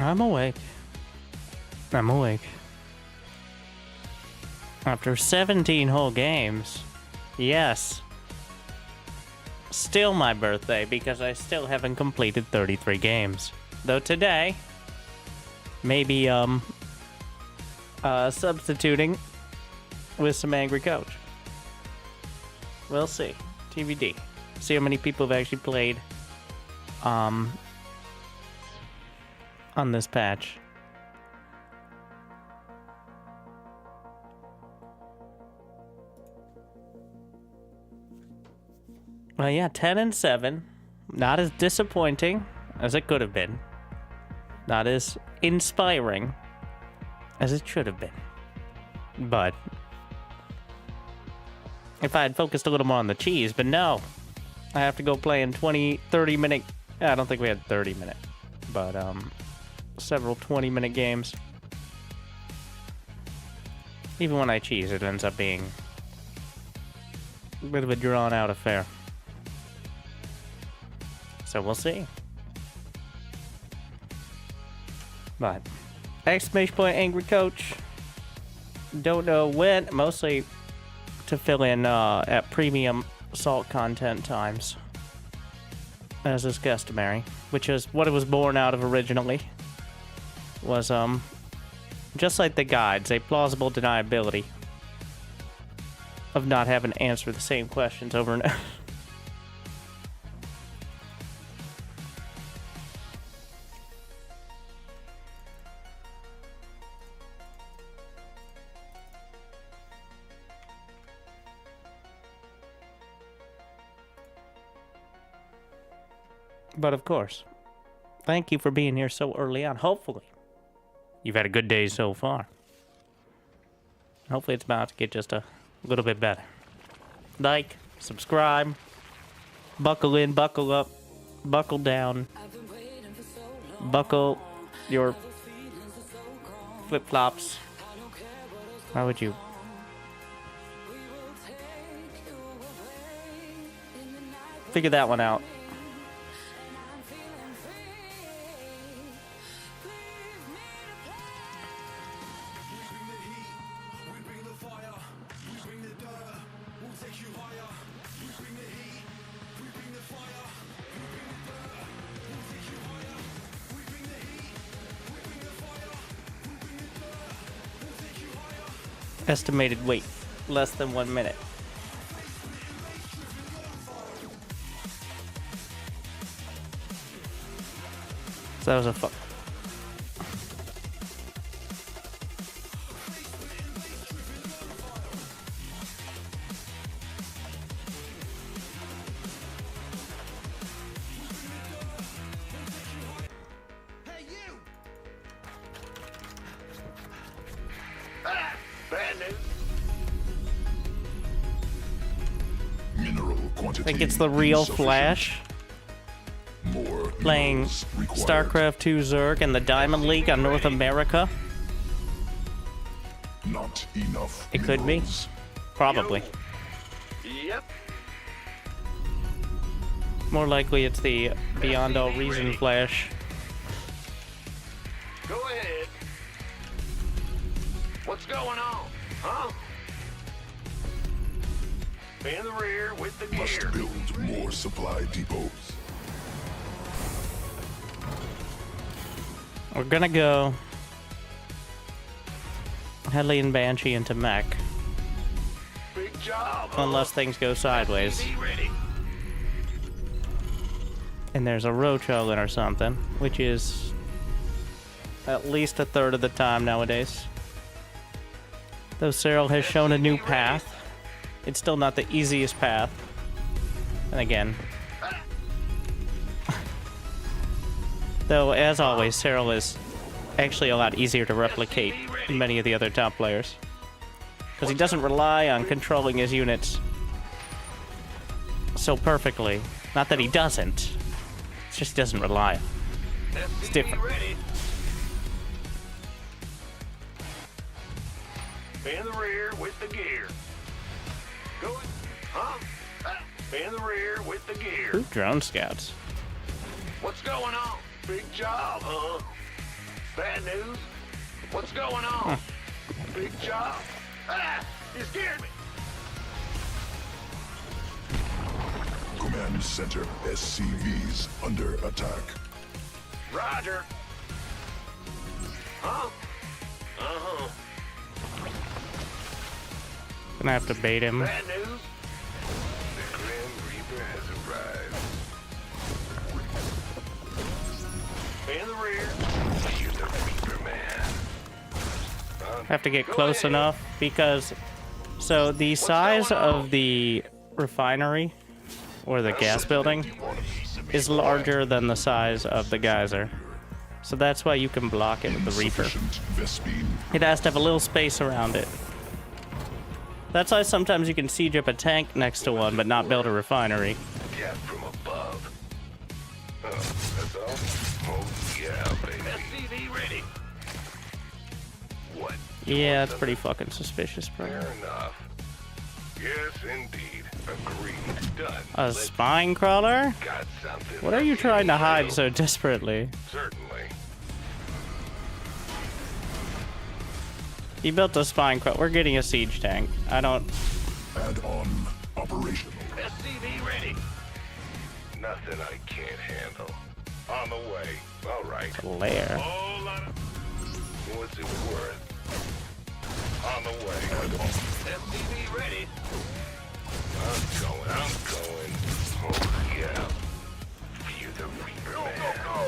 I'm awake. I'm awake. After 17 whole games. Yes. Still my birthday because I still haven't completed 33 games. Though today, maybe substituting with some angry coach. We'll see. TBD. See how many people have actually played on this patch. Well, yeah, 10 and 7. Not as disappointing as it could have been. Not as inspiring as it should have been. But if I had focused a little more on the cheese, but no. I have to go play in 30 minute. I don't think we had 30 minute, but several 20-minute games. Even when I cheese, it ends up being a bit of a drawn-out affair. So we'll see. But exclamation point angry coach. Don't know when. Mostly to fill in at premium salt content times, as is customary, which is what it was born out of originally. Was just like the guides, a plausible deniability of not having to answer the same questions over and over. But of course, thank you for being here so early on. Hopefully, you've had a good day so far. Hopefully it's about to get just a little bit better. Like, subscribe, buckle in, buckle up, buckle down, buckle your flip-flops. How would you? Figure that one out. Estimated wait, less than 1 minute. So that was a fun. I think it's the real Flash playing StarCraft 2 Zerg in the Diamond League on North America. Not enough. It could be. Probably. Yep. More likely it's the Beyond All Reason Flash. Go ahead. What's going on? Huh? Be in the rear with the gear. Must build more supply depots. We're gonna go Hellion Banshee into mech. Big job. Unless things go sideways. Be ready. And there's a roach hauler or something, which is at least a third of the time nowadays. Though Cyril has shown a new path, it's still not the easiest path. And again, though as always, Cyril is actually a lot easier to replicate than many of the other top players. Because he doesn't rely on controlling his units so perfectly. Not that he doesn't, it's just he doesn't rely. It's different. Ready. Be in the rear with the gear. Go. Huh? Be in the rear with the gear. Ooh, drone scouts. What's going on? Big job, huh? Bad news? What's going on? Big job? Ah! You scared me! Command Center SCVs under attack. Roger. Huh? Uh-huh. Gonna have to bait him. Bad news? The Grim Reaper has arrived. In the rear. You're the Reaper man. Have to get Go close ahead. enough because so the size going on? of the refinery or the gas building is larger than the size of the geyser. So that's why you can block it with the Reaper. Insufficient Vespene. It has to have a little space around it. That's why sometimes you can siege up a tank next to one but not build a refinery. Gas from above. That's all? Oh, yeah, baby. SCV ready. What? Yeah, it's pretty fucking suspicious, bro. Fair enough. Yes, indeed. Agreed. Done. A spine crawler? Got something. What are you trying to hide so desperately? Certainly. He built a spine crawler. We're getting a siege tank. I don't... Add-on operational. SCV ready. Nothing I can't handle. On the way. All right. Lair. Whole lot of... What's it worth? On the way. SCV ready. I'm going. Oh, yeah. You're the Reaper man. Go.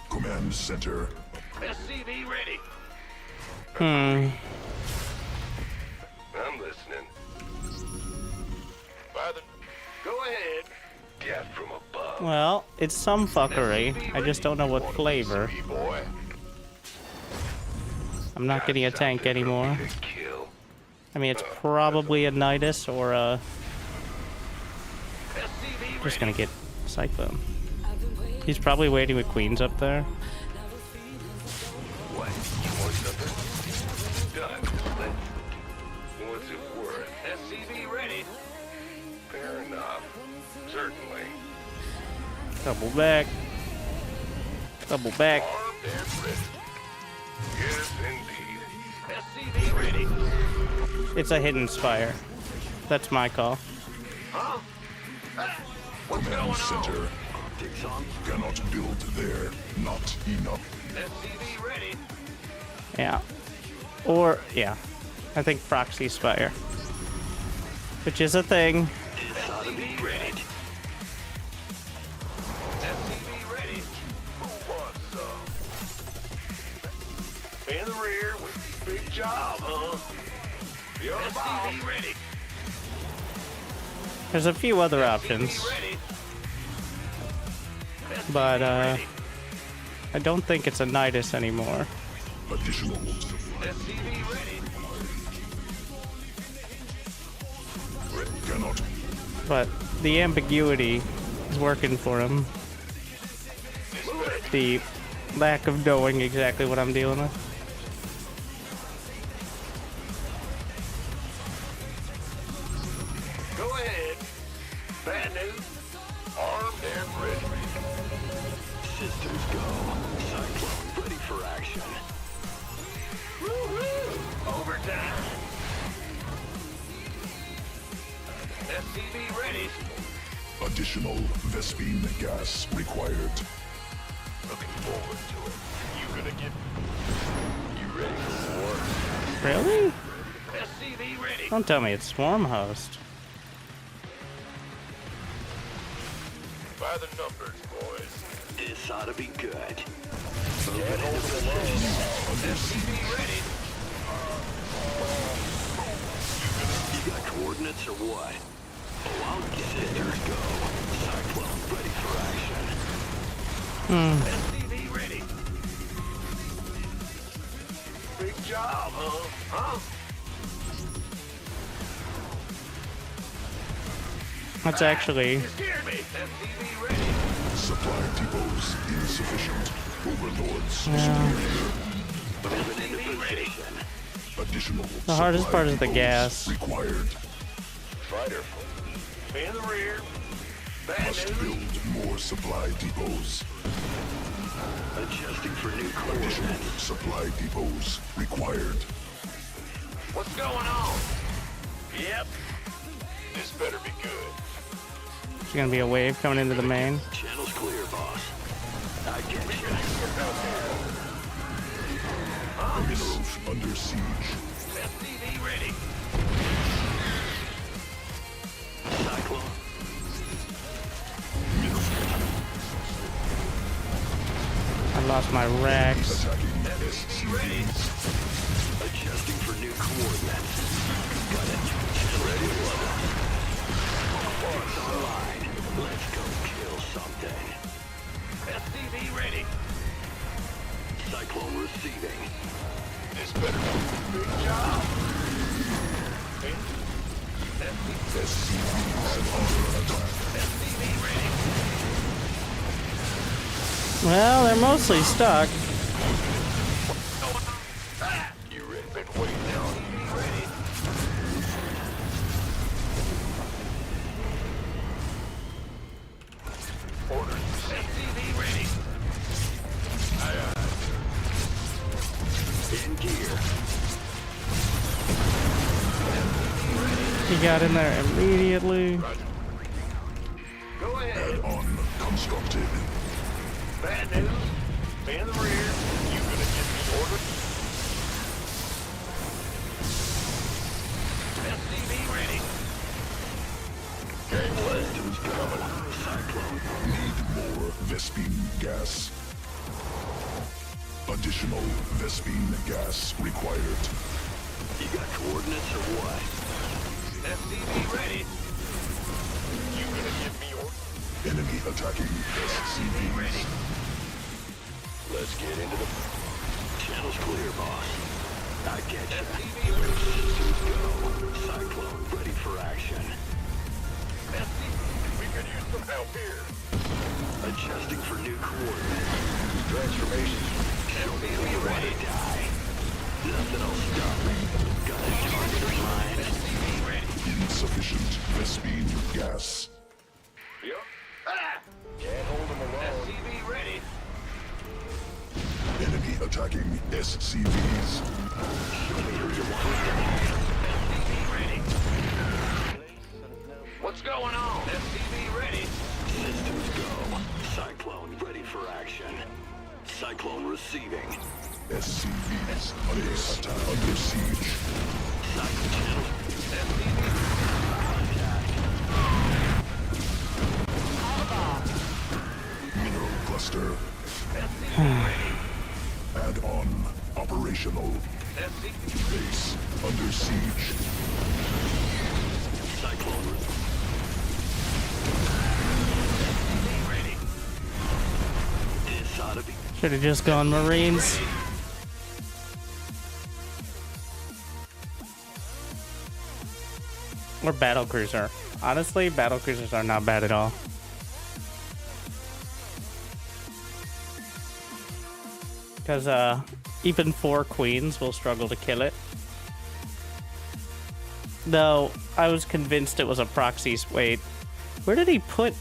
Command Center. SCV ready. Hmm. I'm listening. Father, go ahead. Death from above. Well, it's some fuckery. I just don't know what flavor. SCV boy. I'm not getting a tank anymore. Kill. I mean, it's probably a Nidus or a... SCV Just gonna get Cyclone. He's probably waiting with Queens up there. What? You want something? Done. Let's... What's it worth? SCV ready. Fair enough. Certainly. Double back. Double back. Armed and ready. Yes, indeed. SCV ready. It's a hidden spire. That's my call. Huh? Ah, what's going Command on? Center. Cannot build there. Not enough. SCV ready. Yeah. Or, yeah. I think proxy spire. Which is a thing. SCV ready. SCV ready. Who wants some? In the rear with big job, huh? You're SCV ready. There's a few other options. SCV ready. But, ready. I don't think it's a Nidus anymore. Additional. SCV ready. Cannot. But the ambiguity is working for him. The lack of knowing exactly what I'm dealing with. Go ahead. Bad news. Armed and ready. Systems go. Cyclone ready for action. Woo-hoo! Overtime. SCV ready. Additional Vespene gas required. Looking forward to it. You gonna get... You ready for war? Really? SCV ready. Don't tell me it's Swarm Host. By the numbers, boys. This ought to be good. Get hold of the low. SCV ready. You got coordinates or what? Oh, I'll get it. Sisters go. Cyclone ready for action. SCV ready. Big job, huh? Huh? That's actually... You scared me. SCV ready. Supply depots insufficient. Overlords. Moving into SCV ready. position. Additional. The hardest supply part is the depots gas. Required. Fighter. In the rear. Bad Must news. build more supply depots. Adjusting for new Additional coordinates. supply depots required. What's going on? Yep. This better be good. There's gonna be a wave coming into the main. Channel's clear, boss. I get you. Minerals under siege. SCV ready. Cyclone. I lost my Rex. Attacking SCVs. Adjusting for new coordinates. Got it. Ready to level. It's online. Let's go kill something. SCV ready. Cyclone receiving. This better be big job. SCVs under attack. SCV ready. Well, they're mostly stuck. You ready? Been waiting now. SCV ready. Orders. SCV ready. In gear. He got in there immediately. Go ahead. Add-on constructed. Bad news. Be in the rear. You gonna get me orders? SCV ready. Gang systems coming. Cyclone. Need more Vespine gas. Additional Vespine gas required. You got coordinates or what? SCV ready. You gonna give me orders? Enemy attacking SCVs. Let's get into the Channel's clear, boss. I get you. SCV ready. Systems go. Cyclone ready for action. SCV, we could use some help here. Adjusting for new coordinates. Transformation. Show me who you want to die. Nothing'll stop me. Got a target in mind. SCV ready. Insufficient Vespine gas. Yep. Can't hold them alone. SCV ready. Enemy attacking SCVs. Show me who you want to die. SCV ready. What's going on? SCV ready. Systems go. Cyclone ready for action. Cyclone receiving. SCVs under attack. Under siege. Cyclone channel. Mineral cluster. Add-on operational. Base under siege. Cyclone ready. This ought to be. Should have just gone Marines. Or battlecruiser. Honestly, battlecruisers are not bad at all. Because even 4 queens will struggle to kill it. Though I was convinced it was a proxy. Wait, where did he put?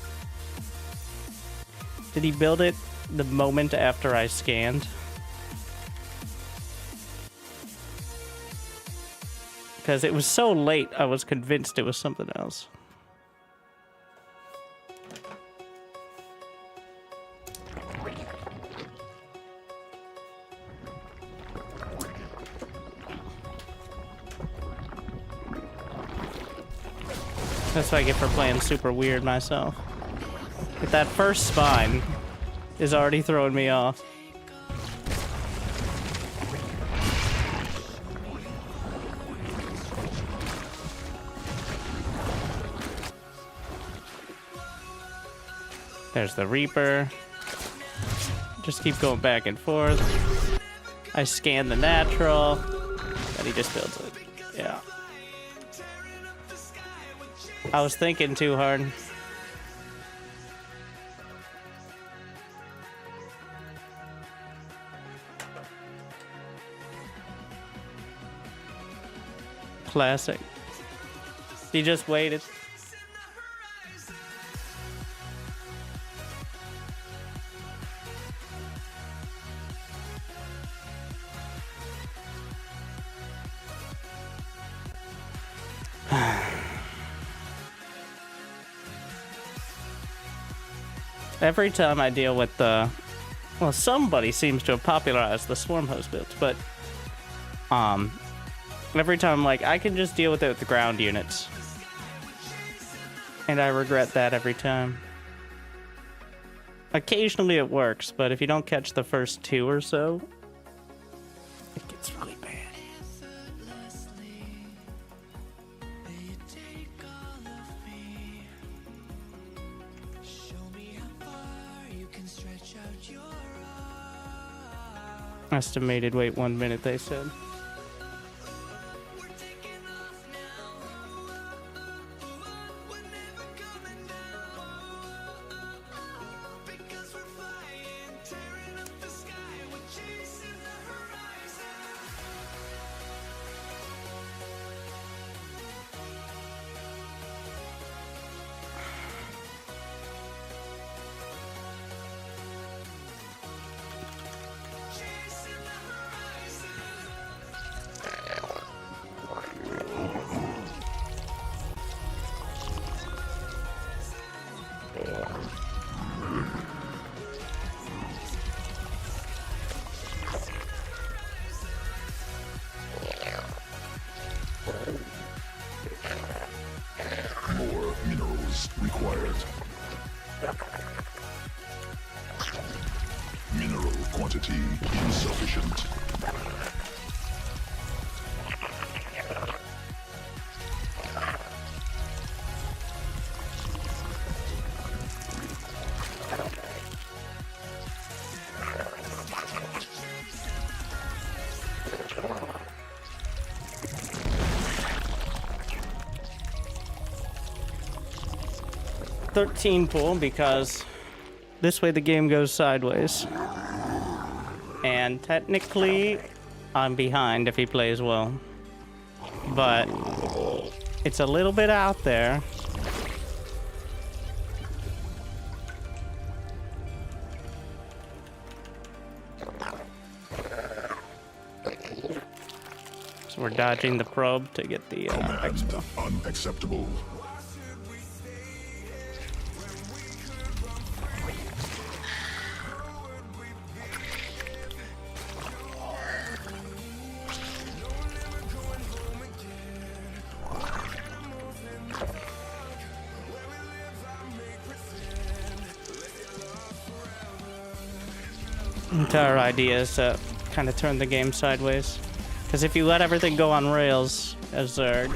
Did he build it the moment after I scanned? Because it was so late, I was convinced it was something else. That's what I get for playing super weird myself. But that first spine is already throwing me off. There's the Reaper. Just keep going back and forth. I scan the natural. And he just builds it. Yeah. I was thinking too hard. Classic. He just waited. Every time I deal with the... Well, somebody seems to have popularized the swarm host builds, but... Every time, like, I can just deal with it with the ground units. And I regret that every time. Occasionally it works, but if you don't catch the first 2 or so, it gets really bad. Estimated wait 1 minute, they said. More minerals required. Mineral quantity insufficient. Pull because this way the game goes sideways. And technically, I'm behind if he plays well. But it's a little bit out there. So we're dodging the probe to get the expo. Unacceptable. Entire idea is to kind of turn the game sideways. Because if you let everything go on rails as Zerg,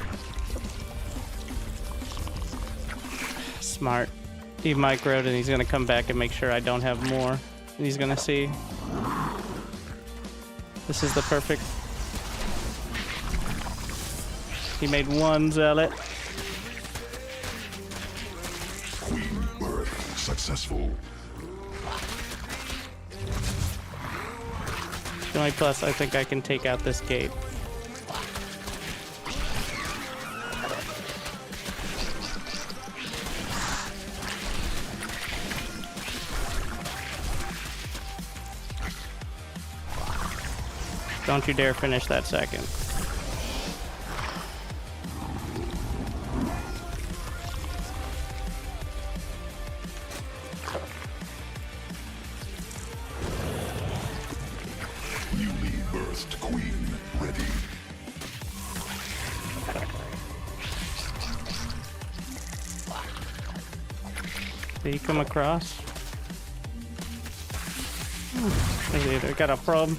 smart. He microed and he's gonna come back and make sure I don't have more. And he's gonna see. This is the perfect. He made 1 zealot. Queen birth successful. Plus, I think I can take out this gate. Don't you dare finish that second. Queen ready. Did he come across? I got a probe.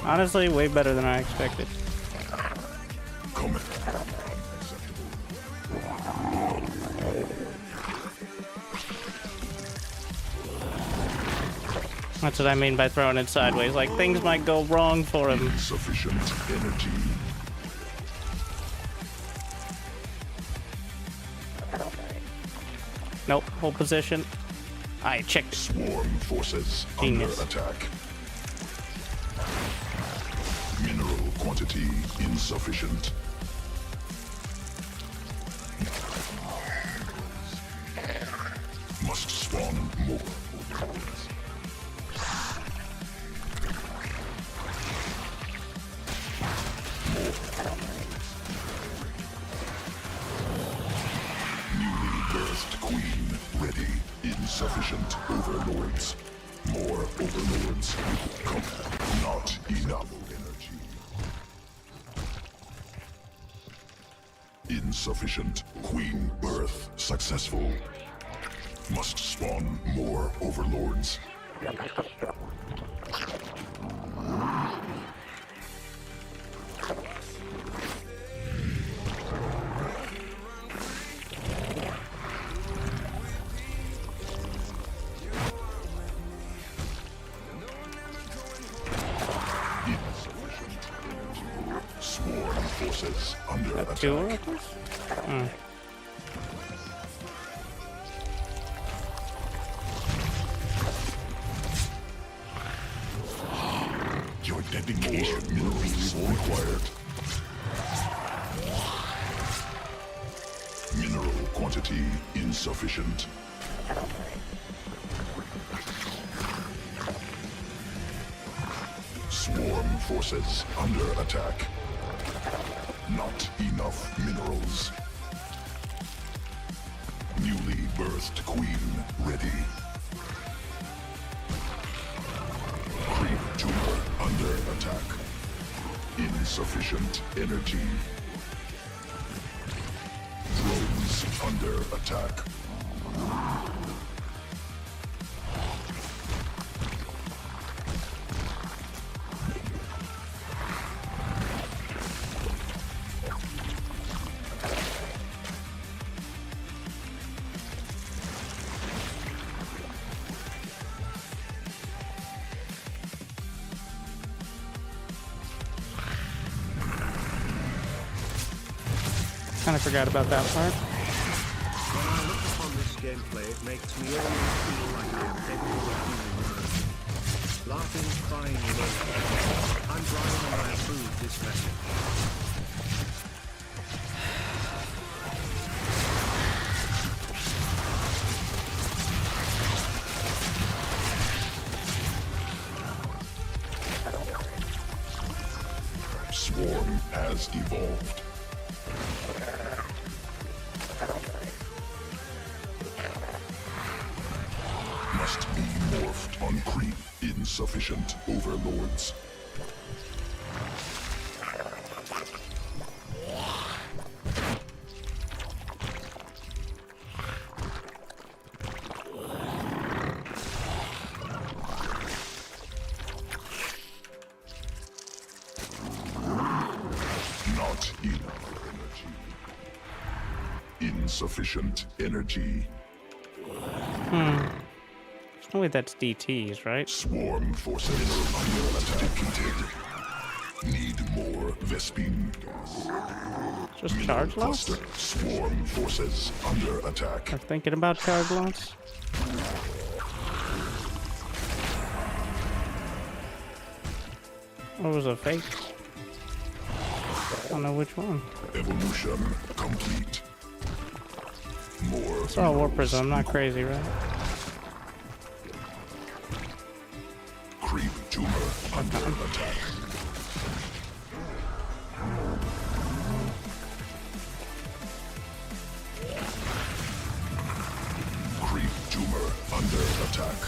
Honestly, way better than I expected. Comment. That's what I mean by throwing it sideways. Like, things might go wrong for him. Insufficient energy. Nope, hold position. I checked. Swarm forces Genius. under attack. Mineral quantity insufficient. Must spawn more. Newly birthed queen ready. Insufficient overload. overlords. More overlords. Not enough energy. Insufficient. Queen birth successful. Must spawn more overlords. Sworn forces under attack. Two oracles? Your dedication minerals required. Mineral quantity insufficient. Swarm forces under attack. Not enough minerals. Newly birthed queen ready. Creep tumor under attack. Insufficient energy. Drones under attack. Kind of forgot about that part. When I look upon this gameplay, it makes me always feel like I am capable of human murder. Laughing, crying, alone. I'm Brian and I approve this message. Swarm has evolved. Must be morphed on creep. Insufficient overlords. Not enough energy. Insufficient energy. Wait, that's DTs, right? Swarm forces under attack. Defeated. Need more Vespine gas. Just charge loss? Cluster. Swarm forces under attack. I'm thinking about charge loss. Or was it fake? I don't know which one. Evolution complete. More. It's all War Prism, I'm not crazy, right? Creep tumor under attack. Creep tumor under attack.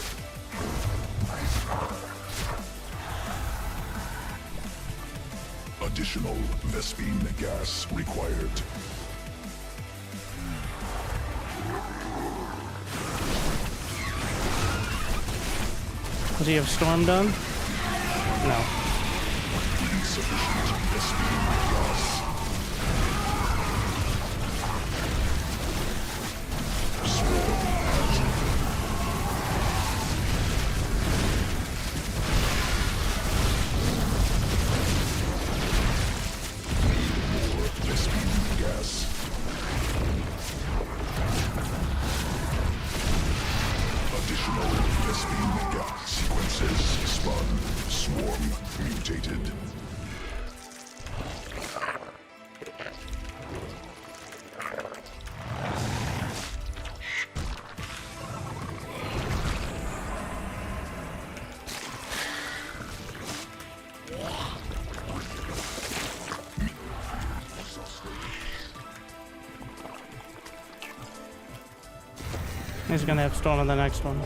Additional Vespine gas required. Does he have Storm done? No. Insufficient Vespine gas. Swarm has more Vespine gas. Additional Vespine gas sequences spun. Swarm mutated. He's gonna have Storm on the next one.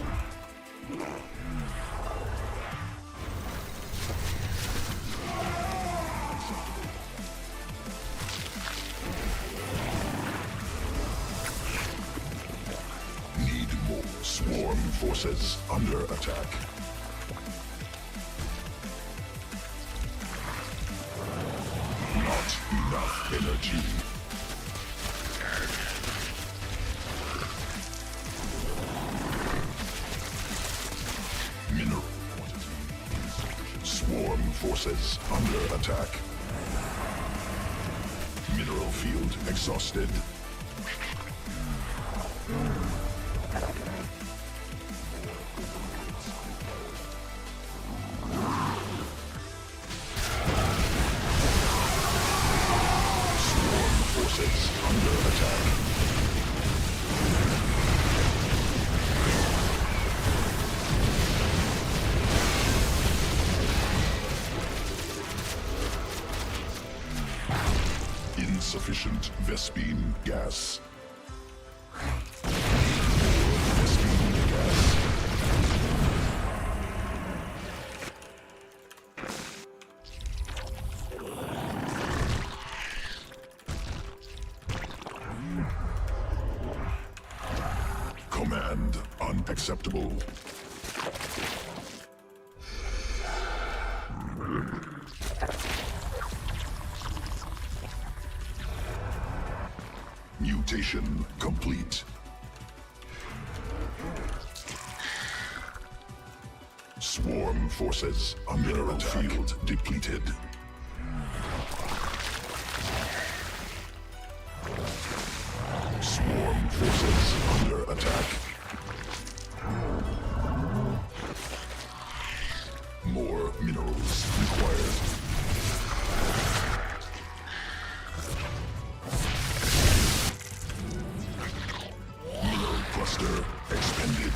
forces under attack. Not enough energy. Mineral quantity insufficient. Swarm forces under attack. Mineral field exhausted. Swarm forces under attack. Insufficient Vespene gas. Vespene gas. Command unacceptable. Mutation complete. Swarm forces under attack. Field depleted. Swarm forces under attack. More minerals required. Mineral cluster expended.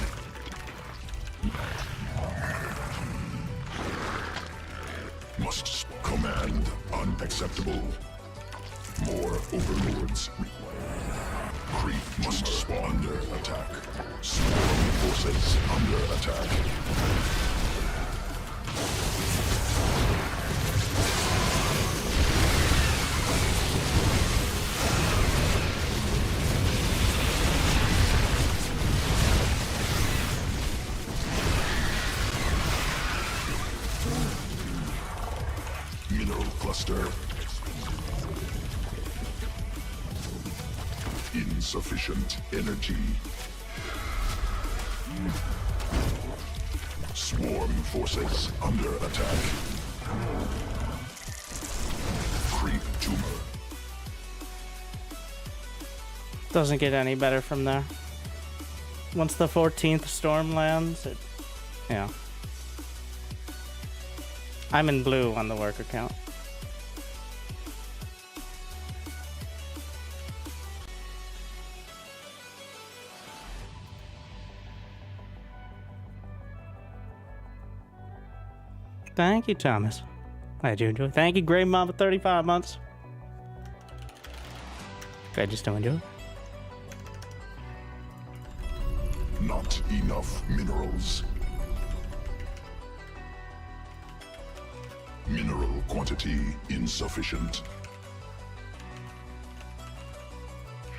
Must command unacceptable. More overlords required. Creep must spawn under attack. Swarm forces under attack. Mineral cluster. Insufficient energy. Swarm forces under attack. Creep tumor. Doesn't get any better from there. Once the 14th storm lands, yeah. I'm in blue on the worker count. Thank you, Thomas. I do enjoy. Thank you, Grey Mom, for 35 months. I just don't enjoy. Not enough minerals. Mineral quantity insufficient.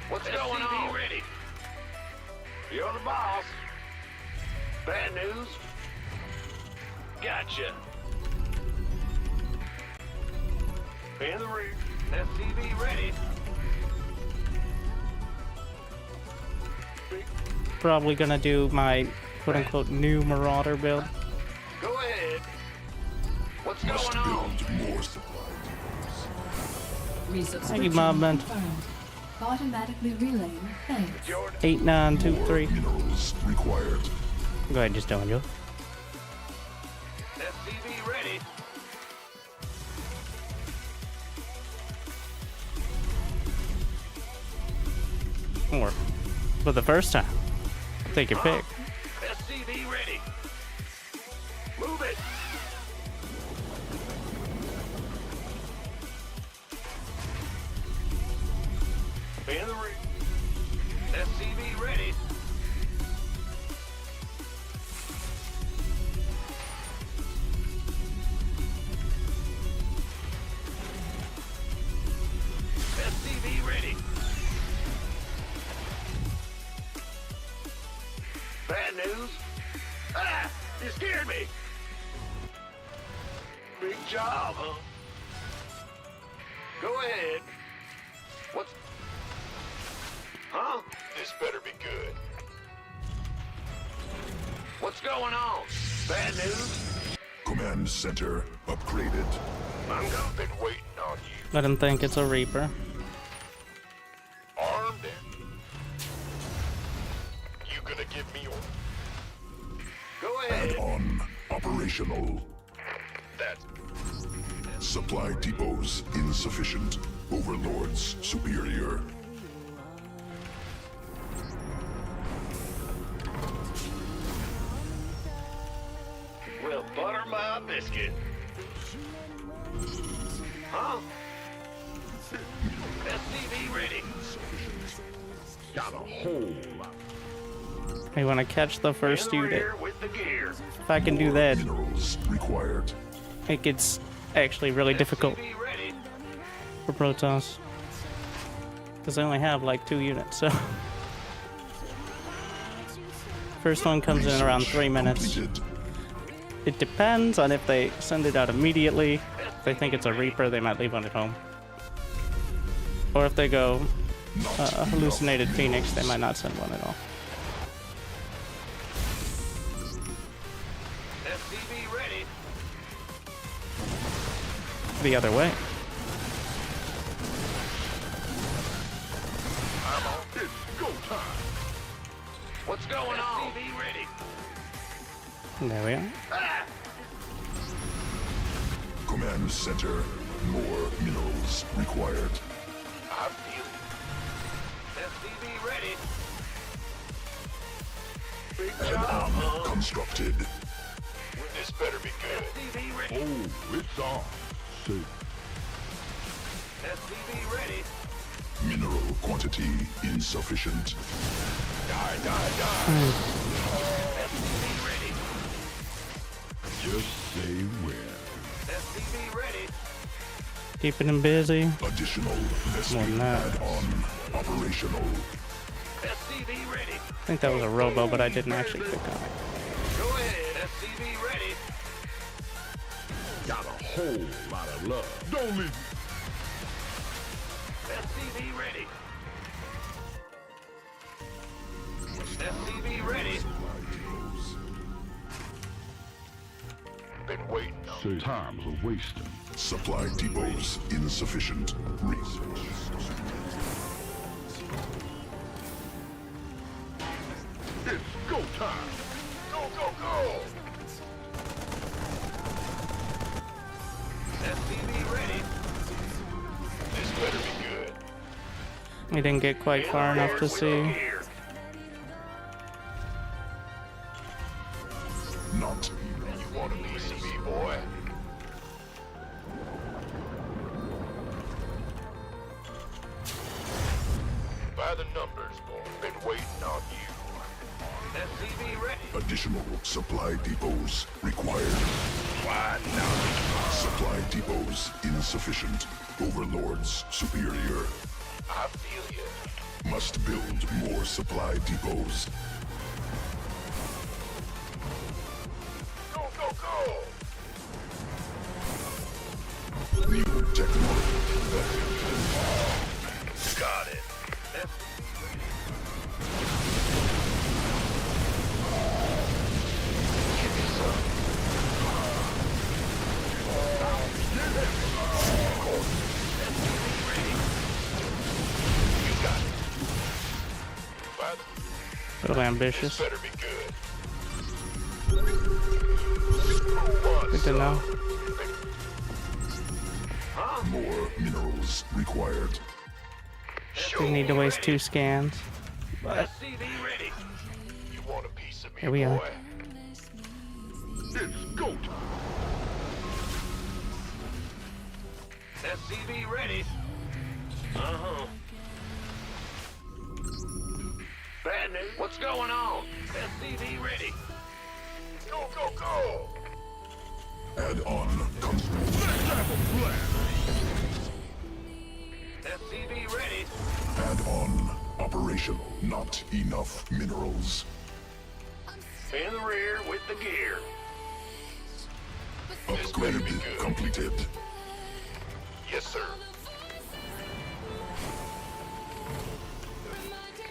What's going on? Ready. You're the boss. Bad news? Gotcha. In the rear. SCV ready. Probably gonna do my quote-unquote new Marauder build. Go ahead. What's Must going on? build more supply depots. Thank you, Mob Man. Automatically relaying thanks. Jordan. 8923. More minerals required. Go ahead, just don't enjoy. SCV ready. Or for the first time. Take your pick. SCV ready. Move it. In the rear. SCV ready. SCV ready. Bad news? scared me. Big job, huh? Go ahead. What's... Huh? This better be good. What's going on? Bad news? Command center upgraded. I'm gonna been waiting on you. Let him think it's a Reaper. Armed and... You gonna give me your... Go ahead. Add-on operational. That's... Supply depots insufficient. Overlords superior. Well, butter my biscuit. Huh? SCV ready. Got a whole lot. I want to catch the first In the unit. rear with the gear. If I can do that, Minerals required. it gets actually really difficult SCV ready. for Protoss. Because I only have like 2 units, so. First one comes in around 3 minutes. Completed. It depends on if they send it out immediately. If they think it's a Reaper, they might leave one at home. Or if they go Not hallucinated enough Phoenix, they minerals. might not send one at all. SCV ready. The other way. I'm on. It's go time. What's going on? SCV ready. There we are. Command center. More minerals required. I feel it. SCV ready. Big job, huh? Constructed. This better be good. SCV ready. Oh, it's on. SCV ready. Mineral quantity insufficient. Die. SCV ready. Just say where. SCV ready. Keeping him busy. Additional More than Vespene that. add-on operational. SCV ready. I think that was a robo, but I didn't actually click on it. Go ahead. SCV ready. Got a whole lot of love. Don't leave. SCV ready. SCV ready. Been waiting on. Time's a wasting. Supply depots insufficient. Research. It's go time. Go. SCV ready. This better be good. We didn't get quite far enough to see. Not. You want a piece of me, boy? By the numbers, boy. Been waiting on you. SCV ready. Additional supply depots required. Why not? Supply depots insufficient. Overlords superior. I feel you. Must build more supply depots. Go. New technology. Got it. Give me some. You got it. By the... A little ambitious. This better be good. Good to know. More minerals required. Didn't need to waste 2 scans. But SCV ready. You want a piece of me, here we are. boy? It's go time. SCV ready. Uh-huh. Bad news. What's going on? SCV ready. Go. Add-on SCV ready. Add-on operational. Not enough minerals. In the rear with the gear. Upgrade completed. Yes, sir.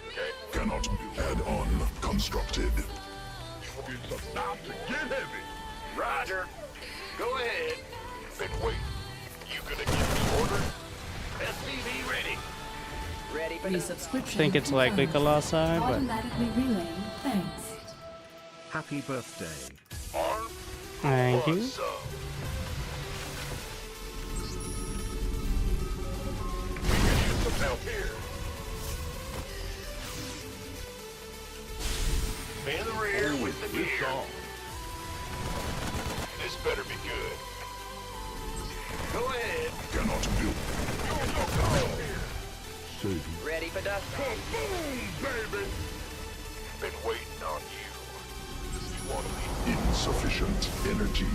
Okay. Cannot add on constructed. It's about to get heavy. Roger. Go ahead. Been waiting. You gonna give me orders? SCV ready. Ready for Resubscription. Think it's likely confirmed. Colossi, but Automatically relaying thanks. Happy birthday. Arm. thank you. Awesome. We can use some help here. Man the rear with the gear. This better be good. Go ahead. Cannot build. ready for dust. Boom, baby. Been waiting on you. You want to be Insufficient energy.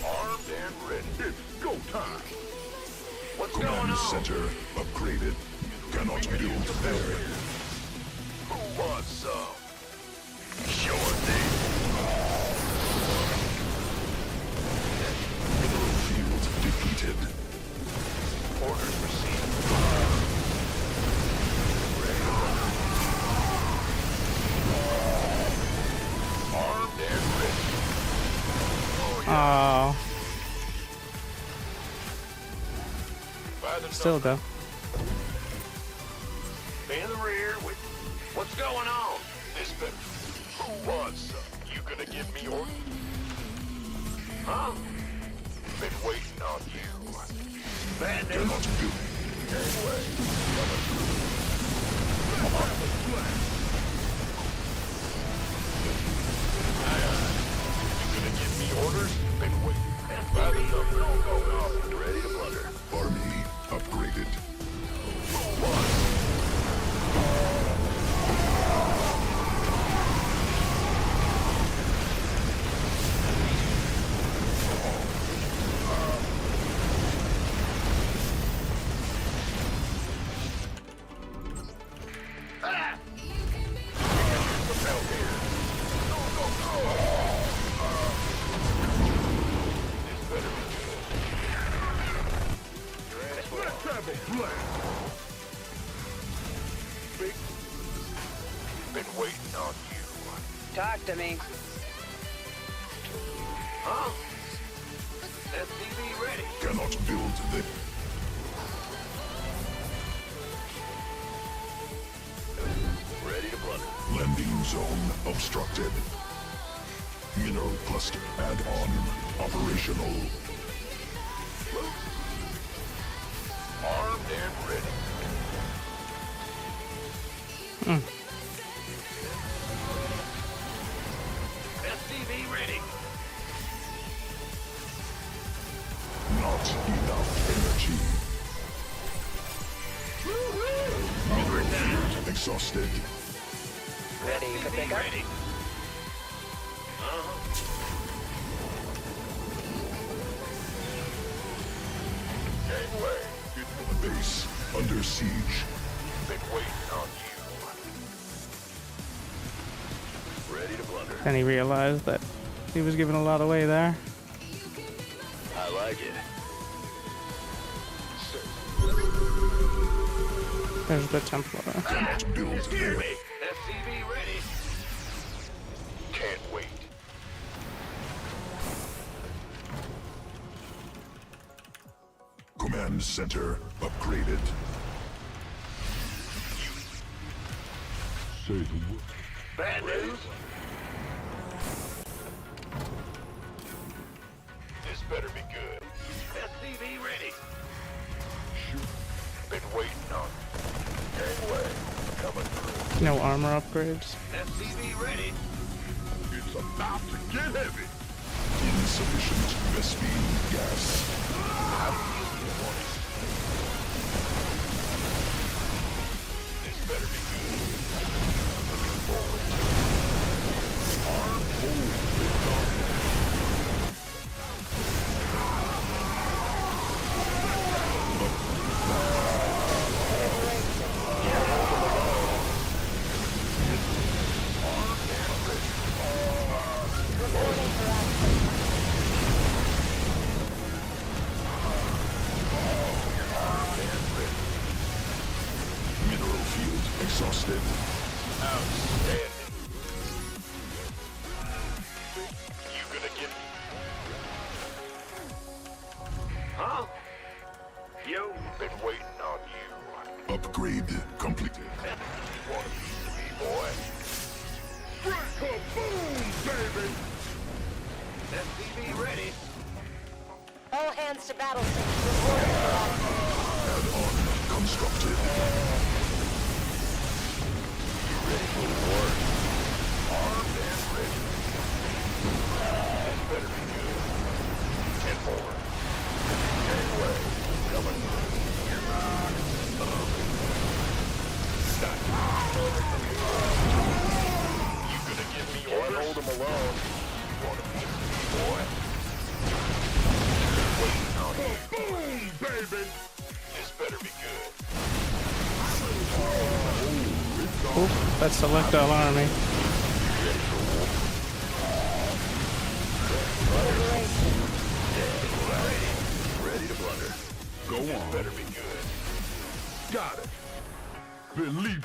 armed and ready. It's go time. What's going Command on? center upgraded. Cannot build there. Who wants some? Sure thing. Field depleted. Orders received. Armed and ready. Oh, yeah. Oh, By the still number. though. In the rear with... What's going on? This better... Who wants some? You gonna give me orders? Huh? Been waiting on you. Bad news. Cannot build. Anyway. You gonna give me orders? Been waiting. By the number. Ready to blunder. Army upgraded. Who wants? Ah! Some help here. Go, go, go! This better be good. Let's have a blast! Big... Been waiting on you. Talk to me. Huh? SCV ready. Cannot build the Ready to blunder. landing zone obstructed. Mineral cluster add-on operational. Armed and ready. SCV ready. Not enough energy. Over down. Exhausted. Ready for SCV pickup. ready. Gangway. Base under siege. Been waiting on you. Ready to blunder. Then he realized that he was giving a lot away there. I like it. There's the Templar. Cannot build Hear there. me. SCV ready. Can't wait. Command center upgraded. Say the word. Bad news. This better be good. SCV ready. Been waiting on you. Gangway. Coming through. No armor upgrades. SCV ready. It's about to get heavy. Insufficient Vespine gas. How do you feel, boys? This better be good. Looking forward to it. Arm hold is on. exhausted. Outstanding. You gonna get me? Huh? Yo, been waiting on you. Upgrade completed. You want a piece of me, boy? Kaboom, baby! SCV ready. All hands to battle station. Reporting for action. Add-on constructed. Ready for war? Armed and ready. This better be good. 10 more. Anyway, coming. You gonna give me orders? Can't hold him alone. You want a piece of me, boy? Waiting on you. Boom, baby! This better be good. Oop, that's Selectile Army. Ready to blunder. Go on. Better be good. Got it. Believe it.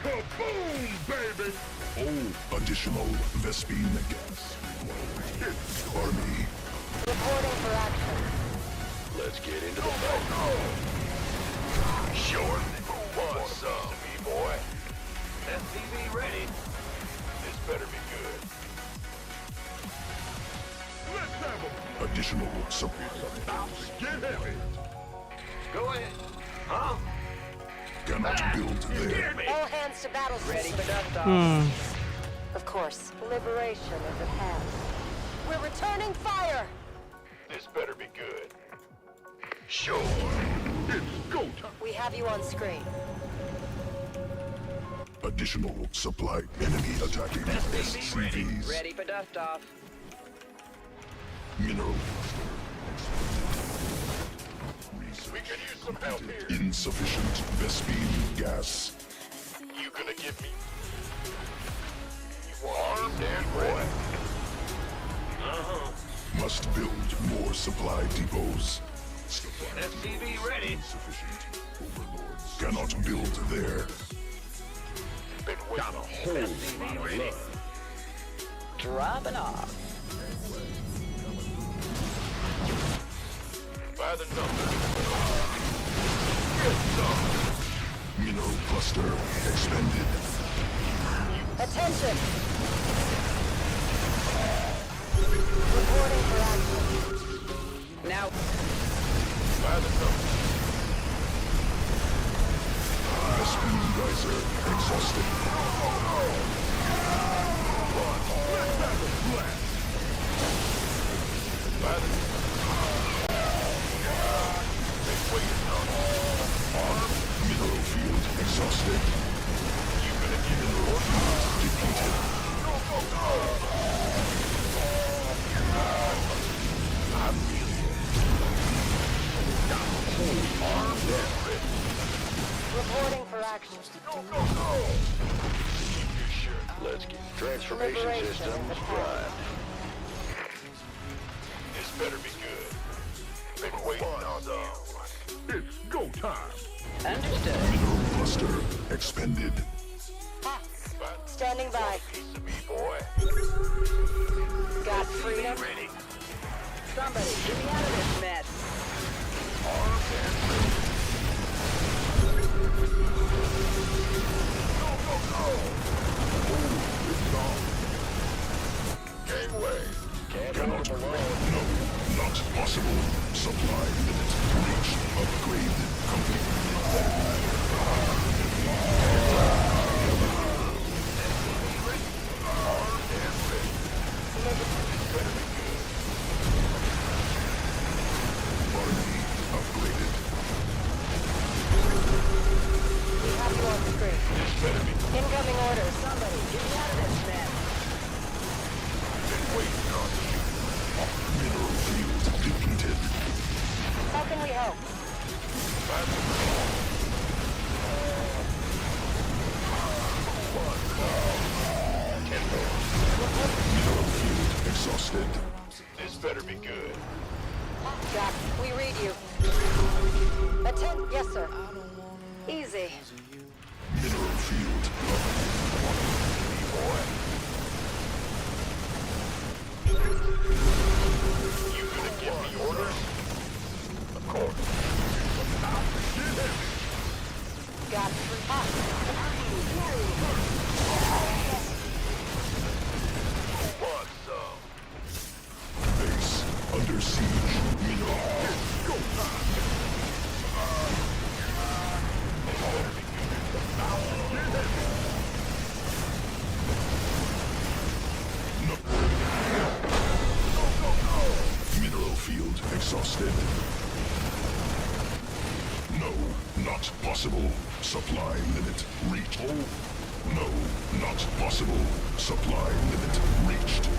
Kaboom, baby! Oh, additional Vespine gas. Army. Reporting for action. Let's get into the fight. Sure. Who wants some? To me, boy. SCV ready. This better be good. Let's have a Additional supply. get heavy. Go ahead. Huh? Cannot build there. All hands to battle Ready station. for dust off. Of course, liberation is at hand. We're returning fire. This better be good. Sure. It's go time. We have you on screen. Additional supply. Enemy attacking SCVs. Ready for dust off. Mineral. We could use some help here. Insufficient Vespine gas. You gonna give me? You want armed and boy? Must build more supply depots. SCV ready. Insufficient. Overlords cannot build there. Been waiting. SCV ready. Dropping off. By the number. Mineral cluster expended. Attention. Reporting for action. Now, By the number. Vespine geyser exhausted. By the been waiting on. Mineral field exhausted. You gonna give me orders? Depleted. Go, go, go! I'm feeling it. Got the whole armed and ready. Reporting for action. Go, go, go! Keep your shirt. Let's get transformation Liberation systems is at hand. primed. This better be good. Been waiting on you. It's go time. understood. Mineral cluster expended. Standing by. Piece of me, boy. Got freedom. Ready. Somebody, get me out of this mess. Armed and ready. Go, go, go! Oh, it's on. Gangway. Cannot alone. No, not possible. Supply limit reached. Upgrade complete. Armed and ready. Better be good. Army upgraded. We have you on screen. This better be good. Incoming orders. Somebody, get me out of this mess. Been waiting on you. Mineral field depleted. How can we help? By the Mineral field exhausted. This better be good. Jack, we read you. Yes, sir. Easy. Mineral field What's up? Base under siege. Mineral field exhausted. No, not possible. Supply limit reached. No, not possible. Supply limit reached.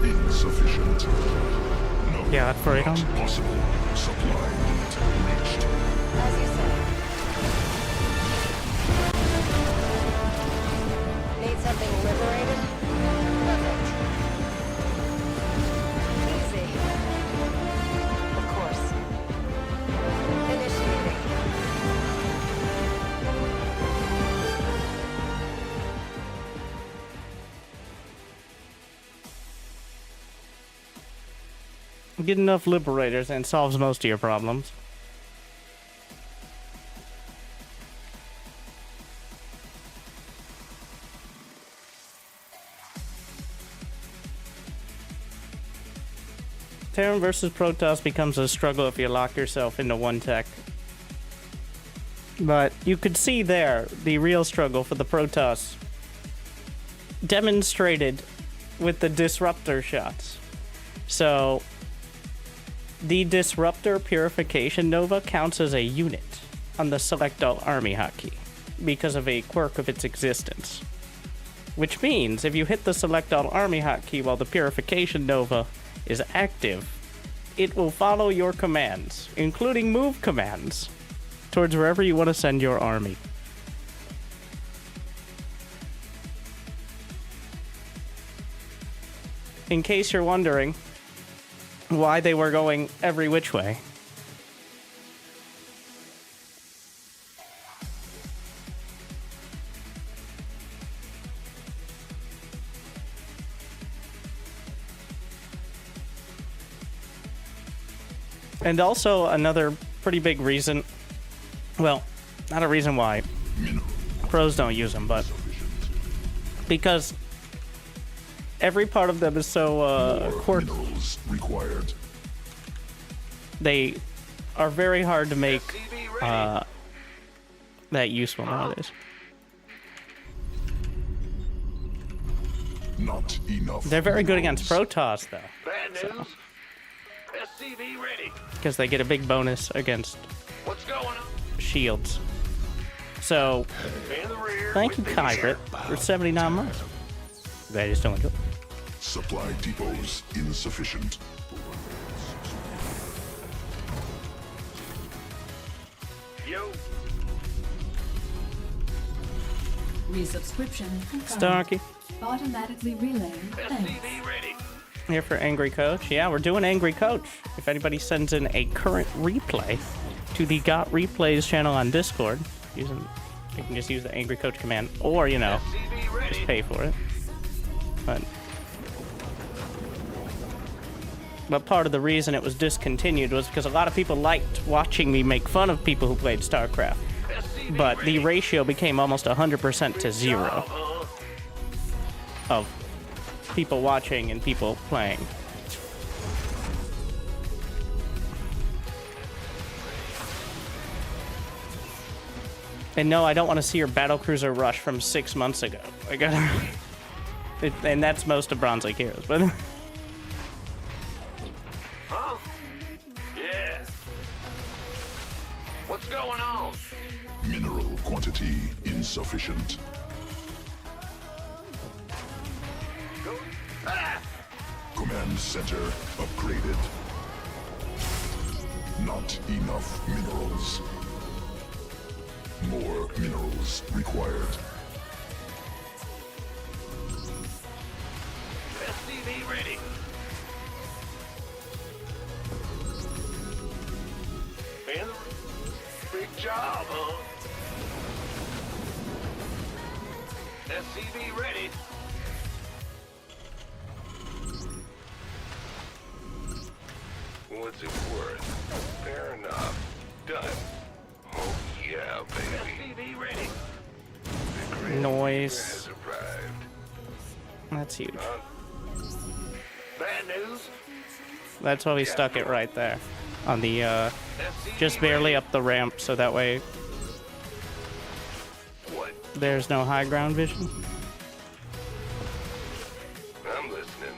Insufficient. No, Yeah, that's right not on. possible. Supply limit reached. As you say. Need something liberated? Perfect. Easy. Of course. Initiating. Get enough liberators and it solves most of your problems. Terran versus Protoss becomes a struggle if you lock yourself into one tech. But you could see there the real struggle for the Protoss demonstrated with the disruptor shots. So the disruptor purification nova counts as a unit on the select all army hotkey because of a quirk of its existence. Which means if you hit the select all army hotkey while the purification nova is active, it will follow your commands, including move commands, towards wherever you want to send your army. In case you're wondering why they were going every which way. And also another pretty big reason, well, not a reason why pros don't use them, but because every part of them is so quirky. Minerals required. They are very hard to make that useful nowadays. Not enough. They're very good minerals. against Protoss, though, Bad news. SCV ready. because they get a big bonus against What's going on? shields. So, In the rear. thank you, with the Kyrit, for 79 months. Glad you're still enjoying it. Supply depots insufficient. Yo. Resubscription confirmed. Starkey, Automatically relaying. Thanks. SCV ready. here for Angry Coach. Yeah, we're doing Angry Coach. If anybody sends in a current replay to the Got Replays channel on Discord, you can just use the Angry Coach command, or, you know, SCV just ready. pay for it. But part of the reason it was discontinued was because a lot of people liked watching me make fun of people who played StarCraft. SCV But ready. the ratio became almost 100% to 0 of people watching and people playing. And no, I don't want to see your battlecruiser rush from 6 months ago. I gotta... and that's most of Bronze League Heroes, but... Huh? Yeah. What's going on? Mineral quantity insufficient. Go. Ah! Command center upgraded. Not enough minerals. More minerals required. SCV ready. In the big job, huh? SCV ready. What's it worth? Fair enough. Done. Oh Yeah, baby. SCV ready. Noise. Has arrived. That's huge. Bad news. That's why we stuck it right there. On the, just barely up the ramp, so that way What? there's no high ground vision. I'm listening.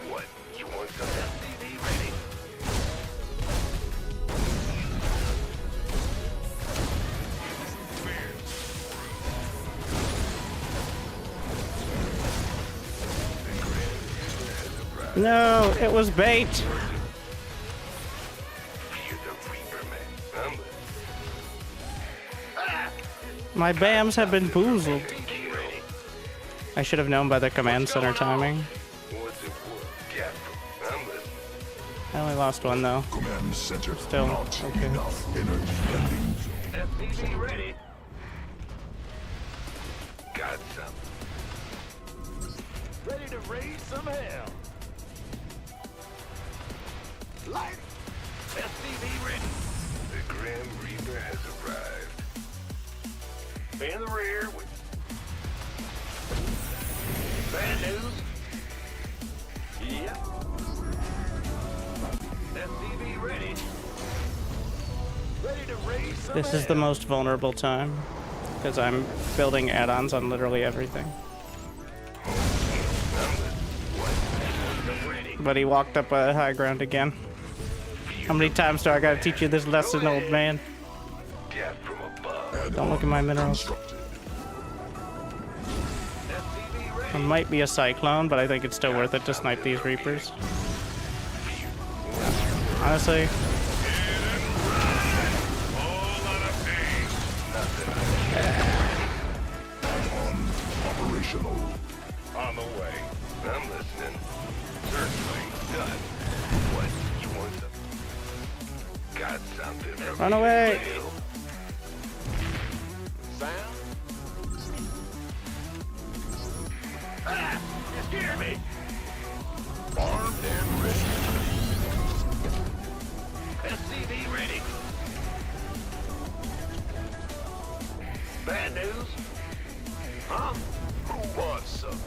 What? You want some SCV ready? No, it was bait. You're the Reaper, man. I'm listening. My BAMs have been boozled. Ready. I should have known by the command center timing. What's it for? Yeah, I'm listening. I only lost one though. Command center. Still, Not okay. enough energy ending. SCV ready. Got some. Ready to raise some hell. Light. SCV ready. The Grim Reaper has arrived. In the rear with bad news. Yep. SCV ready. Ready to raise some This is the most vulnerable time because I'm building add-ons on literally everything. But he walked up a high ground again. How many times do I gotta teach you this lesson, old man? Gap from above. Don't look at my minerals. Constructed. SCV ready. It might be a cyclone, but I think it's still worth it to snipe these Reapers. Honestly, Operational. On the way. I'm listening. Searchlight done. What? You want some? Got something from run you, away. Bill? Sound? Ah! You scared me! Armed and ready. SCV ready. Bad news? Huh? Who wants some?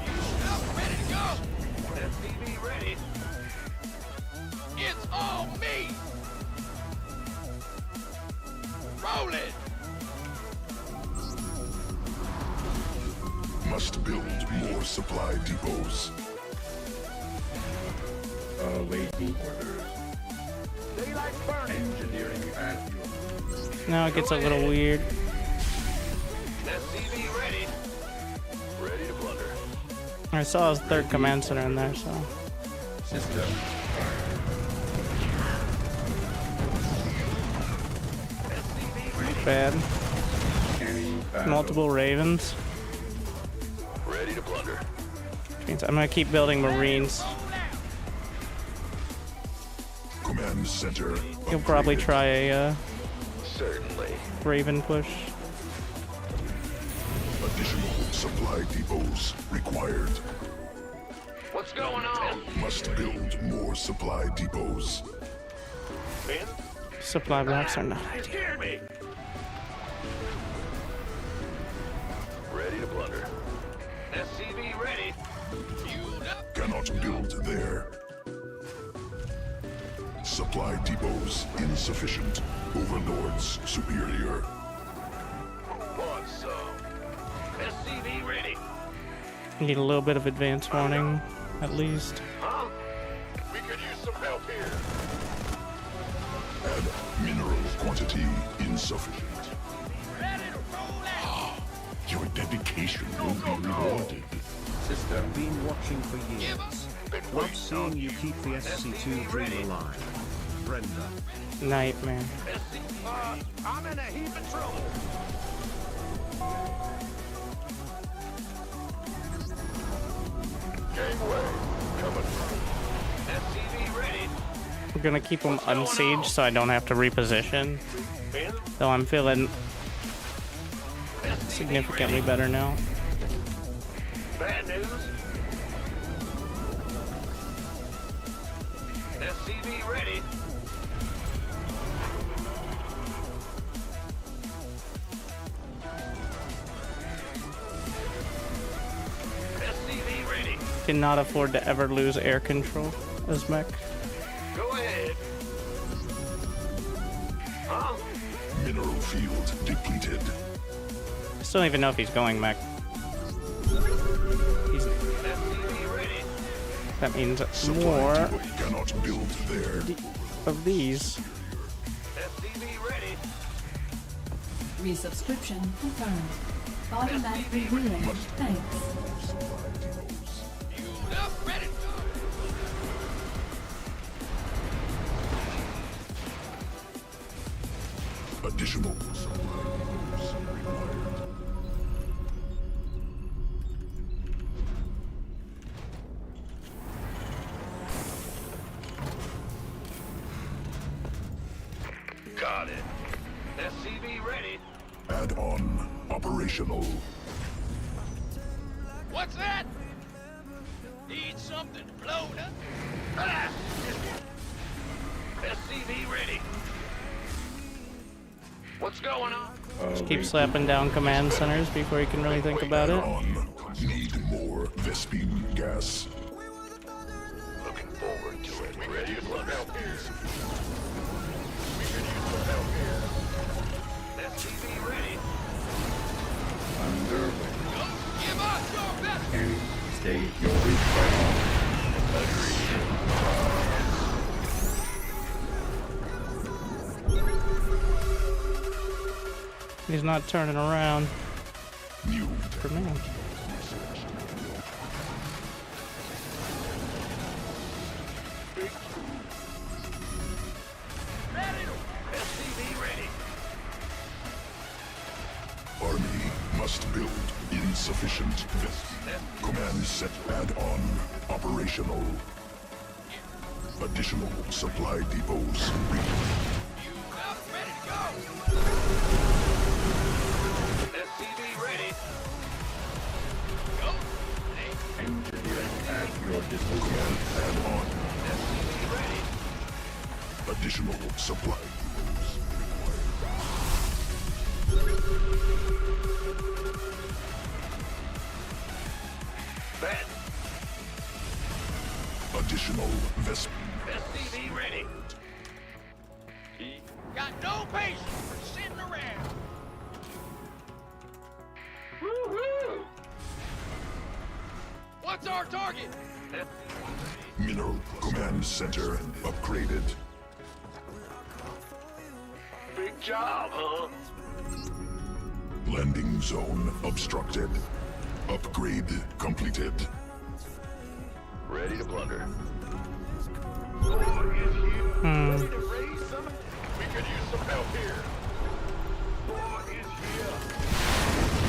You up, ready to go? SCV ready. It's all me! Roll it! Must build more supply depots. Awaiting orders. Daylight burning. Engineering at your now it gets a little weird. SCV ready. Ready to blunder. I saw his third command center in there, so. system. SCV ready. Bad. Any battle. Multiple Ravens. Ready to blunder. Which means I'm gonna keep building Marines. Command center. He'll probably upgraded. try a Certainly. Raven push. Additional supply depots required. What's going on? Must build more supply depots. Ben? Supply blocks are not You ideal. scared me. Ready to blunder. SCV ready. Fueled up. Cannot build there. Supply depots insufficient. Overlords superior. Who wants some? SCV ready. Need a little bit of advance warning, at least. Huh? We could use some help here. Add mineral quantity insufficient. Ready to roll out. Your dedication will be rewarded. System. Been watching for years. Been Love waiting seeing on you keep the SC2 dream alive. Brenda. Nightmare. I'm in a heap of trouble. Gangway coming. SCV ready. We're gonna keep them unsieged so I don't have to reposition. Ben? Though I'm feeling SCV significantly ready. better now. Bad news. SCV ready. cannot afford to ever lose air control as mech. Go ahead. Huh? Mineral field depleted. I still don't even know if he's going mech. He's, SCV ready. that means Supply more depot cannot build there. of these. SCV ready. Resubscription confirmed. Automatically relaying. Thanks. Fueled up, ready to go. Additional supplies required. Got it. SCV ready. Add-on operational. What's that? Need something blown up? Ah! SCV ready. What's going on? Just keep slapping down command centers before you can really think about it. On. Need more Vespine gas. Looking forward to it. Ready to plug out here. We could use some help here. SCV ready. Underway. Give us your best. Any state your request. He's not turning around New for me. SCV ready. Army must build insufficient Vespine. Command set add-on operational. Additional supply depots required. Fueled up, ready to go. SCV ready. Go. Hey, Engineer at your disposal. Command add-on. SCV ready. Additional supply depots Bet. required. Additional Vespine. SCV ready. Got no patience for sitting around. Woo-hoo! What's our target? Mineral Command Center upgraded. Big job, huh? Landing zone obstructed. Upgrade completed. Ready to plunder. Hmm. Ready to raise some? We could use some help here. War is here.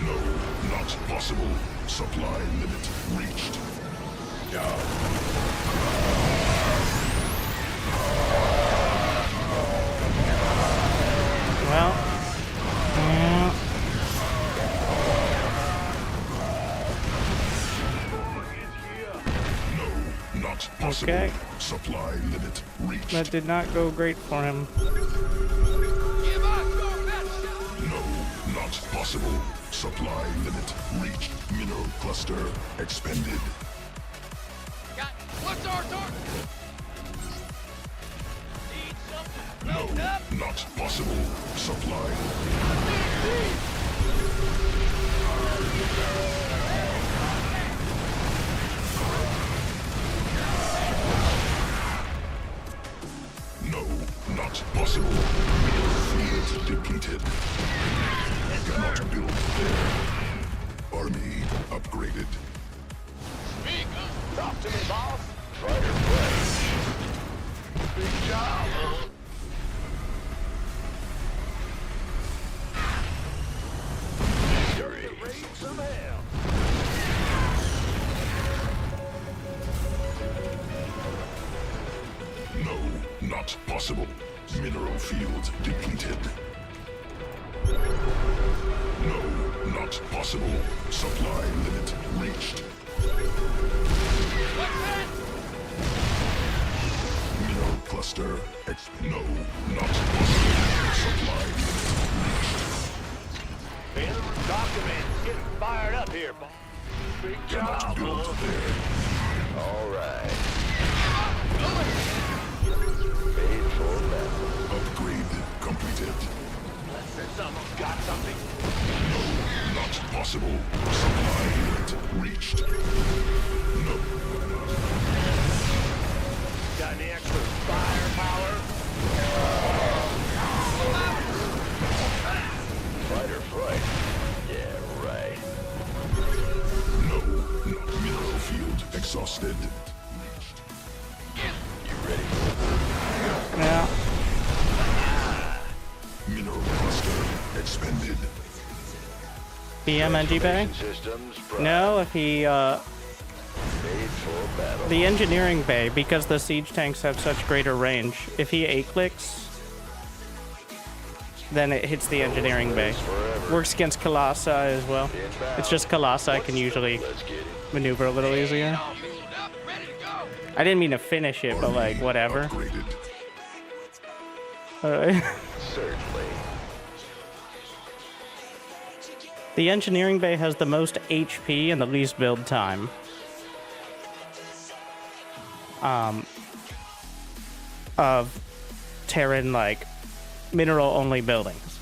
No, not possible. Supply limit reached. Well, No, not possible. Okay. Supply limit reached. that did not go great for him. Give us your best shot. No, not possible. Supply limit reached. Mineral cluster expended. What's our target? Need something No, blown up? not possible. Supply. No, not possible. Field depleted. Cannot build there. Army upgraded. Speak up. Talk to me, boss. Try your best. Big job, huh? Victory. Raise some hell. No, not possible. Mineral field depleted. No, not possible. Supply limit reached. What's that? Mineral cluster cluster. No, not possible. Supply. Man, documents getting fired up here, boss. Big job, Built huh? there. All right. Made for battle. Upgrade completed. There's someone got something. Not possible. Supply unit reached. No. Got any extra firepower? Fight or flight? Yeah, right. No. Mineral field exhausted. You ready for Yeah. Mineral cluster expanded. BMNG bay? systems? No, if he, Made for battle. the engineering bay, because the siege tanks have such greater range, if he A-clicks, then it hits the engineering bay. Works against Colossi as well. It's just Colossi can usually Let's get it. maneuver a little easier. I didn't mean to finish it, but like, whatever. Upgraded. Alright. Certainly. The engineering bay has the most HP and the least build time. Of Terran, like, mineral-only buildings.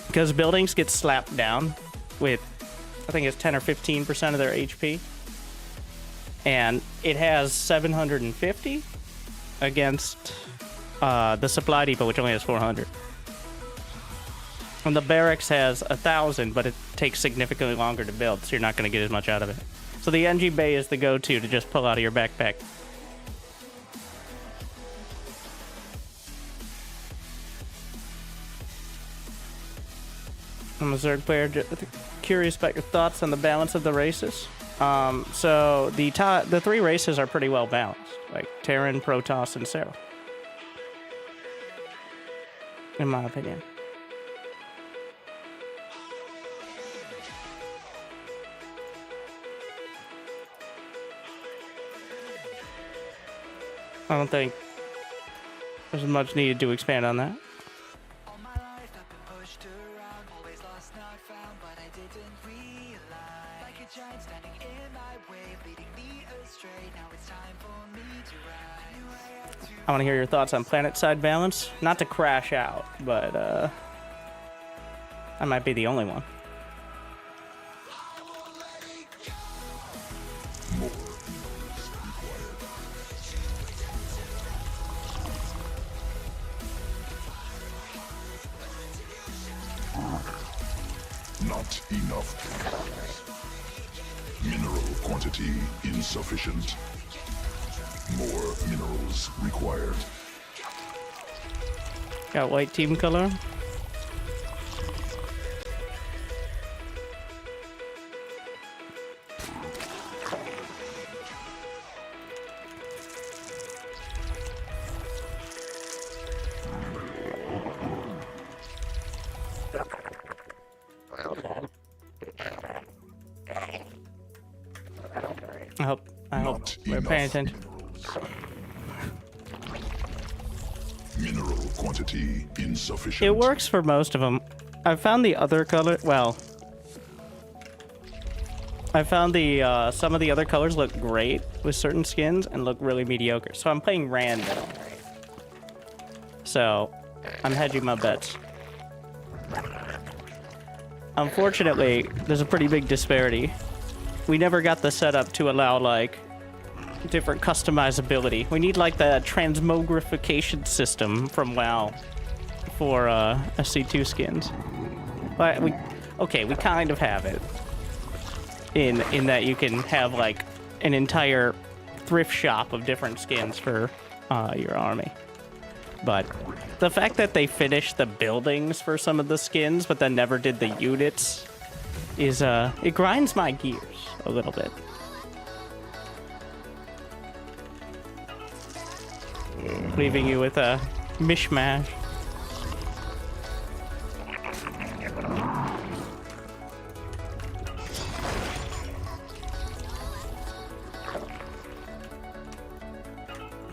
Because buildings get slapped down with, I think it's 10 or 15% of their HP. And it has 750 against the supply depot, which only has 400. And the barracks has 1,000, but it takes significantly longer to build, so you're not going to get as much out of it. So the NG bay is the go-to to just pull out of your backpack. I'm a Zerg player, curious about your thoughts on the balance of the races. So the three races are pretty well balanced, like Terran, Protoss, and Zerg, in my opinion. I don't think there's much needed to expand on that. All my life I've been pushed around, always lost, not found, but I didn't realize. Like a giant standing in my way, leading me astray. Now it's time for me to rise. I knew I had to. I want to hear your thoughts on planet-side balance. Not to crash out, but I might be the only one. More. Not enough. Mineral quantity insufficient. More minerals required. Got white team color. I hope Not we're enough paying attention. Mineral quantity insufficient. It works for most of them. I found the other color. Well, I found the some of the other colors look great with certain skins and look really mediocre. So I'm playing random. So I'm hedging my bets. Unfortunately, there's a pretty big disparity. We never got the setup to allow like different customizability. We need like the transmogrification system from WoW for SC2 skins. But we kind of have it in that you can have like an entire thrift shop of different skins for your army. But the fact that they finished the buildings for some of the skins but then never did the units is it grinds my gears a little bit. Leaving you with a mishmash.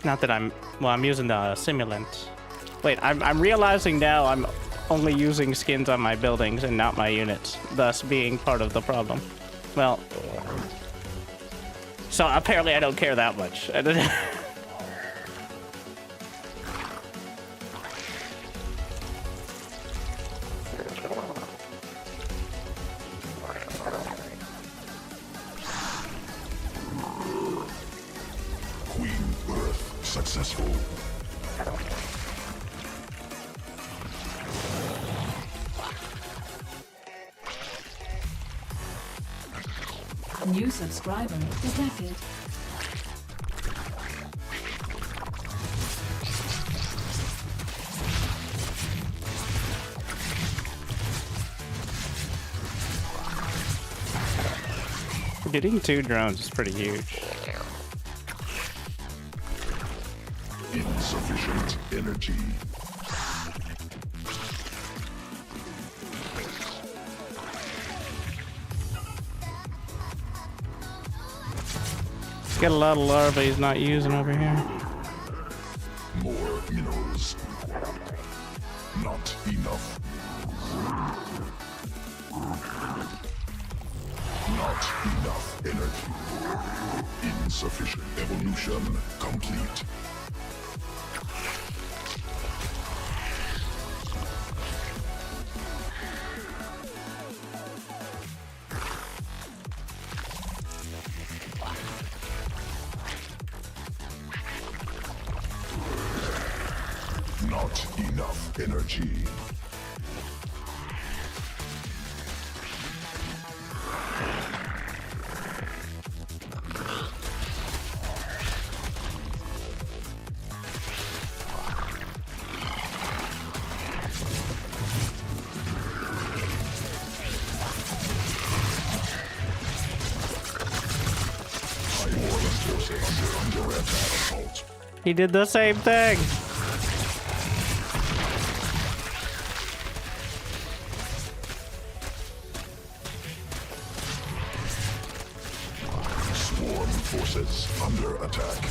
Not that I'm using the simulant. Wait, I'm realizing now I'm only using skins on my buildings and not my units, thus being part of the problem. Well, so apparently I don't care that much. Successful. New subscriber detected. Getting 2 drones is pretty huge. Insufficient energy. He's got a lot of larvae he's not using over here. More minerals. Not enough. Not enough energy. Insufficient. Evolution complete. Not enough energy. He did the same thing. Swarm forces under attack.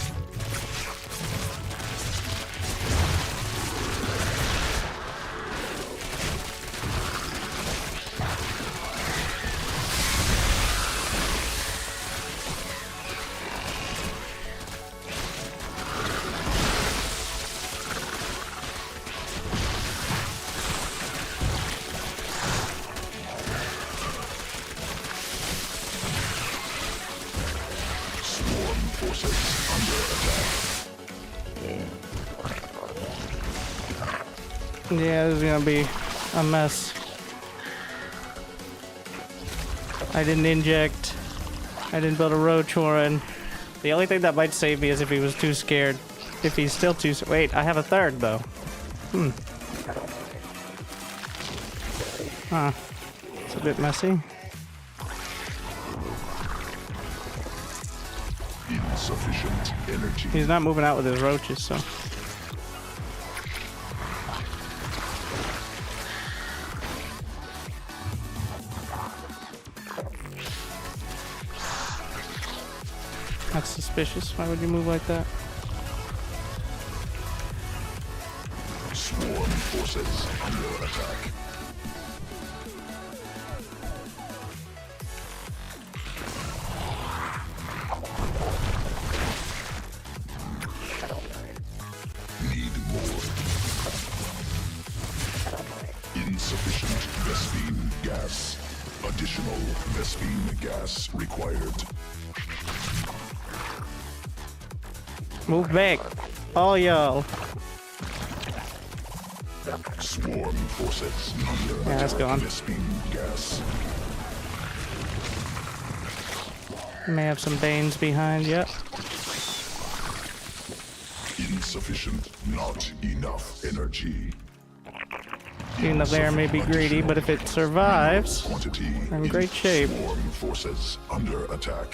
Yeah, this is gonna be a mess. I didn't inject. I didn't build a roach warren. The only thing that might save me is if he was too scared. If he's still too... Wait, I have a third, though. Huh. It's a bit messy. Insufficient energy. He's not moving out with his roaches, so... That's suspicious. Why would you move like that? Swarm forces under attack. Need more. Insufficient Vespene gas. Additional Vespene gas required. Move back. All y'all. Swarm forces under Yeah, that's gone. Vespene gas. May have some Banes behind, yep. Insufficient, not enough energy. Even the bear may be greedy, but if it survives, Quantity we're in great shape. Swarm forces under attack.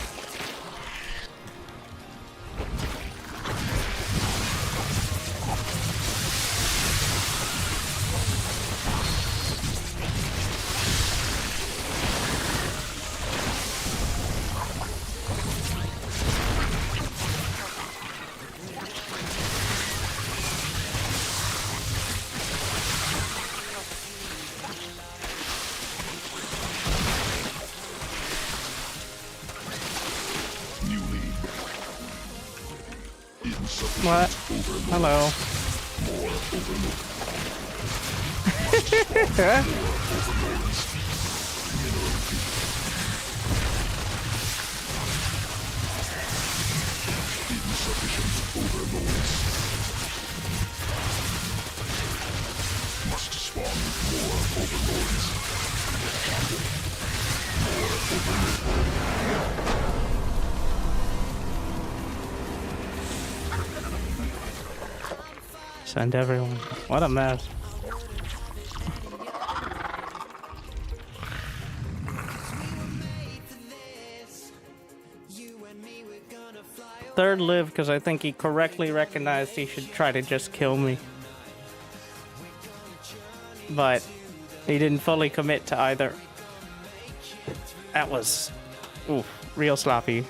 What? Hello. Must spawn more overlords. Send everyone. What a mess. Third live because I think he correctly recognized he should try to just kill me. But he didn't fully commit to either. That was, oof, real sloppy.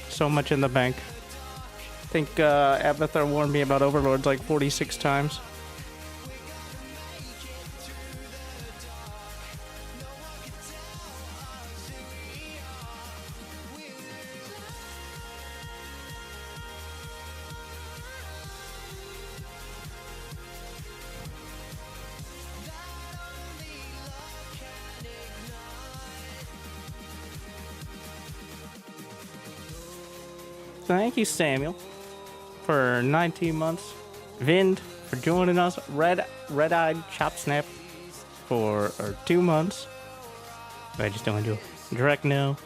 So much in the bank. I think Abathar warned me about overlords like 46 times. Thank you, Samuel, for 19 months. Vind for joining us. Red-eyed Chop Snap for 2 months. I just don't do direct no.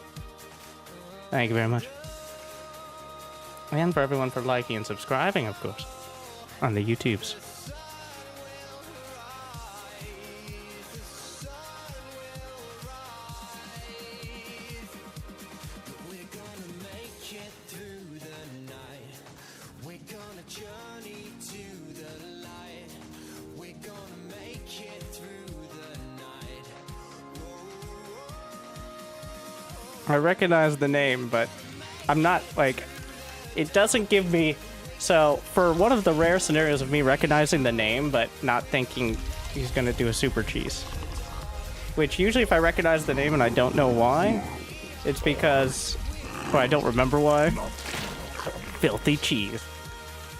Thank you very much. And for everyone for liking and subscribing, of course, on the YouTubes. I recognize the name, but I'm not, like, it doesn't give me, so for one of the rare scenarios of me recognizing the name, but not thinking he's gonna do a super cheese, which usually if I recognize the name and I don't know why, it's because, or I don't remember why, filthy cheese,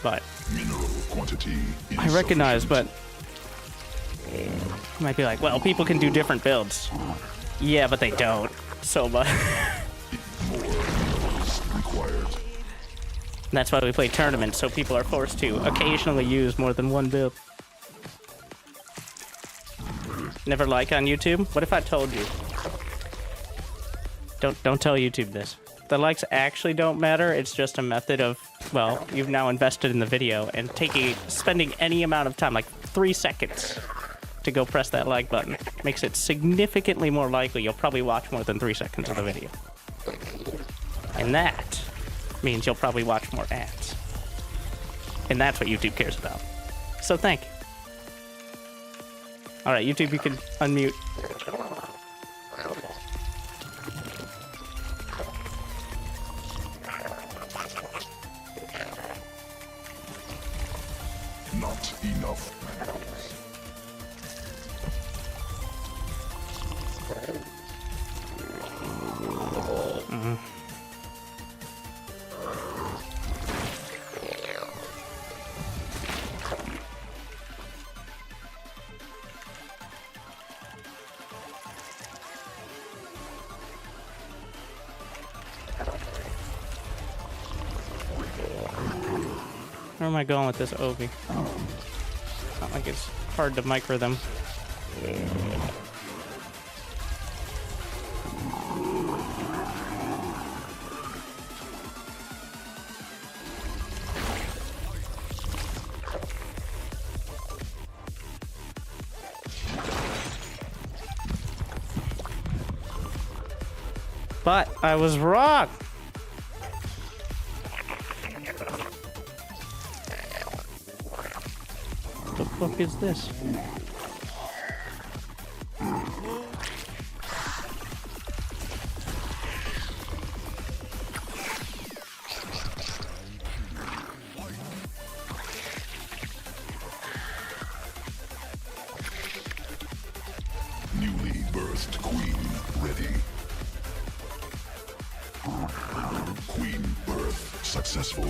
but Mineral quantity I recognize, but you might be like, well, people can do different builds. Yeah, but they don't. So much. more minerals required. That's why we play tournaments, so people are forced to occasionally use more than one build. Never like on YouTube? What if I told you? Don't tell YouTube this. The likes actually don't matter, it's just a method of, well, you've now invested in the video, and spending any amount of time, like 3 seconds, to go press that like button makes it significantly more likely you'll probably watch more than 3 seconds of the video. And that means you'll probably watch more ads. And that's what YouTube cares about. So thank you. Alright, YouTube, you can unmute. Not enough. Where am I going with this Obi? Not like it's hard to micro them. But I was wrong. What the fuck is this? Newly birthed queen ready. successful.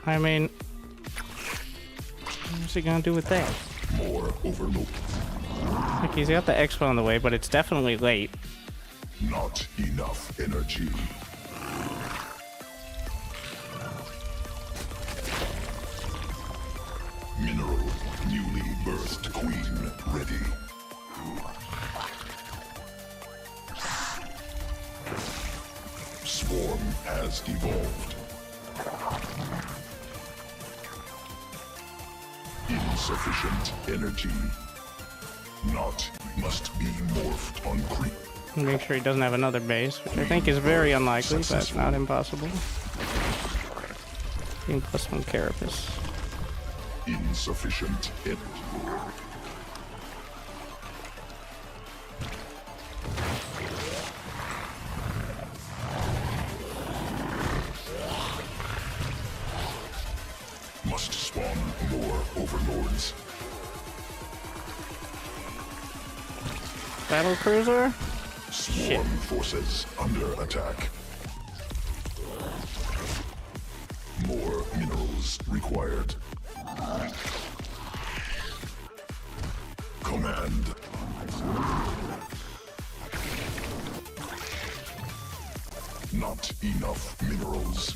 I mean, what's he gonna do with that? More overload. Like, he's got the expo on the way, but it's definitely late. Not enough energy. Mineral, newly birthed queen, ready. Swarm has evolved. Insufficient energy. Not must be morphed on creep. Make sure he doesn't have another base, which I think is very unlikely, but not impossible. Being +1 carapace. Insufficient energy. Must spawn more overlords. Battle cruiser? Swarm forces under attack. More minerals required. Command. Not enough minerals.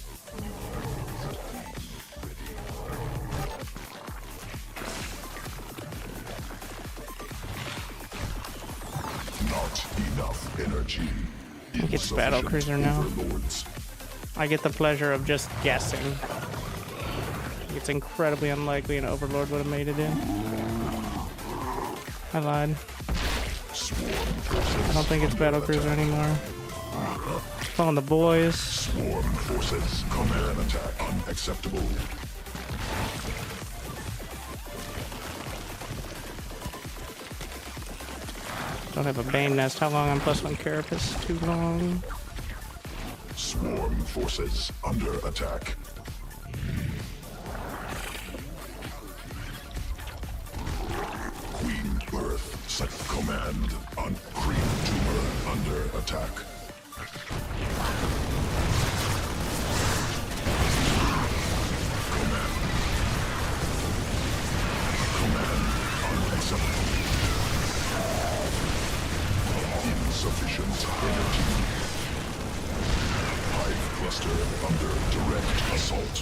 Not enough energy. He gets battle cruiser now. Overlords. I get the pleasure of just guessing. It's incredibly unlikely an overlord would have made it in. I lied. I don't think it's battle cruiser anymore. Calling the boys. Swarm forces command attack unacceptable. Don't have a Bane nest. How long on +1 carapace? Too long. Swarm forces under attack. Queen birth set command on cream tumor under attack. Command unacceptable. Insufficient energy. Hive cluster under direct assault.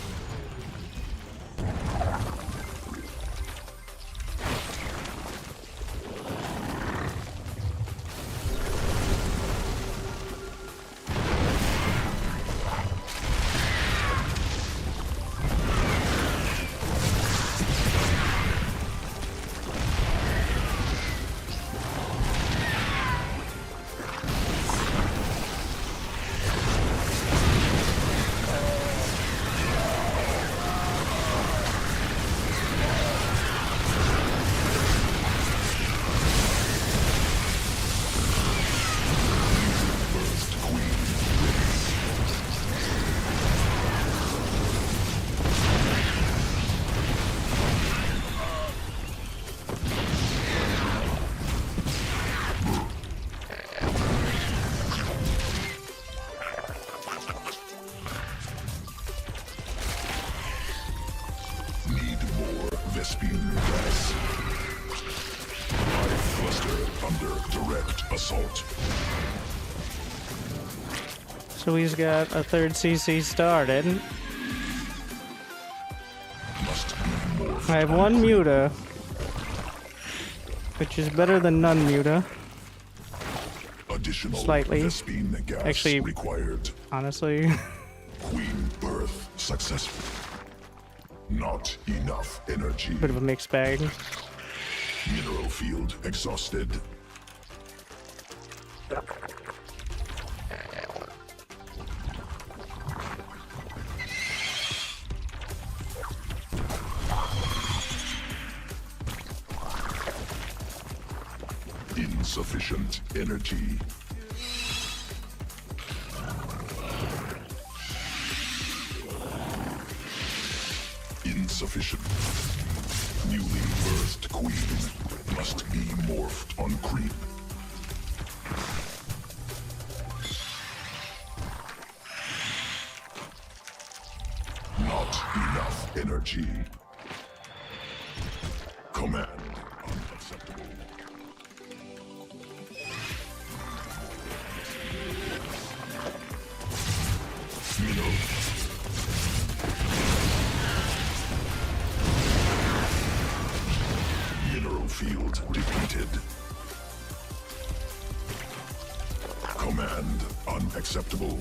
Vespine gas. Hive cluster under direct assault. So he's got a 3rd CC started. Must be more. I have 1 Muta, which is better than none Muta. Additional Slightly. Vespine gas Actually, required. honestly. Queen birth successful. Not enough energy. Bit of a mixed bag. Mineral field exhausted. Insufficient energy. Insufficient. Newly birthed queen must be morphed on creep. Not enough energy. Command unacceptable. Mineral. Mineral field depleted. Command unacceptable.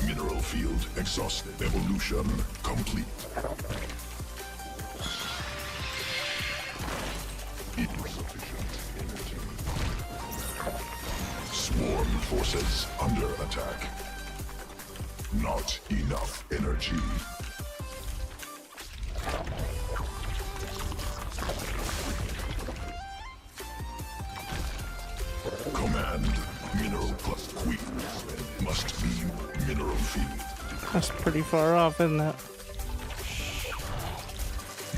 Mineral field exhausted. Evolution complete. Insufficient energy. Swarm forces under attack. Not enough energy. Command mineral plus queen must be mineral field. That's pretty far off, isn't it?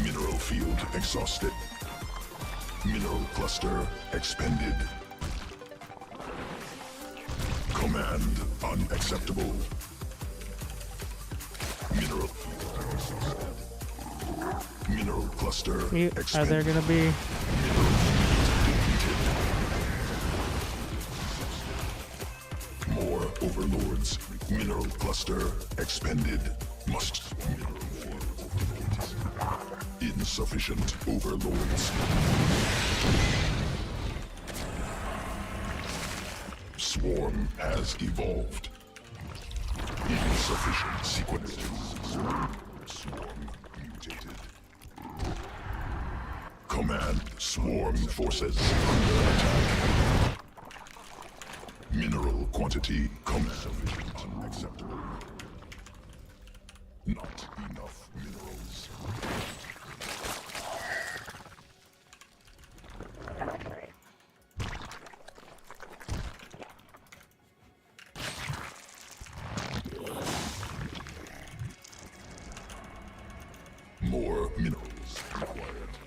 Mineral field exhausted. Mineral cluster expended. Command unacceptable. Mineral field exhausted. Mineral cluster expended. Are there gonna be? More overlords. Mineral cluster expended. Must mineral field depleted. Insufficient overlords. Swarm has evolved. Insufficient sequences. Swarm mutated. Command swarm forces under attack. Mineral quantity insufficient. Unacceptable. Not enough minerals. More minerals required.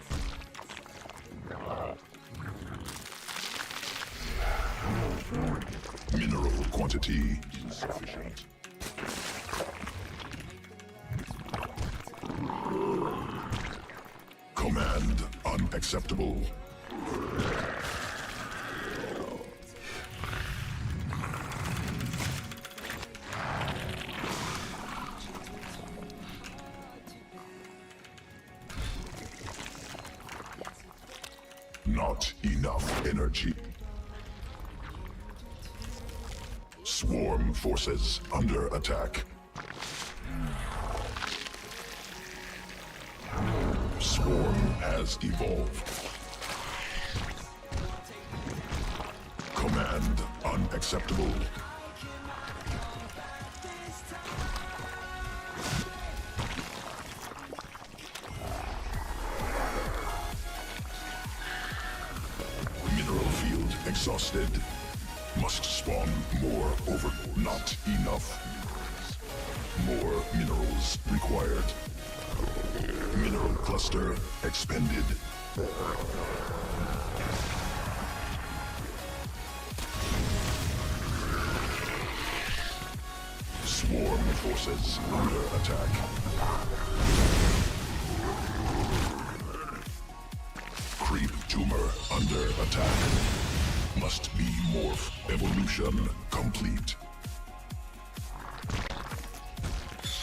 Mineral quantity insufficient. Command unacceptable. Not enough energy. Swarm forces under attack. Swarm has evolved. Command unacceptable. Mineral field exhausted. Must spawn more over. Not enough. More minerals required. Mineral cluster expended. Swarm forces under attack. Creep tumor under attack. Must be morph. Evolution complete.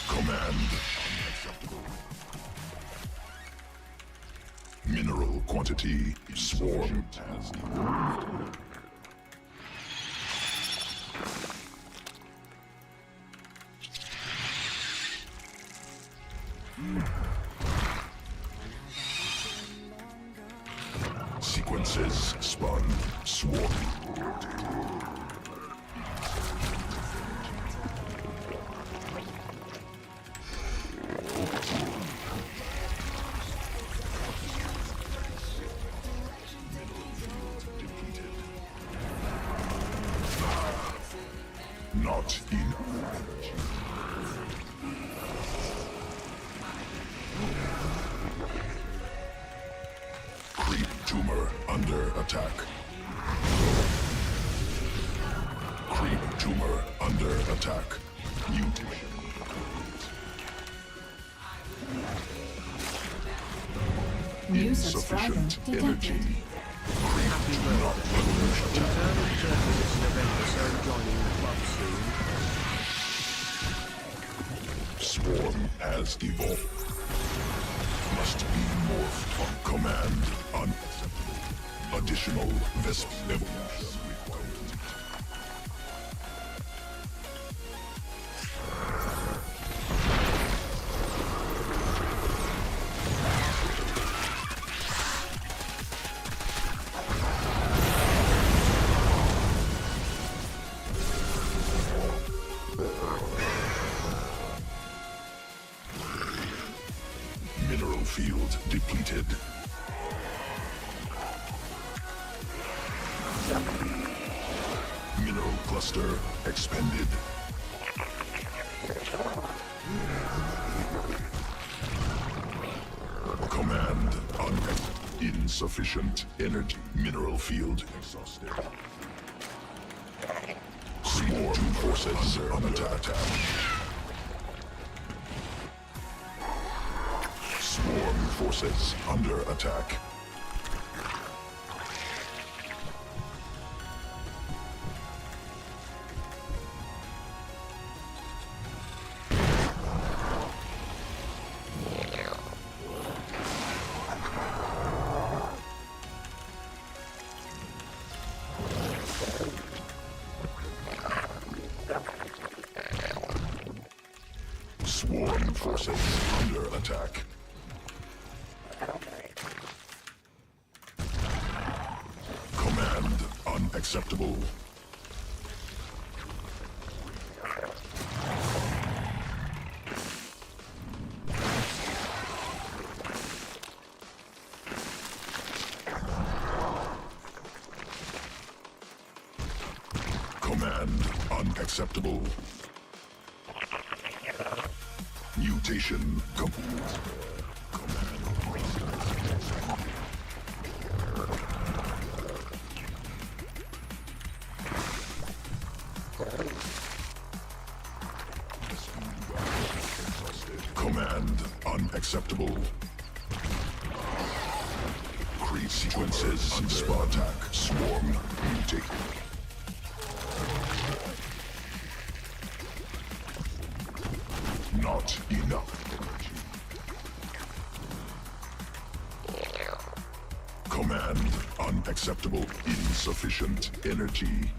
Command unacceptable. Mineral quantity swarm has evolved. Sequences spun. Swarm. Not enough energy. under attack. Creep tumor under attack. Mutation. New subscriber Insufficient detected. energy. Happy birthday. Eternal journalist November, so joining the club soon. Swarm has evolved. Must be morphed on command. Unacceptable. Additional Vesp evolution required. Mineral field depleted. Mineral cluster expended. Command insufficient energy. Mineral field exhausted. Swarm forces under attack. Swarm forces under attack. Swarm forces under attack. Command unacceptable. Command unacceptable. Mutation complete. Command unacceptable. Creep sequences under attack. Swarm mutate. Not enough. Command unacceptable. Insufficient energy.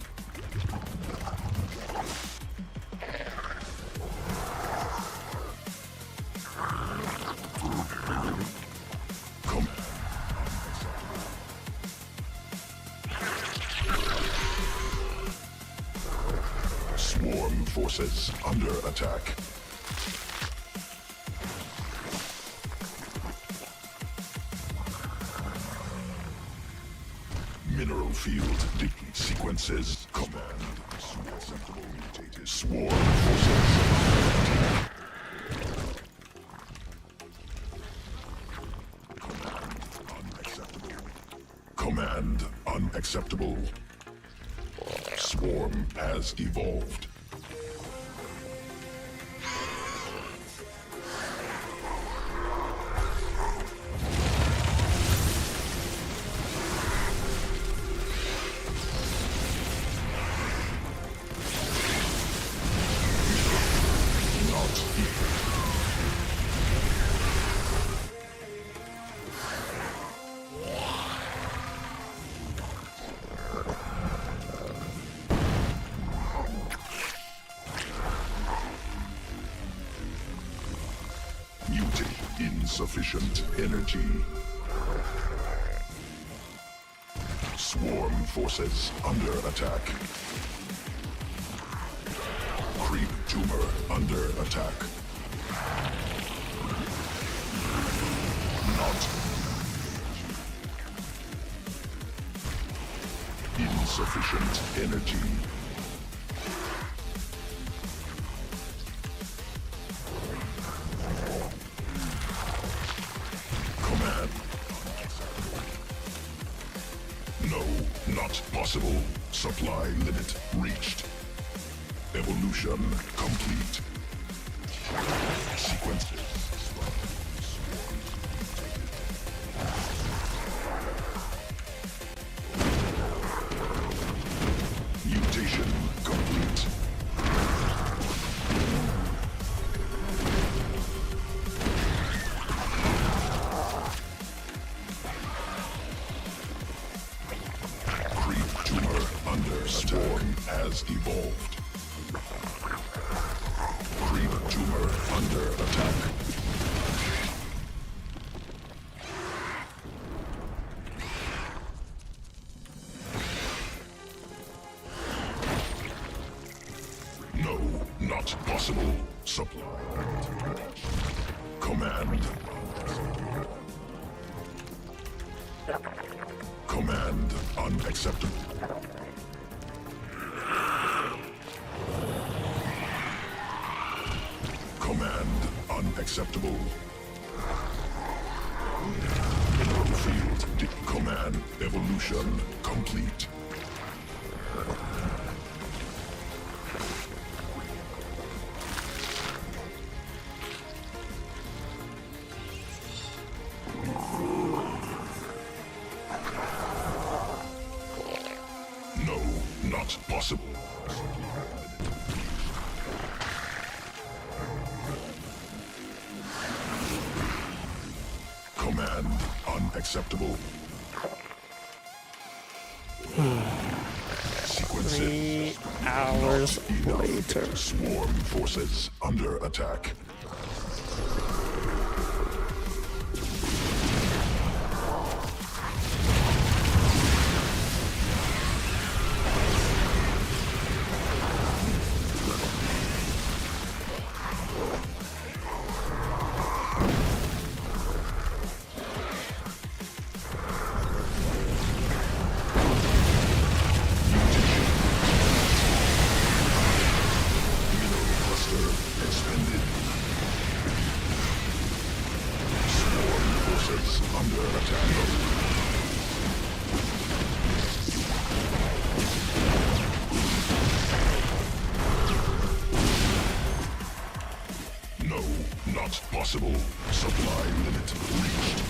Swarm forces under attack. Mineral field deplete sequences. Command unacceptable mutated. Swarm forces under attack. Command unacceptable. Swarm has evolved. Insufficient energy. Swarm forces under attack. Creep tumor under attack. Not. Insufficient energy. possible. Supply limit reached. Evolution complete. Sequences. Mutation complete. Creep tumor under swarm has evolved. Creep tumor under attack. No, not possible. Supply. Command. Command unacceptable. Command unacceptable. Field command evolution complete. No, not possible. Command unacceptable. Sequences. 3 hours Enough. later. Swarm forces under attack. Cluster expended. Swarm forces under attack. No, not possible. Supply limit reached.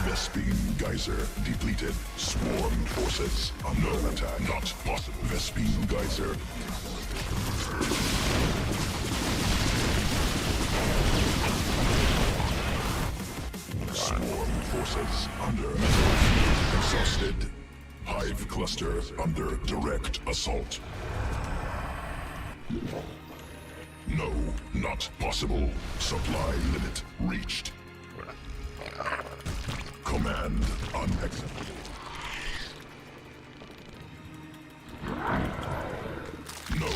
Vespine geyser depleted. Swarm forces under attack. Not possible. Vespine geyser. Swarm forces under attack. Exhausted. Hive cluster under direct assault. No, not possible. Supply limit reached. Command unacceptable. No,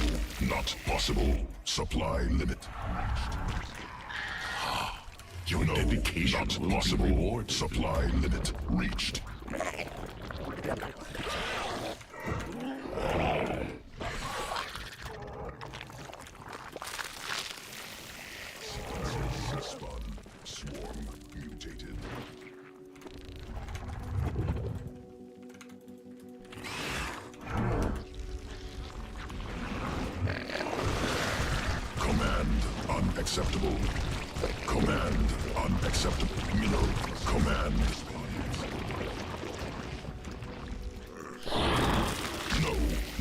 not possible. Supply limit reached. Your dedication not will possible. Be rewarded. Supply limit reached. Spun. Swarm mutated. Command unacceptable. Command unacceptable. Mineral command. No,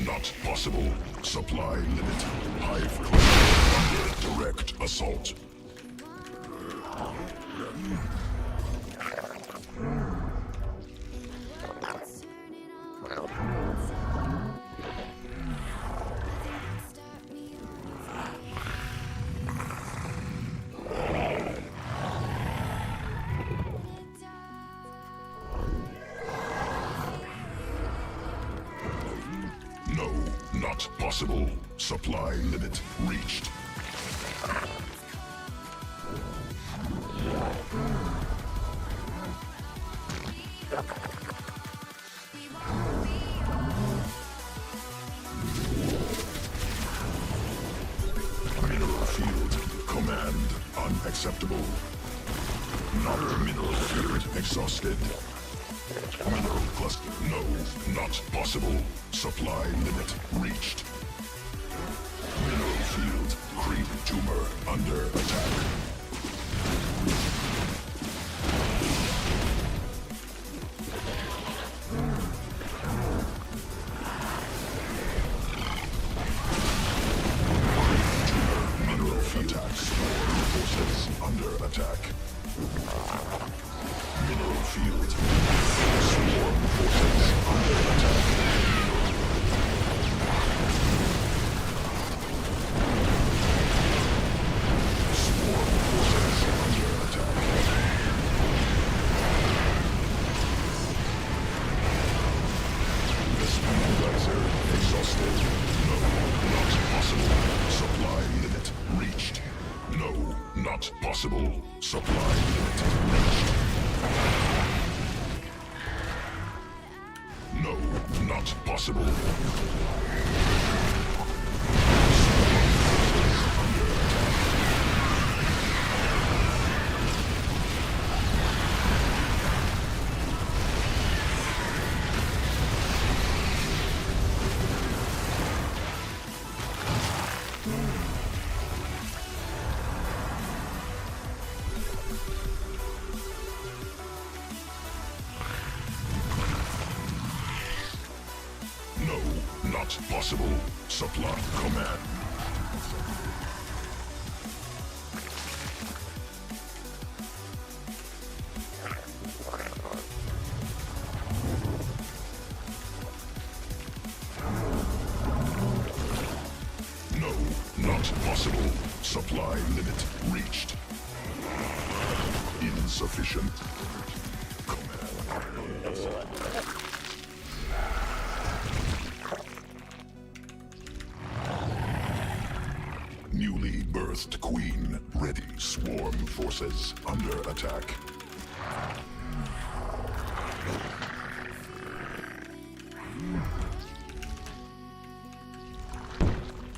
not possible. Supply limit. Hive cluster under direct assault. No, not possible. Supply limit reached. Mineral field. Command unacceptable. Not mineral field exhausted. Mineral cluster. No, not possible. Supply limit reached. Mineral field. Creep tumor under attack. Mineral field. Attack. Swarm forces under attack. Mineral field. Swarm forces under attack. Swarm forces under attack. This analyzer exhausted. No, not possible. Supply limit reached. No, not possible. Supply limit reached. No, not possible. No, not possible. Supply command. No, not possible. Supply limit reached. Insufficient. Newly birthed queen ready. Swarm forces under attack.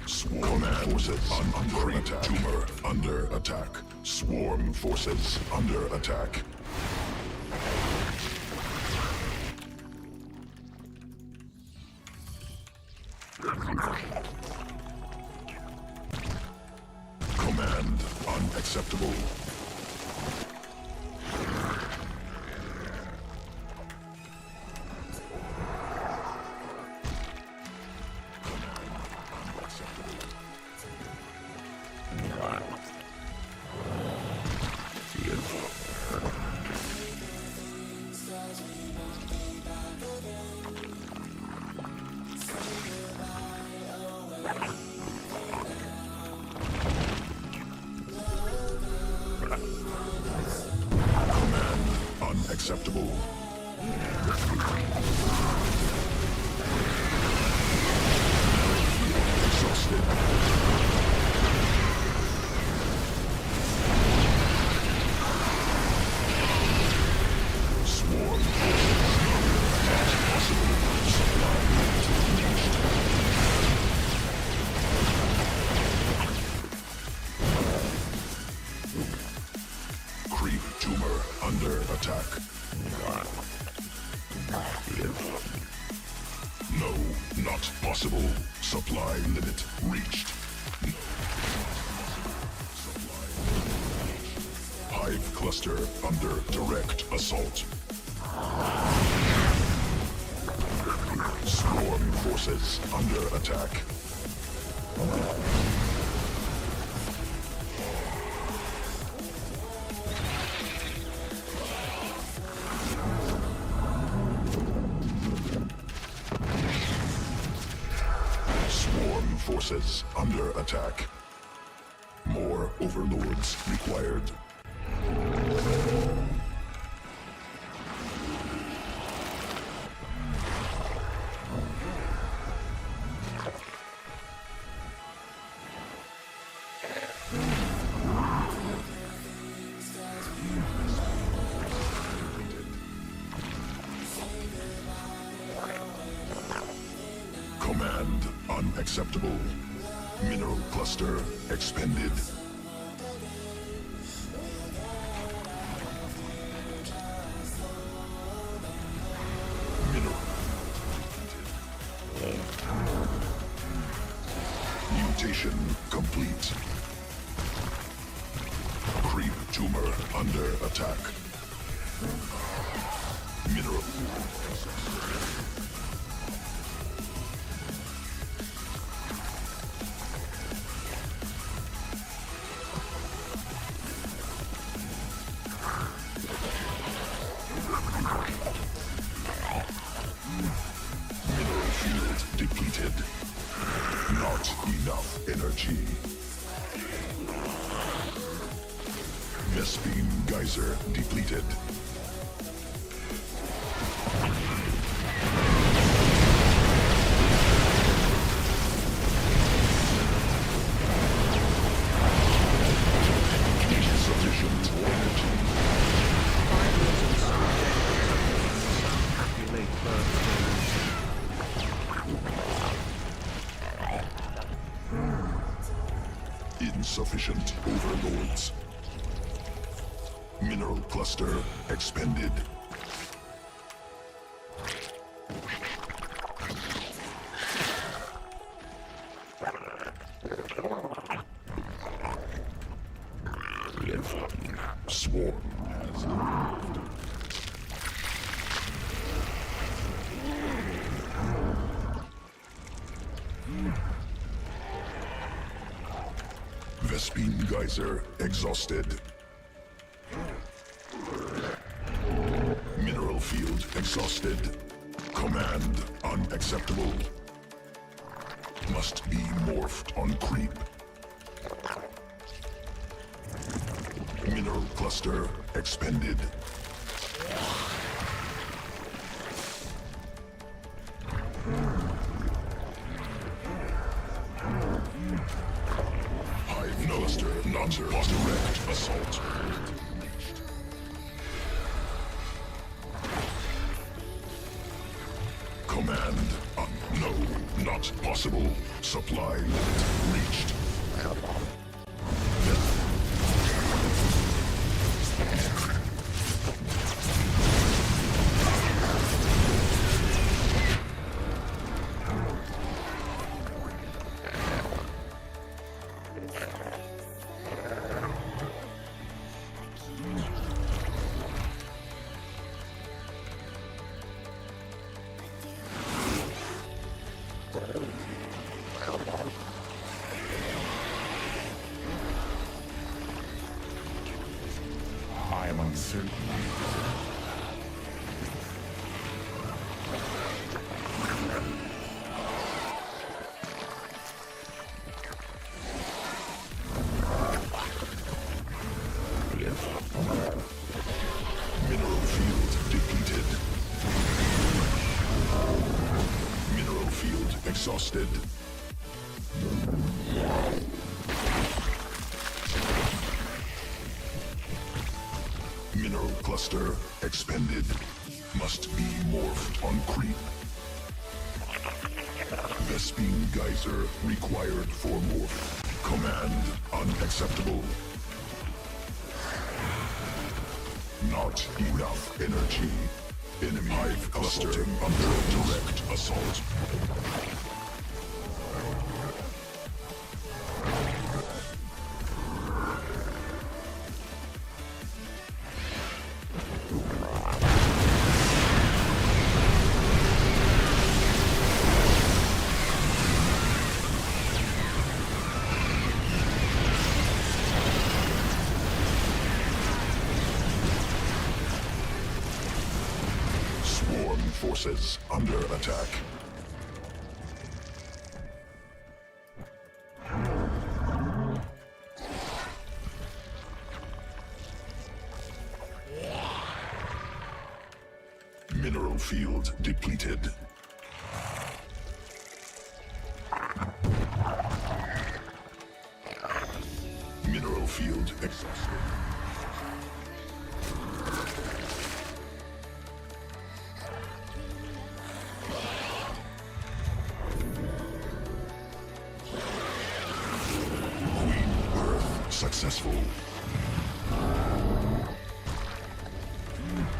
Swarm forces under attack. Tumor under attack. Swarm forces under attack. Command unacceptable. Unacceptable. Exhausted. Swarm forces. Not possible. Supply reached. Creep tumor under attack. No, not possible. Supply limit reached. Hive cluster under direct assault. Swarm forces under attack. Swarm forces under attack. More overlords required. Command unacceptable. Mineral cluster expended. Mutation complete. Creep tumor under attack. Mineral. Mineral field depleted. Not enough energy. Vespene geyser depleted. Insufficient energy. Happy late birthday. Insufficient overlords. Mineral cluster expended. Swarm has arrived. Vespene geyser exhausted. Mineral field exhausted. Command unacceptable. Must be morphed on creep. Mineral cluster expended. Hive cluster not direct assault. Command no, not possible. Supply limit reached. I am uncertain. Mineral field depleted. Mineral field exhausted. Mineral cluster expended. Must be morphed on creep. Vespene geyser required for morph. Command unacceptable. Not enough energy. Enemy hive cluster under direct assault. Swarm forces under attack. Mineral field depleted. Mineral field exhausted. Successful.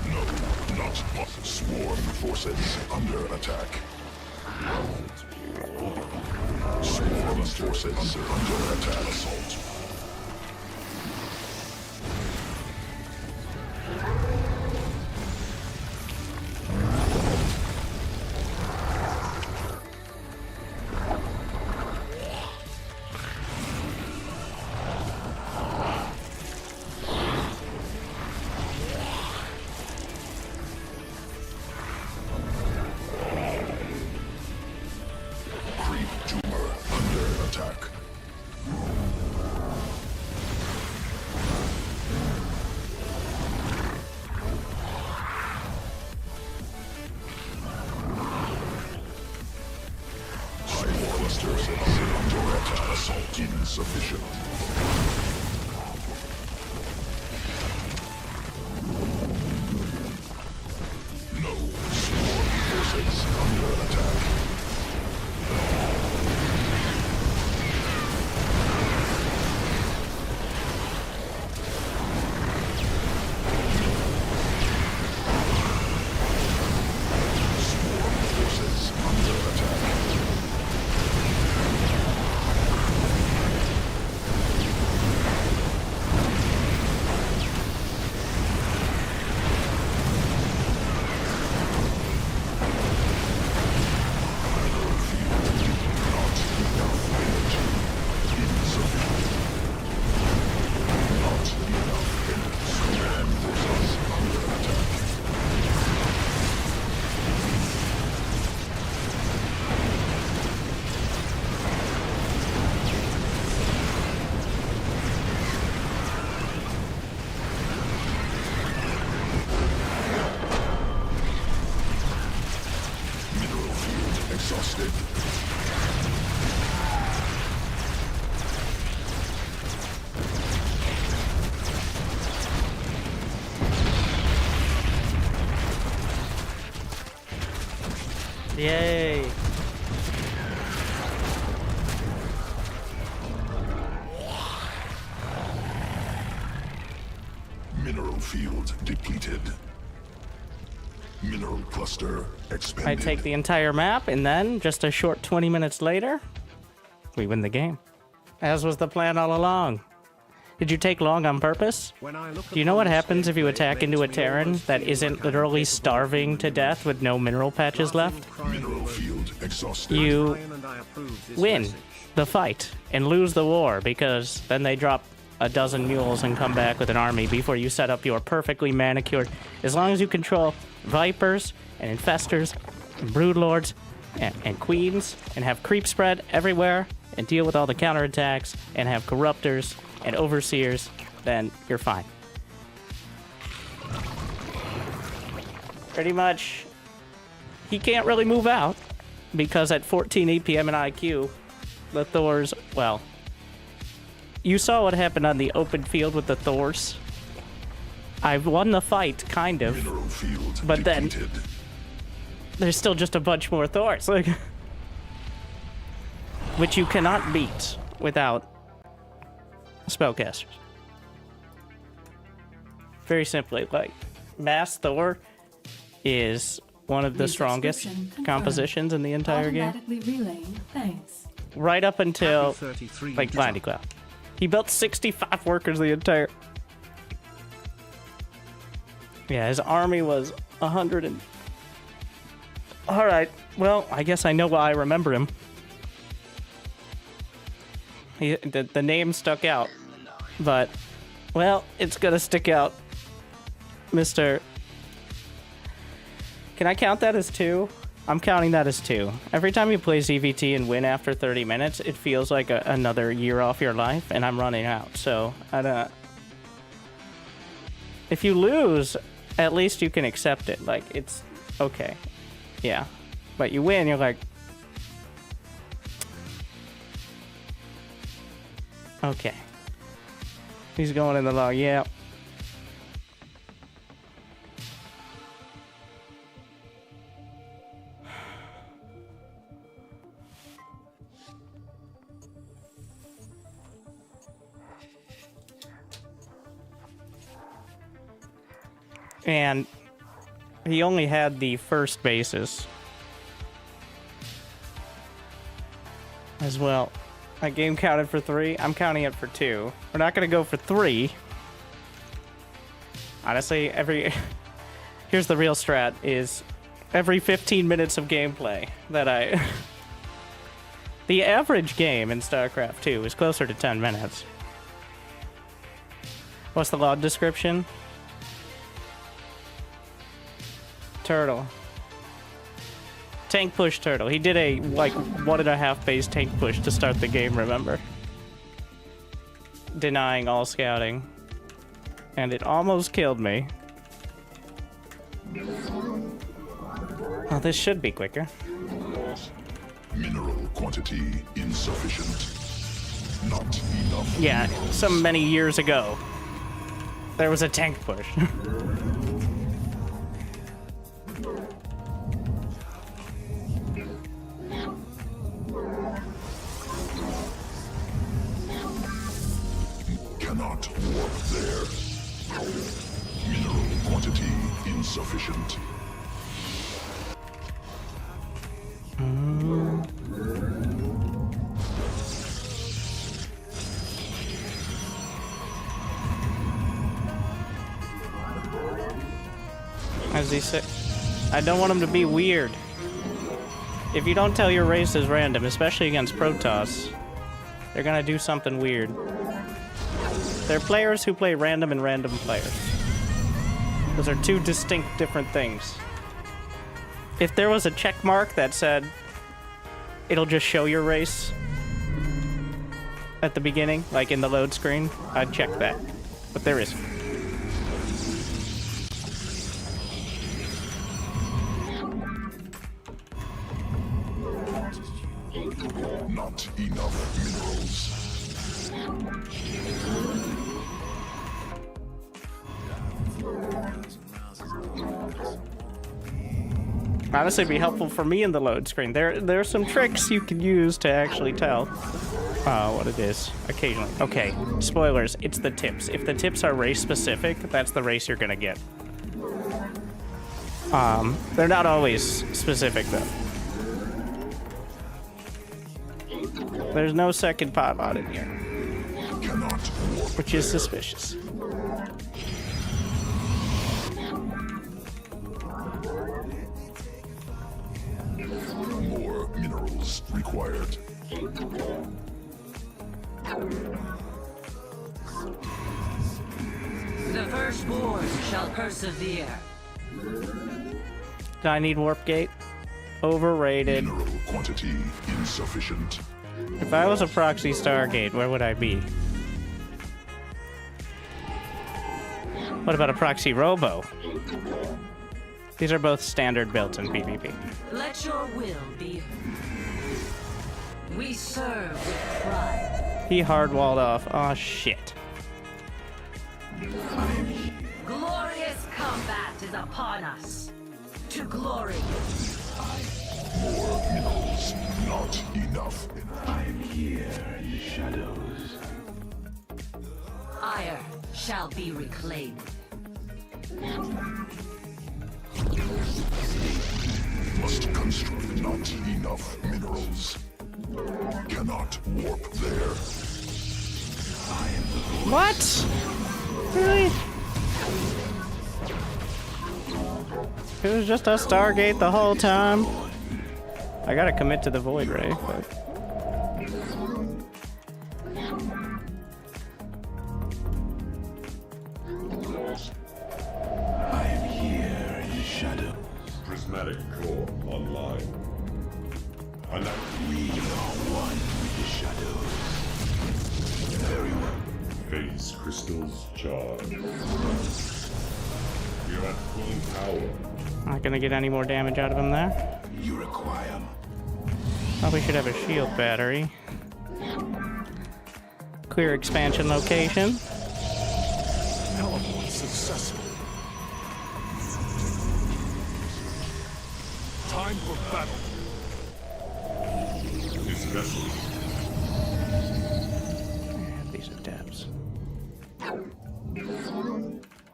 No, not possible. Swarm forces under attack. Swarm forces under attack. Assault. Assault insufficient. No. Swarm forces under attack. Swarm forces under attack. Exhausted. Yay. Mineral field depleted. Mineral cluster expanded. I take the entire map, and then, just a short 20 minutes later, we win the game. As was the plan all along. Did you take long on purpose? Do you know what happens if you attack into a Terran that isn't literally starving to death with no mineral patches left? Mineral field exhausted. You win the fight and lose the war, because then they drop a dozen mules and come back with an army before you set up your perfectly manicured. As long as you control Vipers and Infestors and Broodlords and Queens and have creep spread everywhere and deal with all the counterattacks and have Corruptors and Overseers, then you're fine. Pretty much, he can't really move out because at 14 APM and IQ, the Thors, well, you saw what happened on the open field with the Thors. I've won the fight, kind of, but then there's still just a bunch more Thors, like, which you cannot beat without spellcasters. Very simply, like, Mass Thor is one of the strongest compositions in the entire game. Relaying. Thanks. Right up until, like, Blindy Cloud. He built 65 workers the entire... Yeah, his army was 100 and... Alright, well, I guess I know why I remember him. The name stuck out. But, well, it's gonna stick out. Mr... Can I count that as 2? I'm counting that as 2. Every time you play ZVT and win after 30 minutes, it feels like another year off your life, and I'm running out. So, I don't... If you lose, at least you can accept it. Like, it's okay. Yeah. But you win, you're like... Okay. He's going in the log, yeah. And he only had the first basis. as well. My game counted for 3. I'm counting it for 2. We're not gonna go for 3. Honestly, here's the real strat, is every 15 minutes of gameplay that I... The average game in StarCraft 2 is closer to 10 minutes. What's the log description? Turtle. Tank push turtle. He did a, like, 1.5 base tank push to start the game, remember? Denying all scouting. And it almost killed me. Oh, this should be quicker. Mineral quantity insufficient. Not enough. Yeah, so many years ago, there was a tank push. Cannot warp there. Mineral quantity insufficient. As he said, I don't want him to be weird. If you don't tell your race is random, especially against Protoss, they're gonna do something weird. There are players who play random and random players. Those are two distinct different things. If there was a check mark that said it'll just show your race at the beginning, like in the load screen, I'd check that. But there isn't. Not enough minerals. Honestly, it'd be helpful for me in the load screen. There's some tricks you can use to actually tell what it is occasionally. Okay, spoilers, it's the tips. If the tips are race specific, that's the race you're gonna get. They're not always specific though. There's no second pot mod in here, which is suspicious. More minerals required. The firstborn shall persevere. Do I need warp gate? Overrated. Mineral quantity insufficient. If I was a proxy Stargate, where would I be? What about a proxy Robo? These are both standard builds in PvP. Let your will be heard. We serve with pride. He hard-walled off. Oh shit. Glorious combat is upon us. To glory. More minerals. Not enough. I am here in the shadows. Ire shall be reclaimed. Must construct not enough minerals. Cannot warp there. What? Really? It was just a Stargate the whole time. I gotta commit to the Void Ray, but... I am here in the shadows. Prismatic core online. We are one with the shadows. Very well. Phase crystals charged. You're at full power. Not gonna get any more damage out of him there. You require. Probably should have a shield battery. Clear expansion location. Teleport successful. Time for battle. This vessel. And these are tabs.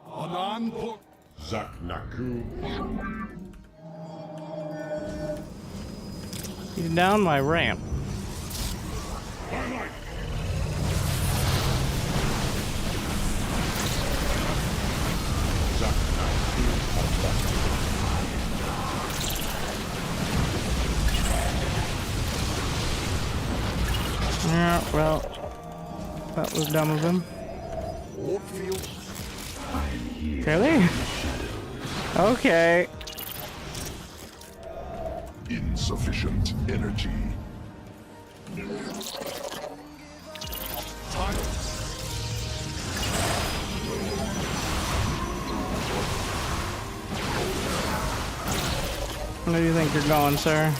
Anan put. Zak Naku. He's down my ramp. That was dumb of him. Really? Okay. Insufficient energy. Where do you think you're going, sir?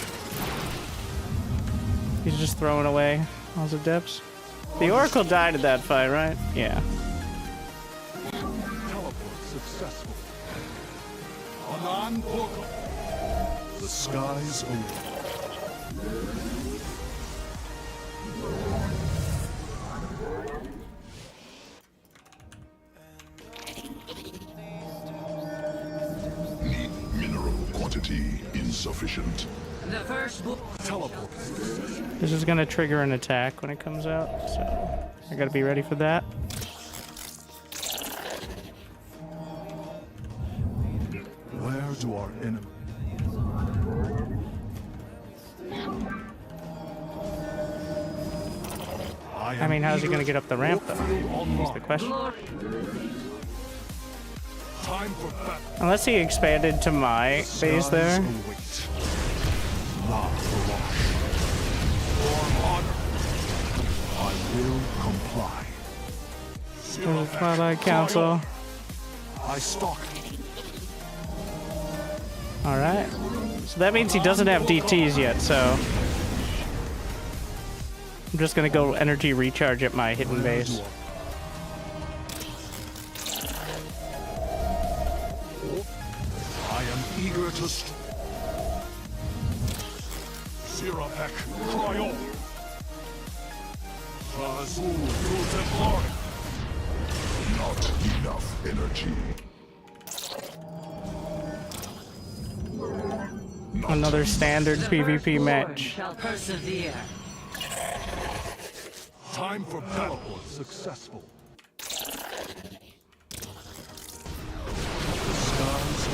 He's just throwing away all the dips. The Oracle died in that fight, right? Yeah. Teleport successful. Anan portal. The skies open. Mineral quantity insufficient. The first book. Teleport. This is gonna trigger an attack when it comes out, so I gotta be ready for that. Where do our enemies? I mean, how's he gonna get up the ramp, though? That's the question. Time for battle. Unless he expanded to my base there. I will comply. The Twilight Council. I stalk. Alright. So that means he doesn't have DTs yet, so I'm just gonna go energy recharge at my hidden base. I am eager to Sirapek, cry on. Not enough energy. Another standard PvP match. Shall persevere. Time for teleport successful. The stars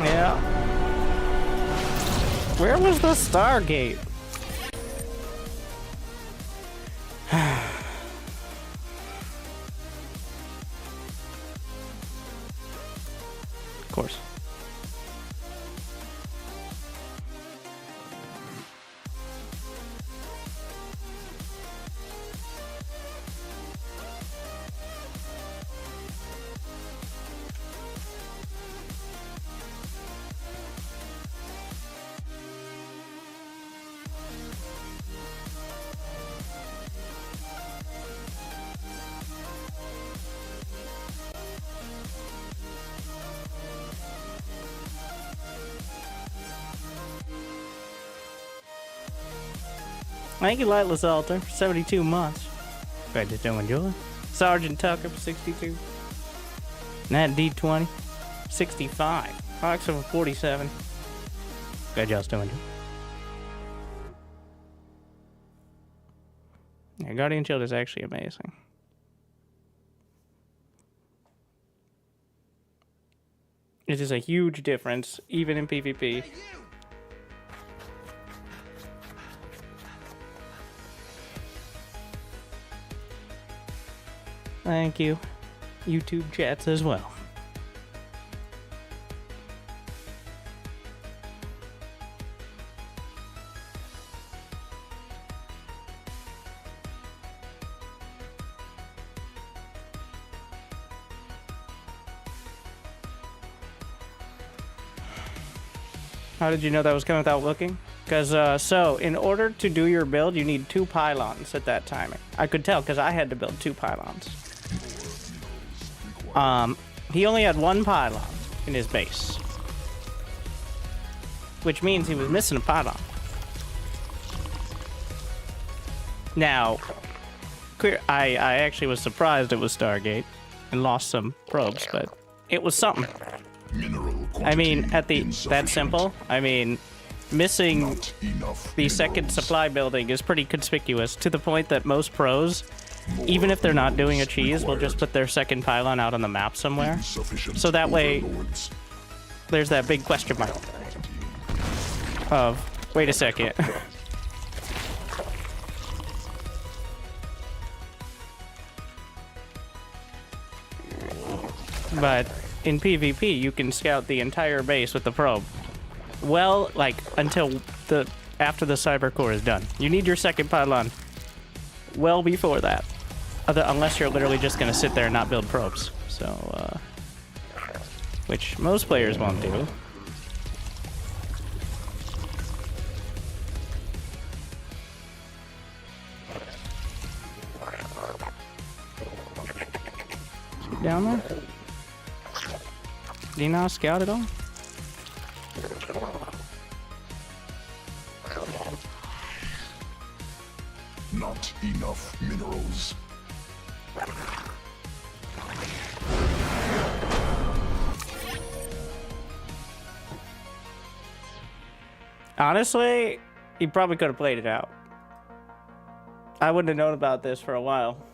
Yeah. Where was the Stargate? Of course. Thank you, Lightless Altar, for 72 months. Glad you still enjoy. Sergeant Tucker for 62. Nat D20, 65. Oxford for 47. Glad y'all still enjoy. Yeah, Guardian Shield is actually amazing. It is a huge difference, even in PvP. Thank you. YouTube chats as well. How did you know that was coming without looking? Because, so, in order to do your build, you need 2 pylons at that timing. I could tell, because I had to build 2 pylons. He only had 1 pylon in his base. Which means he was missing a pylon. Now, I actually was surprised it was Stargate and lost some probes, but it was something. mineral I mean, Quantity at the that insufficient. simple. I mean, missing Not enough the second minerals. supply building is pretty conspicuous, to the point that most pros, even if they're not doing a cheese, will just put their second pylon out on the map somewhere. Insufficient So that way, overlords. there's that big question mark of, wait a second. But in PvP, you can scout the entire base with the probe. Well, like, until after the cyber core is done. You need your second pylon well before that. Unless you're literally just gonna sit there and not build probes. So, which most players won't do. Down there? Did he not scout at all? Not enough minerals. Honestly, he probably could have played it out. I wouldn't have known about this for a while.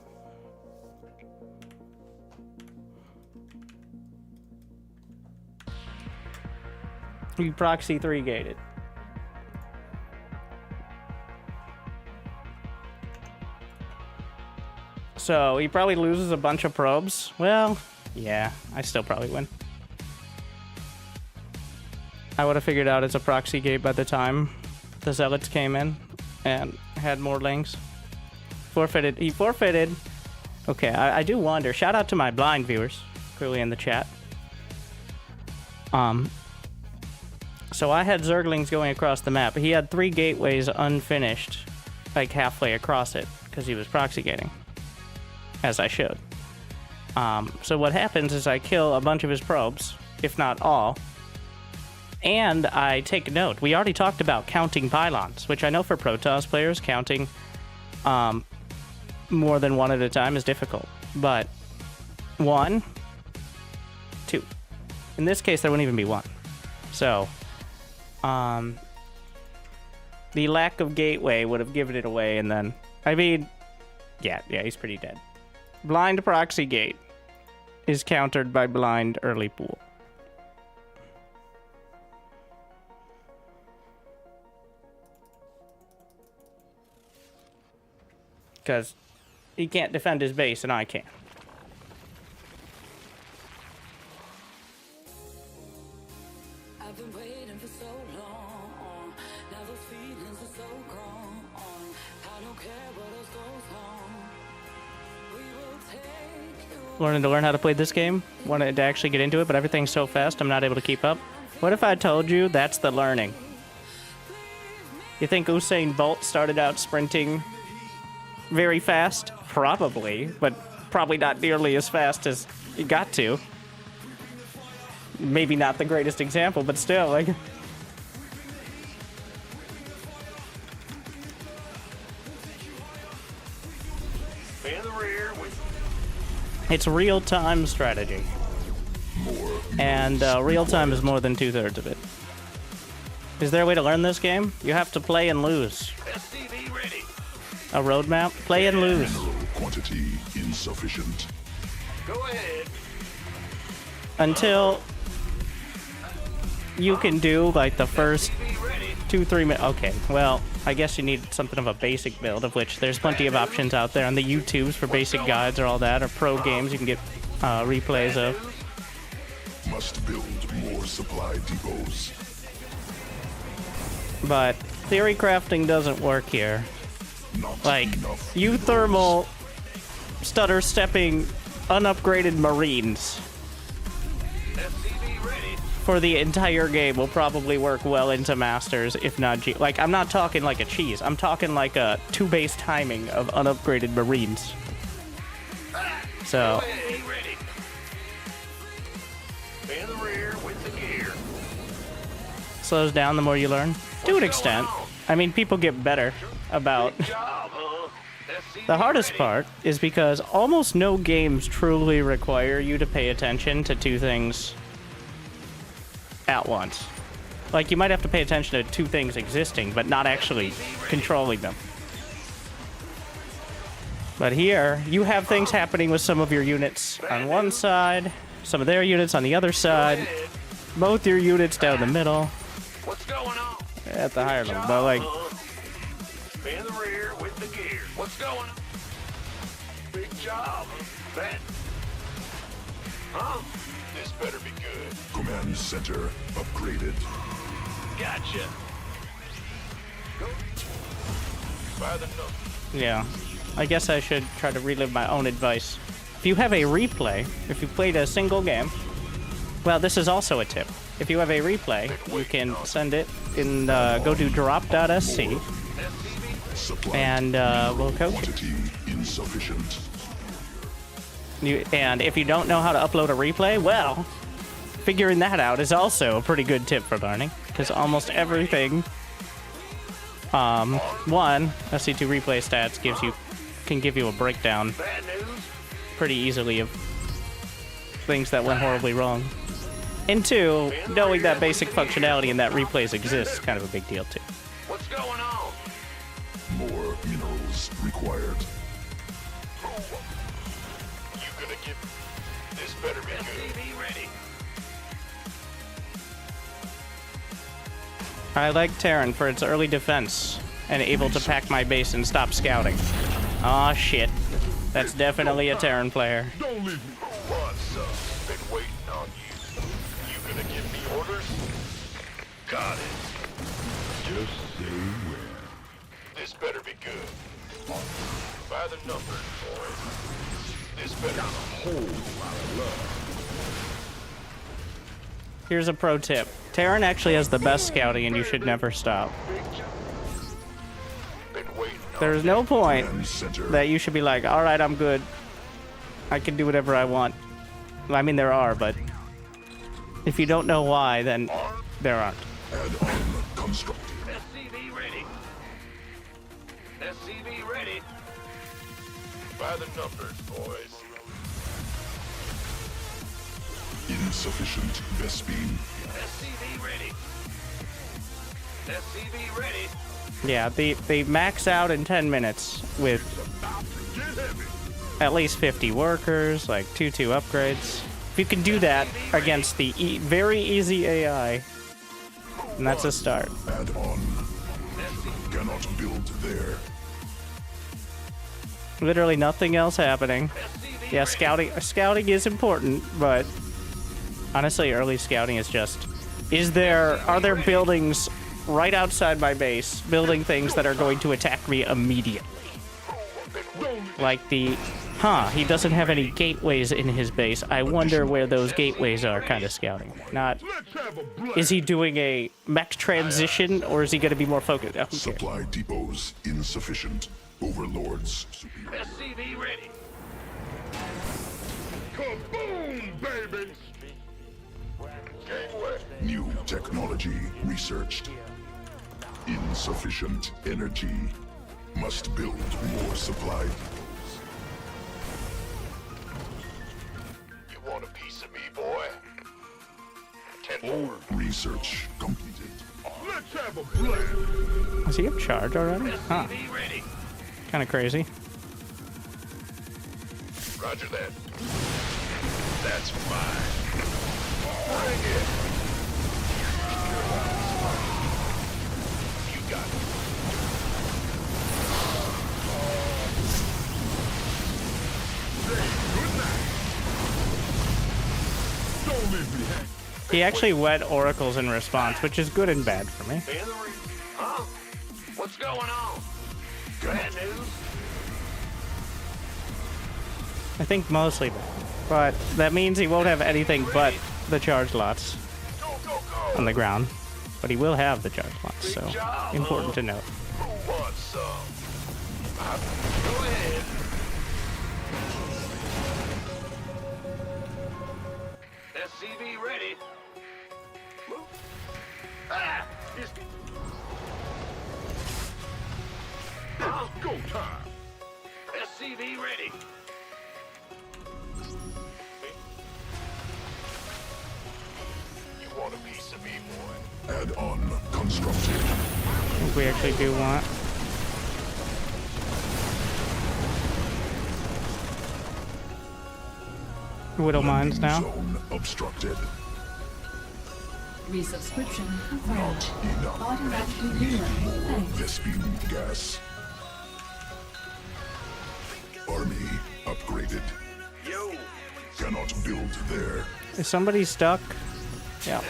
He proxy 3 gated. So he probably loses a bunch of probes. Well, yeah, I still probably win. I would have figured out it's a proxy gate by the time the zealots came in and had more links. Forfeited. He forfeited. Okay, I do wonder. Shout out to my blind viewers, clearly in the chat. So I had Zerglings going across the map. He had 3 gateways unfinished, like halfway across it, because he was proxy gating, as I should. So what happens is I kill a bunch of his probes, if not all, and I take note. We already talked about counting pylons, which I know for Protoss players, counting more than one at a time is difficult. But 1, 2. In this case, there wouldn't even be 1. So, the lack of gateway would have given it away, and then, I mean, yeah, he's pretty dead. Blind proxy gate is countered by blind early pool. Because he can't defend his base, and I can. I've been waiting for so long. Now those feelings are so gone. I don't care what else goes on. We will take you. Learning to learn how to play this game. Wanted to actually get into it, but everything's so fast, I'm not able to keep up. What if I told you that's the learning? You think Usain Bolt started out sprinting very fast? Probably, but probably not nearly as fast as he got to. Maybe not the greatest example, but still, like... In the rear with It's real-time strategy. And real-time is more than 2/3 of it. Is there a way to learn this game? You have to play and lose. SCV ready. A roadmap? Play and lose. Mineral quantity insufficient. Go ahead. Until you can do, like, the first SCV ready. 2-3 minutes. Okay, well, I guess you need something of a basic build, of which there's plenty of options out there on the YouTubes for basic guides or all that, or pro games you can get replays of. Must build more supply depots. But theory crafting doesn't work here. Not Like, enough you minerals. thermal stutter stepping unupgraded Marines SCV ready. for the entire game will probably work well into Masters, if not G. Like, I'm not talking like a cheese. I'm talking like a 2-base timing of unupgraded Marines. So, Hey, ready. In the rear with the gear. slows down the more you learn. To an extent. I mean, people get better about... Job, huh? SCV The hardest ready. part is because almost no games truly require you to pay attention to 2 things at once. Like, you might have to pay attention to two things existing, but not actually controlling them. But here, you have things happening with some of your units on one side, some of their units on the other side, both your units down the middle. What's going on? At the higher level, but like... In the rear with the gear. What's going on? Big job. That. Huh? This better be good. Command center upgraded. Gotcha. Go. By the nose. Yeah. I guess I should try to relive my own advice. If you have a replay, if you played a single game, well, this is also a tip. If you have a replay, you can send it in, go to drop.sc, and we'll coach it. Quantity insufficient. And if you don't know how to upload a replay, well, figuring that out is also a pretty good tip for learning, because almost everything, one, SC2 replay stats can give you a breakdown pretty easily of things that went horribly wrong. And two, knowing that basic functionality and that replays exist is kind of a big deal too. What's going on? More minerals required. You gonna give this better be good. Be ready. I like Terran for its early defense and able to pack my base and stop scouting. Aw, shit. That's definitely a Terran player. Don't leave me. What's up? Been waiting on you. You gonna give me orders? Got it. Just say where. This better be good. By the numbers, boys. This better be a whole lot of love. Here's a pro tip. Terran actually has the best scouting and you should never stop. Been waiting on There's no point Command center. that you should be like, alright, I'm good. I can do whatever I want. Well, I mean, there are, but if you don't know why, then there aren't. Add-on constructed. SCV ready. SCV ready. By the numbers, boys. Insufficient Vespine. SCV ready. SCV ready. Yeah, they max out in 10 minutes with at least 50 workers, like 2-2 upgrades. If you can do that against the very easy AI, and that's a start. Add-on. Cannot build there. Literally nothing else happening. Yeah, scouting is important, but honestly, early scouting is just, are there buildings right outside my base, building things that are going to attack me immediately? Like he doesn't have any gateways in his base. I wonder where those gateways are kind of scouting. Not, is he doing a mech transition, or is he going to be more focused? Okay. Supply depots insufficient. Overlords superior. SCV ready. Kaboom, baby! Gateway. New technology researched. Insufficient energy. Must build more supply. You want a piece of me, boy? 10 more. Research completed. Let's have a plan. Is he in charge already? Huh. SCV ready. Kind of crazy. Roger that. That's fine. Bring it. You got it. Good night. Don't leave me hanging. He actually went oracles in response, which is good and bad for me. Huh? What's going on? Bad news? I think mostly bad. But that means he won't have anything but the charge lots Go, go, go. on the ground. But he will have the charge lots, so important to note. Who wants some? Go ahead. SCV ready. Move. Ah! It's go time. SCV ready. You want a piece of Add-on constructed. I think we actually do want. Widow mines now. Zone obstructed. Resubscription confirmed. Enough. Automatically reload. Thanks. Vespene gas. Army upgraded. Yo, Cannot build there. Is somebody stuck? Yeah.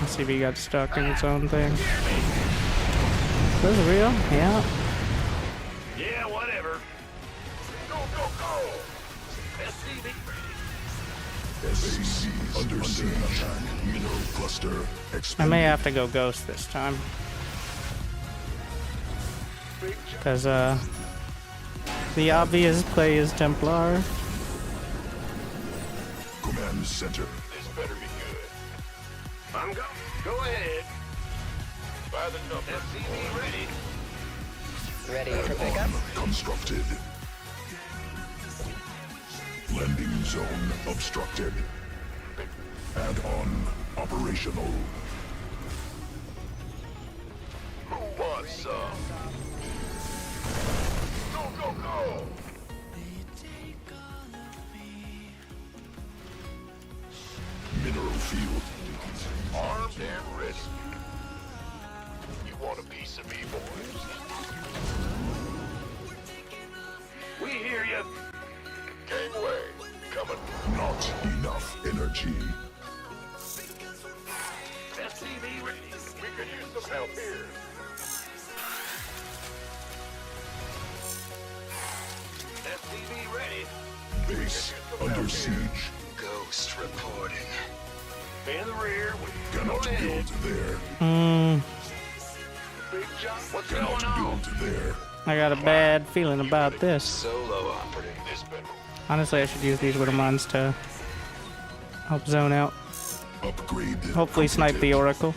Let's see if he got stuck in its own thing. Is this real? Yeah. yeah, whatever. Go, go, go. SCV SAC under siege. Mineral cluster I expanded. may have to go ghost this time. Because, the obvious play is Templar. Command center. This better be good. I'm go. Go ahead. By the number. SCV ready. Ready for pickup? Constructed. Landing zone obstructed. Add-on operational. Who wants some? Go, go, go. Mineral field. Armed and ready. You want a piece of me, boys? We hear you. Gangway, coming. Not enough energy. SCV ready. We could use some help here. SCV ready. Base under siege. Ghost reporting. In the rear. We Cannot go ahead. build there. Big jump. What's Cannot going on? build there. I got a bad feeling about this. Solo operating. This better. Honestly, I should use these Widow mines to help zone out. Upgrade. Hopefully snipe the completed. Oracle.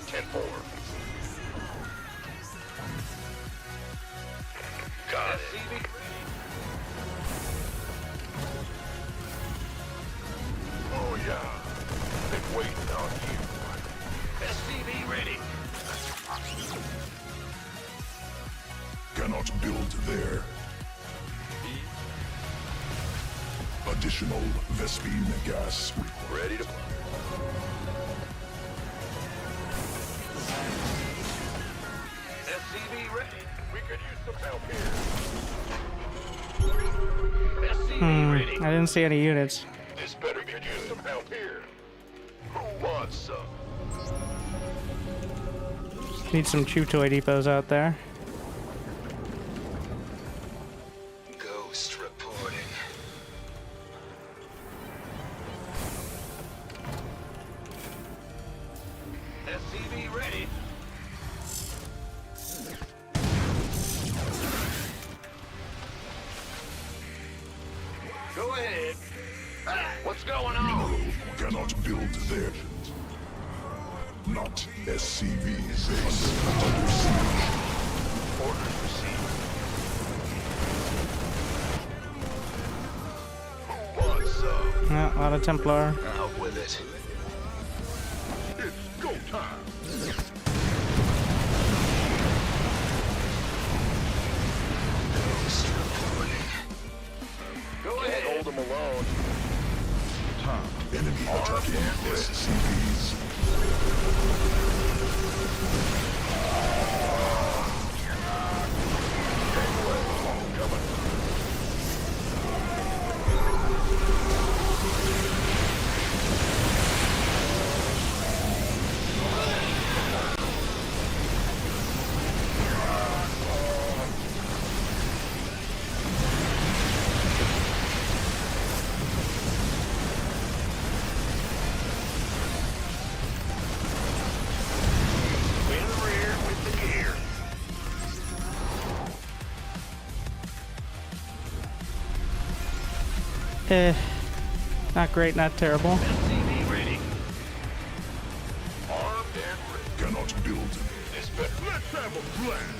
10-4. Got it. Oh yeah. Been waiting on you. SCV ready. Cannot build there. Additional Vespene gas required. Ready to. SCV ready. We could use some help here. SCV ready. I didn't see any units. This better could use some help here. Who wants some? Need some chew toy depots out there. Ghost reporting. SCV ready. Go ahead. What's going on? Mineral cannot build there. Not SCV base under siege. Orders received. Who wants some? Yeah, a lot of Templar. Out with it. It's go time. Ghost reporting. Go ahead. Hold them alone. Enemy attacking SCVs. In the rear with the gear. Not great, not terrible. SCV ready. Armed and ready. Cannot build. This better. Let's have a plan.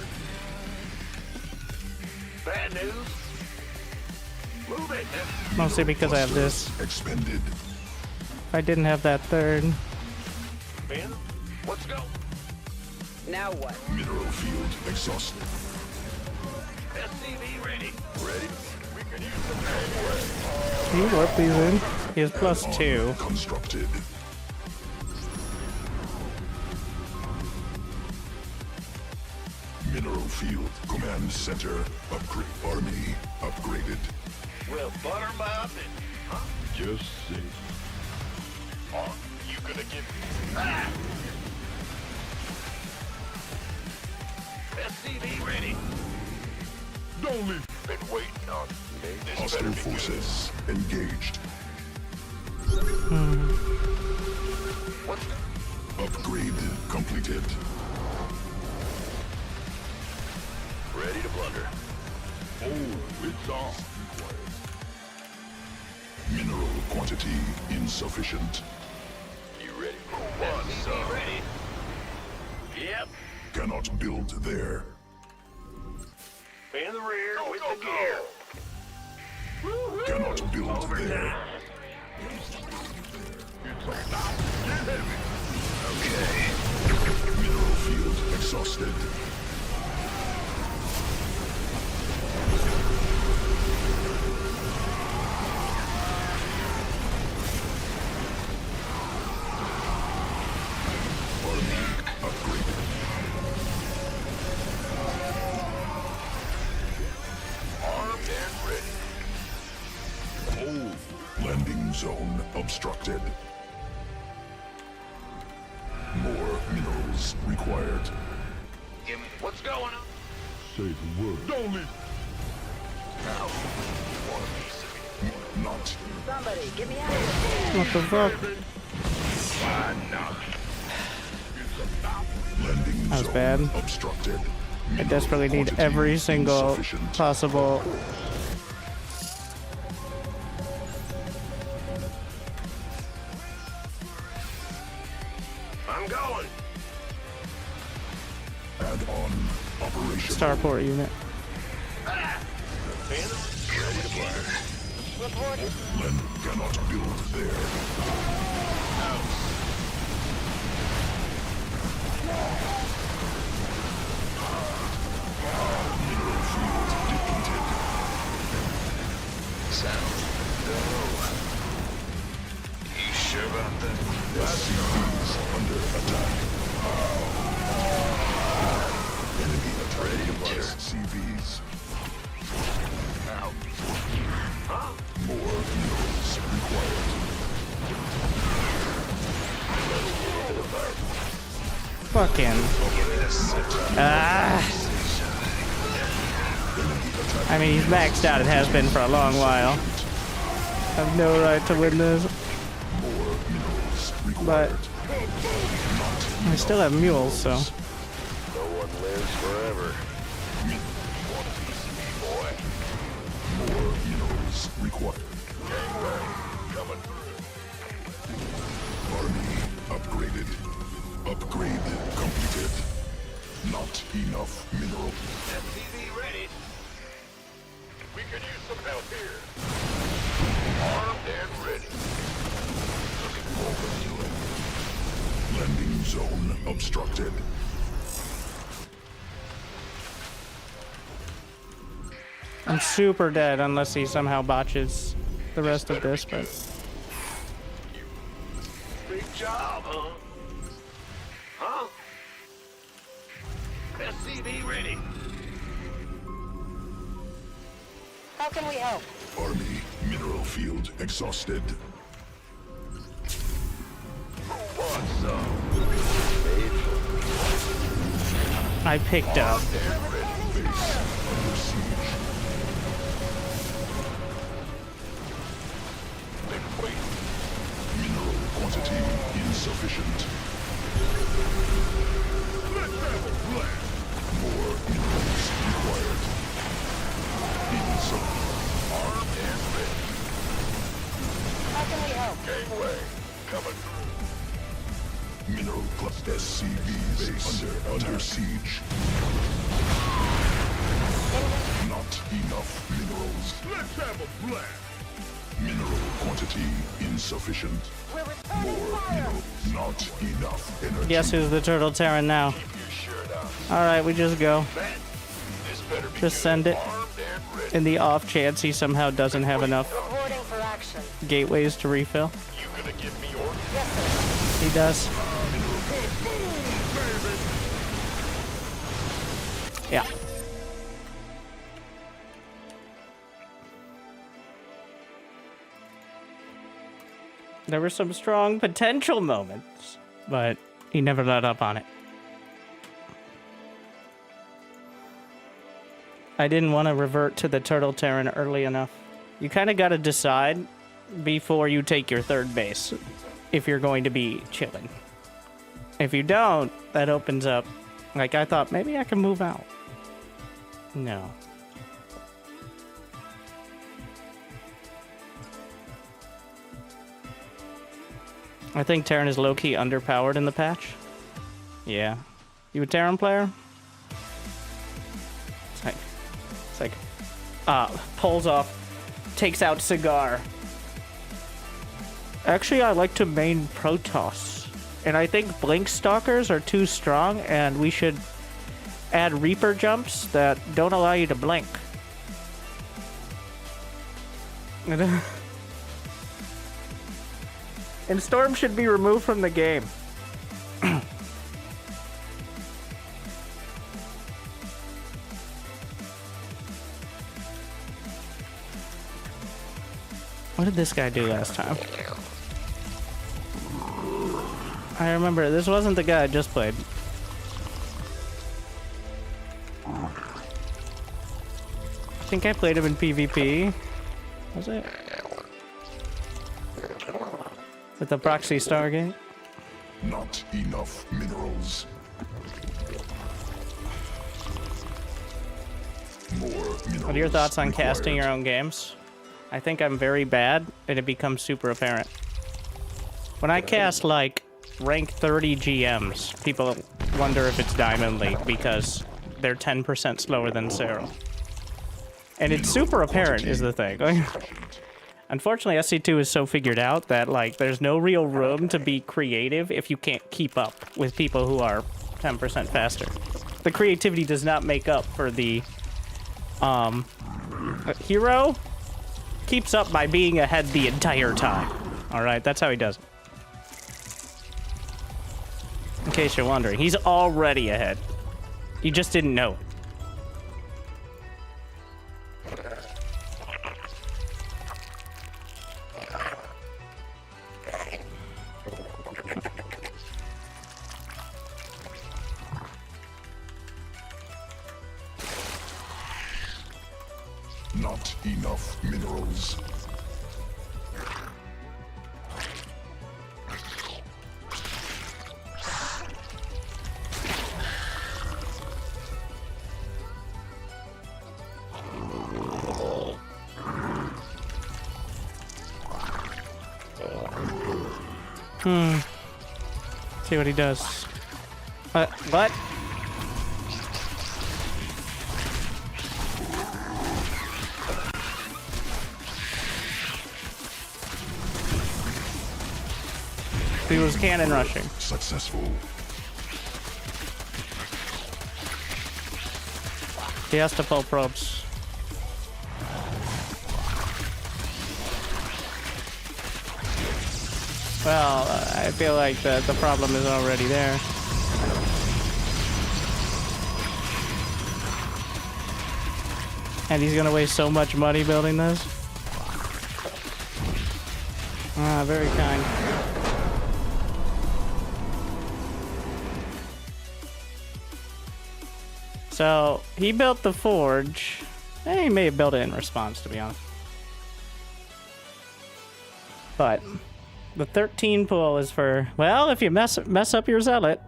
Bad news. Move it. Mostly because I have this. Expended. If I didn't have that third, Ben, let's go. Now what? Mineral field exhausted. SCV ready. Ready? We can use some help. Can you warp these in? He has +2. Constructed. Mineral field command center upgrade. Army upgraded. Well, butter my oven. Huh? Just say. Oh, you gonna give me... Ah! SCV ready. Don't leave. Been waiting on me. This Hostile better be good. forces engaged. What's the... Upgrade completed. Ready to blunder. Oh, it's on. Mineral quantity insufficient. You ready? Who wants some? Ready. Yep. Cannot build there. In the rear with the gear. Cannot build there. Okay. Mineral field exhausted. Army upgraded. Armed and ready. Oh, landing zone obstructed. More minerals required. Give me... What's going on? Say the word. Don't leave. Now, want a piece of me? Not. Somebody, get me out of here. What the fuck? Why not? Landing That was zone bad. obstructed. I desperately need every single insufficient. possible. I'm going. Add on operation. Starport unit. Ready to blunder. Land cannot build there. Mineral field depleted. Sounds dull. You sure about that? SCVs under attack. Enemy attack. Ready to blunder. SCVs. Out. Huh? More minerals required. Fucking. Ah. I mean, he's maxed out. It has been for a long while. I have no right to win this, More minerals but required. I still have mules, so. No one lives forever. Want a piece of me, boy? More minerals required. Gangway, coming through. Army upgraded. Upgrade completed. Not enough mineral. SCV ready. We could use some help here. Armed and ready. Looking forward to it. Landing zone obstructed. I'm super dead unless he somehow botches the rest of this, but. Big job, huh? Huh? SCV ready. How can we help? Army mineral field exhausted. Who wants some? I picked up. Base under siege. Been waiting. Mineral quantity insufficient. Let's have a blast. More minerals required. Insufficient. Armed and ready. How can we help? Gangway, coming through. Mineral plus SCVs under siege. Not enough minerals. Let's have a blast. Mineral quantity insufficient. More mineral, not enough energy. Guess who's the turtle Terran now? Alright, we just go. Just send it. In the off chance he somehow doesn't have enough Reporting for action. gateways to refill. You gonna give me orders? Yes, sir. He does. Yeah. There were some strong potential moments, but he never let up on it. I didn't want to revert to the Turtle Terran early enough. You kind of got to decide before you take your third base if you're going to be chilling. If you don't, that opens up. Like, I thought maybe I can move out. No. I think Terran is low-key underpowered in the patch. Yeah. You a Terran player? It's like, pulls off, takes out cigar. Actually, I like to main Protoss. And I think Blink Stalkers are too strong, and we should add Reaper jumps that don't allow you to blink. And Storm should be removed from the game. What did this guy do last time? I remember, this wasn't the guy I just played. I think I played him in PvP. Was it? With the proxy Stargate? Not enough minerals. More minerals. What are your thoughts on required. casting your own games? I think I'm very bad, and it becomes super apparent. When I cast, like, rank 30 GMs, people wonder if it's Diamond League because they're 10% slower than Cyril. And it's super apparent is the thing. Unfortunately, SC2 is so figured out that, like, there's no real room to be creative if you can't keep up with people who are 10% faster. The creativity does not make up for the, hero keeps up by being ahead the entire time. Alright, that's how he does it. In case you're wondering, he's already ahead. You just didn't know it. Not enough minerals. See what he does. What? He was cannon rushing. Successful. He has to pull probes. Well, I feel like the problem is already there. And he's gonna waste so much money building this. Ah, very kind. So, he built the forge. He may have built it in response, to be honest. But the 13 pool is for, well, if you mess up your zealot.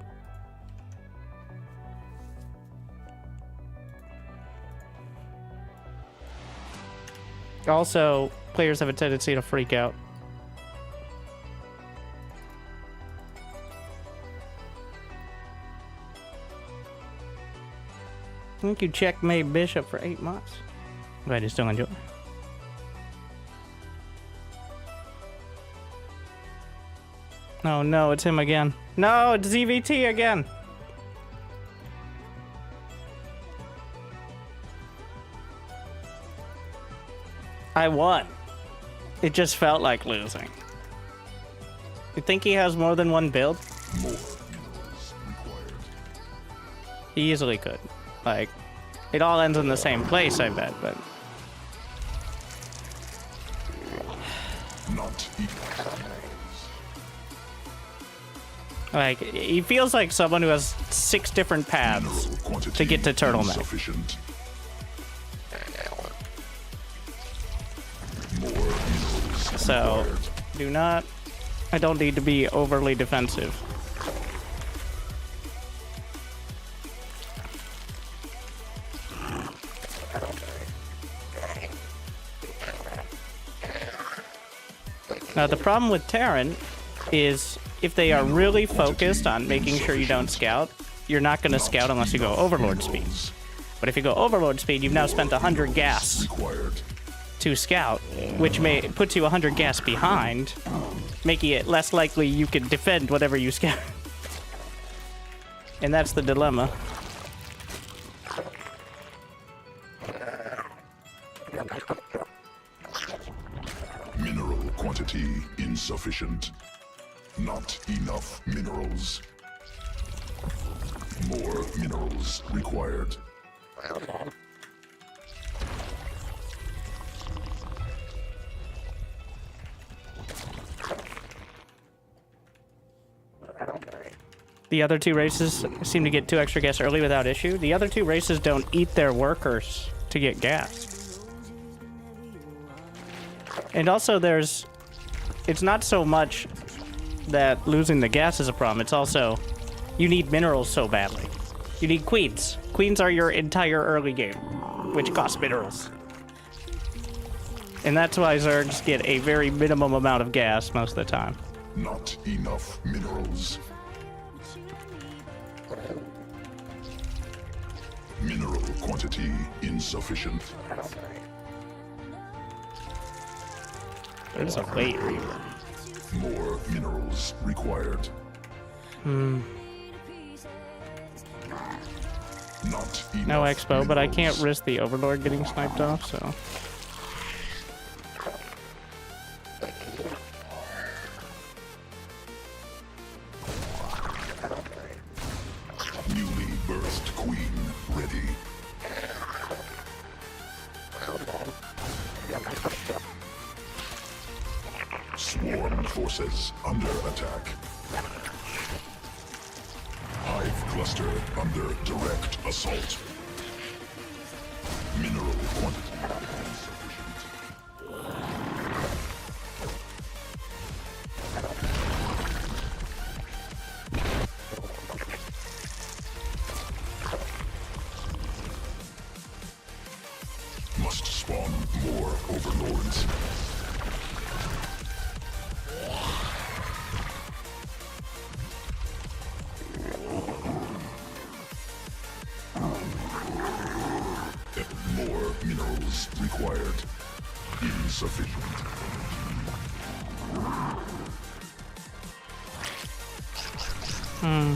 Also, players have a tendency to freak out. I think you checkmate Bishop for 8 months. Glad you still enjoy. Oh no, it's him again. No, it's ZVT again. I won. It just felt like losing. You think he has more than one build? More minerals required. He easily could. Like, it all ends in the same place, I bet, but... Not enough. Like, he feels like someone who has 6 different paths to get to turtleneck. Insufficient. More minerals So, required. do not... I don't need to be overly defensive. Now, the problem with Terran is if they are really focused on making sure you don't scout, you're not going to scout unless you go Overlord speed. But if you go Overlord speed, you've now spent 100 gas Required. to scout, which puts you 100 gas behind, making it less likely you can defend whatever you scout. And that's the dilemma. Mineral quantity insufficient. Not enough minerals. More minerals required. The other 2 races seem to get 2 extra gas early without issue. The other 2 races don't eat their workers to get gas. And also it's not so much that losing the gas is a problem, it's also you need minerals so badly. You need queens. Queens are your entire early game, which cost minerals. And that's why Zergs get a very minimum amount of gas most of the time. Not enough minerals. Mineral quantity insufficient. There's a weight reaver. More minerals required. Hmm. Not enough No expo, but I can't minerals. risk the Overlord getting sniped off, so... Newly birthed queen ready. Swarm forces under attack. Hive cluster under direct assault. Mineral quantity insufficient. Must spawn more overlords. More minerals required. Insufficient. Hmm.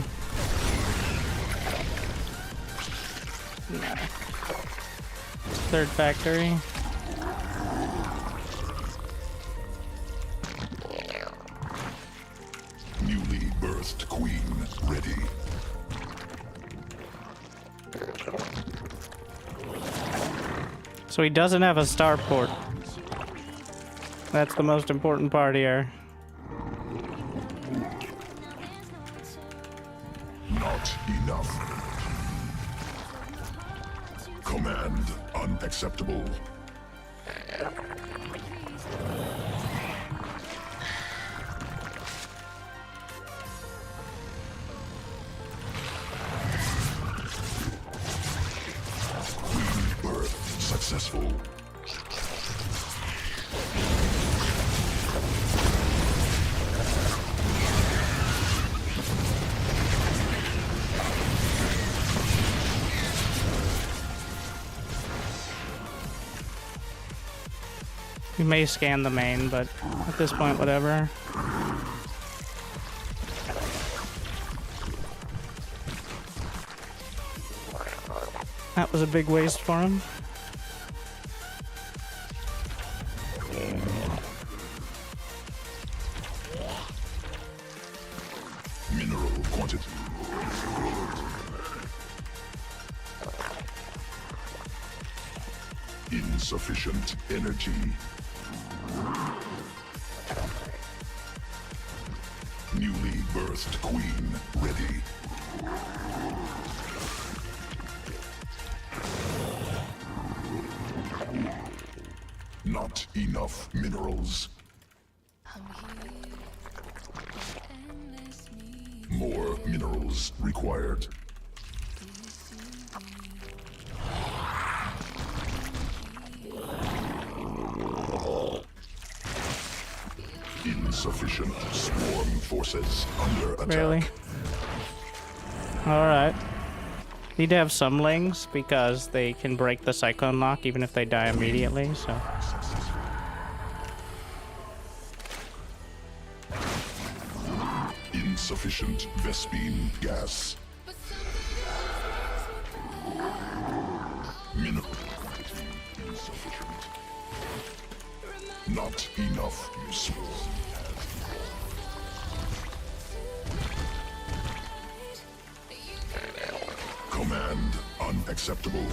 Third factory. Newly birthed queen ready. So he doesn't have a starport. That's the most important part here. Not enough. Command unacceptable. Queen birth successful. We may scan the main, but at this point, whatever. That was a big waste for him. Mineral quantity. Insufficient energy. Newly birthed queen ready. Not enough minerals. More minerals required. Insufficient swarm forces under attack. Really? Alright. Need to have some lings because they can break the cyclone lock even if they die immediately, so. Insufficient Vespine gas. Mineral insufficient. Not enough swarm. Command unacceptable.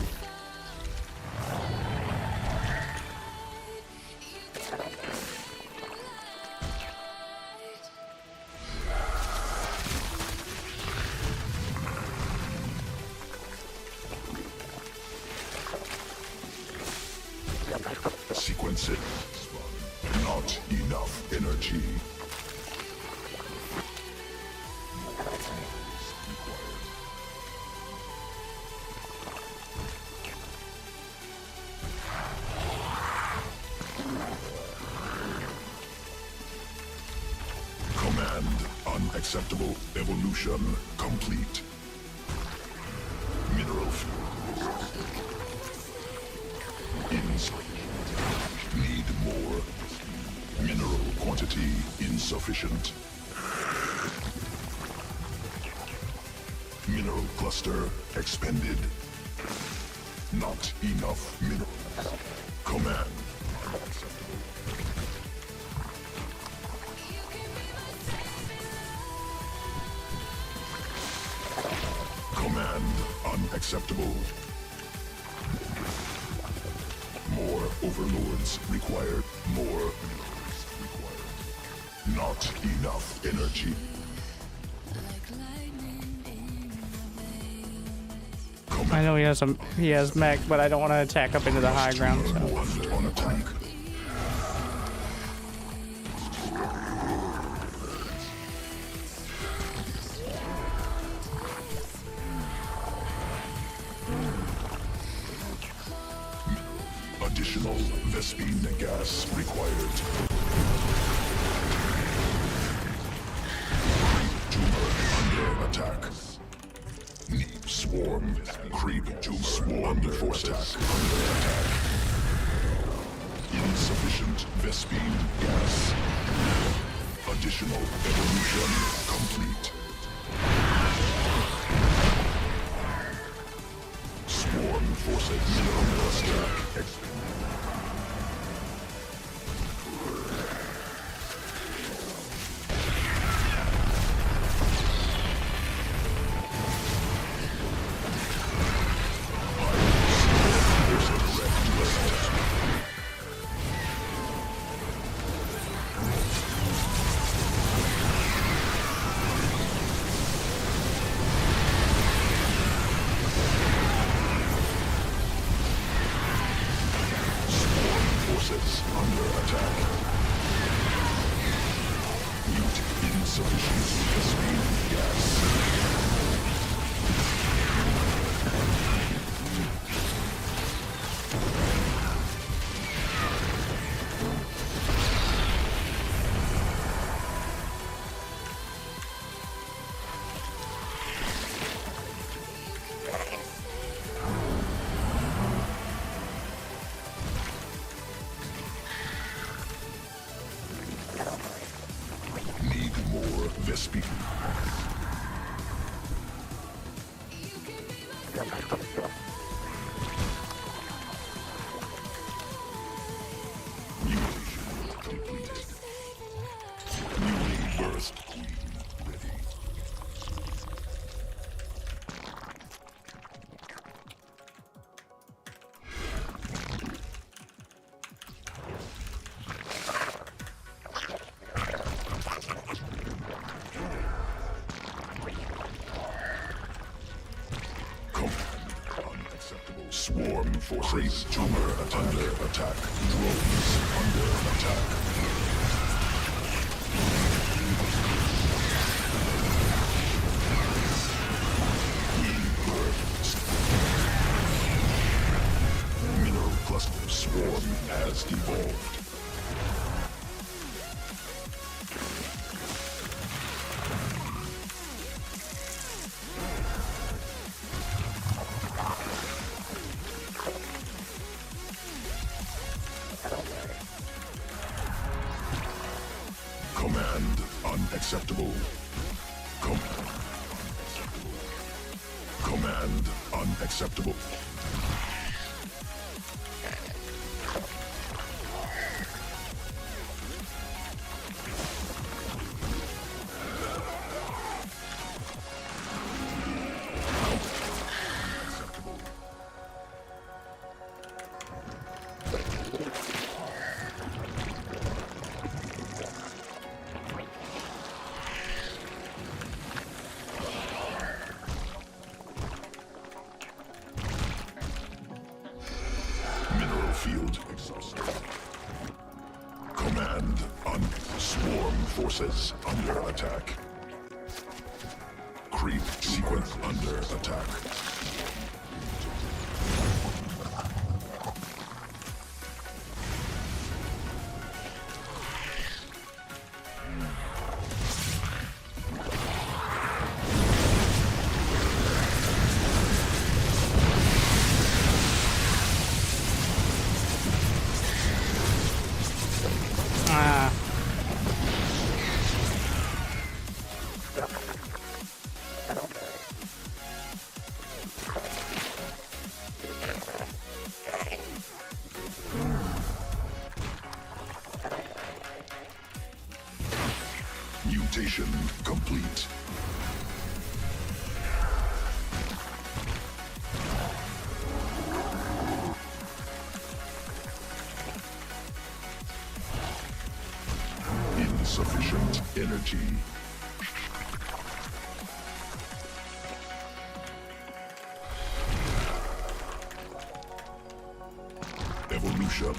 Sequence it. Not enough energy. Command unacceptable. Evolution complete. Mineral need more. Mineral quantity insufficient. Mineral cluster expended. Not enough minerals. Command unacceptable. Command unacceptable. More overlords required. More overlords required. Not enough energy. I know he has mech, but I don't want to attack up into the high ground, so. On attack. Additional Vespine gas required. Tumor under attack. Need swarm. Creep tumor. Swarm force attack. Under attack. Insufficient Vespine gas. Additional evolution complete. Swarm forces under attack. Swarm forces. Tumor under attack. Drones under attack. Mineral cluster swarm has evolved. Command unacceptable. Command unacceptable. Mineral field exhausted. Command on swarm forces under attack. Creep sequence under attack. Ah. Mutation complete. Insufficient energy. Evolution.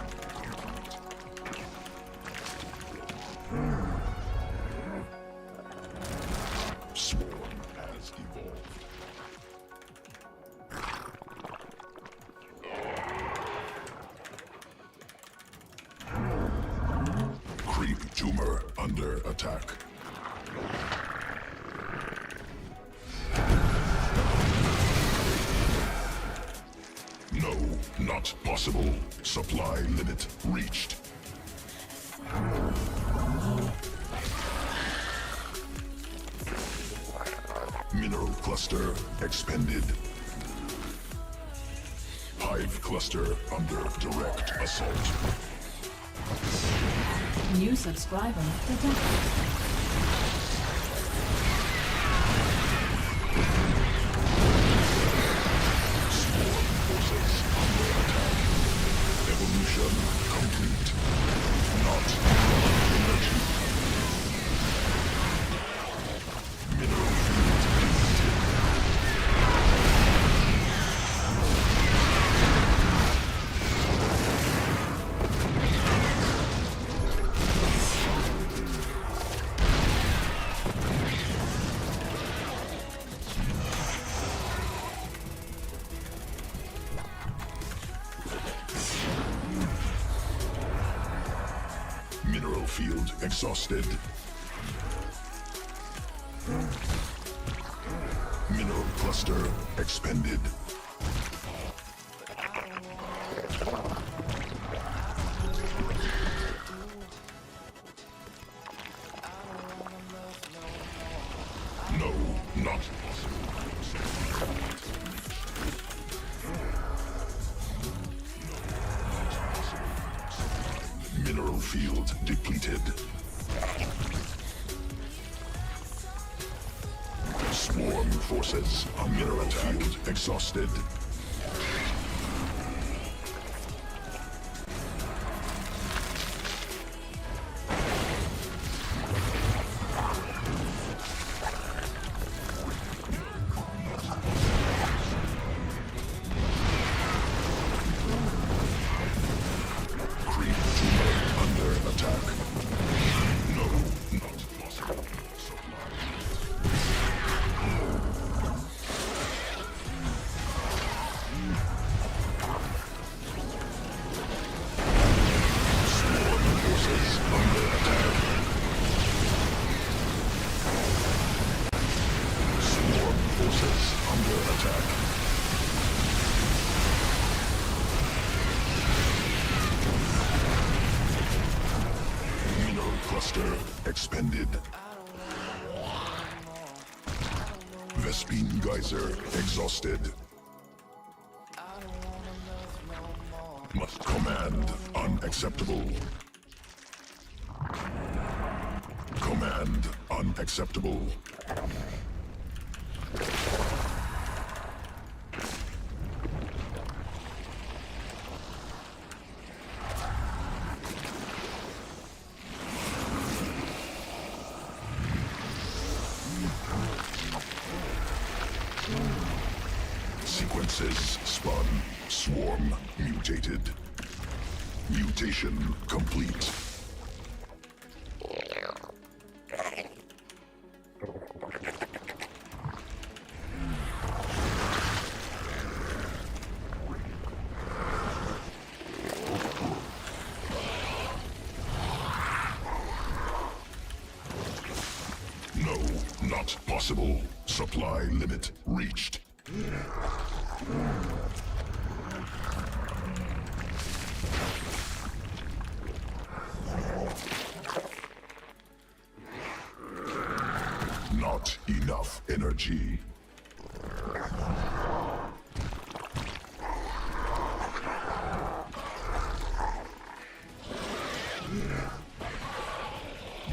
Swarm has evolved. Creep tumor under attack. No, not possible. Supply limit reached. Mineral cluster expended. Hive cluster under direct assault. New subscriber detected. Swarm forces under attack. Evolution complete. Not enough energy. Mineral field depleted. Mineral field exhausted. Mineral cluster expended. No, not possible. Mineral field depleted. Swarm forces under attack. Exhausted. attack. Mineral cluster expended. Vespine geyser exhausted. Must command unacceptable. Command unacceptable. Sequences spun. Swarm mutated. Mutation complete. No, not possible. Supply limit reached. Not enough energy.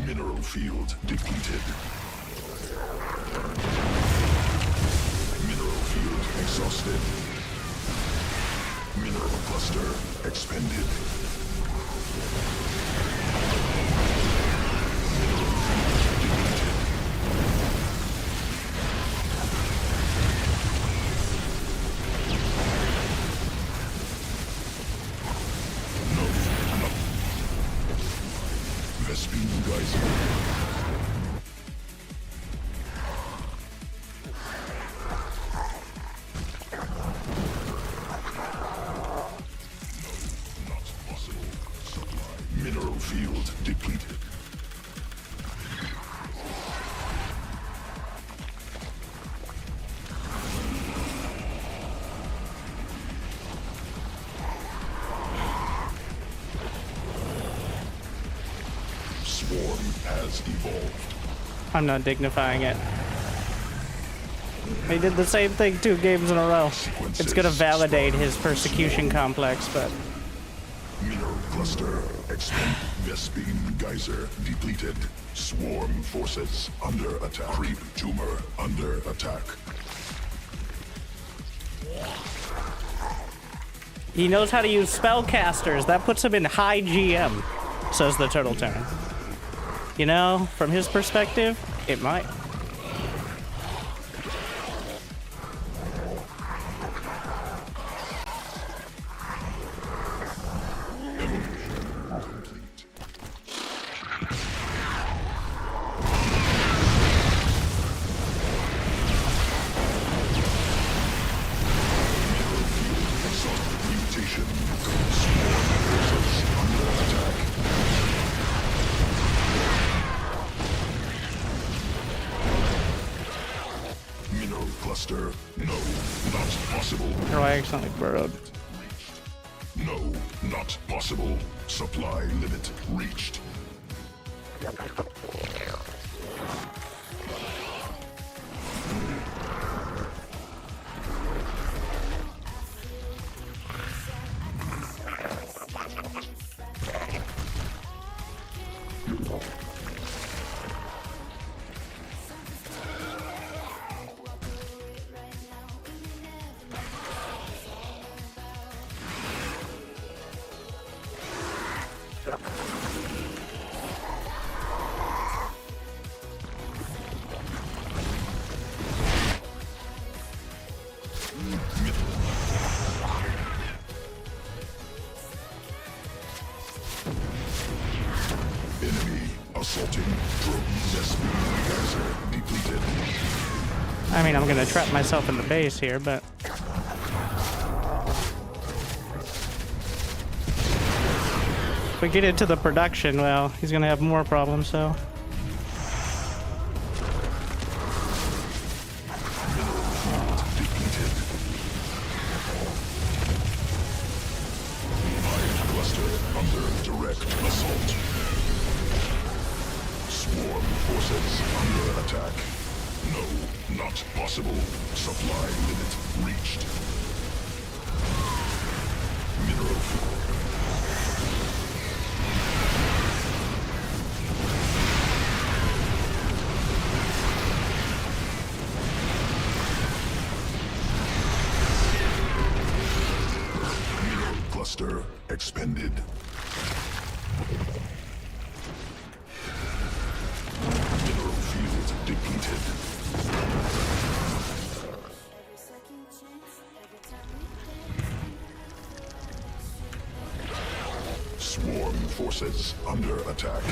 Mineral field depleted. Mineral field exhausted. Mineral cluster expended. Vespine geyser. Not possible. Supply. Mineral field depleted. Swarm has evolved. I'm not dignifying it. He did the same thing 2 games in a row. It's gonna validate his persecution complex, but... Mineral cluster expended. Vespine geyser depleted. Swarm forces under attack. Creep tumor under attack. He knows how to use spellcasters. That puts him in high GM, says the Turtle Terran. You know, from his perspective, it might. Mutation. Swarm forces under attack. Mineral cluster. No, not possible. Oh, I accidentally burrowed. No, not possible. Supply limit reached. Enemy assaulting drone. Vespine geyser depleted. I mean, I'm gonna trap myself in the base here, but... If we get into the production, well, he's gonna have more problems, so... Mineral field depleted. limit reached. Mineral field. Mineral cluster expended. Mineral field depleted. Swarm forces under attack.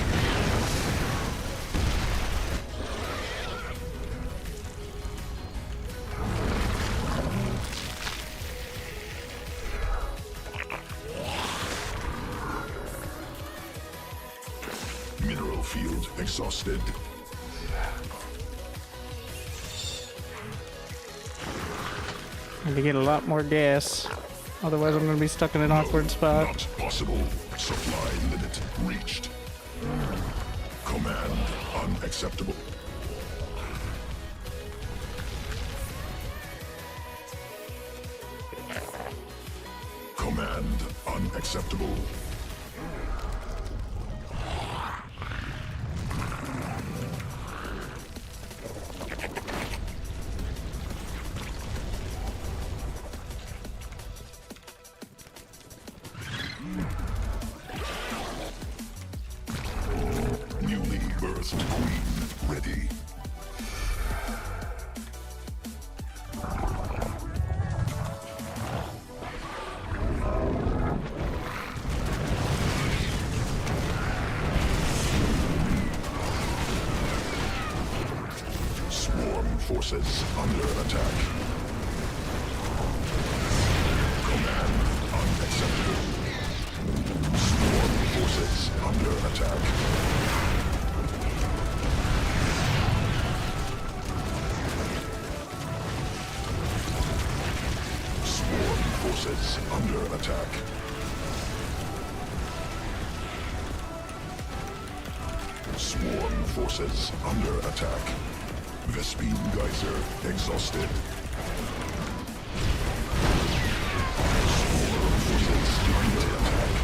Mineral field exhausted. Need to get a lot more gas. Otherwise, I'm going to be stuck in an awkward spot. Not possible. Supply limit reached. Command unacceptable. Command unacceptable. Newly birthed queen ready. Swarm forces under attack. Command unacceptable. Swarm forces under attack. Swarm forces under attack. Swarm forces under attack. Vespine geyser exhausted. Swarm forces under attack.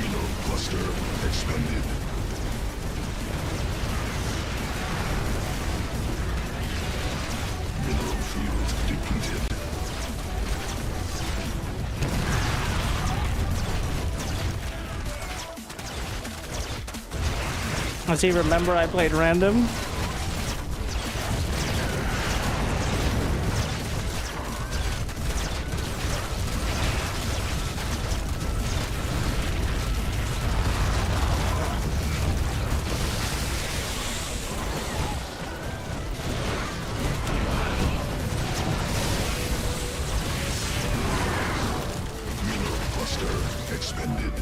Mineral cluster expended. Mineral field depleted. Does he remember I played random? Mineral cluster expended.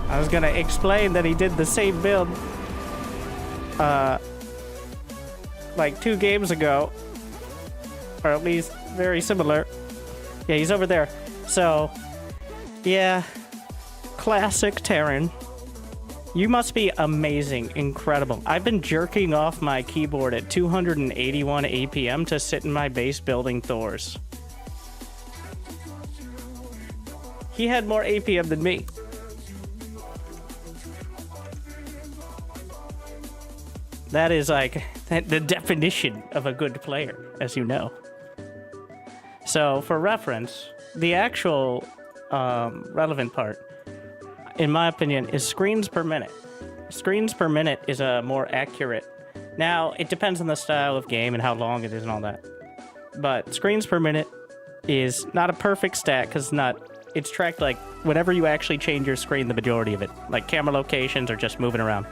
I was gonna explain that he did the same build like 2 games ago, or at least very similar. Yeah, he's over there. So yeah, classic Terran. You must be amazing, incredible. I've been jerking off my keyboard at 281 APM to sit in my base building Thors. He had more APM than me. That is like the definition of a good player, as you know. So, for reference, the actual relevant part, in my opinion, is screens per minute. Screens per minute is a more accurate. Now, it depends on the style of game and how long it is and all that. But screens per minute is not a perfect stat because it's tracked like whenever you actually change your screen, the majority of it. Like camera locations or just moving around.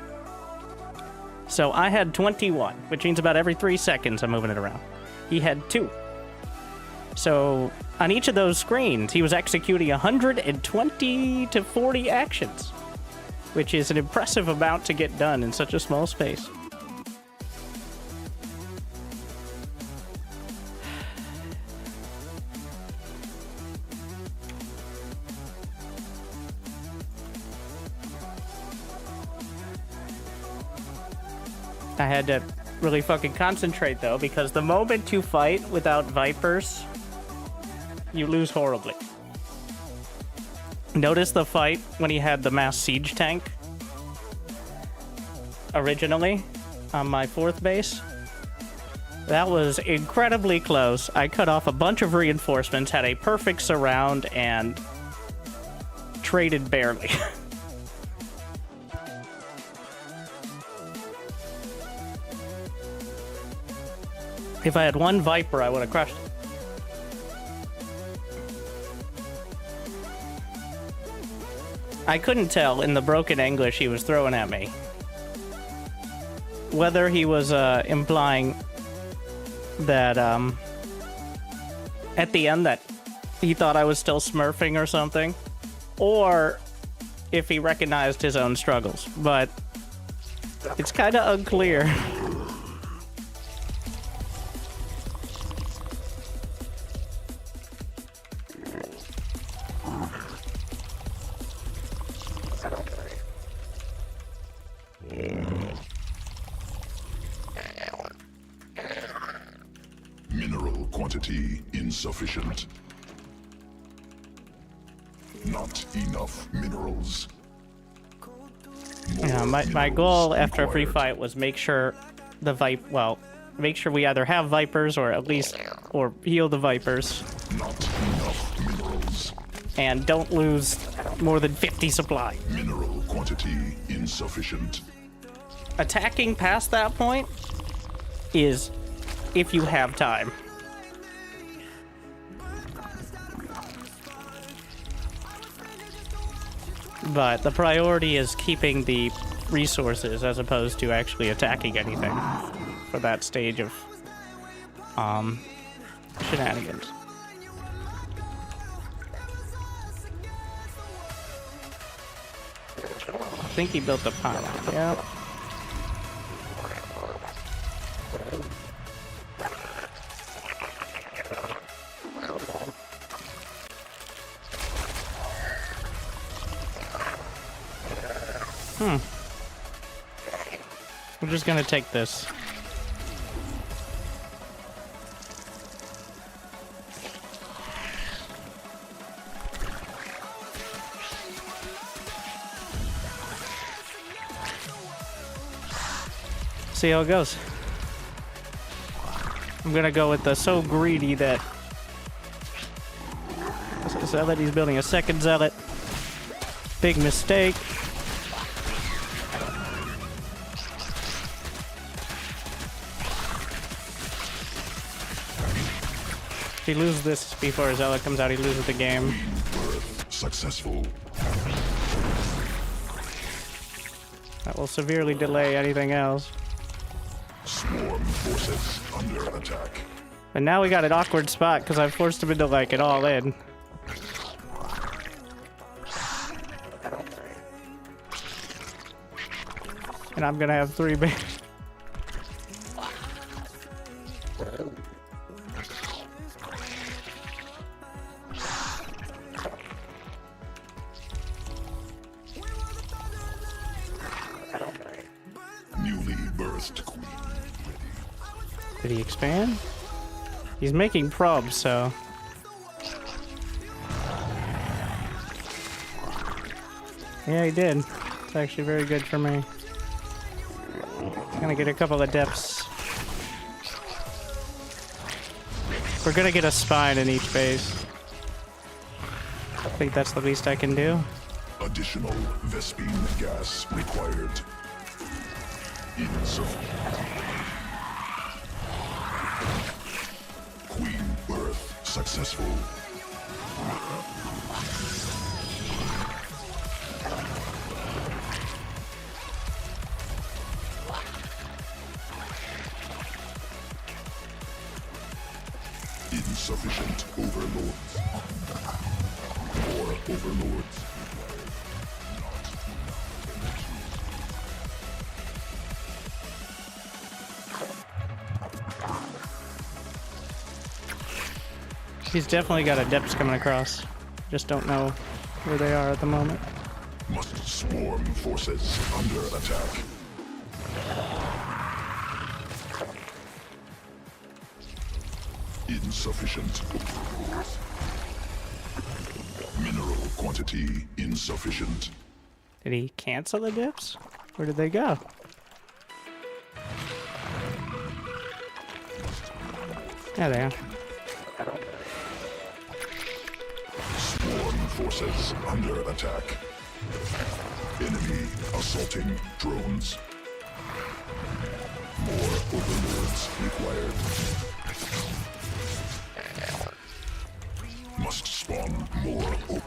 So I had 21, which means about every 3 seconds I'm moving it around. He had 2. So on each of those screens, he was executing 120 to 40 actions, which is an impressive amount to get done in such a small space. I had to really fucking concentrate, though, because the moment you fight without Vipers, you lose horribly. Notice the fight when he had the mass siege tank originally on my 4th base. That was incredibly close. I cut off a bunch of reinforcements, had a perfect surround, and traded barely. If I had one Viper, I would have crushed it. I couldn't tell in the broken English he was throwing at me whether he was implying that at the end that he thought I was still smurfing or something, or if he recognized his own struggles, but it's kind of unclear. Mineral quantity insufficient. Not enough minerals. Yeah, my goal after a free fight was make sure the make sure we either have Vipers or at least heal the Vipers. Not enough minerals. And don't lose more than 50 supply. Mineral quantity insufficient. Attacking past that point is if you have time. But the priority is keeping the resources as opposed to actually attacking anything for that stage of shenanigans. I think he built a pile. Yeah. We're just gonna take this. See how it goes. I'm gonna go with the so greedy that Zealot, he's building a second Zealot. Big mistake. If he loses this before Zealot comes out, he loses the game. Successful. That will severely delay anything else. Swarm forces under attack. And now we got an awkward spot because I forced him into like it all in. And I'm gonna have 3 bases. Newly birthed queen. Did he expand? He's making probes, so... Yeah, he did. It's actually very good for me. Gonna get a couple of depths. We're gonna get a spine in each base. I think that's the least I can do. Additional Vespine gas required. Insufficient. Queen birth successful. Insufficient overlords. More overlords. He's definitely got adepts coming across. Just don't know where they are at the moment. Must swarm forces under attack. Insufficient. Mineral quantity insufficient. Did he cancel the dips? Where did they go? There they are. Swarm forces under attack. Enemy assaulting drones. More overlords required. Must spawn more overlords.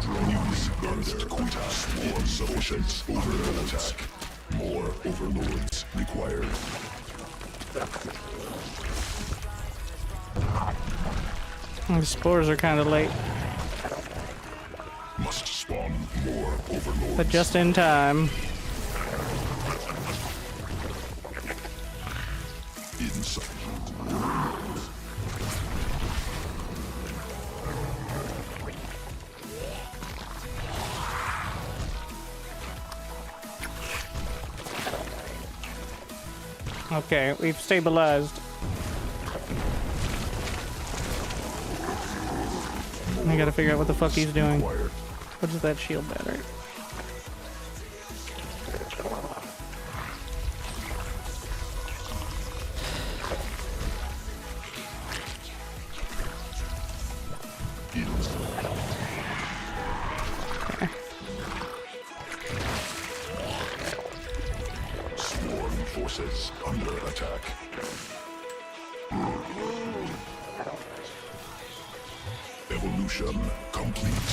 Drones under quota. Swarm sufficient over attack. More overlords required. The spores are kind of late, Must spawn more overlords. but just in time. Insufficient. Okay, we've stabilized. I gotta figure out what the fuck he's doing. What is that shield battery? Swarm forces under attack. Evolution complete.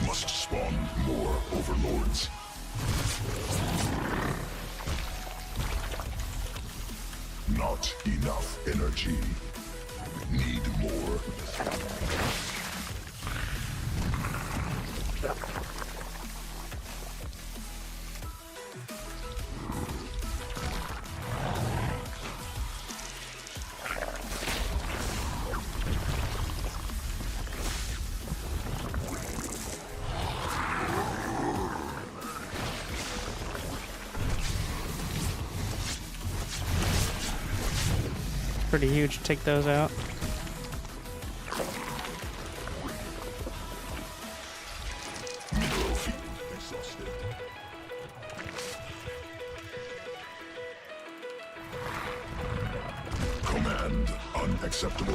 Must spawn more overlords. Not enough energy. Need more. Pretty huge to take those out. Mineral field exhausted. Command unacceptable.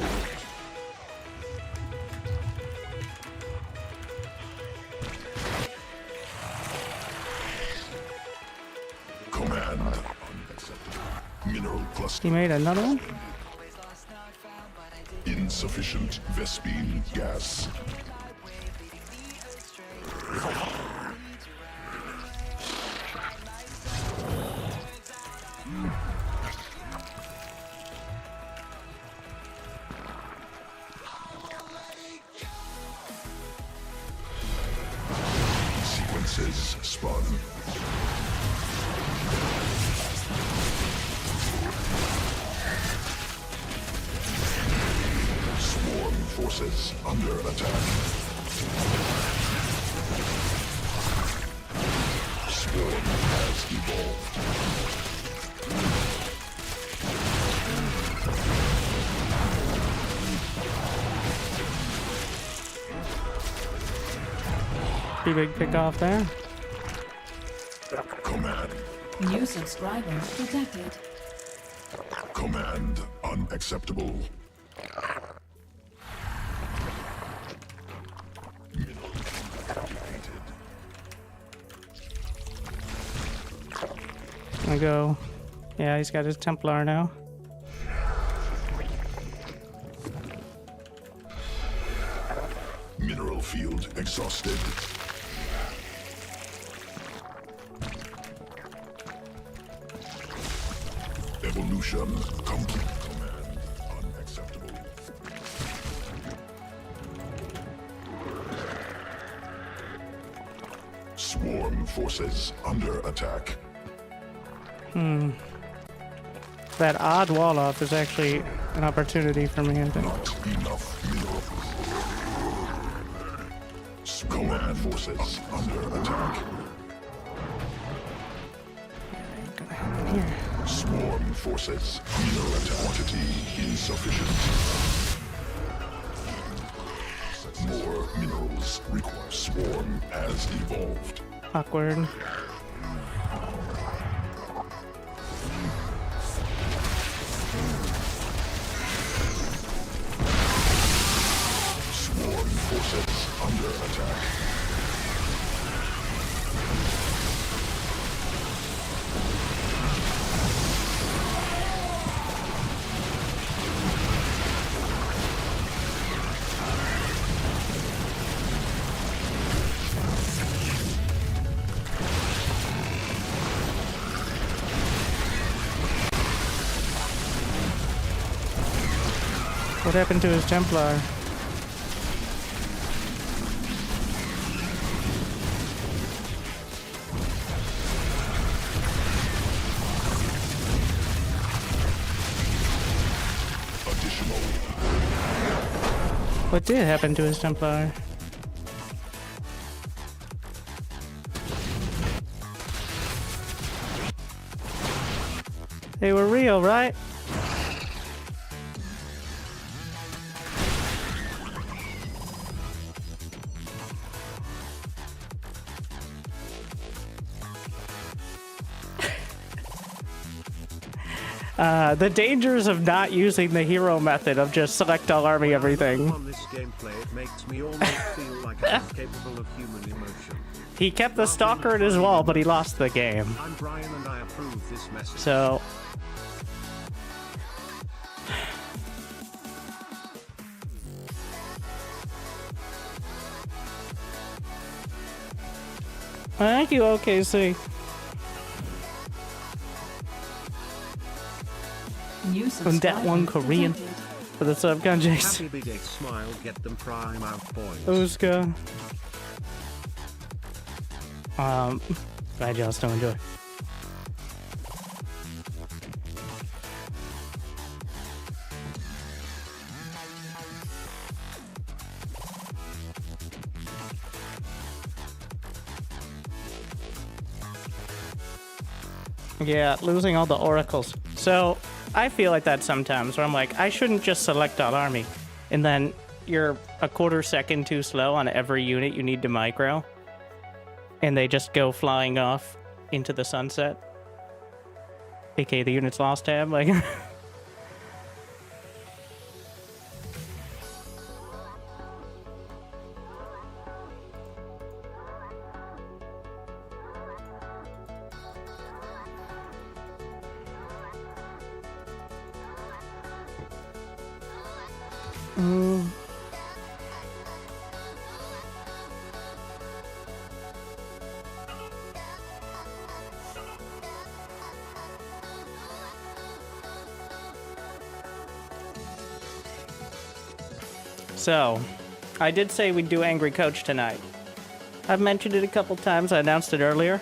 Command unacceptable. Mineral cluster He made another one? insufficient. Vespine gas. Sequences spun. Swarm forces under attack. Swarm has evolved. Pretty big pick off there. Command. New subscriber detected. Command unacceptable. Gonna go. Yeah, he's got his Templar now. Mineral field exhausted. Evolution complete. Command unacceptable. Swarm forces under attack. That odd wall off is actually an opportunity for me, I think. Not enough mineral. Command forces under attack. here. Swarm forces under attack. Quantity insufficient. More minerals required. Swarm has evolved. Awkward. Swarm forces under attack. What happened to his Templar? What did happen to his Templar? They were real, right? The dangers of not using the hero method of just select all army everything. On this gameplay, it makes me almost feel like I'm capable of human emotion. He kept the stalker in his wall, but he lost the game. I'm Brian and I approve this message. So thank you, OKC. New And that one subscriber Korean detected. for the subconscious. Happy big smile, get them prime out boys. Uska. Glad y'all still enjoy. Yeah, losing all the oracles. So, I feel like that sometimes, where I'm like, I shouldn't just select all army. And then you're a quarter second too slow on every unit you need to micro. And they just go flying off into the sunset. AKA the unit's lost tab, like... So, I did say we'd do Angry Coach tonight. I've mentioned it a couple times, I announced it earlier,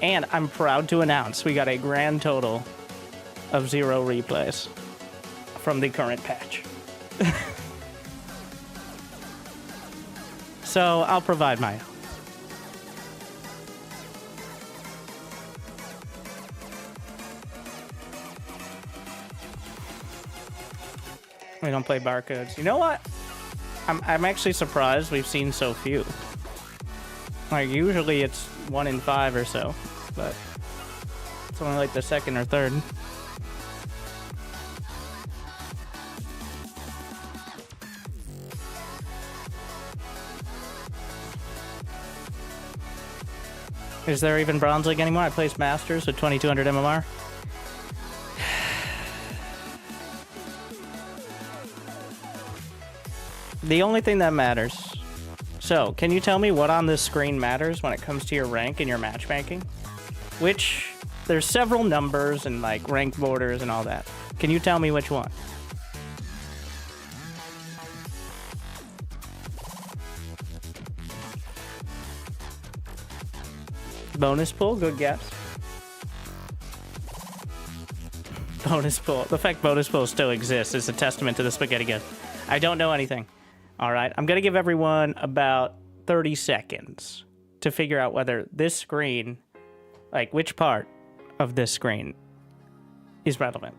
and I'm proud to announce we got a grand total of 0 replays from the current patch. So, I'll provide my own. We don't play barcodes. You know what? I'm actually surprised we've seen so few. Like, usually it's 1 in 5 or so, but it's only like the second or third. Is there even Bronze League anymore? I placed Masters with 2200 MMR. The only thing that matters. So, can you tell me what on this screen matters when it comes to your rank and your matchmaking? Which, there's several numbers and like rank borders and all that. Can you tell me which one? Bonus pool, good guess. Bonus pool. The fact bonus pool still exists is a testament to the spaghetti gun. I don't know anything. All right, I'm going to give everyone about 30 seconds to figure out whether this screen, like which part of this screen is relevant.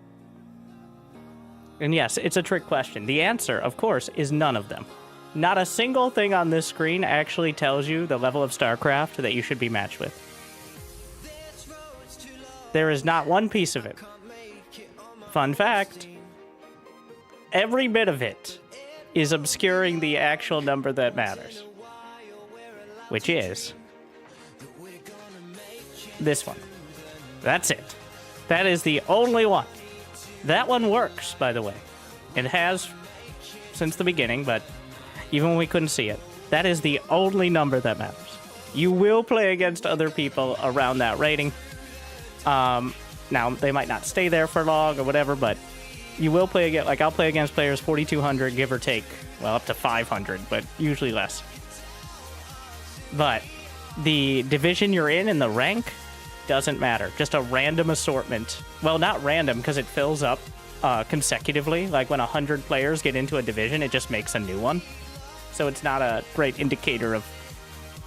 And yes, it's a trick question. The answer, of course, is none of them. Not a single thing on this screen actually tells you the level of StarCraft that you should be matched with. There is not one piece of it. Fun fact, every bit of it is obscuring the actual number that matters, which is this one. That's it. That is the only one. That one works, by the way. It has since the beginning, but even when we couldn't see it, that is the only number that matters. You will play against other people around that rating. Now, they might not stay there for long or whatever, but you will play against, like, I'll play against players 4,200, give or take, well, up to 500, but usually less. But the division you're in and the rank doesn't matter. Just a random assortment. Well, not random, because it fills up consecutively. Like, when 100 players get into a division, it just makes a new one. So it's not a great indicator of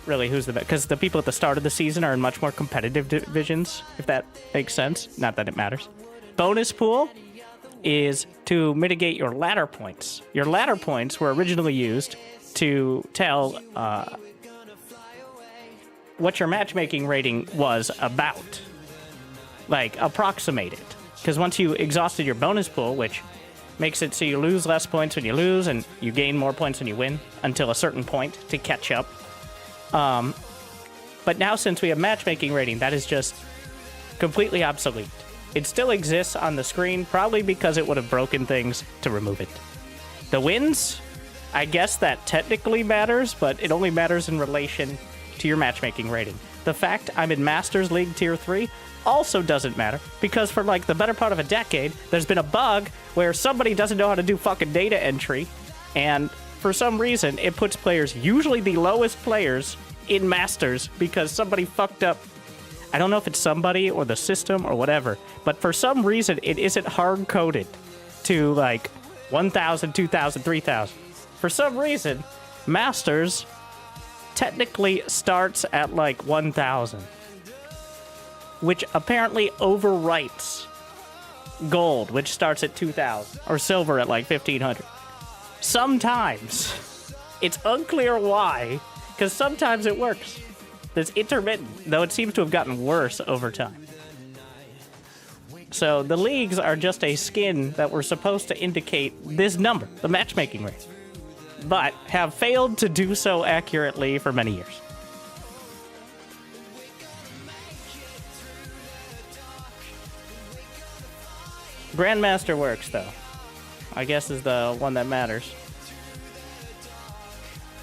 really who's the best, because the people at the start of the season are in much more competitive divisions, if that makes sense. Not that it matters. Bonus pool is to mitigate your ladder points. Your ladder points were originally used to tell what your matchmaking rating was about. Like, approximate it. Because once you exhausted your bonus pool, which makes it so you lose less points when you lose, and you gain more points when you win, until a certain point to catch up. But now, since we have matchmaking rating, that is just completely obsolete. It still exists on the screen, probably because it would have broken things to remove it. The wins, I guess that technically matters, but it only matters in relation to your matchmaking rating. The fact I'm in Masters League Tier 3 also doesn't matter, because for like the better part of a decade, there's been a bug where somebody doesn't know how to do fucking data entry, and for some reason, it puts players, usually the lowest players, in Masters because somebody fucked up. I don't know if it's somebody or the system or whatever, but for some reason, it isn't hard-coded to, like, 1,000, 2,000, 3,000. For some reason, Masters technically starts at, like, 1,000, which apparently overwrites Gold, which starts at 2,000, or Silver at, like, 1,500. Sometimes. It's unclear why, because sometimes it works. It's intermittent, though it seems to have gotten worse over time. So the leagues are just a skin that were supposed to indicate this number, the matchmaking rate, but have failed to do so accurately for many years. Grandmaster works, though. I guess is the one that matters.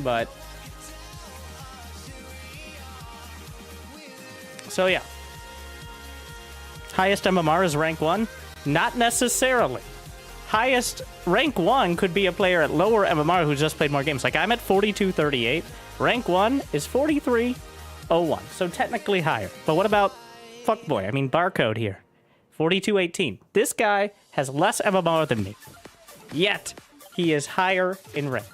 But so yeah. Highest MMR is rank 1? Not necessarily. Highest rank 1 could be a player at lower MMR who's just played more games. Like, I'm at 4238. Rank 1 is 4301. So technically higher. But what about Fuckboy? I mean, Barcode here. 4218. This guy has less MMR than me. Yet, he is higher in rank.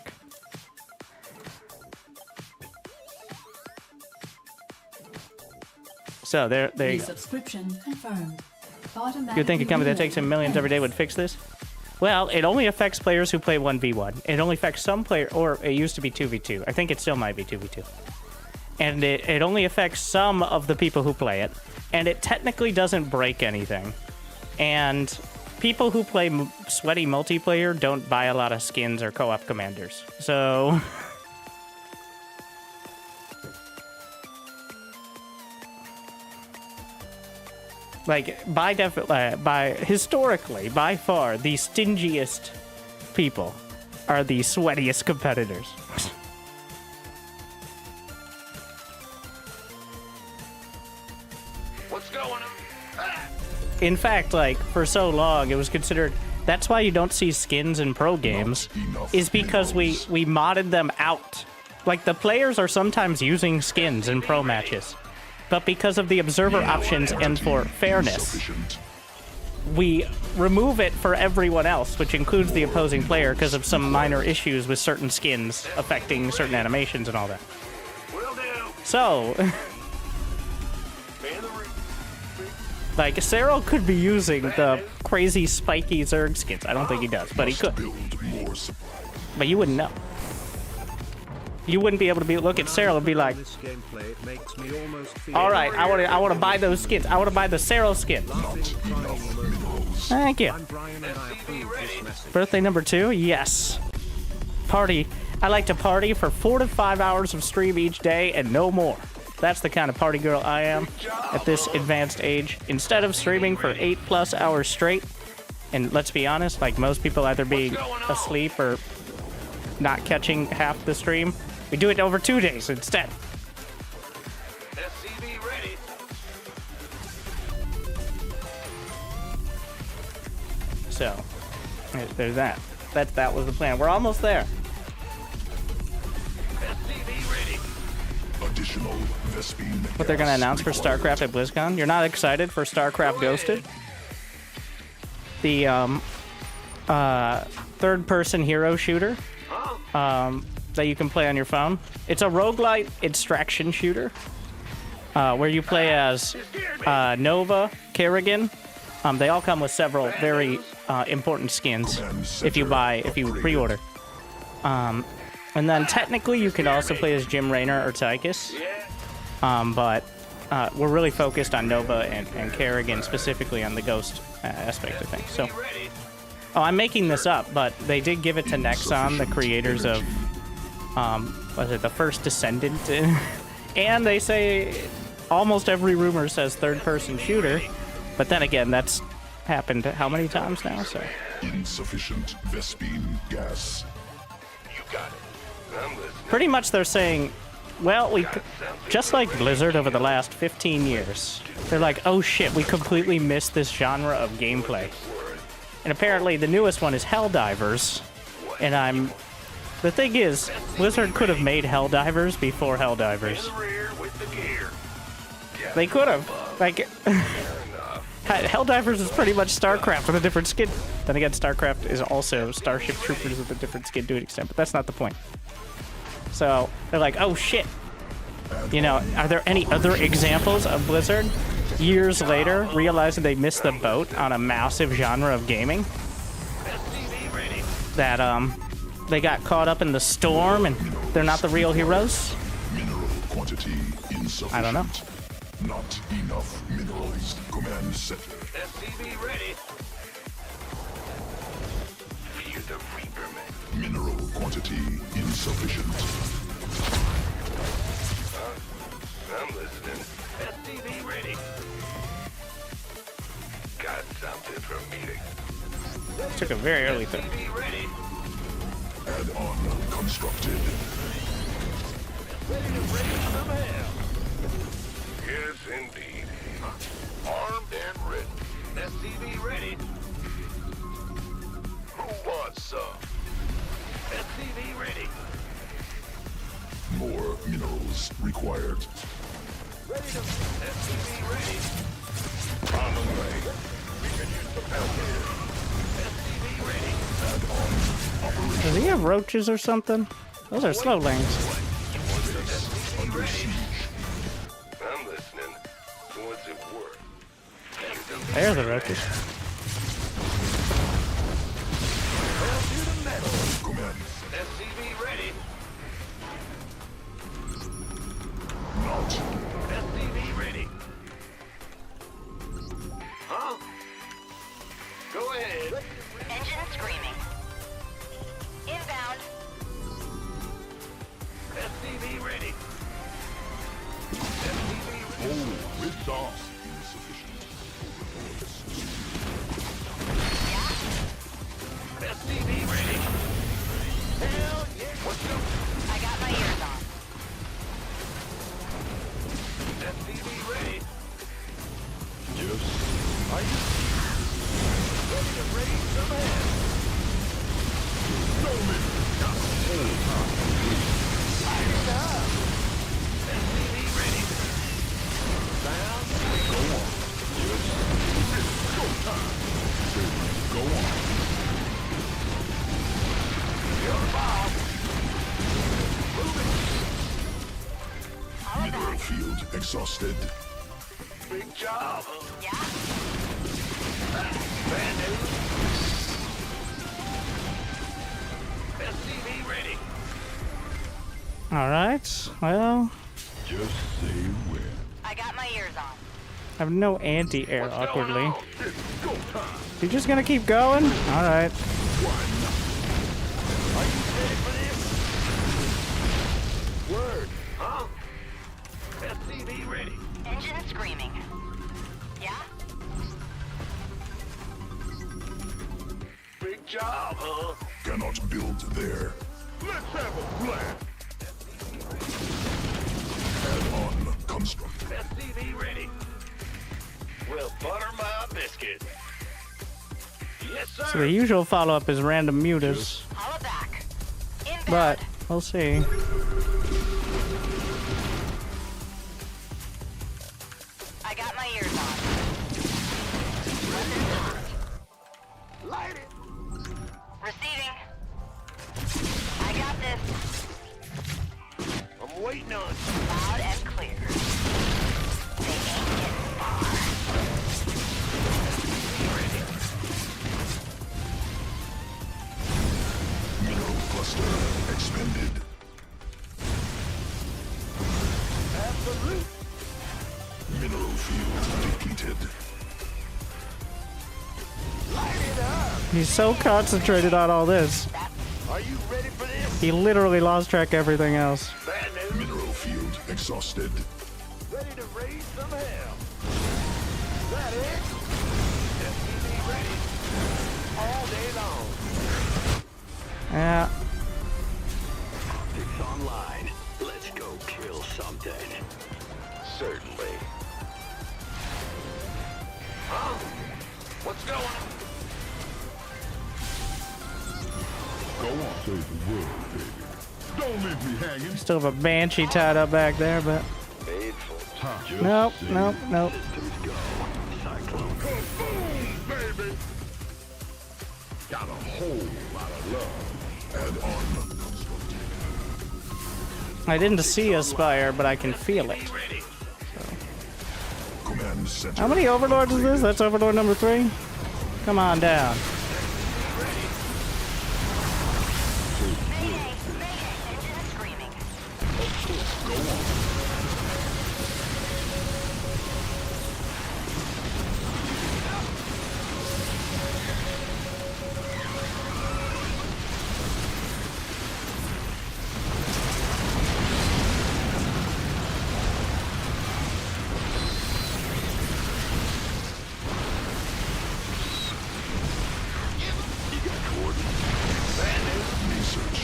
So, there you go. Subscription confirmed. You'd think a company that takes in millions every day would fix this? Well, it only affects players who play 1v1. It only affects some players, or it used to be 2v2. I think it still might be 2v2. And it only affects some of the people who play it. And it technically doesn't break anything. And people who play sweaty multiplayer don't buy a lot of skins or co-op commanders. So like, historically, by far, the stingiest people are the sweatiest competitors. What's going on? In fact, like, for so long, it was considered... That's why you don't see skins in pro games, is because we modded them out. Like, the players are sometimes using skins in pro matches. But because of the observer options and for fairness, we remove it for everyone else, which includes the opposing player, because of some minor issues with certain skins affecting certain animations and all that. Like, Cyril could be using the crazy spiky Zerg skins. I don't think he does, but he could. Build more supply. But you wouldn't know. You wouldn't be able to look at Cyril and be like, This gameplay, it makes me almost feel all right, I want to buy those skins. I want to buy the Cyril skin. laughing, crying, alone. Thank you. I'm Brian and I approve this message. Birthday number 2? Yes. Party. I like to party for 4 to 5 hours of stream each day and no more. That's the kind of party girl I am at this advanced age. Instead of streaming for 8+ hours straight, and let's be honest, like most people either being asleep or not catching half the stream, we do it over 2 days instead. SCV ready. So, there's that. That was the plan. We're almost there. SCV ready. Additional Vespine. What they're going to gas announce for required. StarCraft at BlizzCon. You're not excited for StarCraft Ghosted? The third-person hero shooter that you can play on your phone. It's a roguelite extraction shooter where you play as Nova, Kerrigan. They all come with several very important skins if you pre-order. And then technically you can also play as Jim Raynor or Tychus. But we're really focused on Nova and Kerrigan, specifically on the Ghost aspect of things. So, I'm making this up, but they did give it to Nexon, the creators of, was it the First Descendant? And they say almost every rumor says third-person shooter, but then again, that's happened how many times now? So Insufficient Vespine gas. You got it. I'm listening. pretty much they're saying, well, just like Blizzard over the last 15 years, they're like, oh shit, we completely missed this genre of gameplay. And apparently the newest one is Helldivers, and the thing is, Blizzard could have made Helldivers before Helldivers. Rear with the gear. They could have. Like, Helldivers is pretty much StarCraft with a different skin. Then again, StarCraft is also Starship Troopers with a different skin to an extent, but that's not the point. So, they're like, oh shit. You know, are there any other examples of Blizzard years later realizing they missed the boat on a massive genre of gaming? That, they got caught up in the storm and they're not the real heroes? Mineral quantity insufficient. I don't know. Not enough minerals. Command set. SCV ready. Fear the Reaper man. Mineral quantity insufficient. I'm listening. SCV ready. Got something from me. Took a very early thing. SCV ready. Add-on constructed. Ready to raise some hell. Yes, indeed. Armed and ready. SCV ready. Who wants some? SCV ready. More minerals required. Ready to SCV ready. On the way. We can use the help here. SCV ready. Add-on operation. Does he have roaches or something? Those are slow lanes. Under siege. I'm listening. What's it worth? There are the roaches. Command. SCV ready. Not. SCV ready. Huh? Go ahead. Engine screaming. Inbound. SCV ready. SCV ready. Oh, ripped off. Insufficient. SCV ready. Hell yeah. What's up? I got my ears on. SCV ready. Yes. Are you ready to raise some hell? Light it up. SCV ready. Sound. Go on. Yes. Go time. Go on. You're the bomb. Mineral field exhausted. Big job, huh? Yeah? Bad news. SCV ready. All right. Well, Just say when. I got my ears on. I have no anti-air What's going awkwardly. on? It's go time. You just gonna keep going? All right. Are you ready for this? Word, huh? SCV ready. Engine screaming. Yeah? Big job, huh? Cannot build there. Let's have a blast. Add-on construct. SCV ready. Well, butter my biscuit. Yes, sir. So the usual follow-up is random mutas, Holla back. Inbound. but we'll see. I got my ears on. Weapons hot. Light it. Receiving. I got this. I'm waiting on you. Loud and clear. They ain't getting far. Mineral cluster expended. Absolute. Mineral field depleted. Light it up. He's so concentrated on all this. Are you ready for this? He literally lost track of everything else. Bad news. Mineral field exhausted. Ready to raise some hell. That it? SCV ready. All day long. Yeah. Optics online. Let's go kill something. Certainly. Huh? What's going on? Go on. Save the world, baby. Don't leave me hanging. Still have a banshee tied up back there, but Paid for. Just nope, say nope, nope. Systems go. Cyclone. Boom, baby. Got a whole lot of love. Add-on construct. I didn't see a spire, but I can feel it. Ready. Command center. How many overlords is this? That's overlord number 3? Come on down. Mayday. Mayday. Engine screaming. Research.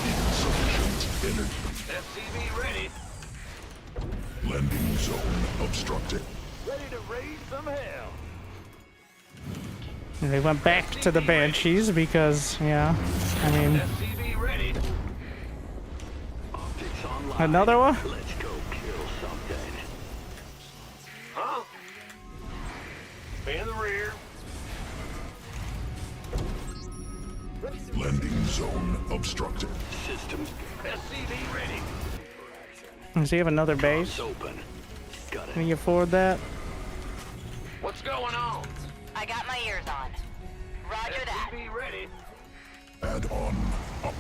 Insufficient energy. SCV ready. Landing zone obstructed. Ready to raise some hell. And they went back to the banshees because, yeah, I mean, SCV ready. Optics online. another one? Let's go kill something. Huh? In the rear. Landing zone obstructed. Systems SCV ready. Does he have another base? is open. Got Can it. he afford that? What's going on? I got my ears on. Roger that. SCV ready. Add-on up.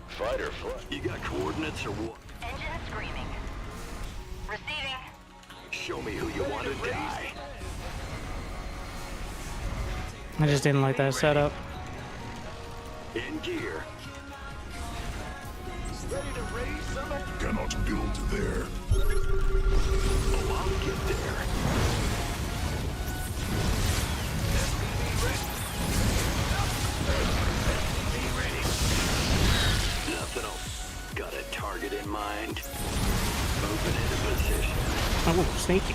Fighter flight. You got coordinates or what? Engine screaming. Receiving. Show me who you want to die. I just didn't like that setup. In gear. Ready to raise some hell. Cannot build there. Oh, I'll get there. Nothing else. Got a target in mind. Moving into position. Oh, sneaky.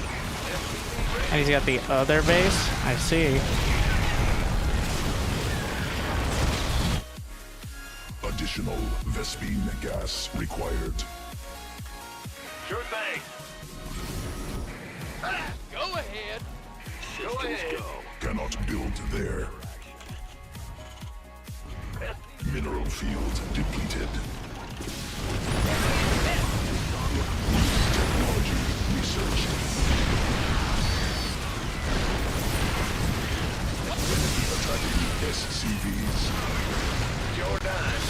And he's got the other base? I see. Additional Vespine gas required. Sure thing. Go ahead. Systems ahead. go. Cannot build there. Mineral field depleted. Technology researched. Enemy attacking SCVs. Your dime.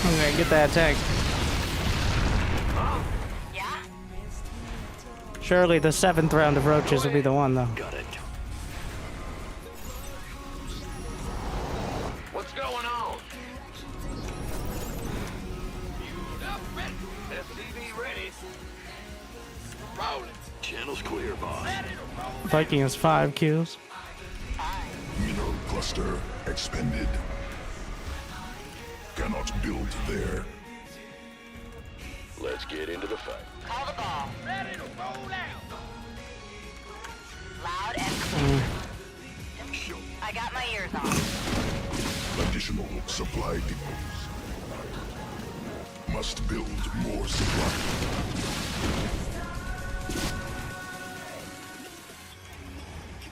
Okay, get that tank. Yeah? Surely the 7th round of roaches will be the one, though. Got it. What's going on? SCV ready. Rolling. Channel's clear, boss. Viking has 5 kills. Mineral cluster expended. Cannot build there. Let's get into the fight. Call the ball. Ready to roll out. Loud and clear. I got my ears on. Additional supply depots. Must build more supply.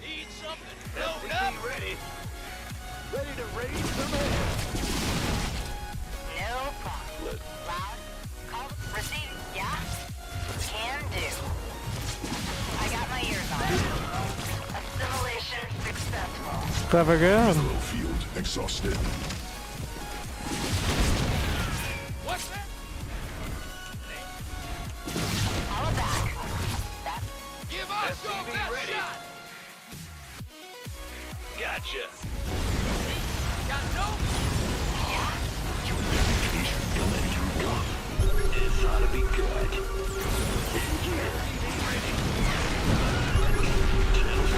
Need something load up. Ready. Ready to raise some hell. No problem. Loud. Call. Receive. Yeah? Can do. I got my ears on. Assimilation successful. Clever girl. Mineral field exhausted. What's that? Call it back. That's Give us your best shot. Gotcha. Got no. This ought to be good. In gear. Channel's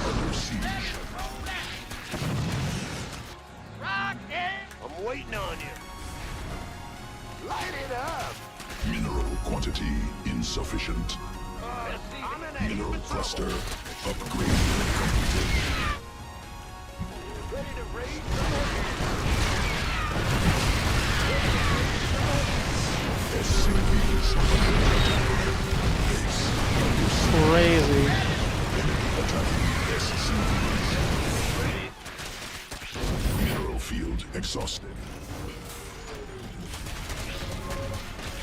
Under siege. I'm waiting on you. Light it up. Mineral quantity insufficient. Mineral cluster upgrade completed. Ready to raise SCVs under attack. Base under siege. Crazy. Attacking SCVs. Mineral field exhausted.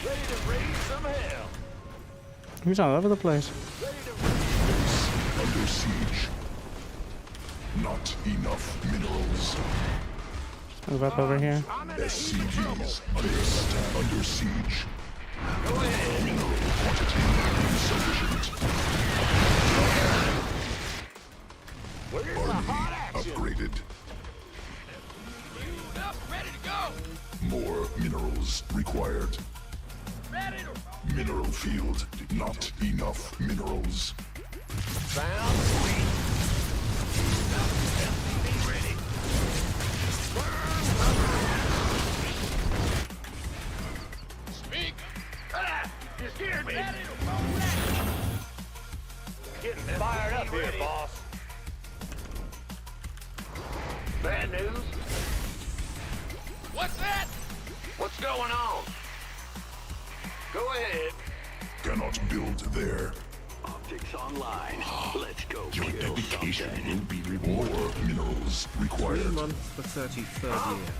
Ready to raise some hell. He's all over the place. Base under siege. Not enough minerals. Move up over here. SCVs under siege. Mineral quantity insufficient. Army upgraded. Up, ready to go. More minerals required. Ready to Mineral field, not enough minerals. sound sweet. SCV ready. Speak. You scared me. Getting fired up here, boss. Bad news. What's that? What's going on? Go ahead. Cannot build there. optics online. Let's go Your kill dedication something. will be rewarded. More minerals 3 required. months for 33rd year.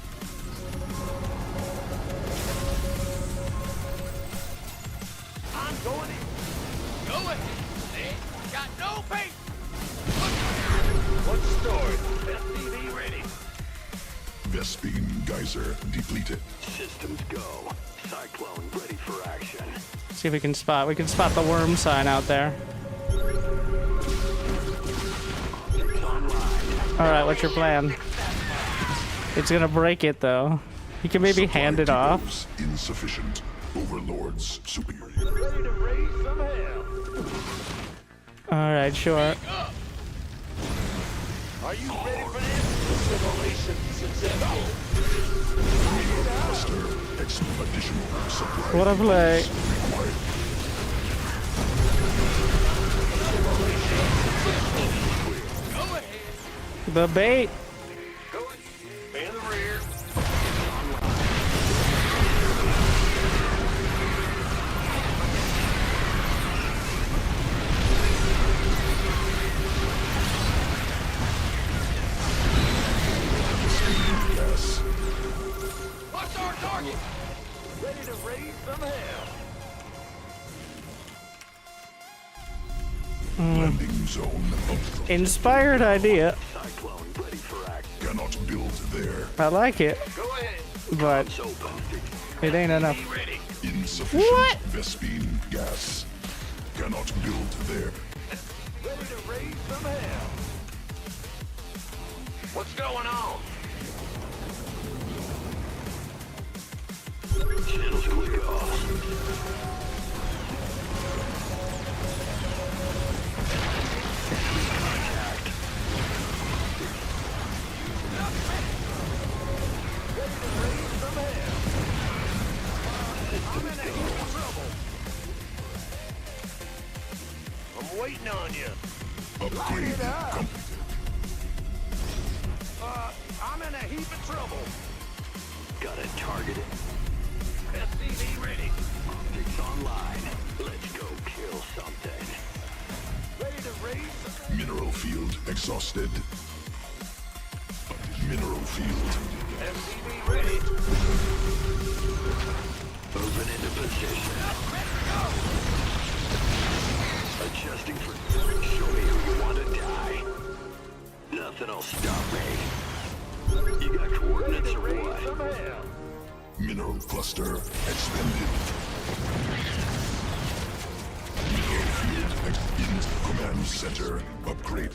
I'm going in. Go ahead. Hey, got no patience. What's the story? SCV ready. Vespine geyser depleted. Systems go. Cyclone ready for action. See if we can spot. We can spot the worm sign out there. All right, what's your plan? It's gonna break it though. You can maybe hand it off. Depots insufficient. Overlords superior. Ready to raise some hell. All right, sure. Are you ready for this? Simulation successful. Cluster additional supply. What a play. required. Go ahead. The bait. Go in the rear. Yes. What's our target? Ready to raise some hell. Landing zone obstructed. Inspired idea. Cyclone ready for action. Cannot build there. I like it, Go ahead. but It's open. it ain't enough. Be ready. Insufficient What? Vespine gas. Cannot build there. Ready to raise some hell. What's going on? Channels click off. Contact. I'm in a heap of trouble. I'm waiting on you. Upgrade complete. I'm in a heap of trouble. Gotta target it. SCV ready. Optics online. Let's go kill something. Ready to raise. Mineral field exhausted. Mineral field. SCV ready. Moving into position. Adjusting for... Show me who you want to die. Nothing'll stop me. You got coordinates or what? Some hell. Mineral cluster expended. Mineral field in command center upgrade.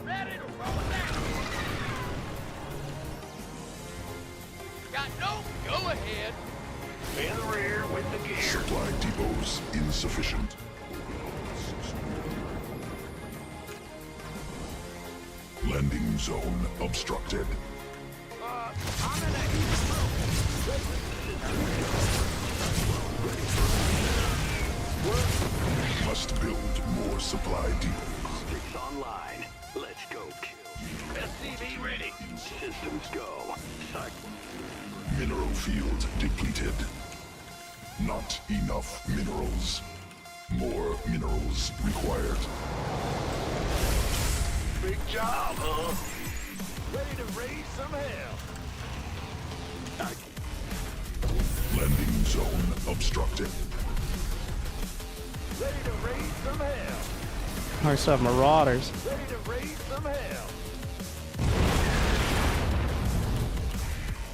Ready to roll down. Got no go ahead. In the rear with the gear. Supply depots insufficient. Landing zone obstructed. I'm in a heap of Must build more supply depots. Optics online. Let's go kill. SCV ready. Systems go. Mineral field depleted. Not enough minerals. More minerals required. Big job, huh? Ready to raise some hell. Landing zone obstructed. Ready to raise some hell. Or some marauders. Ready to raise some hell.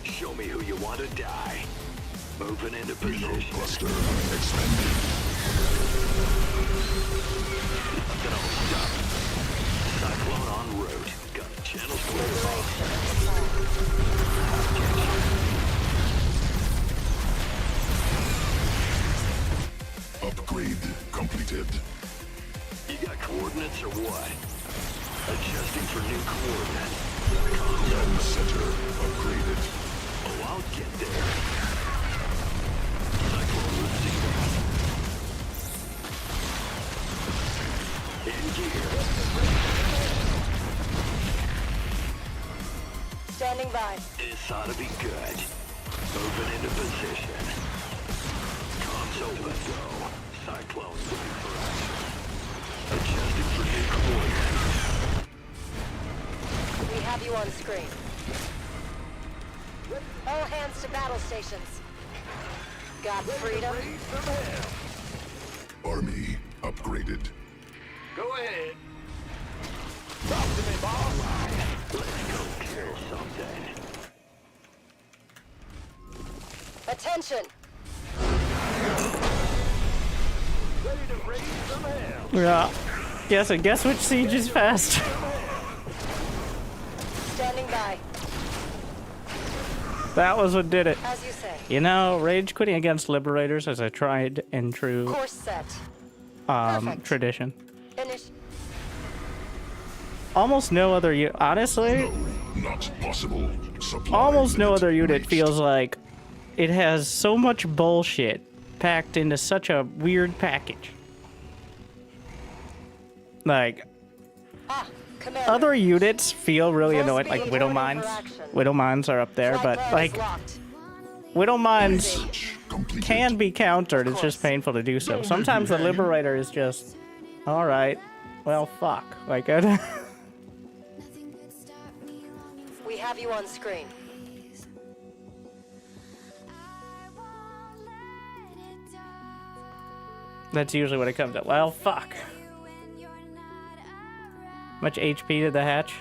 Show me who you want to die. Moving into Mineral position. cluster expended. Nothing'll stop me. Cyclone en route. Got channels clear off. Upgrade completed. You got coordinates or what? Adjusting for new coordinates. Command center upgraded. Oh, I'll get there. Cyclone receiving. In gear. Standing by. This ought to be good. Moving into position. Comms open. Go. Cyclone ready for action. Adjusting for new coordinates. We have you on screen. All hands to battle stations. Got freedom? Raise some hell. Army upgraded. Go ahead. Talk to me, boss. Let's go kill something. Attention! Ready to raise some hell. Yeah. Guess which siege is fast. Standing by. That was what did it. As you say. You know, rage quitting against liberators is a tried and true Course set. Perfect. tradition. Finish. Almost no other honestly, Not possible. Supply almost no limit other unit reached. feels like it has so much bullshit packed into such a weird package. Like, Commander, other units feel really full annoying, speed, like Widow reporting Mines. for action. Widow Mines are up there, Flight but plan like is locked. Widow Mines Completed. can be countered. It's just painful to do so. Sometimes the Liberator is just, all right, well, fuck. Like, We have you on screen. that's usually what it comes at. Well, fuck. Much HP did the hatch?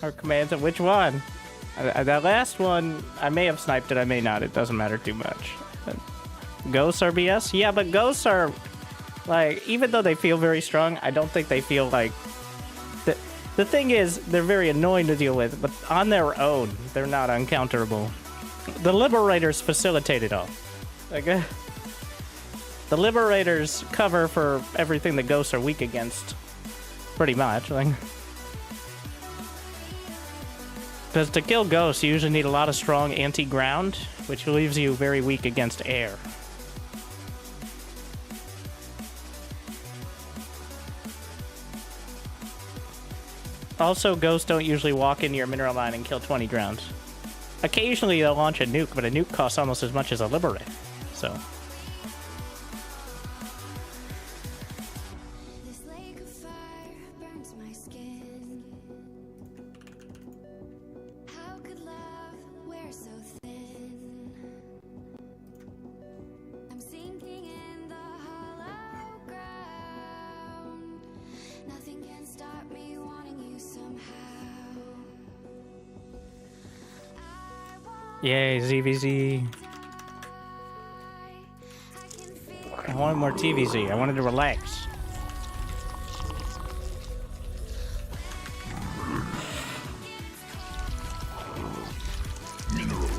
Or commands of which one? That last one, I may have sniped it, I may not. It doesn't matter too much. Ghosts are BS? Yeah, but ghosts are, like, even though they feel very strong, I don't think they feel like... The thing is, they're very annoying to deal with, but on their own, they're not uncounterable. The Liberators facilitate it all. Like, the Liberators cover for everything the ghosts are weak against. Pretty much, like... Because to kill ghosts, you usually need a lot of strong anti-ground, which leaves you very weak against air. Also, ghosts don't usually walk into your mineral mine and kill 20 grounds. Occasionally they'll launch a nuke, but a nuke costs almost as much as a Liberator, so... Yay, ZVZ. I wanted more TVZ. I wanted to relax.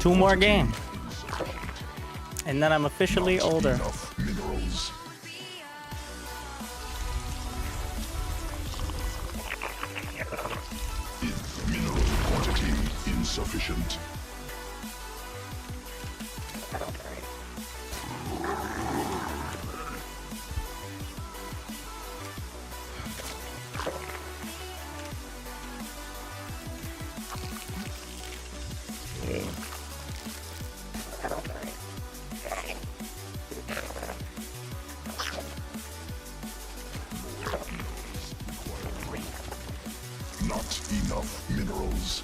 Two more games. And then I'm officially older. Enough minerals. Mineral quantity insufficient. Not enough minerals.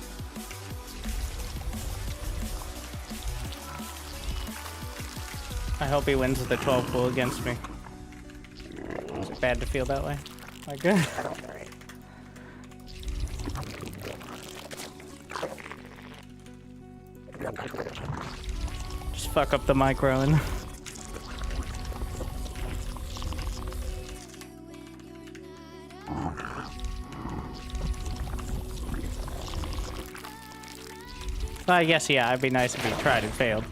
I hope he wins with the 12 pool against me. It's bad to feel that way. Like, just fuck up the micro and... I guess, yeah, it'd be nice if you tried and failed.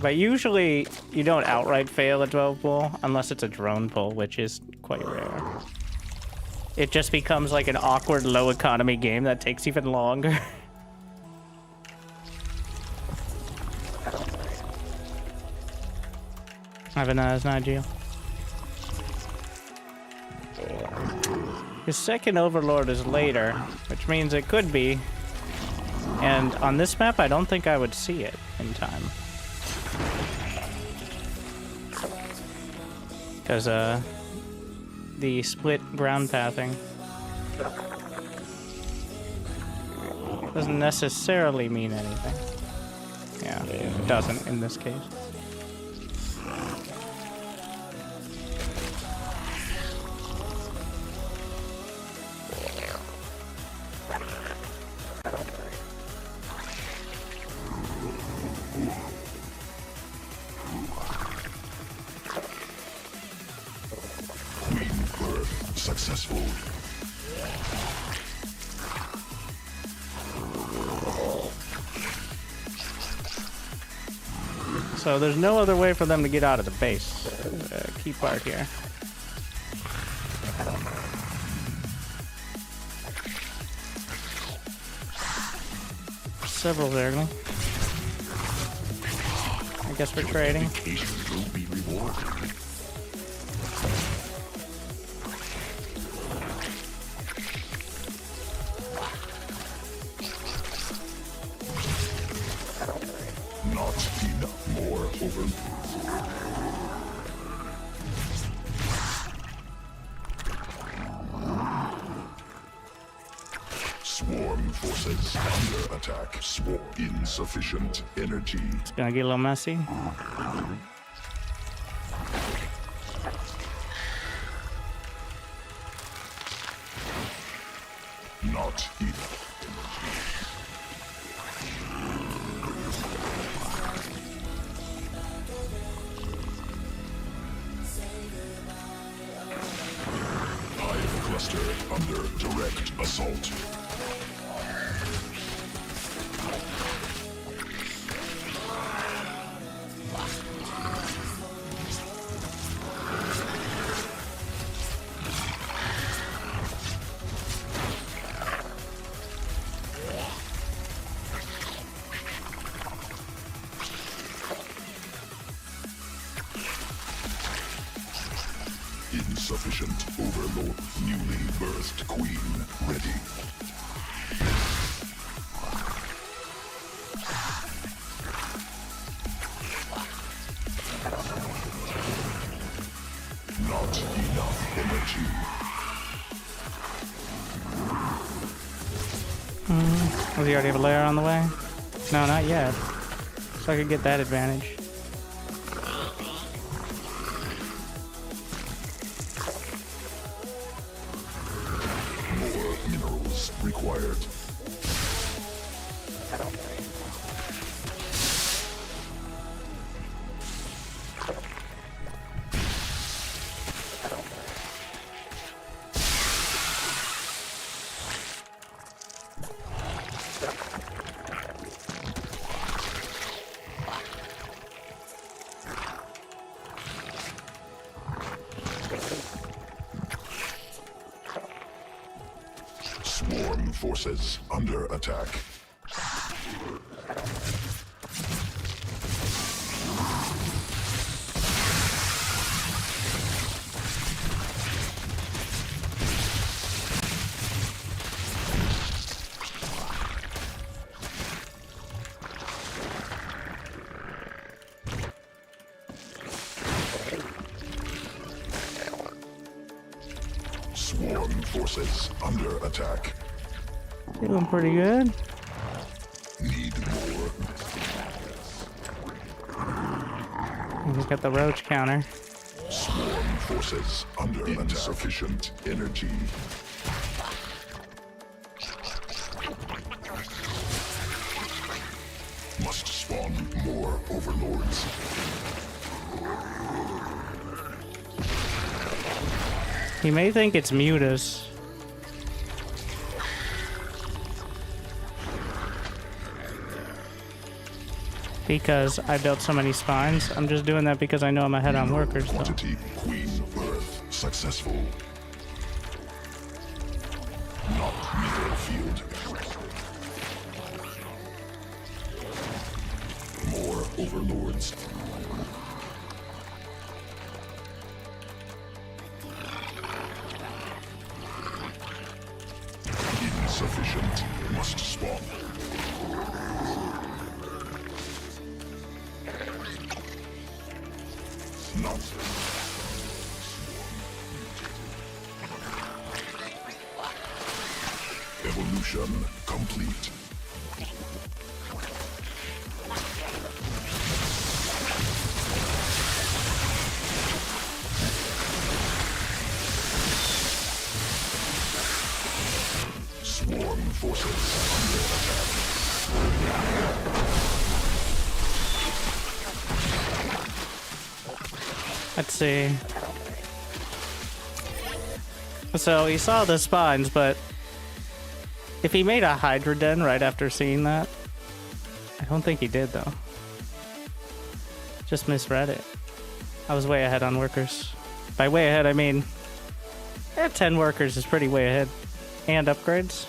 But usually, you don't outright fail a 12 pull, unless it's a drone pull, which is quite rare. It just becomes like an awkward low economy game that takes even longer. Have a nice night, Gio. His second Overlord is later, which means it could be. And on this map, I don't think I would see it in time. Because, the split ground pathing doesn't necessarily mean anything. Yeah, it doesn't in this case. Successful. So there's no other way for them to get out of the base. Key part here. Several Zergling. I guess we're trading. Patience will be rewarded. Swarm forces under attack. Swarm insufficient energy. It's gonna get a little messy. Not enough. Hive cluster under direct assault. Insufficient overlord. Newly birthed queen ready. Not enough energy. Does he already have a layer on the way? No, not yet. So I could get that advantage. More minerals required. Swarm forces under attack. Swarm forces under attack. Doing pretty good. Need more. He's got the roach counter. Swarm forces under insufficient energy. Must spawn more overlords. He may think it's Mutas. Because I built so many spines. I'm just doing that because I know I'm ahead on workers, though. Quantity queen birth successful. Not middle field. More overlords. Insufficient. Must spawn. Not. Evolution complete. Swarm forces under attack. Let's see. So he saw the spines, but if he made a Hydra Den right after seeing that, I don't think he did though. Just misread it. I was way ahead on workers. By way ahead, I mean 10 workers is pretty way ahead. And upgrades.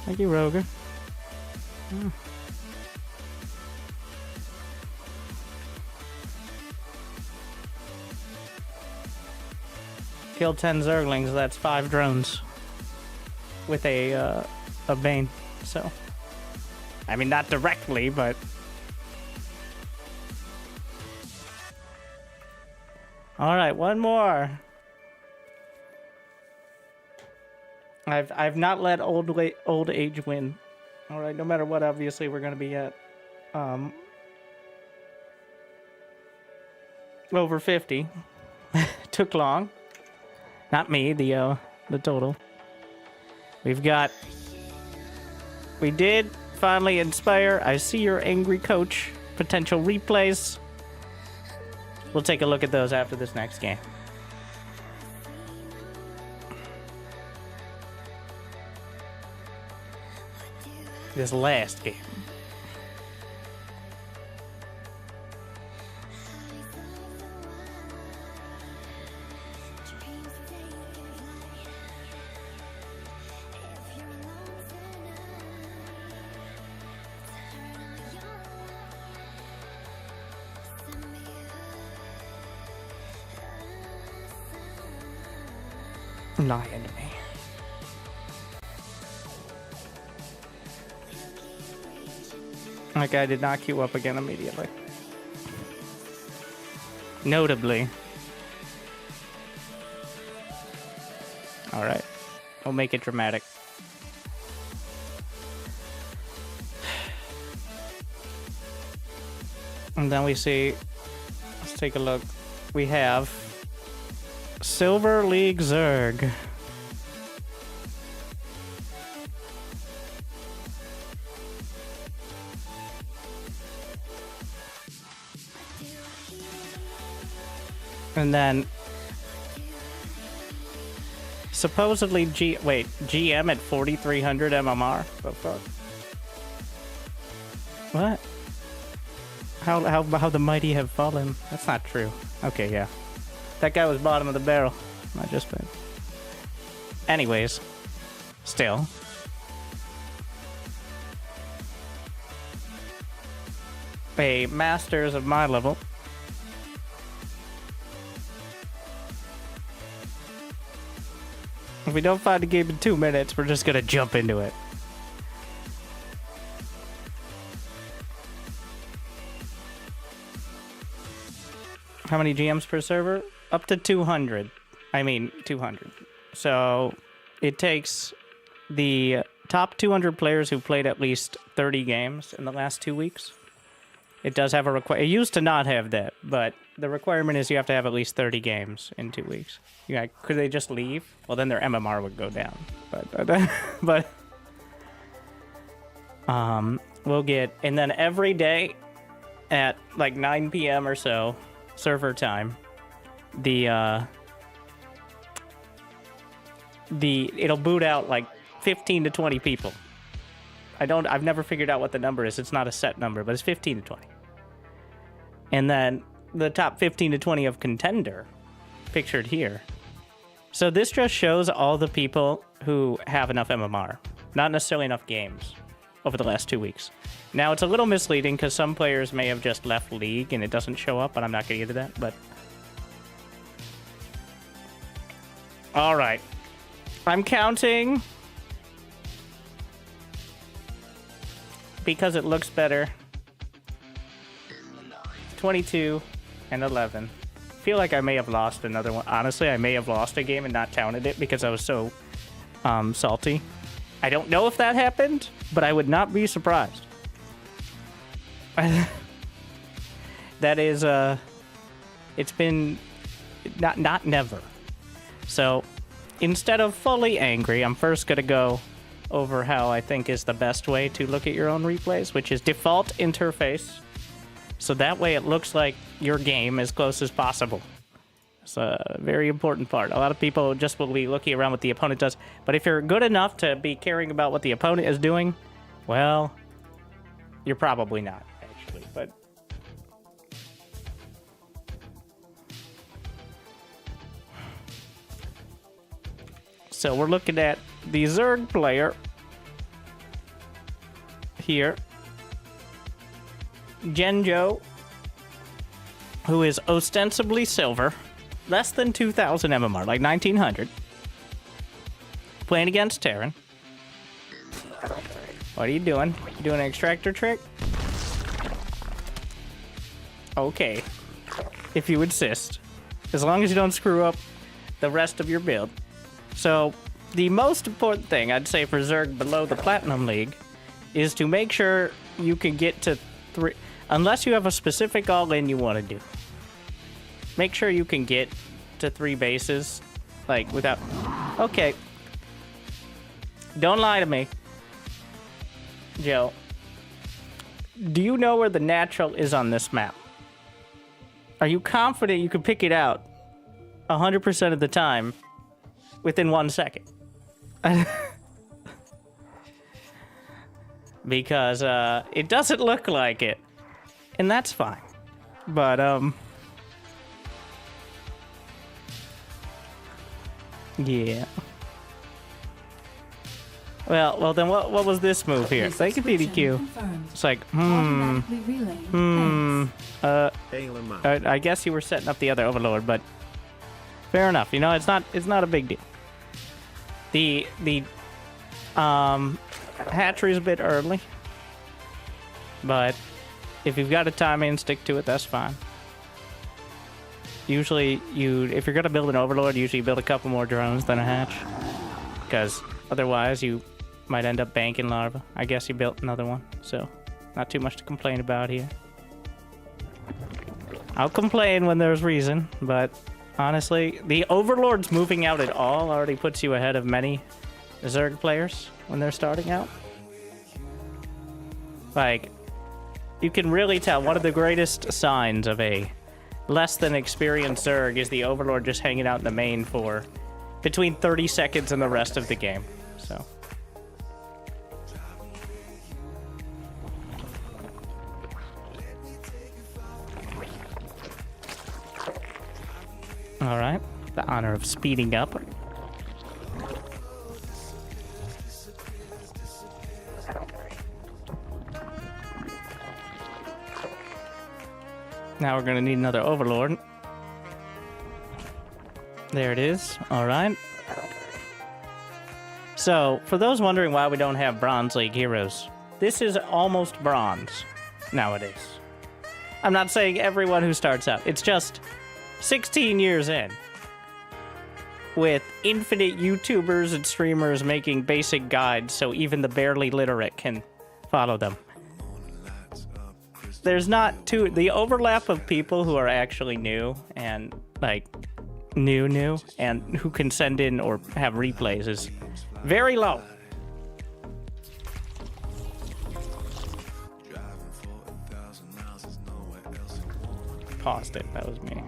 Thank you, Roger. Oh. Killed 10 Zerglings, that's 5 drones. With a Bane, so. I mean, not directly, but. Alright, one more. I've not let old age win. All right, no matter what, obviously we're gonna be at over 50. Took long. Not me, the total. We did finally inspire. I see your angry coach. Potential replays. We'll take a look at those after this next game. This last game. Lying to me. That guy did not queue up again immediately. Notably. Alright. We'll make it dramatic. And then we see... Let's take a look. We have... Silver League Zerg. And then supposedly GM at 4,300 MMR. The fuck? What? How the mighty have fallen? That's not true. Okay, yeah. That guy was bottom of the barrel. Not just bad. Anyways, still. A masters of my level. If we don't find a game in 2 minutes, we're just gonna jump into it. How many GMs per server? Up to 200. I mean, 200. So, it takes the top 200 players who played at least 30 games in the last 2 weeks. It does have a requirement. It used to not have that, but the requirement is you have to have at least 30 games in 2 weeks. Yeah, could they just leave? Well, then their MMR would go down. But we'll get, and then every day at like 9 p.m. or so, server time, it'll boot out like 15 to 20 people. I've never figured out what the number is. It's not a set number, but it's 15 to 20. And then the top 15 to 20 of contender, pictured here. So this just shows all the people who have enough MMR, not necessarily enough games over the last 2 weeks. Now, it's a little misleading because some players may have just left League and it doesn't show up, but I'm not going to get into that, but... Alright. I'm counting... because it looks better. 22 and 11. I feel like I may have lost another one. Honestly, I may have lost a game and not counted it because I was so salty. I don't know if that happened, but I would not be surprised. That is, it's been not never. So instead of fully angry, I'm first going to go over how I think is the best way to look at your own replays, which is default interface. So that way it looks like your game as close as possible. It's a very important part. A lot of people just will be looking around what the opponent does. But if you're good enough to be caring about what the opponent is doing, well, you're probably not, actually. But so we're looking at the Zerg player here, Genjo, who is ostensibly silver, less than 2,000 MMR, like 1,900, playing against Terran. What are you doing? You doing an extractor trick? Okay, if you insist, as long as you don't screw up the rest of your build. So the most important thing I'd say for Zerg below the Platinum League is to make sure you can get to 3, unless you have a specific all-in you want to do. Make sure you can get to 3 bases, like, without... Okay. Don't lie to me. Joe. Do you know where the natural is on this map? Are you confident you can pick it out 100% of the time within 1 second? Because it doesn't look like it. And that's fine. But yeah. Well then what was this move here? Thank you, PDQ. It's like, I guess you were setting up the other Overlord, but fair enough. You know, it's not a big deal. The hatchery's a bit early, but if you've got a timing and stick to it, that's fine. Usually, if you're gonna build an Overlord, usually you build a couple more drones than a hatch, because otherwise you might end up banking larva. I guess you built another one, so not too much to complain about here. I'll complain when there's reason, but honestly, the Overlords moving out at all already puts you ahead of many Zerg players when they're starting out. Like, you can really tell one of the greatest signs of a less than experienced Zerg is the Overlord just hanging out in the main for between 30 seconds and the rest of the game. So. All right, the honor of speeding up. Now we're gonna need another Overlord. There it is. All right. So, for those wondering why we don't have Bronze League heroes, this is almost bronze nowadays. I'm not saying everyone who starts out. It's just 16 years in, with infinite YouTubers and streamers making basic guides so even the barely literate can follow them. There's not the overlap of people who are actually new and like new and who can send in or have replays is very low. Paused it, that was me.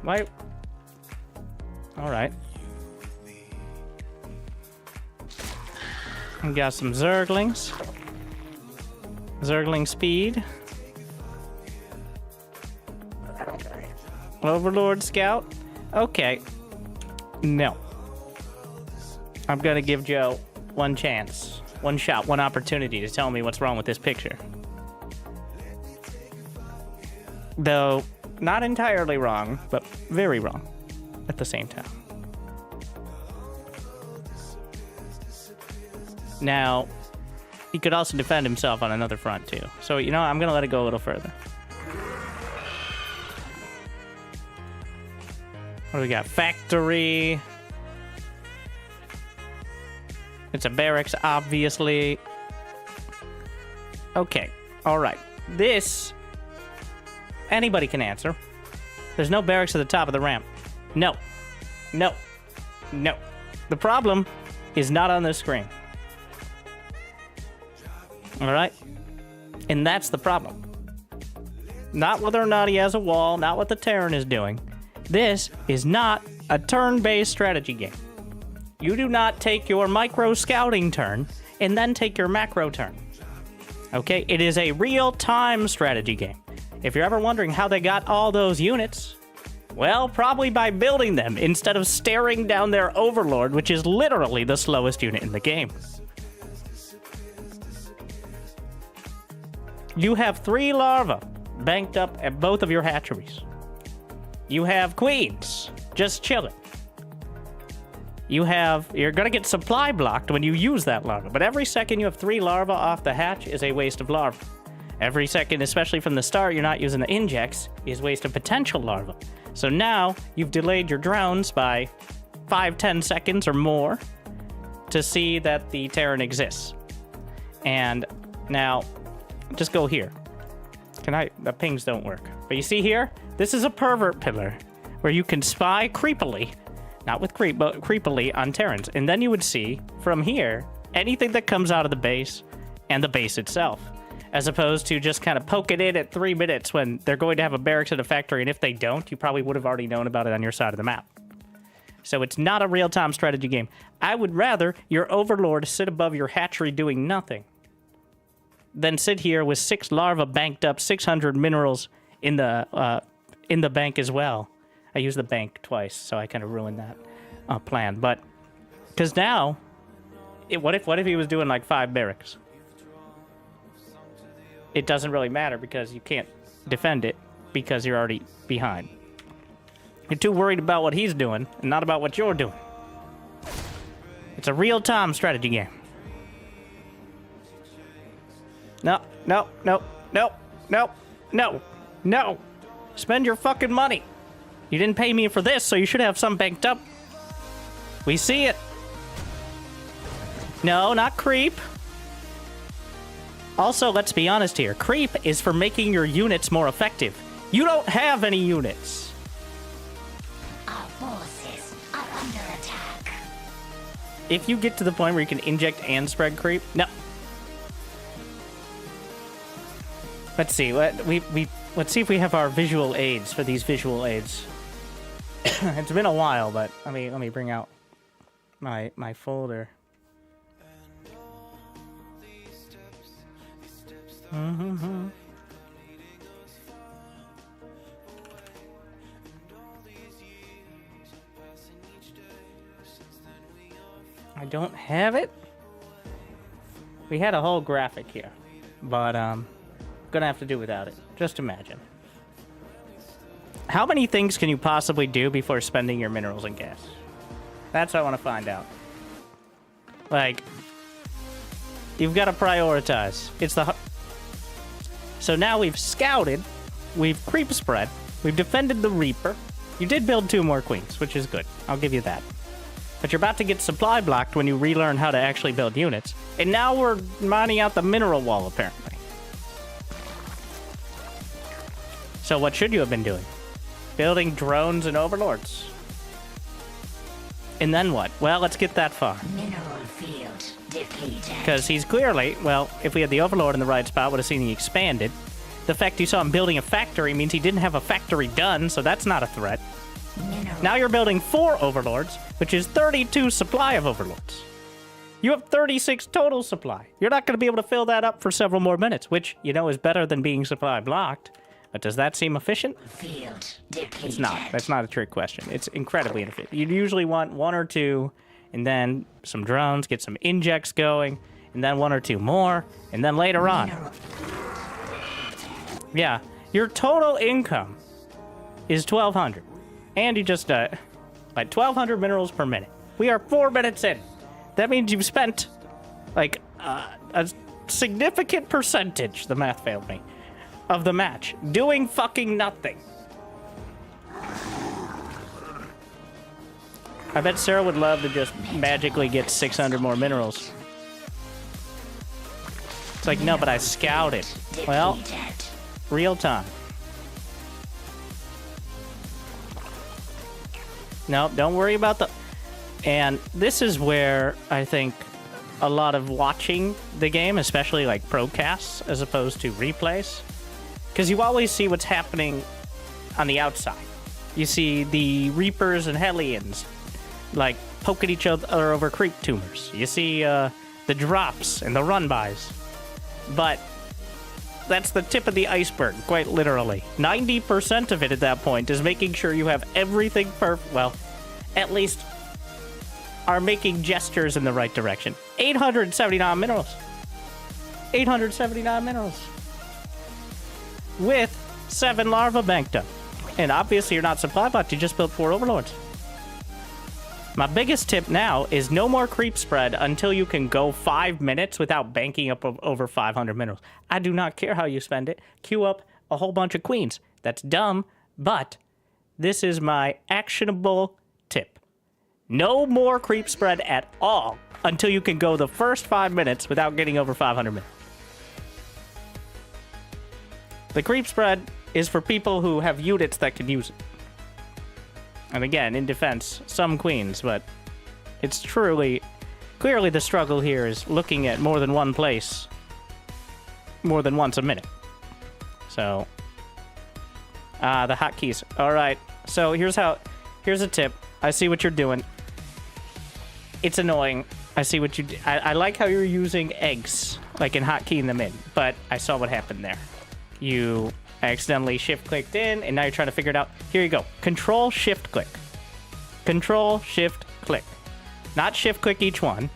Why? Alright. We got some Zerglings. Zergling speed. Overlord Scout. Okay. No. I'm gonna give Joe one chance, one shot, one opportunity to tell me what's wrong with this picture. Though, not entirely wrong, but very wrong at the same time. Now, he could also defend himself on another front, too. So, you know, I'm going to let it go a little further. What do we got? Factory. It's a barracks, obviously. Okay. All right. This... anybody can answer. There's no barracks at the top of the ramp. No. No. No. The problem is not on this screen. Alright? And that's the problem. Not whether or not he has a wall, not what the Terran is doing. This is not a turn-based strategy game. You do not take your micro scouting turn and then take your macro turn. Okay? It is a real-time strategy game. If you're ever wondering how they got all those units, well, probably by building them instead of staring down their Overlord, which is literally the slowest unit in the game. You have 3 larvae banked up at both of your hatcheries. You have queens just chilling. You're gonna get supply blocked when you use that larva, but every second you have 3 larvae off the hatch is a waste of larvae. Every second, especially from the start, you're not using the injects, is waste of potential larvae. So now you've delayed your drones by 5-10 seconds or more to see that the Terran exists. And now, just go here. The pings don't work. But you see here? This is a pervert pillar where you can spy creepily, not with creep, but creepily on Terrans. And then you would see from here anything that comes out of the base and the base itself, as opposed to just kind of poke it in at 3 minutes when they're going to have a barracks at a factory. And if they don't, you probably would have already known about it on your side of the map. So it's not a real-time strategy game. I would rather your overlord sit above your hatchery doing nothing than sit here with 6 larvae banked up, 600 minerals in the bank as well. I used the bank twice, so I kind of ruined that plan. But because now, what if he was doing like 5 barracks? It doesn't really matter because you can't defend it because you're already behind. You're too worried about what he's doing and not about what you're doing. It's a real-time strategy game. No, no, no, no, no, no, no. Spend your fucking money. You didn't pay me for this, so you should have some banked up. We see it. No, not creep. Also, let's be honest here. Creep is for making your units more effective. You don't have any units. Our forces are under attack. If you get to the point where you can inject and spread creep, no. Let's see. Let's see if we have our visual aids for these visual aids. It's been a while, but let me bring out my folder. I don't have it. We had a whole graphic here, but gonna have to do without it. Just imagine. How many things can you possibly do before spending your minerals and gas? That's what I want to find out. Like, you've got to prioritize. So now we've scouted, we've creep spread, we've defended the Reaper. You did build 2 more queens, which is good. I'll give you that. But you're about to get supply blocked when you relearn how to actually build units. And now we're mining out the mineral wall, apparently. So what should you have been doing? Building drones and overlords. And then what? Well, let's get that far. Mineral field depleted. Because he's clearly, well, if we had the overlord in the right spot, would have seen he expanded. The fact you saw him building a factory means he didn't have a factory done, so that's not a threat. Now you're building 4 overlords, which is 32 supply of overlords. You have 36 total supply. You're not going to be able to fill that up for several more minutes, which, you know, is better than being supply blocked. But does that seem efficient? Field depleted. It's not. That's not a trick question. It's incredibly inefficient. You'd usually want 1 or 2, and then some drones, get some injects going, and then 1 or 2 more, and then later on. Yeah, your total income is 1,200. And you just, like 1,200 minerals per minute. We are 4 minutes in. That means you've spent, like, a significant percentage, the math failed me, of the match doing fucking nothing. I bet Sarah would love to just magically get 600 more minerals. It's like, no, but I scouted. Well, real time. No, don't worry about the... And this is where I think a lot of watching the game, especially like procasts as opposed to replays, because you always see what's happening on the outside. You see the Reapers and Hellions like poking each other over creep tumors. You see the drops and the run-bys. But that's the tip of the iceberg, quite literally. 90% of it at that point is making sure you have everything perfect. Well, at least are making gestures in the right direction. 879 minerals. 879 minerals. With 7 larvae banked up. And obviously you're not supply blocked, you just built 4 overlords. My biggest tip now is no more creep spread until you can go 5 minutes without banking up over 500 minerals. I do not care how you spend it. Queue up a whole bunch of queens. That's dumb, but This is my actionable tip. No more creep spread at all until you can go the first 5 minutes without getting over 500 minutes. The creep spread is for people who have units that can use it. And again, in defense, some queens, but it's clearly the struggle here is looking at more than one place more than once a minute. So, the hotkeys. All right. So here's a tip. I see what you're doing. It's annoying. I see what you do. I like how you're using eggs, like in hotkeying them in, but I saw what happened there. You accidentally shift-clicked in, and now you're trying to figure it out. Here you go. Control-Shift-Click. Control-Shift-Click. Not shift-click each one,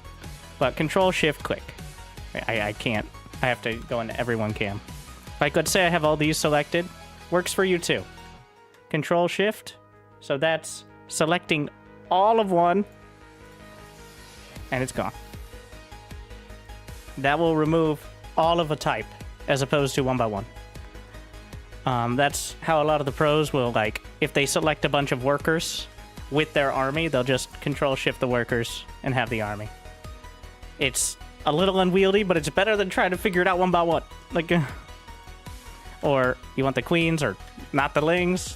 but Control-Shift-Click. I can't. I have to go into everyone cam. Like, let's say I have all these selected. Works for you, too. Control-Shift. So that's selecting all of one, and it's gone. That will remove all of a type, as opposed to one by one. That's how a lot of the pros will, like, if they select a bunch of workers with their army, they'll just control-shift the workers and have the army. It's a little unwieldy, but it's better than trying to figure it out one by one. Like, or you want the queens, or not the lings.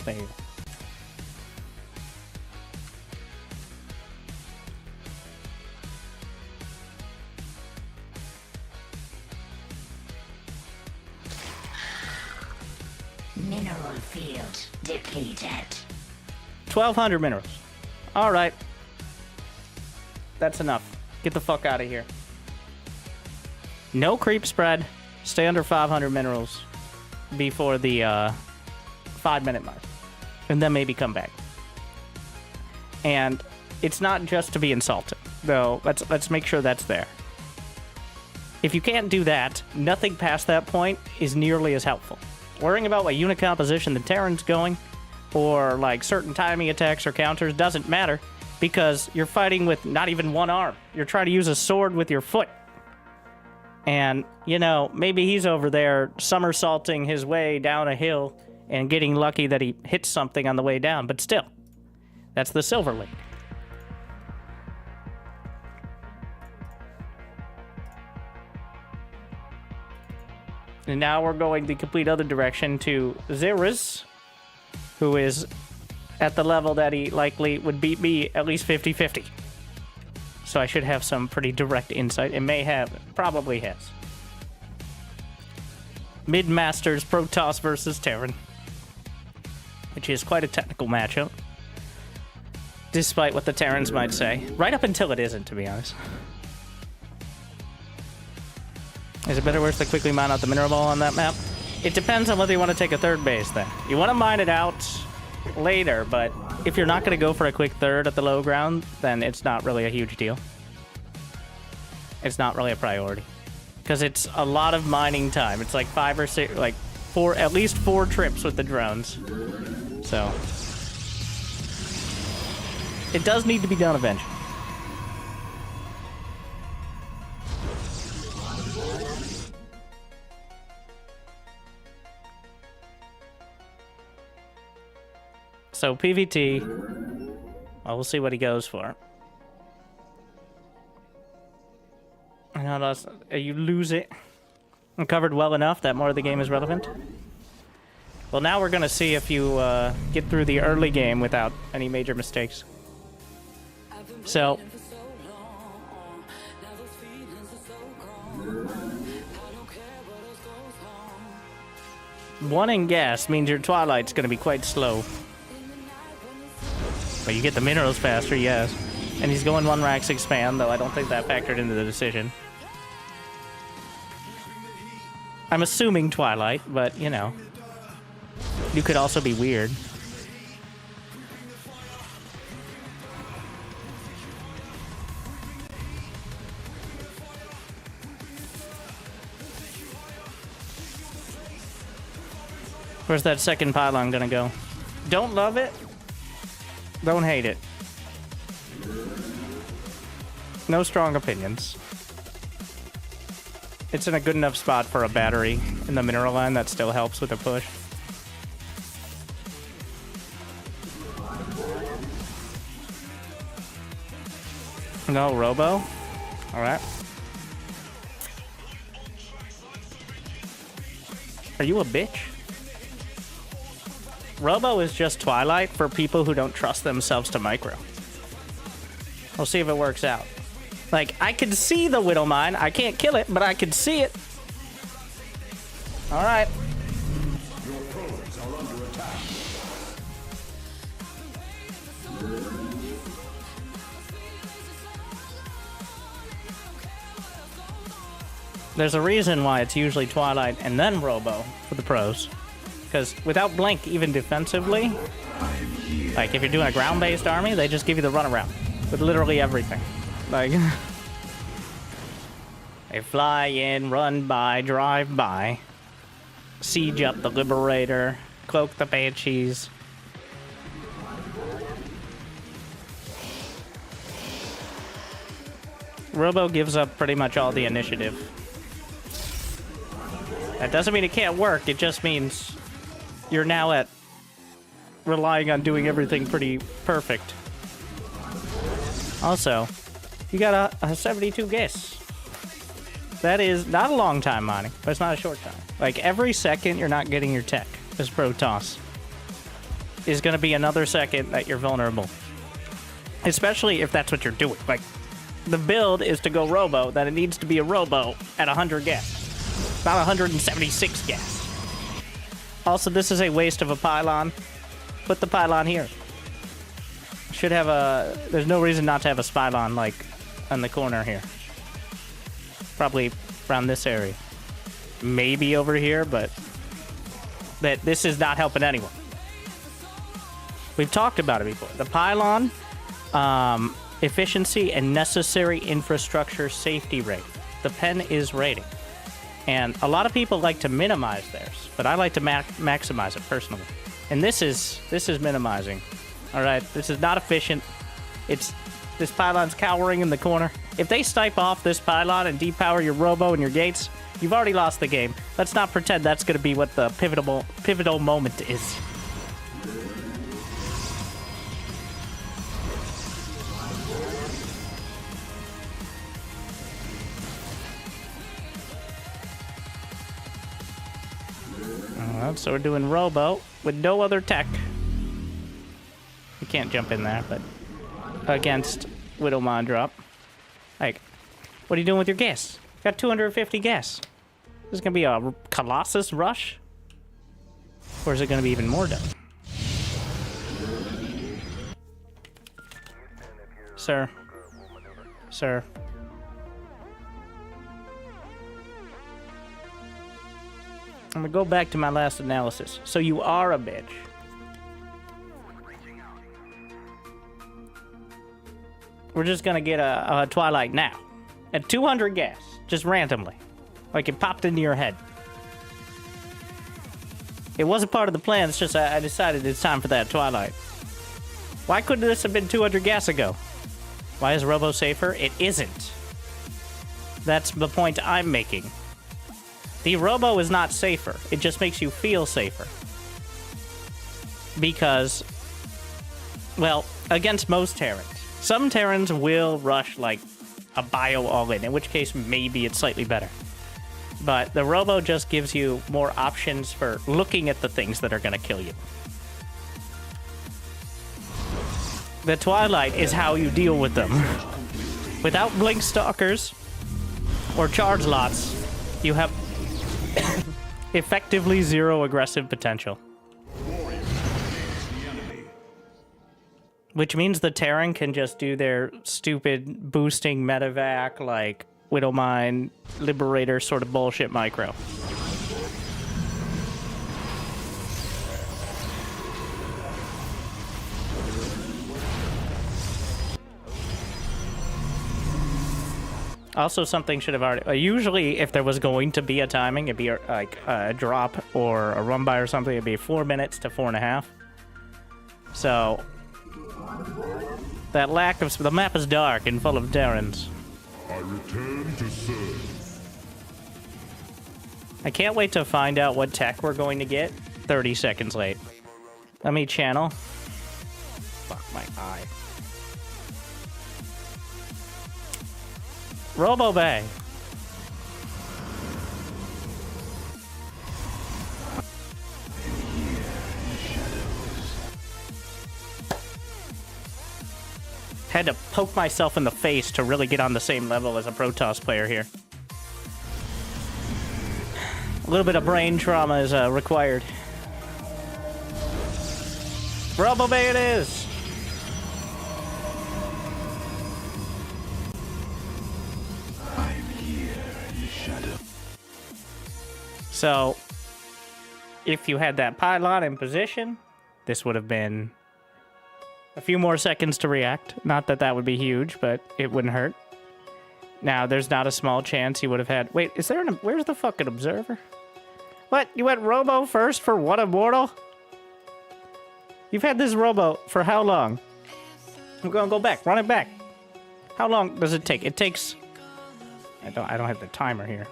Mineral field depleted. 1,200 minerals. All right. That's enough. Get the fuck out of here. No creep spread. Stay under 500 minerals before the 5-minute mark. And then maybe come back. And it's not just to be insulted, though. Let's make sure that's there. If you can't do that, nothing past that point is nearly as helpful. Worrying about what unit composition the Terran's going, or like certain timing attacks or counters, doesn't matter, because you're fighting with not even one arm. You're trying to use a sword with your foot. And, you know, maybe he's over there somersaulting his way down a hill and getting lucky that he hits something on the way down, but still, that's the Silver League. And now we're going the complete other direction to Xeris, who is at the level that he likely would beat me at least 50-50. So I should have some pretty direct insight. It may have, probably has. Mid-Masters Protoss versus Terran, which is quite a technical matchup, despite what the Terrans might say. Right up until it isn't, to be honest. Is it better or worse to quickly mine out the mineral ball on that map? It depends on whether you want to take a third base then. You want to mine it out later, but if you're not going to go for a quick third at the low ground, then it's not really a huge deal. It's not really a priority. Because it's a lot of mining time. It's like 5 or 6, like 4, at least 4 trips with the drones. So it does need to be done eventually. So PVT, well, we'll see what he goes for. You lose it. Covered well enough that more of the game is relevant. Well, now we're going to see if you get through the early game without any major mistakes. So, one in gas means your Twilight's going to be quite slow. But you get the minerals faster, yes. And he's going 1 Rax expand, though I don't think that factored into the decision. I'm assuming Twilight, but, you know. You could also be weird. Where's that second pylon gonna go? Don't love it. Don't hate it. No strong opinions. It's in a good enough spot for a battery in the mineral line that still helps with a push. No, Robo. All right. Are you a bitch? Robo is just Twilight for people who don't trust themselves to micro. We'll see if it works out. Like, I can see the Widow Mine. I can't kill it, but I can see it. All right. Your probes are under attack. There's a reason why it's usually Twilight and then Robo for the pros. Because without Blink, even defensively, like if you're doing a ground-based army, they just give you the runaround with literally everything. Like, they fly in, run by, drive by, siege up the Liberator, cloak the Banshees. Robo gives up pretty much all the initiative. That doesn't mean it can't work, it just means you're now at relying on doing everything pretty perfect. Also, you got a 72 guess. That is not a long time mining, but it's not a short time. Like, every second you're not getting your tech as Protoss is going to be another second that you're vulnerable. Especially if that's what you're doing. Like, the build is to go Robo, that it needs to be a Robo at 100 guess. Not 176 guess. Also, this is a waste of a pylon. Put the pylon here. Should have a... There's no reason not to have a spylon, like, on the corner here. Probably around this area. Maybe over here, but... this is not helping anyone. We've talked about it before. The pylon, efficiency, and necessary infrastructure safety rate. The pen is rating. And a lot of people like to minimize theirs, but I like to maximize it personally. And this is minimizing. All right, this is not efficient. This pylon's cowering in the corner. If they snipe off this pylon and depower your Robo and your gates, you've already lost the game. Let's not pretend that's going to be what the pivotal moment is. So we're doing Robo with no other tech. You can't jump in there, but against Widowmine drop. Like, what are you doing with your gas? Got 250 gas. This is gonna be a Colossus rush? Or is it gonna be even more done? Sir. Sir. I'm gonna go back to my last analysis. So you are a bitch. We're just gonna get a Twilight now. At 200 gas. Just randomly. Like it popped into your head. It wasn't part of the plan, it's just I decided it's time for that Twilight. Why couldn't this have been 200 gas ago? Why is Robo safer? It isn't. That's the point I'm making. The Robo is not safer. It just makes you feel safer. Because, well, against most Terrans. Some Terrans will rush like a bio all-in, in which case maybe it's slightly better. But the Robo just gives you more options for looking at the things that are going to kill you. The Twilight is how you deal with them. Without Blink Stalkers or Charge Lots, you have effectively zero aggressive potential. Which means the Terran can just do their stupid boosting medevac, like Widowmine, Liberator sort of bullshit micro. Also, something should have already... usually, if there was going to be a timing, it'd be like a drop or a run by or something. It'd be 4 minutes to 4.5. So, that lack of... The map is dark and full of Terrans. I return to serve. I can't wait to find out what tech we're going to get 30 seconds late. Let me channel. Fuck my eye. Robo Bay. Had to poke myself in the face to really get on the same level as a Protoss player here. A little bit of brain trauma is required. Robo Bay it is! I'm here in the shadow. So, if you had that pylon in position, this would have been a few more seconds to react. Not that that would be huge, but it wouldn't hurt. Now, there's not a small chance he would have had... Wait, is there an... Where's the fucking observer? What? You went Robo first for one immortal? You've had this Robo for how long? I'm gonna go back. Run it back. How long does it take? It takes... I don't have the timer here.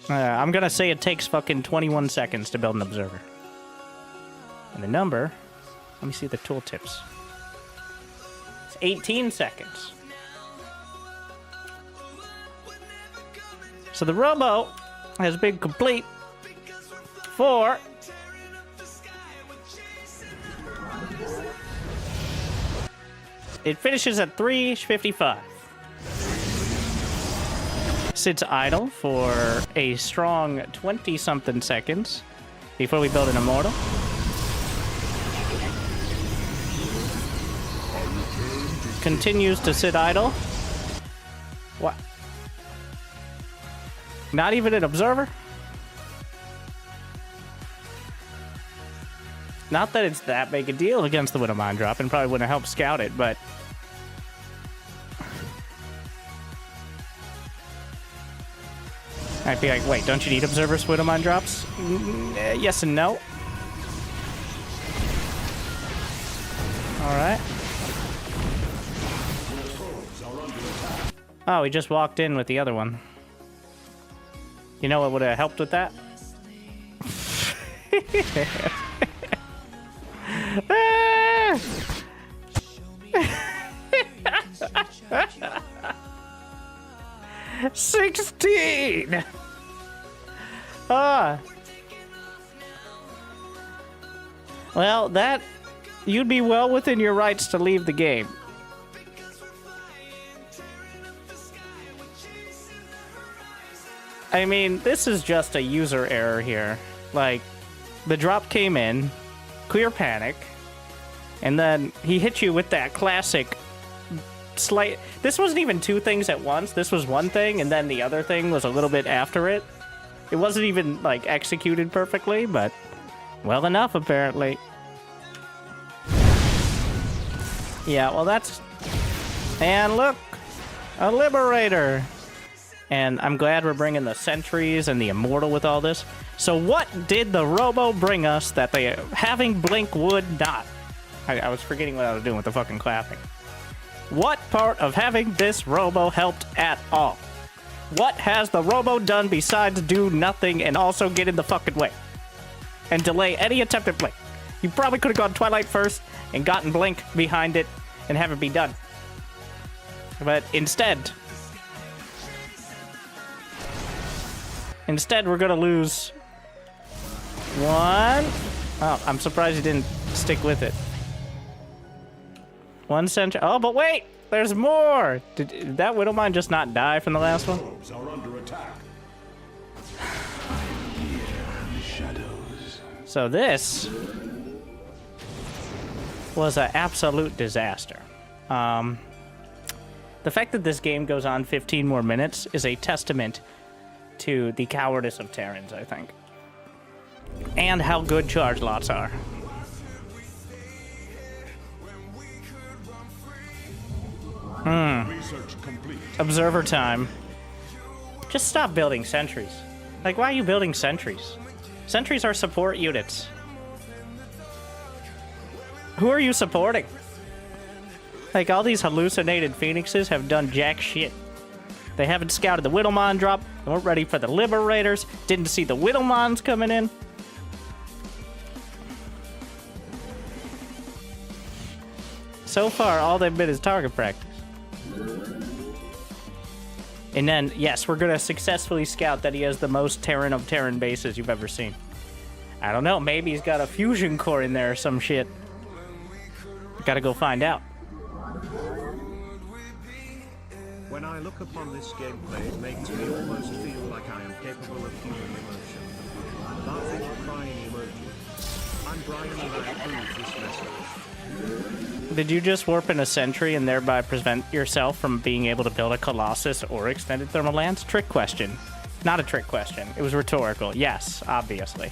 I'm gonna say it takes fucking 21 seconds to build an observer. And the number... Let me see the tooltips. It's 18 seconds. So the Robo has been complete for... It finishes at 3:55. Sits idle for a strong 20-something seconds before we build an immortal. Continues to sit idle. What? Not even an observer? Not that it's that big a deal against the Widowmine drop, and probably wouldn't help scout it, but... I'd be like, wait, don't you need observers for Widowmine drops? Yes and no. Alright. Oh, he just walked in with the other one. You know what would have helped with that? 16! Well, that... You'd be well within your rights to leave the game. I mean, this is just a user error here. Like, the drop came in, clear panic, and then he hit you with that classic slight... This wasn't even two things at once. This was one thing, and then the other thing was a little bit after it. It wasn't even, like, executed perfectly, but well enough, apparently. Yeah, well, that's... And look! A Liberator! And I'm glad we're bringing the Sentries and the Immortal with all this. So what did the Robo bring us that the having Blink would not? I was forgetting what I was doing with the fucking clapping. What part of having this Robo helped at all? What has the Robo done besides do nothing and also get in the fucking way? And delay any attempted Blink? You probably could have gone Twilight first and gotten Blink behind it and have it be done. But instead, we're gonna lose one. Oh, I'm surprised you didn't stick with it. One sentry. Oh, but wait! There's more! Did that Widowmine just not die from the last one? Are under attack. So this was an absolute disaster. The fact that this game goes on 15 more minutes is a testament to the cowardice of Terrans, I think. And how good charge lots are. Observer time. Just stop building sentries. Like, why are you building sentries? Sentries are support units. Who are you supporting? Like, all these hallucinated phoenixes have done jack shit. They haven't scouted the Widowmine drop. They weren't ready for the Liberators. Didn't see the Widowmines coming in. So far, all they've been is target practice. And then, yes, we're gonna successfully scout that he has the most Terran of Terran bases you've ever seen. I don't know, maybe he's got a fusion core in there or some shit. Gotta go find out. When I look upon this gameplay, it makes me almost feel like I am capable of human emotion. Laughing or crying emoji. I'm Brian and I approve this message. Did you just warp in a sentry and thereby prevent yourself from being able to build a Colossus or extended thermal lance? Trick question. Not a trick question. It was rhetorical. Yes, obviously.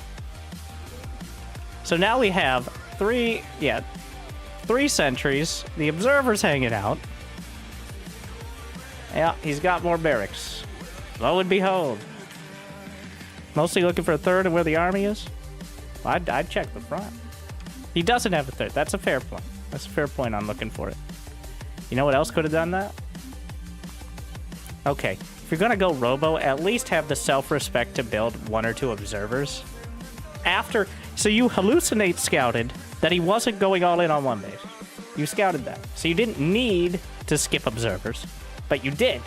So now we have three sentries. The observer's hanging out. Yeah, he's got more barracks. Lo and behold. Mostly looking for a third of where the army is? Well, I'd check the front. He doesn't have a third. That's a fair point. That's a fair point on looking for it. You know what else could have done that? Okay, if you're gonna go robo, at least have the self-respect to build 1 or 2 observers. So you hallucinate scouted that he wasn't going all in on one base. You scouted that. So you didn't need to skip observers, but you did.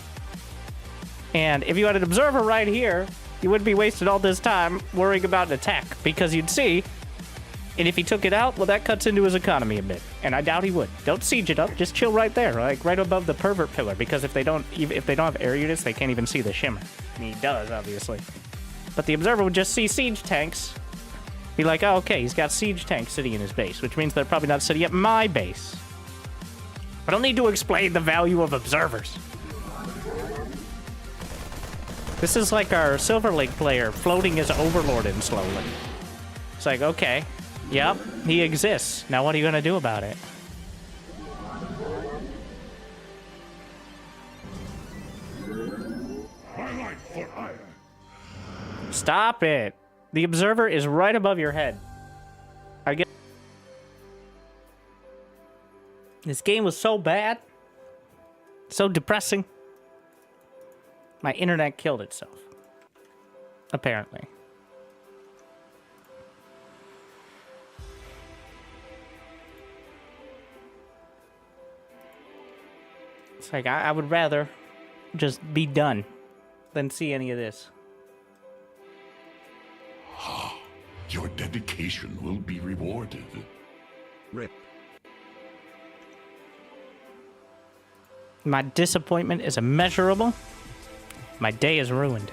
And if you had an observer right here, you wouldn't be wasting all this time worrying about an attack, because you'd see, and if he took it out, well, that cuts into his economy a bit, and I doubt he would. Don't siege it up, just chill right there, like right above the pervert pillar, because if they don't have air units, they can't even see the shimmer. I mean, he does, obviously. But the observer would just see siege tanks, be like, oh, okay, he's got siege tanks sitting in his base, which means they're probably not sitting at my base. I don't need to explain the value of observers. This is like our Silver Lake player floating his overlord in slowly. It's like, okay, yep, he exists. Now what are you gonna do about it? Stop it. The observer is right above your head. I get. This game was so bad. So depressing. My internet killed itself. Apparently. It's like, I would rather just be done than see any of this. Your dedication will be rewarded. RIP. My disappointment is immeasurable. My day is ruined.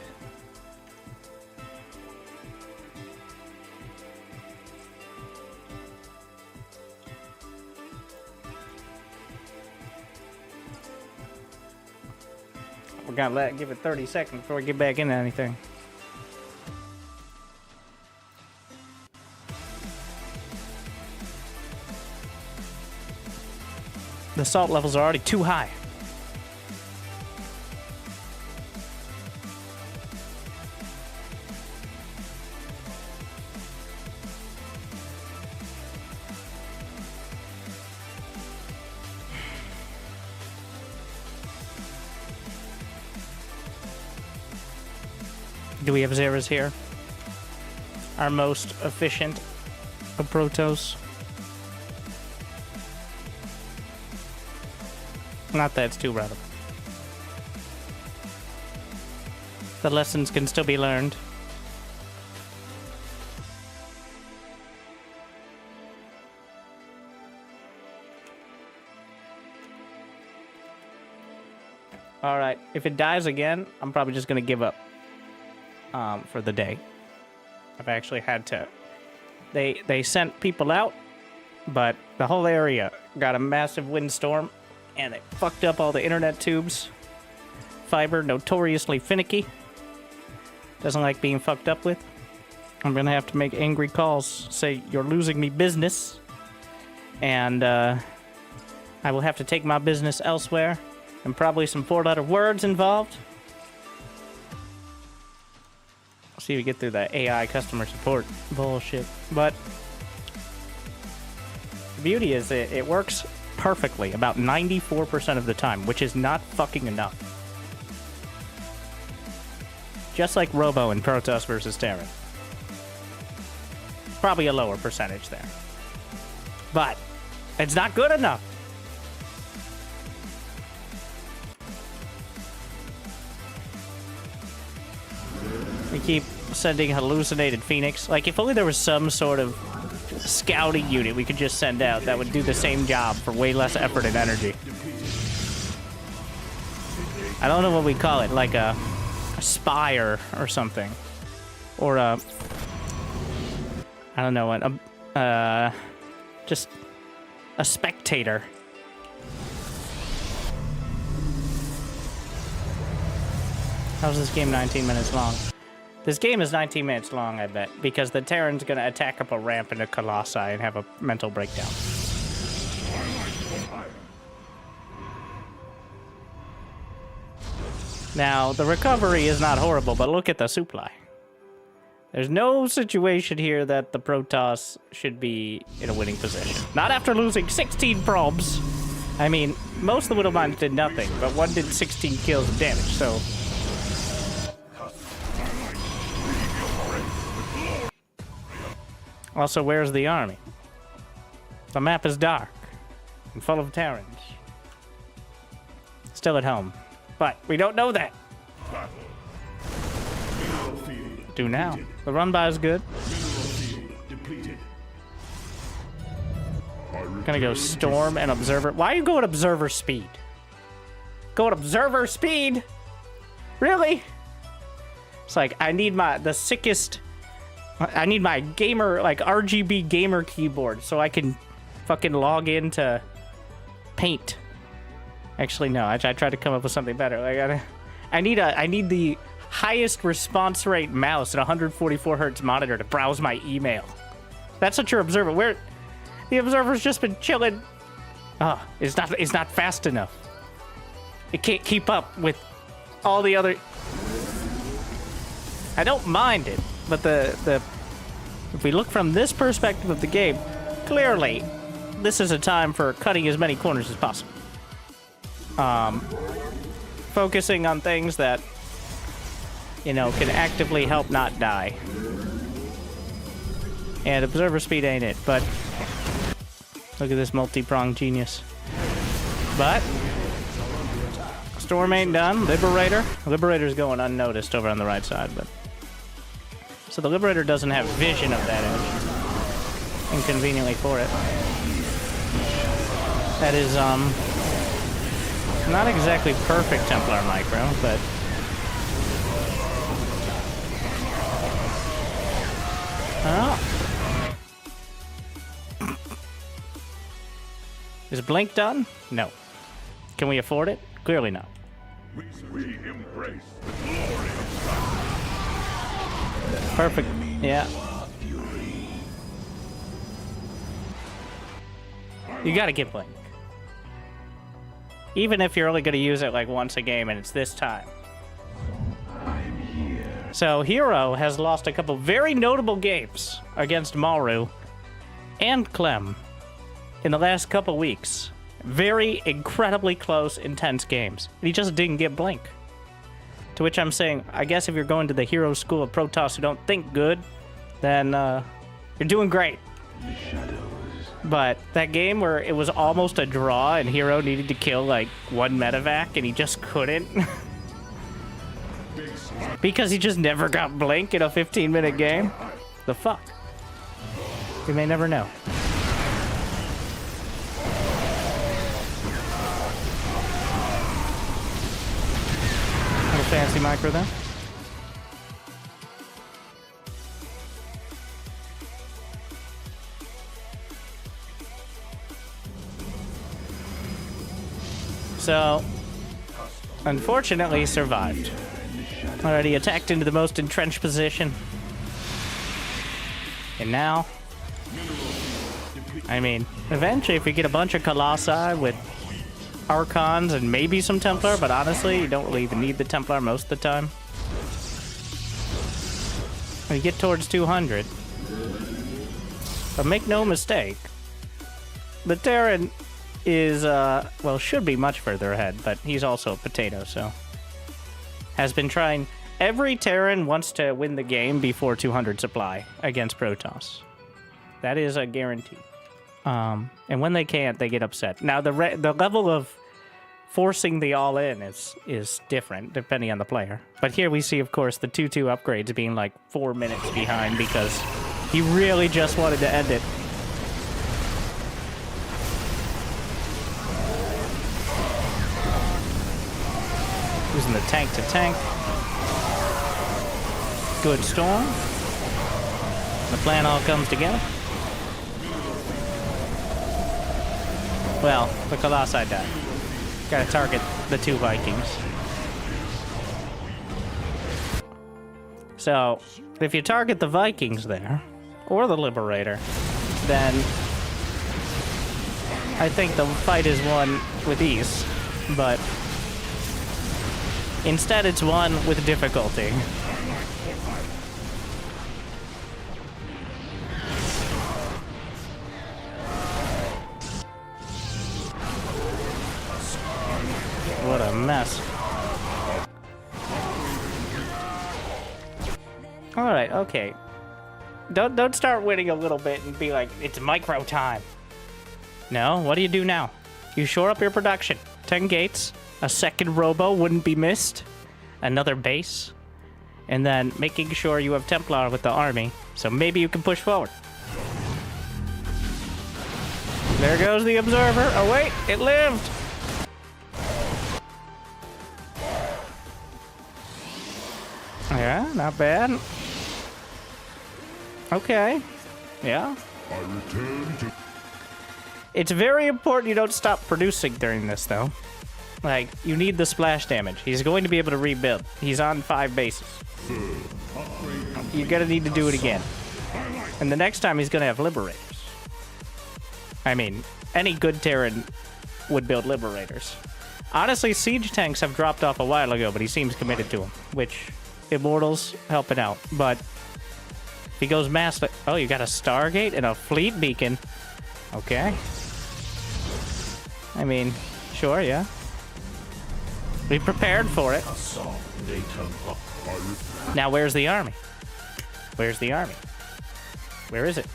We're gonna give it 30 seconds before we get back into anything. The salt levels are already too high. Do we have Zeras here? Our most efficient of Protoss. Not that it's too relevant. The lessons can still be learned. Alright, if it dies again, I'm probably just gonna give up for the day. I've actually had to... They sent people out, but the whole area got a massive windstorm, and it fucked up all the internet tubes. Fiber, notoriously finicky. Doesn't like being fucked up with. I'm gonna have to make angry calls, say, you're losing me business. And, I will have to take my business elsewhere. And probably some 4-letter words involved. See if we get through the AI customer support bullshit. But the beauty is it works perfectly about 94% of the time, which is not fucking enough. Just like Robo in Protoss versus Terran. Probably a lower percentage there. But it's not good enough. They keep sending hallucinated Phoenix. Like, if only there was some sort of scouting unit we could just send out that would do the same job for way less effort and energy. I don't know what we call it, like a spire or something. Or a... I don't know, just a spectator. How's this game 19 minutes long? This game is 19 minutes long, I bet, because the Terran's gonna attack up a ramp into Colossi and have a mental breakdown. Now, the recovery is not horrible, but look at the supply. There's no situation here that the Protoss should be in a winning position. Not after losing 16 probes. I mean, most of the Widowmines did nothing, but one did 16 kills of damage, so... Also, where's the army? The map is dark and full of Terrans. Still at home. But we don't know that. Do now. The run by is good. Gonna go storm and observer. Why are you going observer speed? Going observer speed? Really? It's like, I need the sickest... I need my gamer, like, RGB gamer keyboard so I can fucking log into Paint. Actually, no, I tried to come up with something better. Like, I need the highest response rate mouse at 144 hertz monitor to browse my email. That's what your observer. Where the observer's just been chilling. Ah, it's not fast enough. It can't keep up with all the other. I don't mind it, but if we look from this perspective of the game, clearly this is a time for cutting as many corners as possible. Focusing on things that, you know, can actively help not die. And observer speed ain't it, but look at this multi-pronged genius. But storm ain't done. Liberator's going unnoticed over on the right side, but so the Liberator doesn't have vision of that edge. Inconveniently for it. That is not exactly perfect Templar micro, but oh. Is Blink done? No. Can we afford it? Clearly not. We embrace the glory of God. Perfect. Yeah. You gotta get Blink. Even if you're only gonna use it like once a game and it's this time. So Hero has lost a couple very notable games against Maru and Clem in the last couple weeks. Very incredibly close, intense games. And he just didn't get Blink. To which I'm saying, I guess if you're going to the Hero school of Protoss who don't think good, then you're doing great. But that game where it was almost a draw and Hero needed to kill like one medevac and he just couldn't. Because he just never got Blink in a 15-minute game? The fuck? We may never know. Little fancy micro there. So, unfortunately, he survived. Already attacked into the most entrenched position. And now, I mean, eventually if we get a bunch of Colossi with Archons and maybe some Templar, but honestly, you don't really even need the Templar most of the time. When you get towards 200. But make no mistake, the Terran is, well, should be much further ahead, but he's also a potato, so. Has been trying. Every Terran wants to win the game before 200 supply against Protoss. That is a guarantee. And when they can't, they get upset. Now, the level of forcing the all-in is different depending on the player. But here we see, of course, the 2-2 upgrades being like 4 minutes behind because he really just wanted to end it. Using the tank to tank. Good storm. The plan all comes together. Well, the Colossi died. Gotta target the 2 Vikings. So, if you target the Vikings there, or the Liberator, then I think the fight is won with ease. But instead it's won with difficulty. What a mess. Alright, okay. Don't start winning a little bit and be like, it's micro time. No, what do you do now? You shore up your production. 10 gates, a second robo wouldn't be missed, another base, and then making sure you have Templar with the army, so maybe you can push forward. There goes the observer. Oh wait, it lived! Yeah, not bad. Okay. Yeah. I return to... It's very important you don't stop producing during this, though. Like, you need the splash damage. He's going to be able to rebuild. He's on 5 bases. You're gonna need to do it again. And the next time he's gonna have Liberators. I mean, any good Terran would build Liberators. Honestly, siege tanks have dropped off a while ago, but he seems committed to them, which... Immortals helping out, but if he goes mass... Oh, you got a Stargate and a fleet beacon. Okay. I mean, sure, yeah. Be prepared for it. Now, where's the army? Where's the army? Where is it?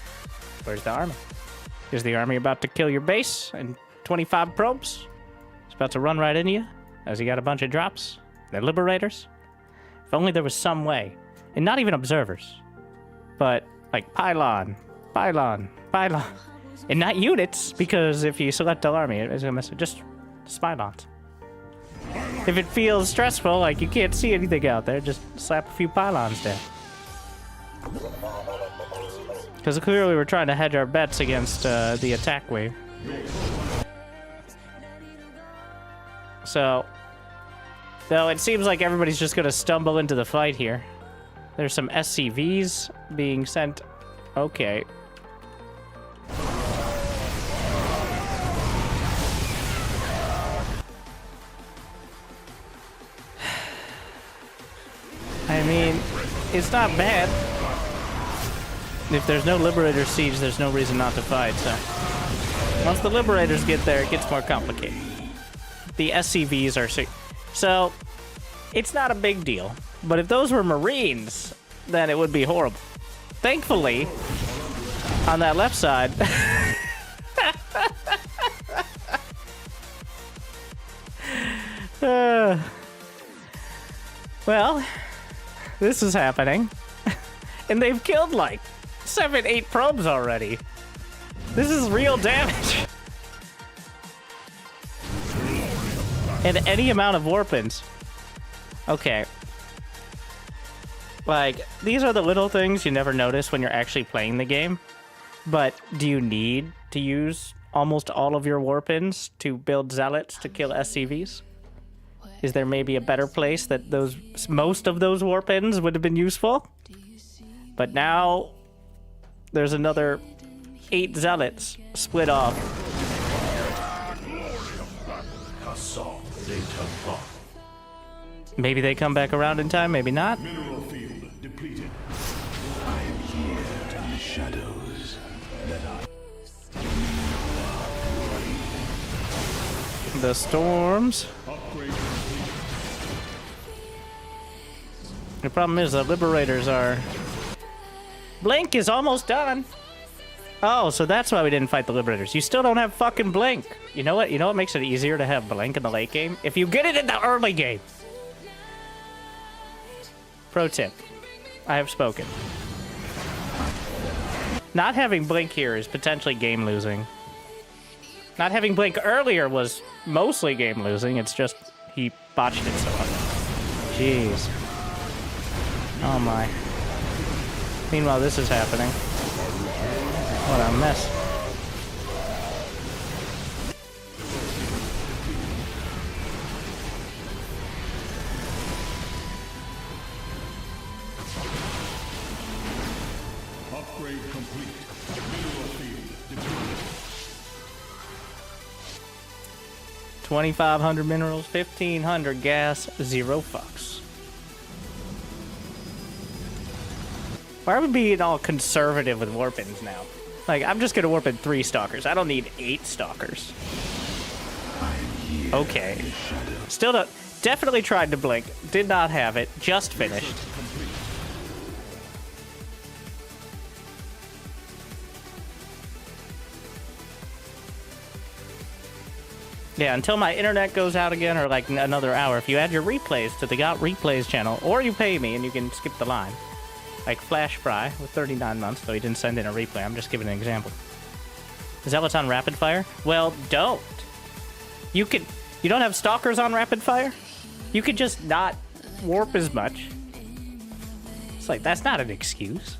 Where's the army? Is the army about to kill your base and 25 probes? It's about to run right into you. Has he got a bunch of drops? They're Liberators? If only there was some way. And not even observers. But, like, pylon. Pylon. Pylon. And not units, because if you select the army, it's gonna mess with just pylons. If it feels stressful, like you can't see anything out there, just slap a few pylons down. Because clearly we're trying to hedge our bets against the attack wave. So... Though it seems like everybody's just gonna stumble into the fight here. There's some SCVs being sent. Okay. I mean, it's not bad. If there's no Liberator siege, there's no reason not to fight, so... Once the Liberators get there, it gets more complicated. The SCVs are... So, it's not a big deal. But if those were Marines, then it would be horrible. Thankfully, on that left side... well, this is happening. And they've killed like 7, 8 probes already. This is real damage. And any amount of warpins. Okay. Like, these are the little things you never notice when you're actually playing the game. But do you need to use almost all of your warpins to build zealots to kill SCVs? Is there maybe a better place that most of those warpins would have been useful? But now there's another 8 zealots split off. Maybe they come back around in time, maybe not. Mineral field depleted. I am here in the shadows. The storms. The problem is the Liberators are... Blink is almost done. Oh, so that's why we didn't fight the Liberators. You still don't have fucking Blink. You know what? You know what makes it easier to have Blink in the late game? If you get it in the early game. Pro tip. I have spoken. Not having Blink here is potentially game losing. Not having Blink earlier was mostly game losing. It's just he botched it so hard. Jeez. Oh my. Meanwhile, this is happening. What a mess. Upgrade complete. Mineral field deployed. 2,500 minerals, 1,500 gas, 0 fucks. Why are we being all conservative with warpins now? Like, I'm just gonna warp in 3 stalkers. I don't need 8 stalkers. Okay. Still don't. Definitely tried to blink. Did not have it. Just finished. Yeah, until my internet goes out again, or like another hour. If you add your replays to the Got Replays channel, or you pay me and you can skip the line. Like Flash Fry with 39 months, though he didn't send in a replay. I'm just giving an example. Zealots on rapid fire? Well, don't. You don't have stalkers on rapid fire? You could just not warp as much. It's like, that's not an excuse.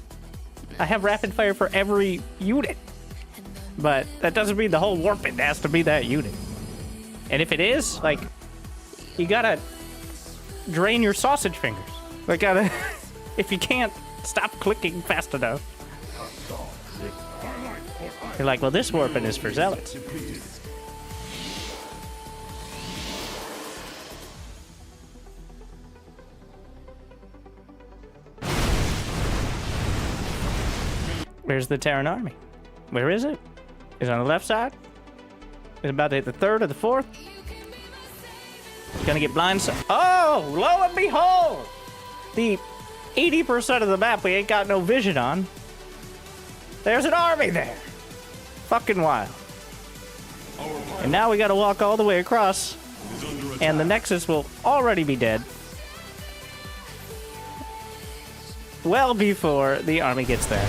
I have rapid fire for every unit. But that doesn't mean the whole warping has to be that unit. And if it is, like, you gotta drain your sausage fingers. Like, gotta, if you can't stop clicking fast enough. You're like, well, this warping is for zealots. Where's the Terran army? Where is it? Is it on the left side? Is it about to hit the 3rd or the 4th? Gonna get blindsided. Oh, lo and behold! The 80% of the map we ain't got no vision on. There's an army there. Fucking wild. And now we gotta walk all the way across. And the Nexus will already be dead. Well before the army gets there.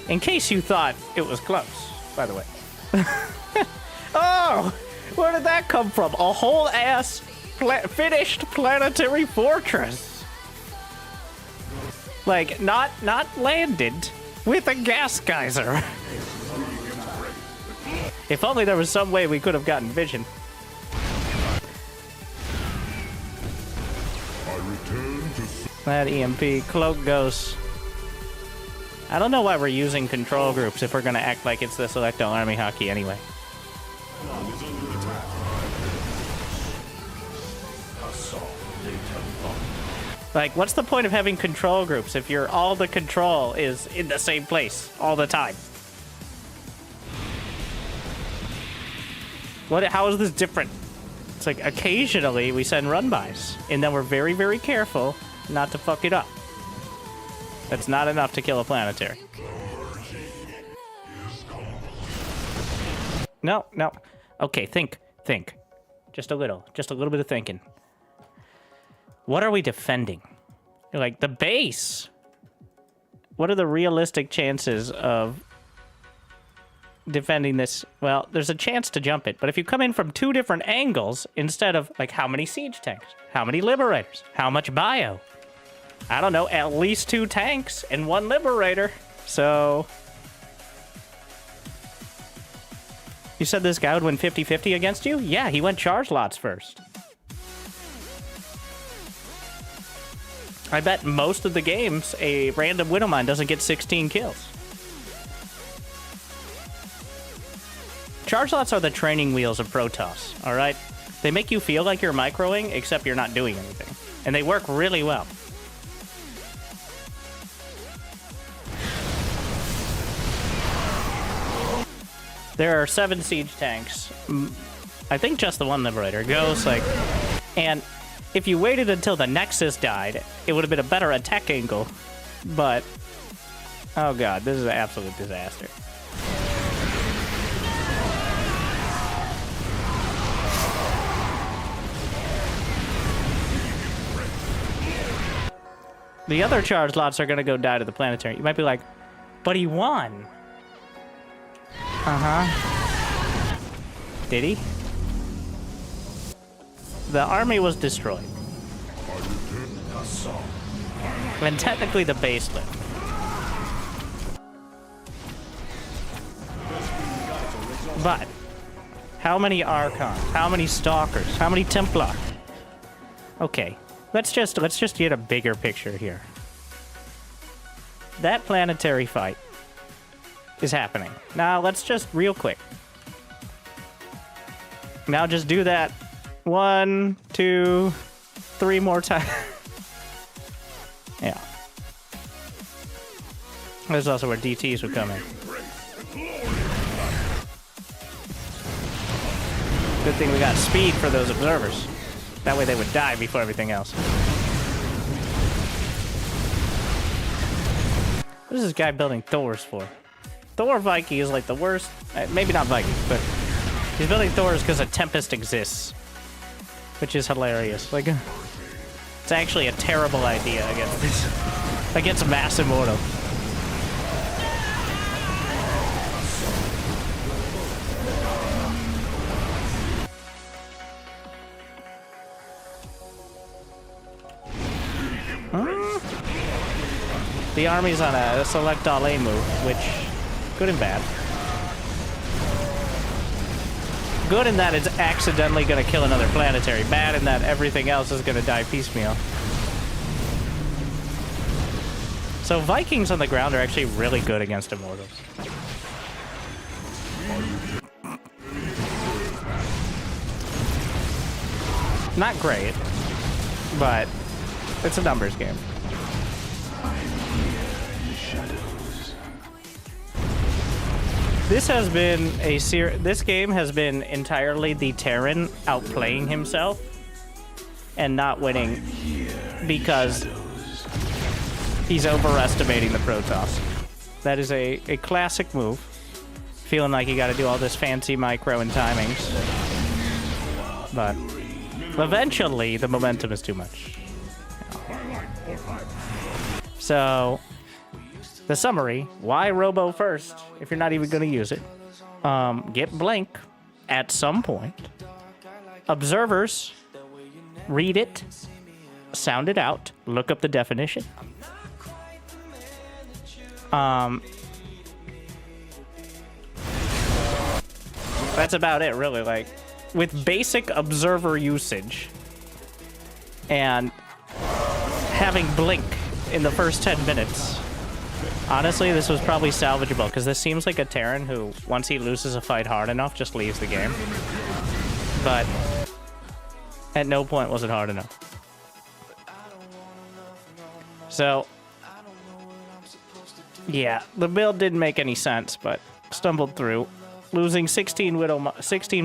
In case you thought it was close, by the way. Oh! Where did that come from? A whole ass finished planetary fortress. Like, not landed with a gas geyser. If only there was some way we could have gotten vision. That EMP, Cloak Ghost. I don't know why we're using control groups if we're gonna act like it's the Selecto Army hockey anyway. Like, what's the point of having control groups if all the control is in the same place all the time? How is this different? It's like occasionally we send run-bys, and then we're very, very careful not to fuck it up. That's not enough to kill a planetary. No. Okay, think. Just a little bit of thinking. What are we defending? Like, the base. What are the realistic chances of defending this? Well, there's a chance to jump it, but if you come in from 2 different angles, instead of, like, how many siege tanks? How many liberators? How much bio? I don't know, at least 2 tanks and 1 liberator. So... You said this guy would win 50-50 against you? Yeah, he went charge lots first. I bet most of the games, a random Widow Mine doesn't get 16 kills. Charge lots are the training wheels of Protoss, alright? They make you feel like you're microing, except you're not doing anything. And they work really well. There are 7 siege tanks. I think just the 1 liberator. Ghost, like... And if you waited until the Nexus died, it would have been a better attack angle. But, oh god, this is an absolute disaster. The other charge lots are gonna go die to the planetary. You might be like, but he won. Uh-huh. Did he? The army was destroyed. And technically the base lived. But how many Archons? How many Stalkers? How many Templar? Okay. Let's just get a bigger picture here. That planetary fight is happening. Now let's just real quick. Now just do that 1, 2, 3 more times. Yeah. This is also where DTs would come in. Good thing we got speed for those observers. That way they would die before everything else. What is this guy building Thors for? Thor Viking is like the worst. Maybe not Viking, but he's building Thors because a Tempest exists. Which is hilarious. Like, it's actually a terrible idea against this. Against Mass Immortal. The army's on a select all A move, which, good and bad. Good in that it's accidentally going to kill another planetary. Bad in that everything else is going to die piecemeal. So Vikings on the ground are actually really good against Immortals. Not great, but it's a numbers game. This has been this game has been entirely the Terran outplaying himself and not winning because he's overestimating the Protoss. That is a classic move. Feeling like you got to do all this fancy micro and timings. But eventually the momentum is too much. So the summary, why Robo first, if you're not even going to use it. Get Blink at some point. Observers, read it, sound it out, look up the definition. That's about it, really. Like, with basic observer usage and having Blink in the first 10 minutes, honestly, this was probably salvageable, because this seems like a Terran who, once he loses a fight hard enough, just leaves the game. But at no point was it hard enough. So, yeah, the build didn't make any sense, but stumbled through. Losing 16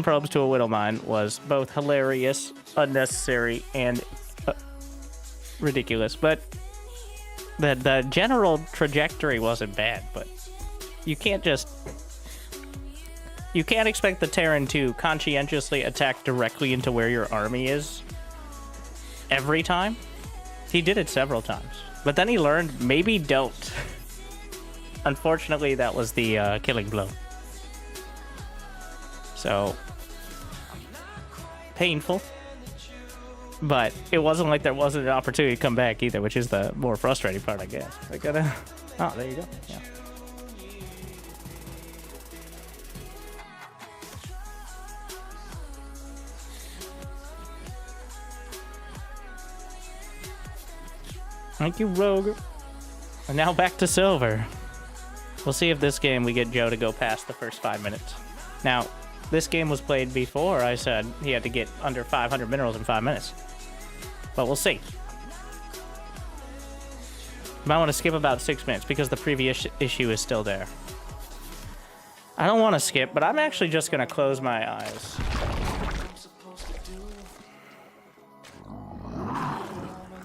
probes to a Widow Mine was both hilarious, unnecessary, and ridiculous. But the general trajectory wasn't bad, but you can't expect the Terran to conscientiously attack directly into where your army is every time. He did it several times, but then he learned maybe don't. Unfortunately, that was the killing blow. So painful. But it wasn't like there wasn't an opportunity to come back either, which is the more frustrating part, I guess. I gotta... Oh, there you go. Yeah. Thank you, Rogue. And now back to Silver. We'll see if this game we get Joe to go past the first 5 minutes. Now, this game was played before I said he had to get under 500 minerals in 5 minutes. But we'll see. Might want to skip about 6 minutes because the previous issue is still there. I don't want to skip, but I'm actually just going to close my eyes.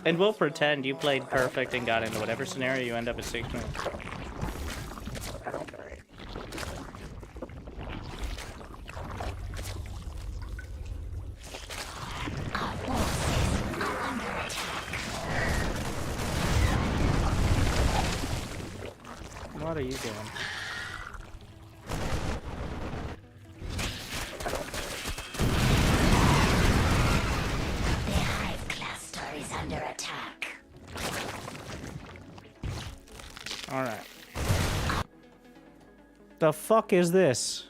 And we'll pretend you played perfect and got into whatever scenario you end up at 6 minutes. What are you doing? The Hive cluster is under attack. Alright. The fuck is this?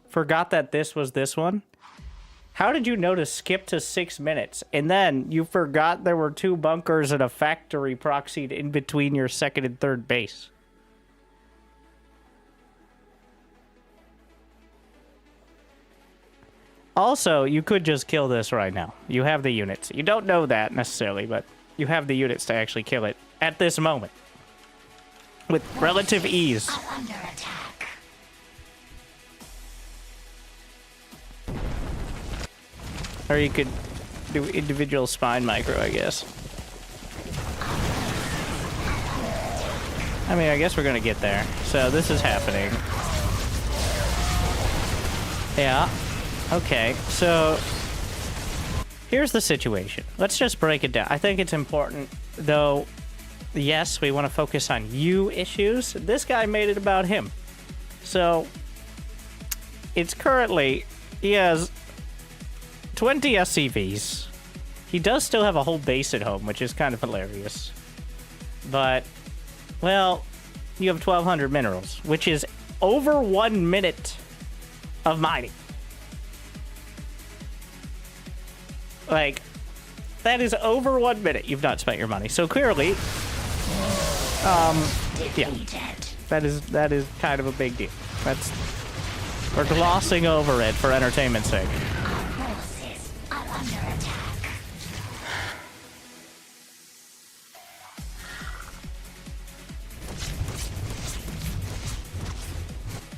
Forgot that this was this one? How did you know to skip to 6 minutes? And then you forgot there were 2 bunkers and a factory proxied in between your second and third base. Also, you could just kill this right now. You have the units. You don't know that necessarily, but you have the units to actually kill it at this moment. With relative ease. Under attack. Or you could do individual spine micro, I guess. I mean, I guess we're gonna get there. So this is happening. Yeah. Okay, so here's the situation. Let's just break it down. I think it's important, though, yes, we want to focus on you issues. This guy made it about him. So it's currently, he has 20 SCVs. He does still have a whole base at home, which is kind of hilarious. But, well, you have 1,200 minerals, which is over 1 minute of mining. Like, that is over 1 minute you've not spent your money. So clearly, yeah, that is kind of a big deal. We're glossing over it for entertainment's sake.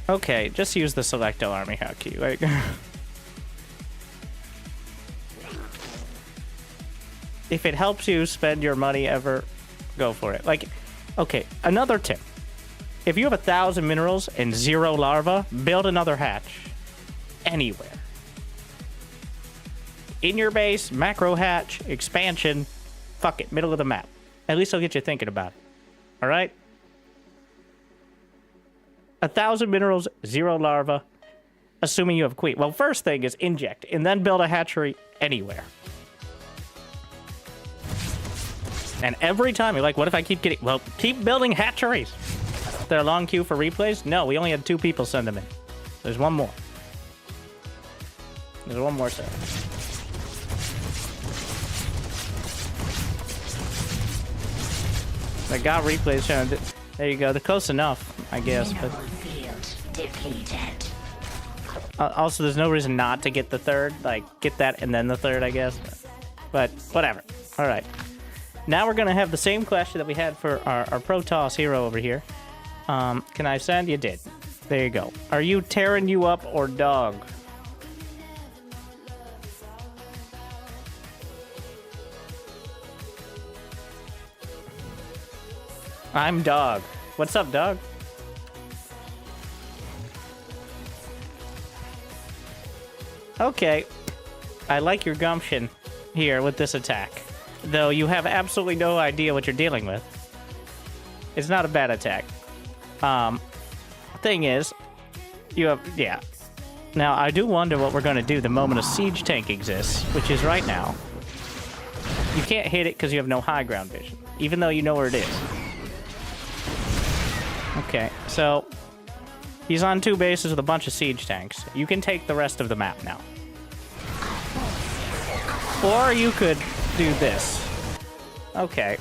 Okay, just use the Selecto Army hotkey. Like, if it helps you spend your money ever, go for it. Like, okay, another tip. If you have 1,000 minerals and 0 larvae, build another hatch. Anywhere. In your base, macro hatch, expansion, fuck it, middle of the map. At least it'll get you thinking about it. Alright? 1,000 minerals, 0 larvae, assuming you have queen. Well, first thing is inject, and then build a hatchery anywhere. And every time you're like, what if I keep getting... Well, keep building hatcheries. Is there a long queue for replays? No, we only had 2 people send them in. There's one more. There's one more set. I got replays showing. There you go. They're close enough, I guess. But also, there's no reason not to get the third. Like, get that and then the third, I guess. But whatever. All right. Now we're going to have the same question that we had for our Protoss hero over here. Can I send? You did. There you go. Are you tearing you up or dog? I'm dog. What's up, dog? Okay. I like your gumption here with this attack. Though you have absolutely no idea what you're dealing with. It's not a bad attack. Thing is, you have... Yeah. Now, I do wonder what we're going to do the moment a siege tank exists, which is right now. You can't hit it because you have no high ground vision, even though you know where it is. Okay, so he's on 2 bases with a bunch of siege tanks. You can take the rest of the map now. Or you could do this. Okay.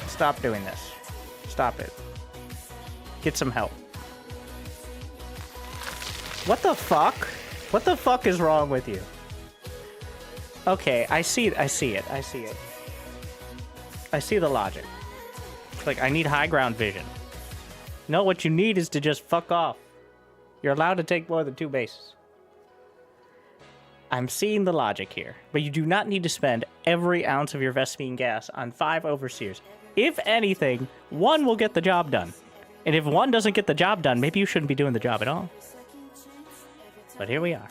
Stop doing this. Stop it. Get some help. What the fuck? What the fuck is wrong with you? Okay, I see it. I see it. I see it. I see the logic. Like, I need high ground vision. No, what you need is to just fuck off. You're allowed to take more than 2 bases. I'm seeing the logic here, but you do not need to spend every ounce of your Vespine gas on 5 overseers. If anything, 1 will get the job done. And if 1 doesn't get the job done, maybe you shouldn't be doing the job at all. But here we are.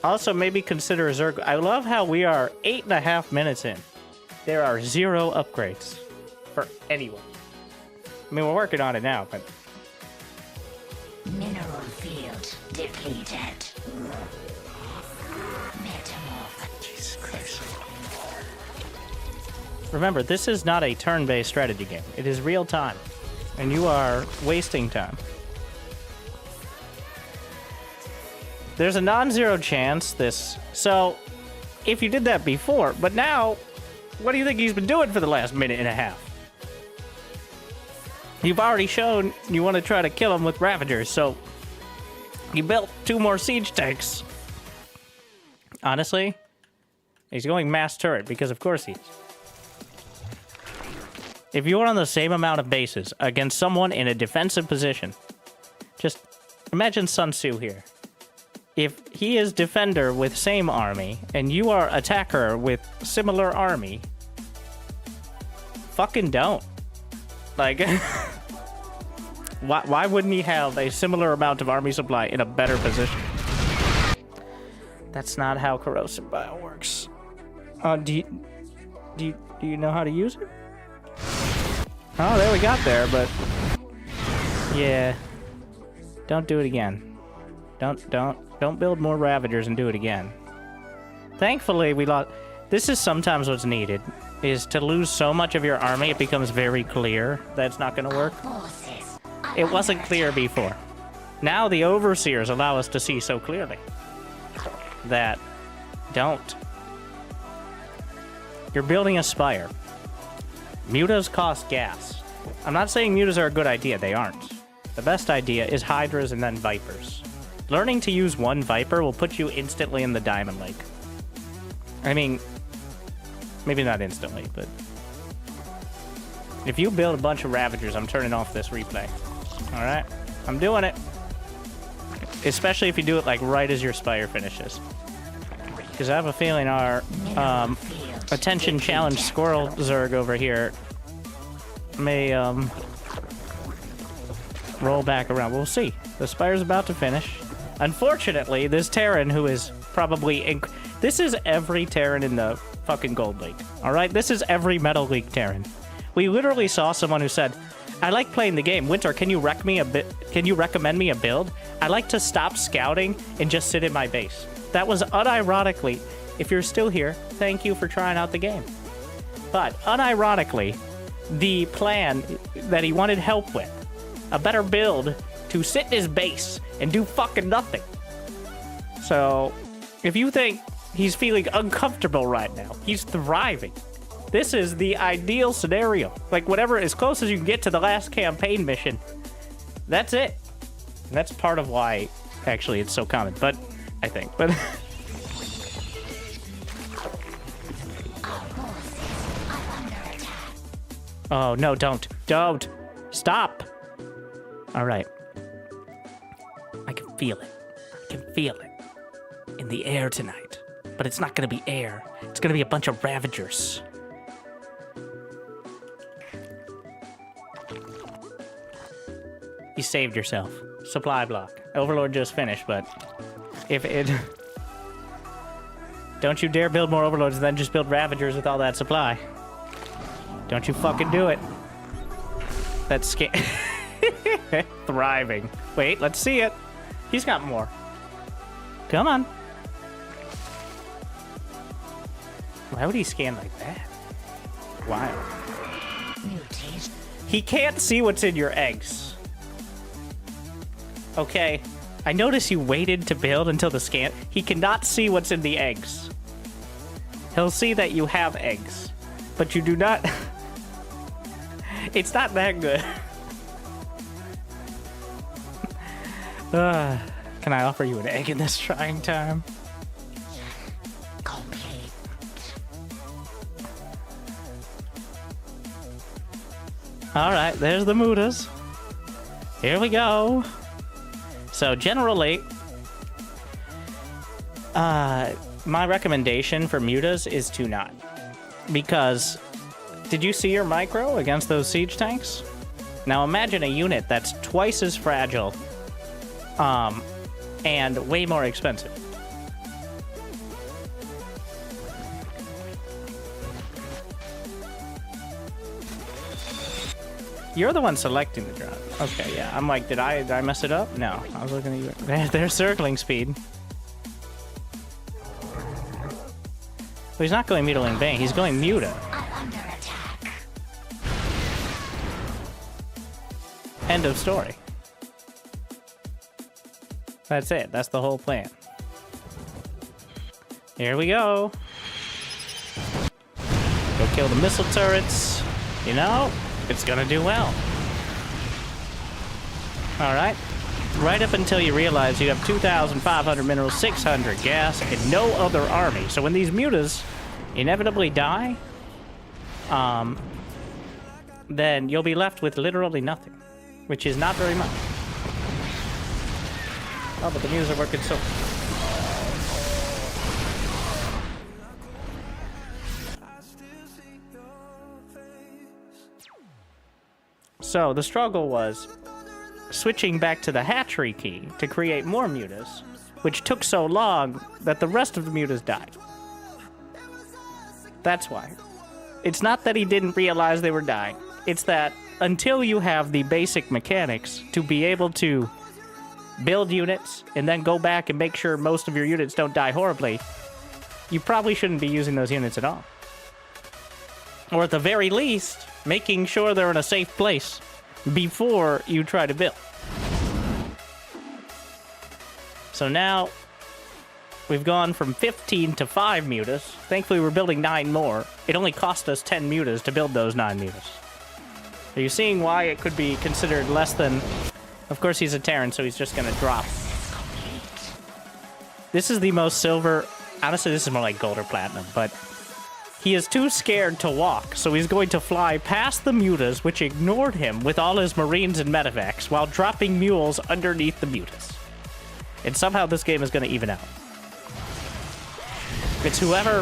Also, maybe consider a Zerg. I love how we are 8.5 minutes in. There are 0 upgrades for anyone. I mean, we're working on it now, but... Mineral field depleted. Metamorph. Jesus Christ. Remember, this is not a turn-based strategy game. It is real time. And you are wasting time. There's a non-zero chance this... So, if you did that before, but now, what do you think he's been doing for the last minute and a half? You've already shown you want to try to kill him with Ravagers, so... You built 2 more siege tanks. Honestly, he's going mass turret, because of course he is. If you are on the same amount of bases against someone in a defensive position, just imagine Sun Tzu here. If he is defender with same army, and you are attacker with similar army, fucking don't. Like, why wouldn't he have a similar amount of army supply in a better position? That's not how corrosive bile works. Do you know how to use it? Oh, there we got there, but yeah, don't do it again. Don't build more Ravagers and do it again. Thankfully, we lost. This is sometimes what's needed, is to lose so much of your army it becomes very clear that it's not going to work. It wasn't clear before. Now the Overseers allow us to see so clearly that don't. You're building a spire. Mutas cost gas. I'm not saying mutas are a good idea, they aren't. The best idea is Hydras and then Vipers. Learning to use 1 Viper will put you instantly in the Diamond Lake. I mean, maybe not instantly, but... If you build a bunch of Ravagers, I'm turning off this replay. Alright? I'm doing it. Especially if you do it like right as your Spire finishes. Because I have a feeling our attention challenge Squirrel Zerg over here may roll back around. We'll see. The Spire's about to finish. Unfortunately, this Terran who is probably... This is every Terran in the fucking Gold League. Alright? This is every Metal League Terran. We literally saw someone who said, I like playing the game. Winter, can you recommend me a build? I like to stop scouting and just sit in my base. That was unironically, if you're still here, thank you for trying out the game. But unironically, the plan that he wanted help with, a better build to sit in his base and do fucking nothing. So, if you think he's feeling uncomfortable right now, he's thriving. This is the ideal scenario. Like, whatever, as close as you can get to the last campaign mission, that's it. And that's part of why, actually, it's so common, but, I think, but... Oh, no, don't. Don't! Stop! Alright. I can feel it. I can feel it. In the air tonight. But it's not gonna be air. It's gonna be a bunch of Ravagers. You saved yourself. Supply block. Overlord just finished, but... If it... Don't you dare build more Overlords and then just build Ravagers with all that supply. Don't you fucking do it. That's thriving. Wait, let's see it. He's got more. Come on. Why would he scan like that? Wild. He can't see what's in your eggs. Okay. I notice you waited to build until the scan. He cannot see what's in the eggs. He'll see that you have eggs. But you do not... It's not that good. Can I offer you an egg in this trying time? Complete. Alright, there's the mutas. Here we go. So generally, my recommendation for mutas is to not. Because, did you see your micro against those siege tanks? Now imagine a unit that's twice as fragile, and way more expensive. You're the one selecting the drone. Okay, yeah. I'm like, did I mess it up? No, I was looking at you. They're circling speed. Well, he's not going Mutilating Bane. He's going Muta. I'm under attack. End of story. That's it. That's the whole plan. Here we go. Go kill the missile turrets. You know, it's gonna do well. Alright. Right up until you realize you have 2,500 minerals, 600 gas, and no other army. So when these mutas inevitably die, then you'll be left with literally nothing, which is not very much. Oh, but the mutas are working so... So the struggle was switching back to the hatchery key to create more mutas, which took so long that the rest of the mutas died. That's why. It's not that he didn't realize they were dying. It's that until you have the basic mechanics to be able to build units and then go back and make sure most of your units don't die horribly, you probably shouldn't be using those units at all. Or at the very least, making sure they're in a safe place before you try to build. So now, we've gone from 15 to 5 mutas. Thankfully, we're building 9 more. It only cost us 10 mutas to build those 9 mutas. Are you seeing why it could be considered less than... Of course, he's a Terran, so he's just going to drop. This is the most silver... Honestly, this is more like gold or platinum, but... He is too scared to walk, so he's going to fly past the mutas, which ignored him with all his marines and medevacs, while dropping mules underneath the mutas. And somehow this game is going to even out. It's whoever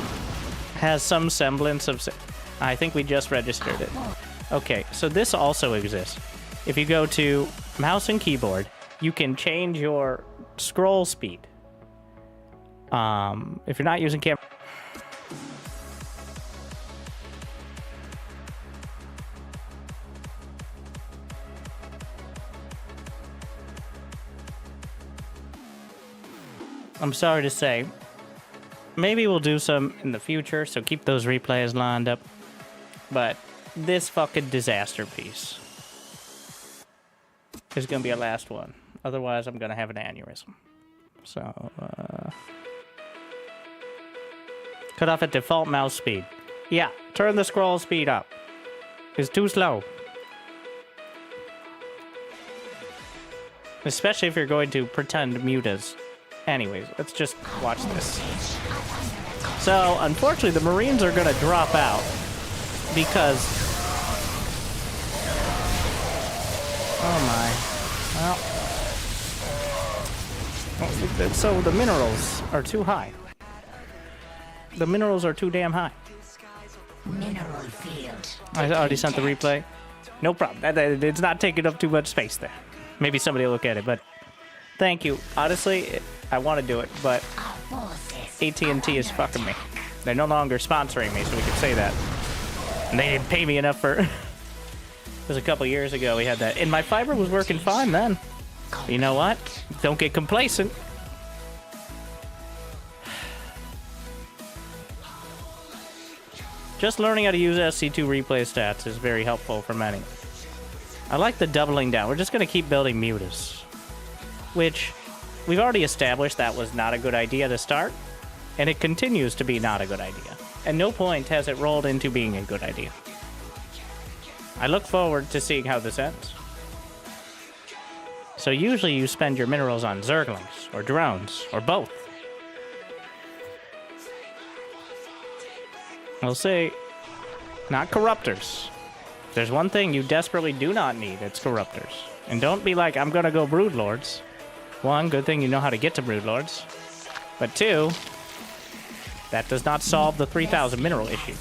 has some semblance of... I think we just registered it. Okay, so this also exists. If you go to mouse and keyboard, you can change your scroll speed. If you're not using camera... I'm sorry to say, maybe we'll do some in the future, so keep those replays lined up. But this fucking disaster piece is gonna be a last one. Otherwise, I'm gonna have an aneurysm. So, cut off at default mouse speed. Yeah, turn the scroll speed up. It's too slow. Especially if you're going to pretend mutas. Anyways, let's just watch this. So, unfortunately, the Marines are going to drop out because... Oh my. Well, so the minerals are too high. The minerals are too damn high. Mineral field. I already sent the replay. No problem. It's not taking up too much space there. Maybe somebody will look at it, but... Thank you. Honestly, I want to do it, but AT&T is fucking me. They're no longer sponsoring me, so we can say that. And they didn't pay me enough for... It was a couple years ago we had that. And my fiber was working fine then. But you know what? Don't get complacent. Just learning how to use SC2 replay stats is very helpful for many. I like the doubling down. We're just going to keep building mutas. Which, we've already established that was not a good idea to start, and it continues to be not a good idea. At no point has it rolled into being a good idea. I look forward to seeing how this ends. So usually you spend your minerals on Zerglings, or drones, or both. We'll see. Not corruptors. There's one thing you desperately do not need, it's corruptors. And don't be like, I'm gonna go broodlords. One, good thing you know how to get to broodlords. But two, that does not solve the 3,000 mineral issue.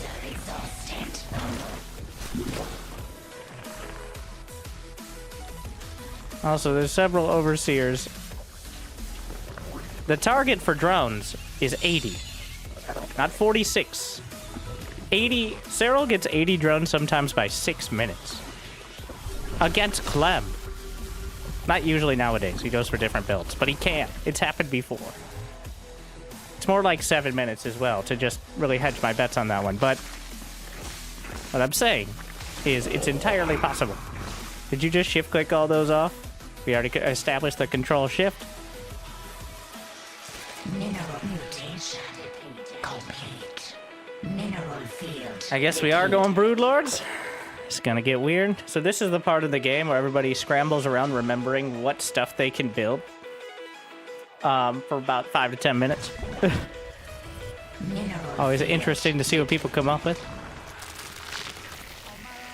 Also, there's several overseers. The target for drones is 80, not 46. 80. Cyril gets 80 drones sometimes by 6 minutes. Against Clem. Not usually nowadays. He goes for different builds, but he can. It's happened before. It's more like 7 minutes as well to just really hedge my bets on that one. But what I'm saying is it's entirely possible. Did you just shift click all those off? We already established the control shift. Mineral mutation complete. Mineral field. I guess we are going broodlords. It's gonna get weird. So this is the part of the game where everybody scrambles around remembering what stuff they can build. For about 5 to 10 minutes. Always interesting to see what people come up with.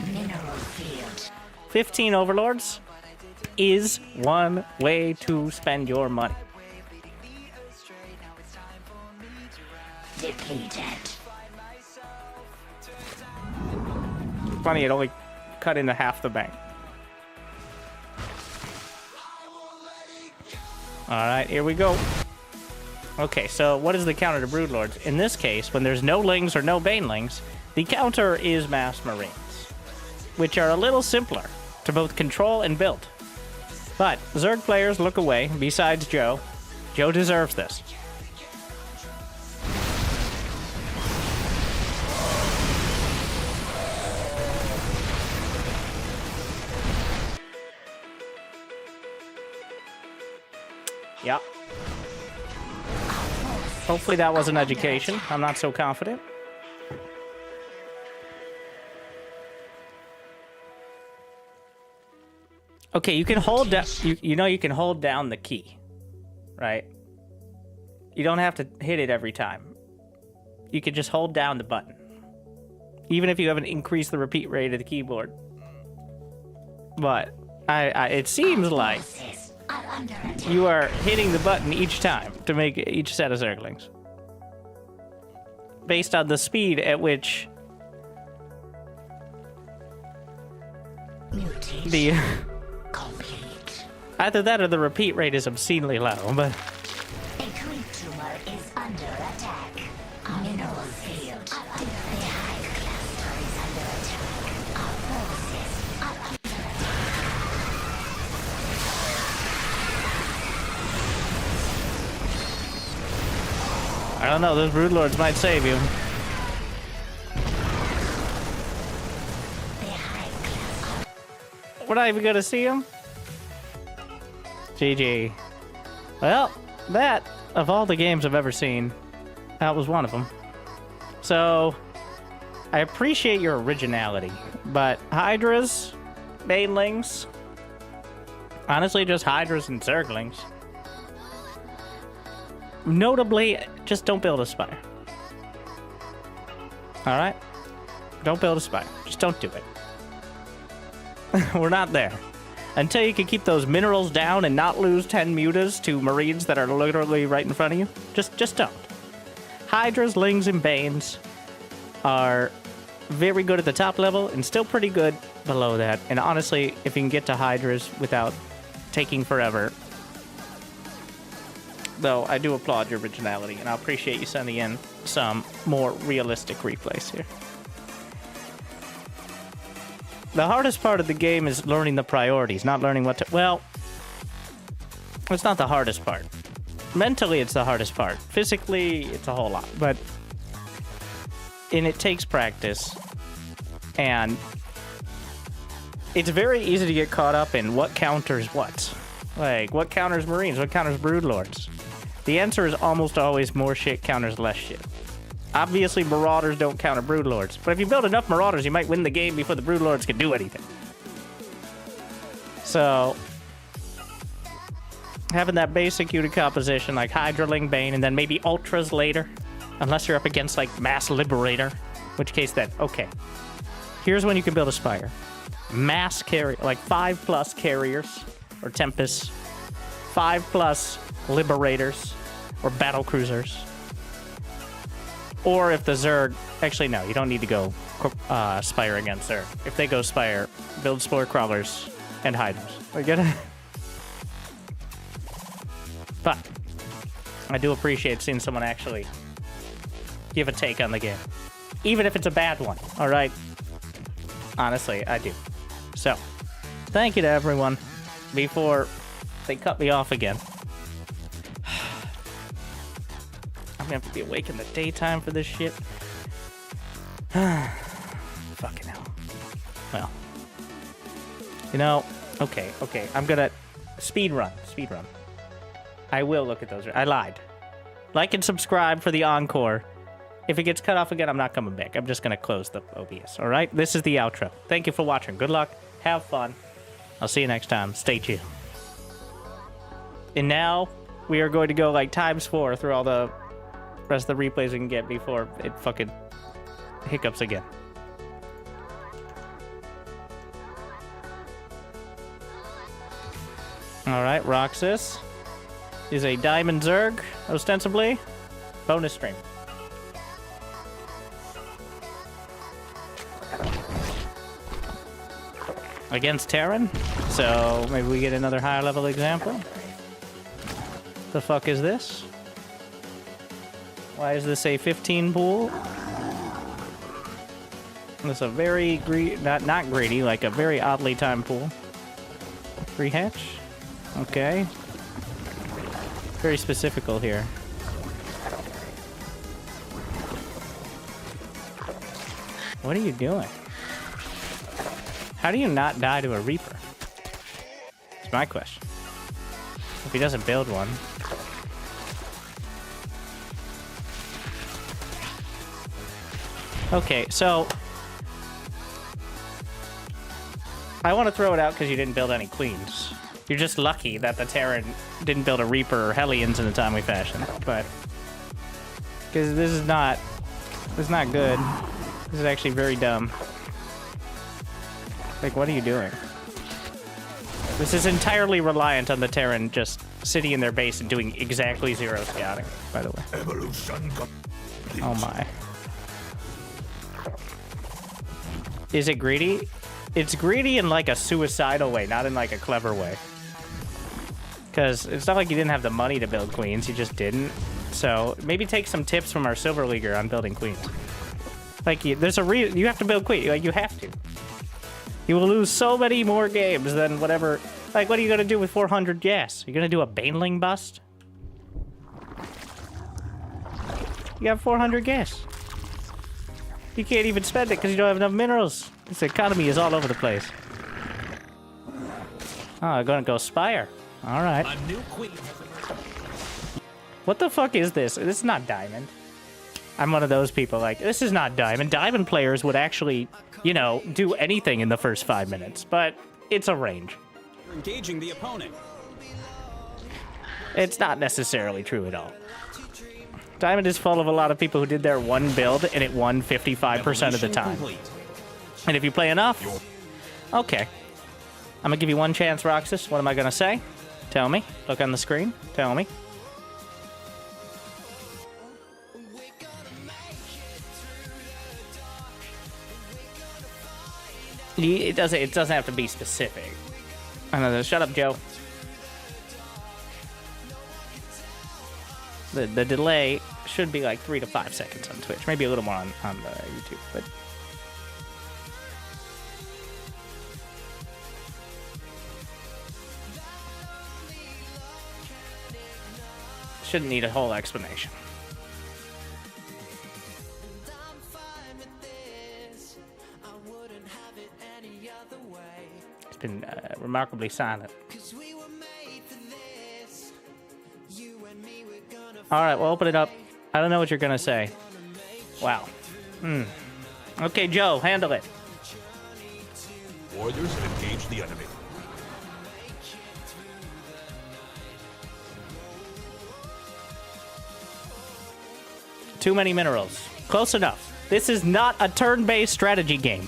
Mineral field. 15 overlords is one way to spend your money. Depleted. Funny, it only cut into half the bank. Alright, here we go. Okay, so what is the counter to broodlords? In this case, when there's no lings or no banelings, the counter is mass marines, which are a little simpler to both control and build. But Zerg players look away, besides Joe. Joe deserves this. Yep. Hopefully that was an education. I'm not so confident. Okay, you can hold down. You know you can hold down the key, right? You don't have to hit it every time. You can just hold down the button, even if you haven't increased the repeat rate of the keyboard. But it seems like you are hitting the button each time to make each set of Zerglings, based on the speed at which the either that or the repeat rate is obscenely low, but A creep tumor is under attack. Mineral field. The hive cluster is under attack. Our forces are under attack. I don't know, those broodlords might save you. We're not even gonna see him? GG. Well, that, of all the games I've ever seen, that was one of them. So, I appreciate your originality, but Hydras, Banelings, honestly just Hydras and Zerglings. Notably, just don't build a Spire. Alright? Don't build a Spire. Just don't do it. We're not there. Until you can keep those minerals down and not lose 10 mutas to Marines that are literally right in front of you, just don't. Hydras, Lings, and Banes are very good at the top level and still pretty good below that. And honestly, if you can get to Hydras without taking forever, though I do applaud your originality, and I appreciate you sending in some more realistic replays here. The hardest part of the game is learning the priorities, not learning what to... Well, it's not the hardest part. Mentally, it's the hardest part. Physically, it's a whole lot. But... And it takes practice. And... It's very easy to get caught up in what counters what. Like, what counters Marines? What counters Broodlords? The answer is almost always more shit counters less shit. Obviously, Marauders don't counter Broodlords, but if you build enough Marauders, you might win the game before the Broodlords can do anything. So, having that basic unit composition, like Hydraling, Bane, and then maybe Ultras later. Unless you're up against, like, Mass Liberator. In which case, then, okay. Here's when you can build a Spire. Mass carrier, like 5+ carriers, or Tempests. 5+ Liberators, or Battle Cruisers. Or if the Zerg... Actually, no, you don't need to go Spire against Zerg. If they go Spire, build Spore Crawlers and Hydras. We get it? But I do appreciate seeing someone actually give a take on the game. Even if it's a bad one, alright? Honestly, I do. So, thank you to everyone before they cut me off again. I'm gonna have to be awake in the daytime for this shit. Fucking hell. Well. You know, okay. I'm gonna speed run. I will look at those. I lied. Like and subscribe for the encore. If it gets cut off again, I'm not coming back. I'm just gonna close the OBS, alright? This is the outro. Thank you for watching. Good luck. Have fun. I'll see you next time. Stay chill. And now, we are going to go like ×4 through all the rest of the replays we can get before it fucking hiccups again. Alright, Roxas is a Diamond Zerg, ostensibly. Bonus stream. Against Terran, so maybe we get another higher level example. The fuck is this? Why is this a 15 pool? It's a very not greedy, like a very oddly timed pool. Free hatch? Okay. Very specifical here. What are you doing? How do you not die to a Reaper? That's my question. If he doesn't build one. Okay, so I want to throw it out because you didn't build any Queens. You're just lucky that the Terran didn't build a Reaper or Hellions in a timely fashion, but because this is not good. This is actually very dumb. Like, what are you doing? This is entirely reliant on the Terran just sitting in their base and doing exactly 0 scouting, by the way. Evolution. Oh my. Is it greedy? It's greedy in like a suicidal way, not in like a clever way. Because it's not like you didn't have the money to build queens, you just didn't. So maybe take some tips from our Silver Leaguer on building queens. Like, there's a reason you have to build queens. Like, you have to. You will lose so many more games than whatever. Like, what are you gonna do with 400 gas? You're gonna do a Baneling bust? You have 400 gas. You can't even spend it because you don't have enough minerals. This economy is all over the place. Oh, I'm gonna go Spire. Alright. A new queen. What the fuck is this? This is not Diamond. I'm one of those people, like, this is not Diamond. Diamond players would actually, you know, do anything in the first 5 minutes, but it's a range. You're engaging the opponent. It's not necessarily true at all. Diamond is full of a lot of people who did their one build and it won 55% of the time. And if you play enough, okay. I'm gonna give you one chance, Roxas. What am I gonna say? Tell me. Look on the screen. Tell me. It doesn't have to be specific. I know. Shut up, Joe. The delay should be like 3 to 5 seconds on Twitch. Maybe a little more on YouTube, but shouldn't need a whole explanation. It's been remarkably silent. Alright, we'll open it up. I don't know what you're gonna say. Wow. Okay, Joe, handle it. Warriors have engaged the enemy. Too many minerals. Close enough. This is not a turn-based strategy game.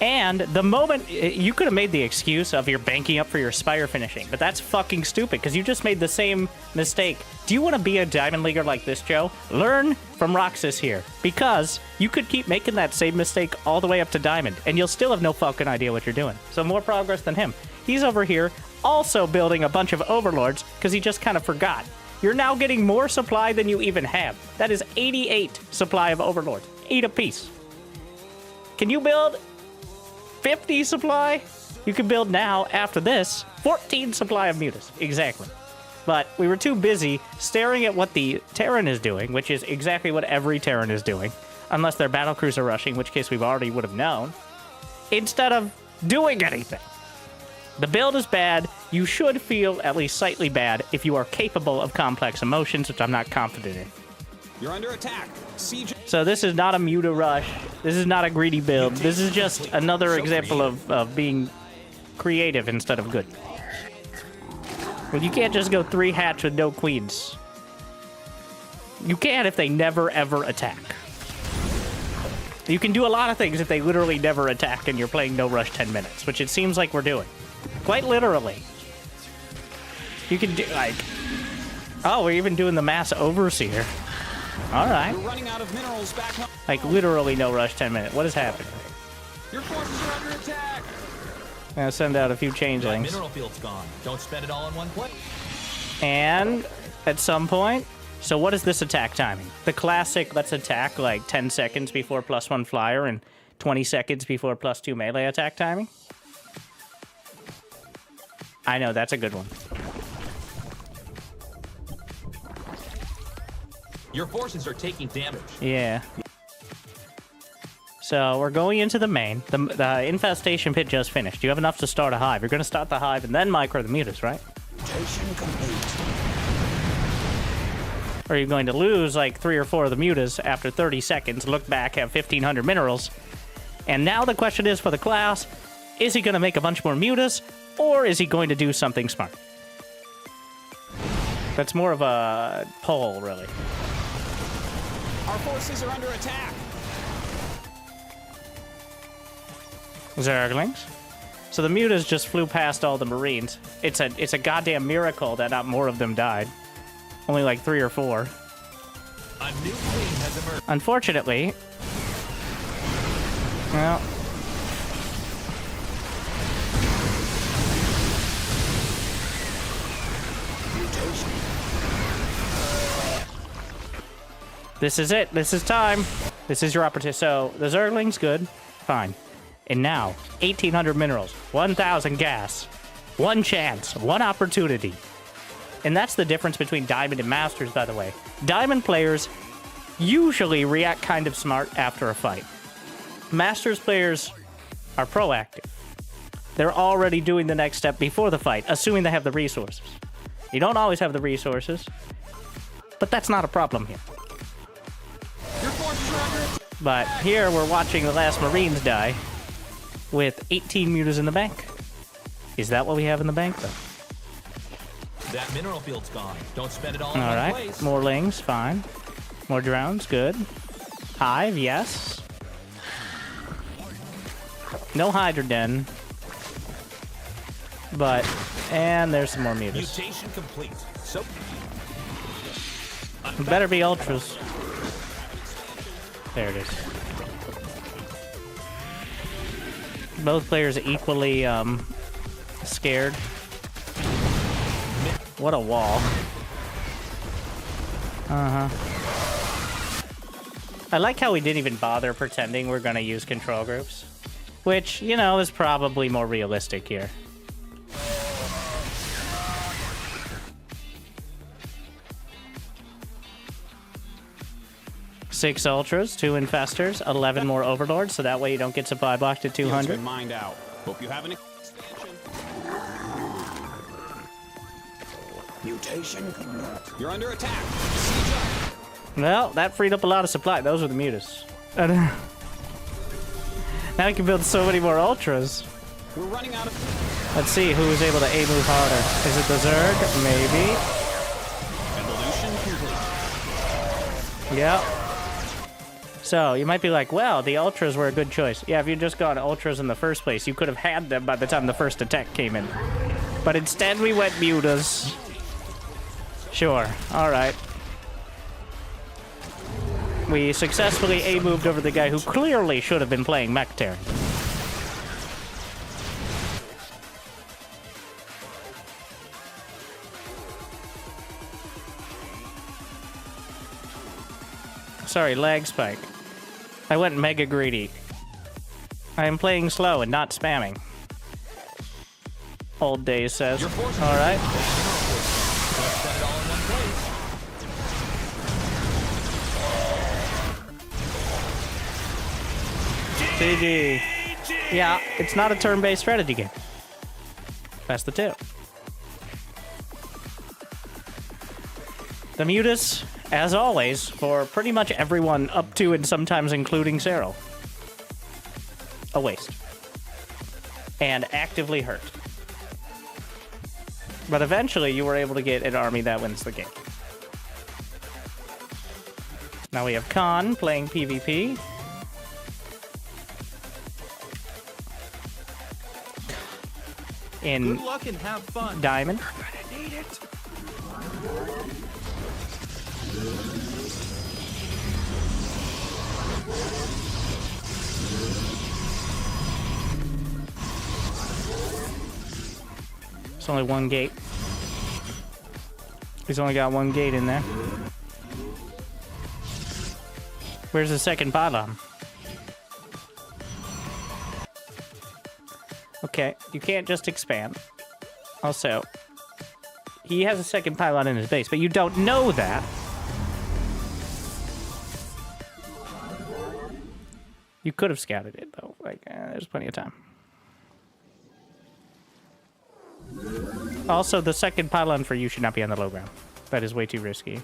And the moment... You could have made the excuse of you're banking up for your Spire finishing, but that's fucking stupid, because you just made the same mistake. Do you want to be a Diamond Leaguer like this, Joe? Learn from Roxas here, because you could keep making that same mistake all the way up to Diamond, and you'll still have no fucking idea what you're doing. So more progress than him. He's over here also building a bunch of Overlords, because he just kind of forgot. You're now getting more supply than you even have. That is 88 supply of Overlords. 8 apiece. Can you build 50 supply? You can build now, after this, 14 supply of Mutas. Exactly. But we were too busy staring at what the Terran is doing, which is exactly what every Terran is doing. Unless they're battlecruiser rushing, in which case we've already would have known. Instead of doing anything. The build is bad. You should feel at least slightly bad if you are capable of complex emotions, which I'm not confident in. You're under attack. CJ. So this is not a Muta rush. This is not a greedy build. This is just another example of being creative instead of good. But you can't just go 3 hatch with no queens. You can if they never ever attack. You can do a lot of things if they literally never attack and you're playing no rush 10 minutes, which it seems like we're doing. Quite literally. You can do, like... Oh, we're even doing the mass overseer. Alright. We're running out of minerals back home. Like, literally no rush 10 minutes. What is happening? Your forces are under attack. I'm gonna send out a few changelings. Mineral field's gone. Don't spend it all in one place. And at some point... So what is this attack timing? The classic, let's attack like 10 seconds before +1 flyer and 20 seconds before +2 melee attack timing? I know, that's a good one. Your forces are taking damage. Yeah. So we're going into the main. The infestation pit just finished. You have enough to start a hive. You're going to start the hive and then micro the mutas, right? Mutation complete. Or you're going to lose like 3 or 4 of the mutas after 30 seconds, look back, have 1,500 minerals. And now the question is for the class, is he going to make a bunch more mutas, or is he going to do something smart? That's more of a poll, really. Our forces are under attack. Zerglings. So the mutas just flew past all the marines. It's a goddamn miracle that not more of them died. Only like 3 or 4. A new queen has emerged. Unfortunately, well, this is it. This is time. This is your opportunity. So the Zergling's good, fine. And now 1,800 minerals, 1,000 gas, 1 chance, 1 opportunity. And that's the difference between Diamond and Masters, by the way. Diamond players usually react kind of smart after a fight. Masters players are proactive. They're already doing the next step before the fight, assuming they have the resources. You don't always have the resources, but that's not a problem here. But here we're watching the last Marines die with 18 mutas in the bank. Is that what we have in the bank, though? That mineral field's gone. Don't spend it all in one Alright, place. more lings, fine. More drones, good. Hive, yes. No Hydra Den. But, and there's some more mutas. Mutation complete. So Better be ultras. There it is. Both players equally, scared. What a wall. Uh-huh. I like how we didn't even bother pretending we're gonna use control groups. Which, you know, is probably more realistic here. Six ultras, 2 infestors, 11 more overlords, so that way you don't get supply blocked at 200. Mind out. Hope you have an Mutation complete. You're under attack. Siege up. Well, that freed up a lot of supply. Those were the mutas. Now we can build so many more ultras. We're running out of. Let's see who is able to A-move harder. Is it the Zerg? Maybe. Evolution complete. Yep. So, you might be like, well, the Ultras were a good choice. Yeah, if you'd just gone Ultras in the first place, you could have had them by the time the first attack came in. But instead, we went Mutas. Sure, alright. We successfully A-moved over the guy who clearly should have been playing Mech Terran. Sorry, lag spike. I went mega greedy. I am playing slow and not spamming. Old Days says. Alright. GG. Yeah, it's not a turn-based strategy game. That's the tip. The Mutas, as always, for pretty much everyone up to and sometimes including Cyril. A waste. And actively hurt. But eventually you were able to get an army that wins the game. Now we have Khan playing PvP. In Good luck and have fun. Diamond. You're gonna need it. It's only one gate. He's only got one gate in there. Where's the second pylon? Okay, you can't just expand. Also, he has a second pylon in his base, but you don't know that. You could have scouted it, though. Like, there's plenty of time. Also, the second pylon for you should not be on the low ground. That is way too risky.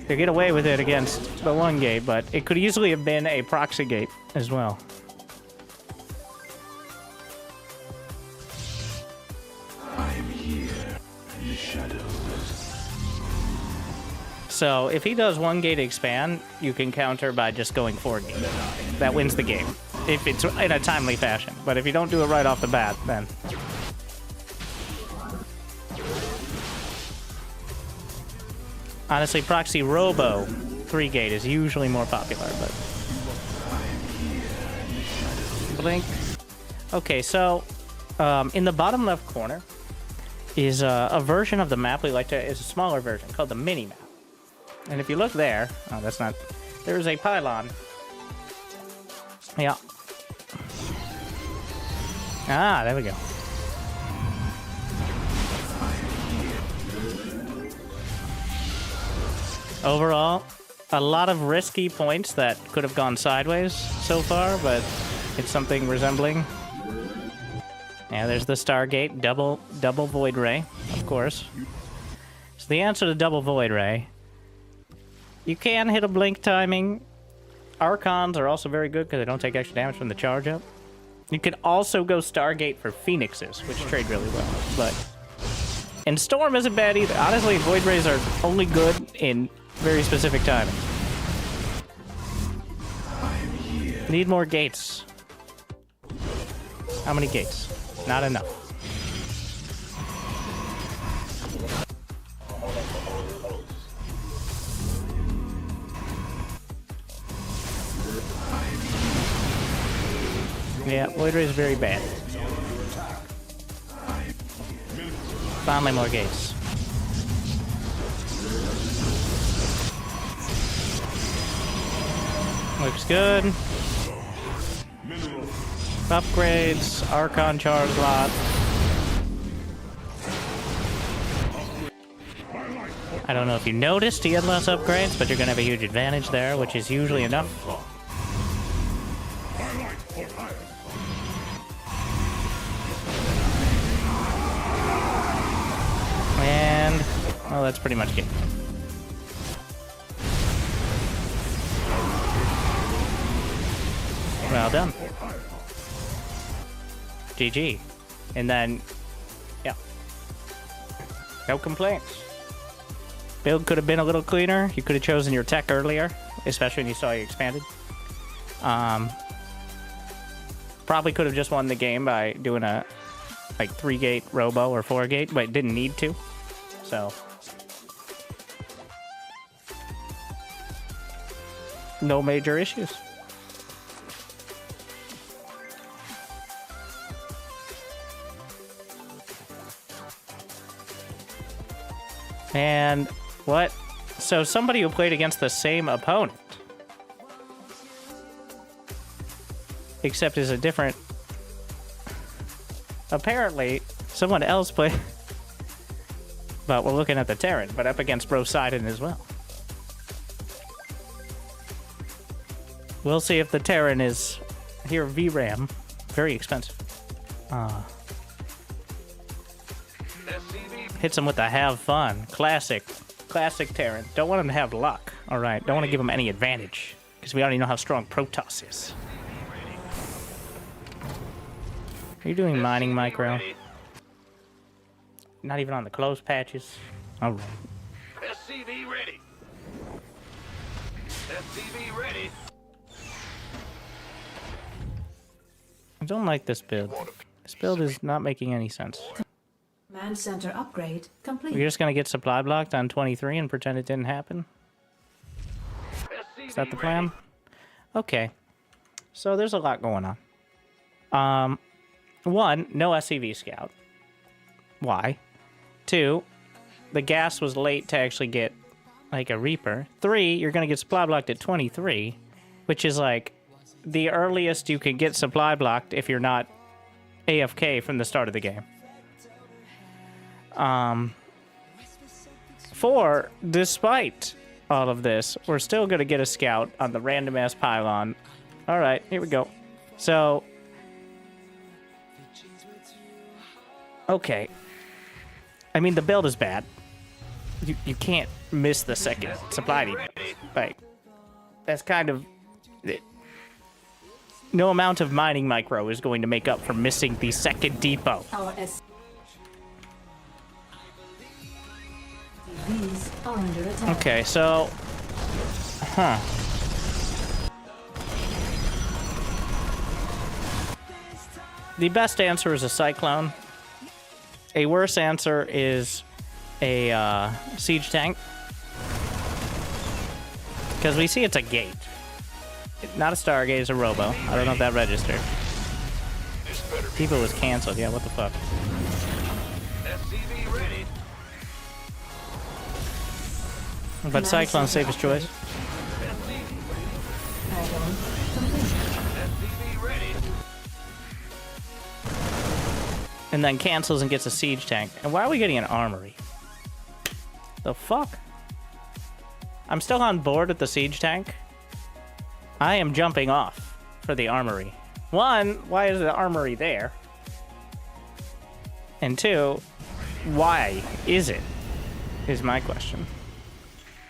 They get away with it against the one gate, but it could easily have been a proxy gate as well. I'm here in the shadows. So, if he does one gate expand, you can counter by just going 4 gate. That wins the game. If it's in a timely fashion. But if you don't do it right off the bat, then... Honestly, Proxy Robo 3 gate is usually more popular, but... Blink. Okay, so... in the bottom left corner is a version of the map we like to... It's a smaller version called the mini-map. And if you look there... Oh, that's not... There's a pylon. Yeah. Ah, there we go. Overall, a lot of risky points that could have gone sideways so far, but it's something resembling. Yeah, there's the Stargate, double Void Ray, of course. So the answer to double Void Ray, you can hit a blink timing. Archons are also very good because they don't take extra damage from the charge up. You can also go Stargate for Phoenixes, which trade really well, but... And Storm isn't bad either. Honestly, Void Rays are only good in very specific timing. Need more gates. How many gates? Not enough. Yeah, Void Ray is very bad. Finally, more gates. Looks good. Upgrades, Archon charge lot. I don't know if you noticed he had less upgrades, but you're gonna have a huge advantage there, which is usually enough. And, well, that's pretty much it. Well done. GG. And then, yeah. No complaints. Build could have been a little cleaner. You could have chosen your tech earlier, especially when you saw you expanded. Probably could have just won the game by doing a like 3-gate robo or 4-gate, but didn't need to. So no major issues. And what? So somebody who played against the same opponent, except is a different. Apparently, someone else played. But we're looking at the Terran, but up against Poseidon as well. We'll see if the Terran is here. VRAM, very expensive. Hits him with the have fun. Classic Terran. Don't want him to have luck. All right. Don't want to give him any advantage because we already know how strong Protoss is. Are you doing mining micro? Not even on the close patches. All right. SCV ready. SCV ready. I don't like this build. This build is not making any sense. Command center upgrade complete. We're just gonna get supply blocked on 23 and pretend it didn't happen? Is that the plan? Okay. So there's a lot going on. One, no SCV scout. Why? Two, the gas was late to actually get like a Reaper. Three, you're gonna get supply blocked at 23, which is like the earliest you can get supply blocked if you're not AFK from the start of the game. 4, despite all of this, we're still going to get a scout on the random-ass pylon. All right, here we go. So, okay. I mean, the build is bad. You can't miss the second supply depot. Like, that's kind of... No amount of mining micro is going to make up for missing the second depot. These are under attack. Okay, so... Huh. The best answer is a Cyclone. A worse answer is a siege tank. Because we see it's a gate. Not a Stargate, it's a Robo. I don't know if that registered. Depot was canceled. Yeah, what the fuck? SCV ready. But Cyclone's safest choice. SCV ready. And then cancels and gets a siege tank. And why are we getting an armory? The fuck? I'm still on board with the siege tank. I am jumping off for the armory. One, why is the armory there? And two, why is it? Is my question.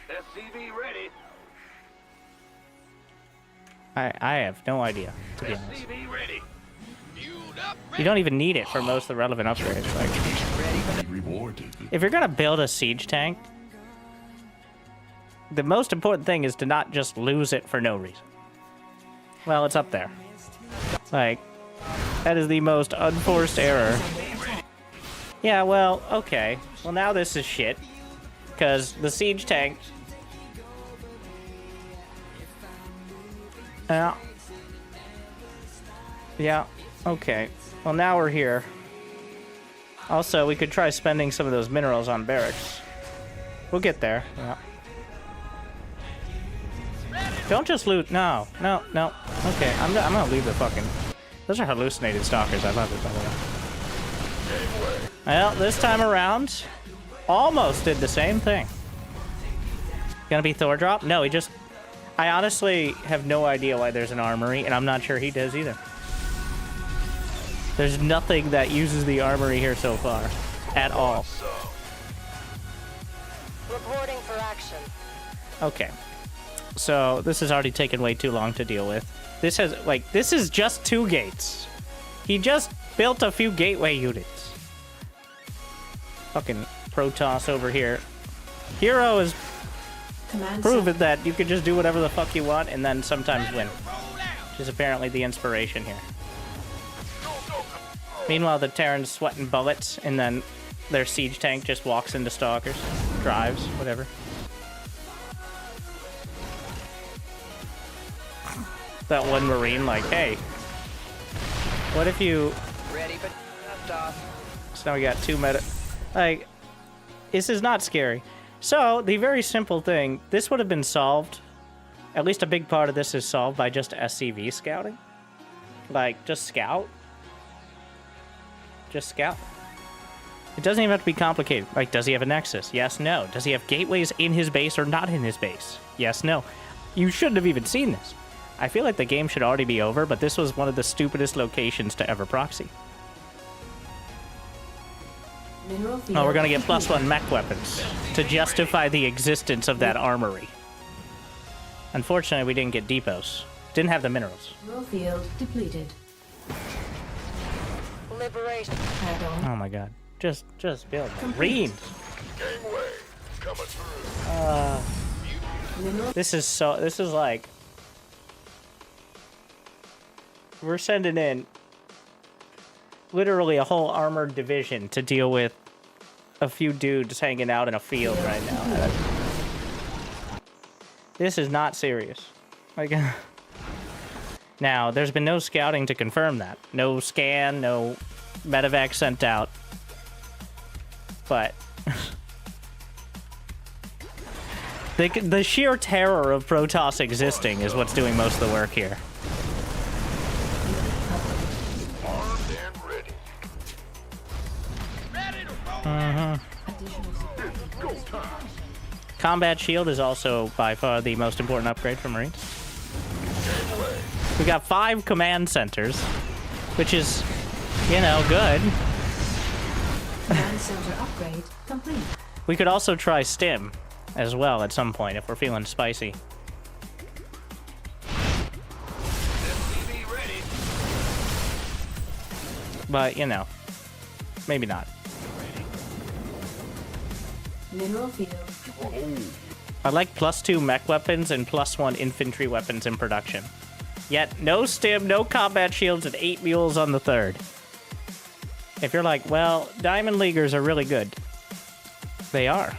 SCV ready. I have no idea, to be honest. SCV ready. You don't even need it for most of the relevant upgrades. Like, Rewarded. if you're gonna build a siege tank, the most important thing is to not just lose it for no reason. Well, it's up there. Like, that is the most unforced error. Yeah, well, okay. Well, now this is shit. Because the siege tank... Yeah, okay. Well, now we're here. Also, we could try spending some of those minerals on barracks. We'll get there, yeah. Don't just loot. No. Okay, I'm gonna leave the fucking... Those are hallucinated stalkers. I love it, by the way. Well, this time around, almost did the same thing. Gonna be Thor drop? No, he just... I honestly have no idea why there's an armory, and I'm not sure he does either. There's nothing that uses the armory here so far. At all. Reporting for action. Okay. So, this has already taken way too long to deal with. This has, like, this is just 2 gates. He just built a few gateway units. Fucking Protoss over here. Hero has Command proven that you can just do whatever the fuck you want and then sometimes win. Which is apparently the inspiration here. Meanwhile, the Terran's sweating bullets, and then their siege tank just walks into stalkers, drives, whatever. That one Marine, like, hey, what if you... Ready for off. So now we got 2 meta... Like, this is not scary. So, the very simple thing, this would have been solved, at least a big part of this is solved by just SCV scouting. Like, just scout. Just scout. It doesn't even have to be complicated. Like, does he have a nexus? Yes, no. Does he have gateways in his base or not in his base? Yes, no. You shouldn't have even seen this. I feel like the game should already be over, but this was one of the stupidest locations to ever proxy. Mineral field Oh, we're gonna get completed. +1 mech weapons to justify the existence of that armory. Unfortunately, we didn't get depots. Didn't have the minerals. Mineral field depleted. Liberation. Add-on. Oh my god. Just build Marines. Gangway coming through. Mineral This is like we're sending in literally a whole armored division to deal with a few dudes hanging out in a field right now. This is not serious. Like, now, there's been no scouting to confirm that. No scan, no medevac sent out. But the sheer terror of Protoss existing is what's doing most of the work here. Armed and ready. Go time. Combat shield is also by far the most important upgrade for Marines. We got 5 command centers, which is, you know, good. command center upgrade complete. We could also try stim as well at some point if we're feeling spicy. SCV ready. But, you know, maybe not. Mineral field. I like +2 mech weapons and +1 infantry weapons in production. Yet, no stim, no combat shields, and 8 mules on the 3rd. If you're like, well, Diamond Leaguers are really good. They are.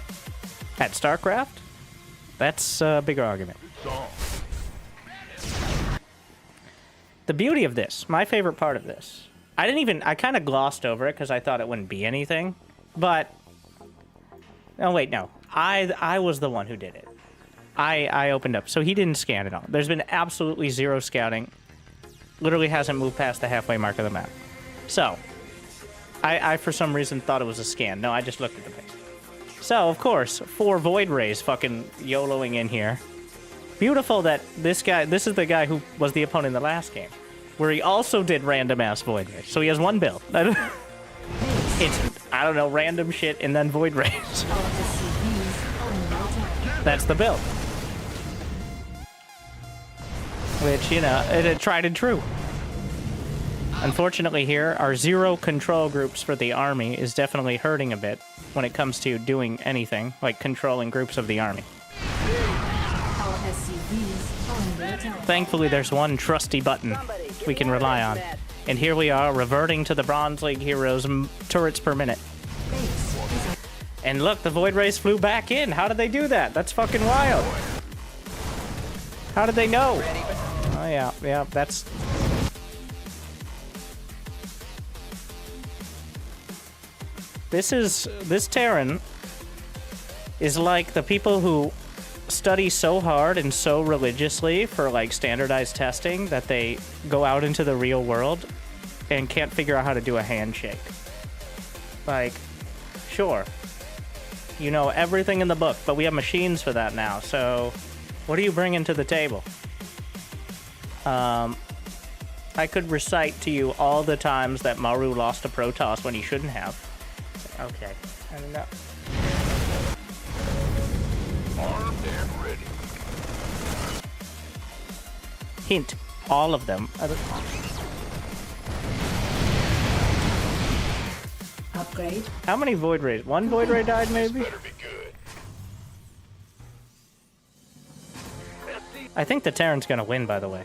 At StarCraft, that's a bigger argument. The beauty of this, my favorite part of this, I kind of glossed over it because I thought it wouldn't be anything, but, oh wait, no. I was the one who did it. I opened up, so he didn't scan at all. There's been absolutely 0 scouting. Literally hasn't moved past the halfway mark of the map. So, I for some reason thought it was a scan. No, I just looked at the base. So, of course, 4 Void Rays fucking YOLOing in here. Beautiful that this is the guy who was the opponent in the last game, where he also did random ass Void Rays. So he has one build. It's, I don't know, random shit and then Void Rays. All SCVs under attack. That's the build. Which, you know, it tried and true. Unfortunately here, our 0 control groups for the army is definitely hurting a bit when it comes to doing anything, like controlling groups of the army. All SCVs under attack. Thankfully, there's one trusty button we can rely on. And here we are, reverting to the Bronze League heroes, turrets per minute. Base is And look, the Void Rays flew back in. How did they do that? That's fucking wild. How did they know? Oh yeah, that's... This Terran is like the people who study so hard and so religiously for like standardized testing that they go out into the real world and can't figure out how to do a handshake. Like, sure, you know everything in the book, but we have machines for that now, so what are you bringing to the table? I could recite to you all the times that Maru lost to Protoss when he shouldn't have. Okay. I don't know. Armed and ready. Hint, all of them. upgrade. How many Void Rays? One Void Ray died, maybe? Better be good. I think the Terran's gonna win, by the way.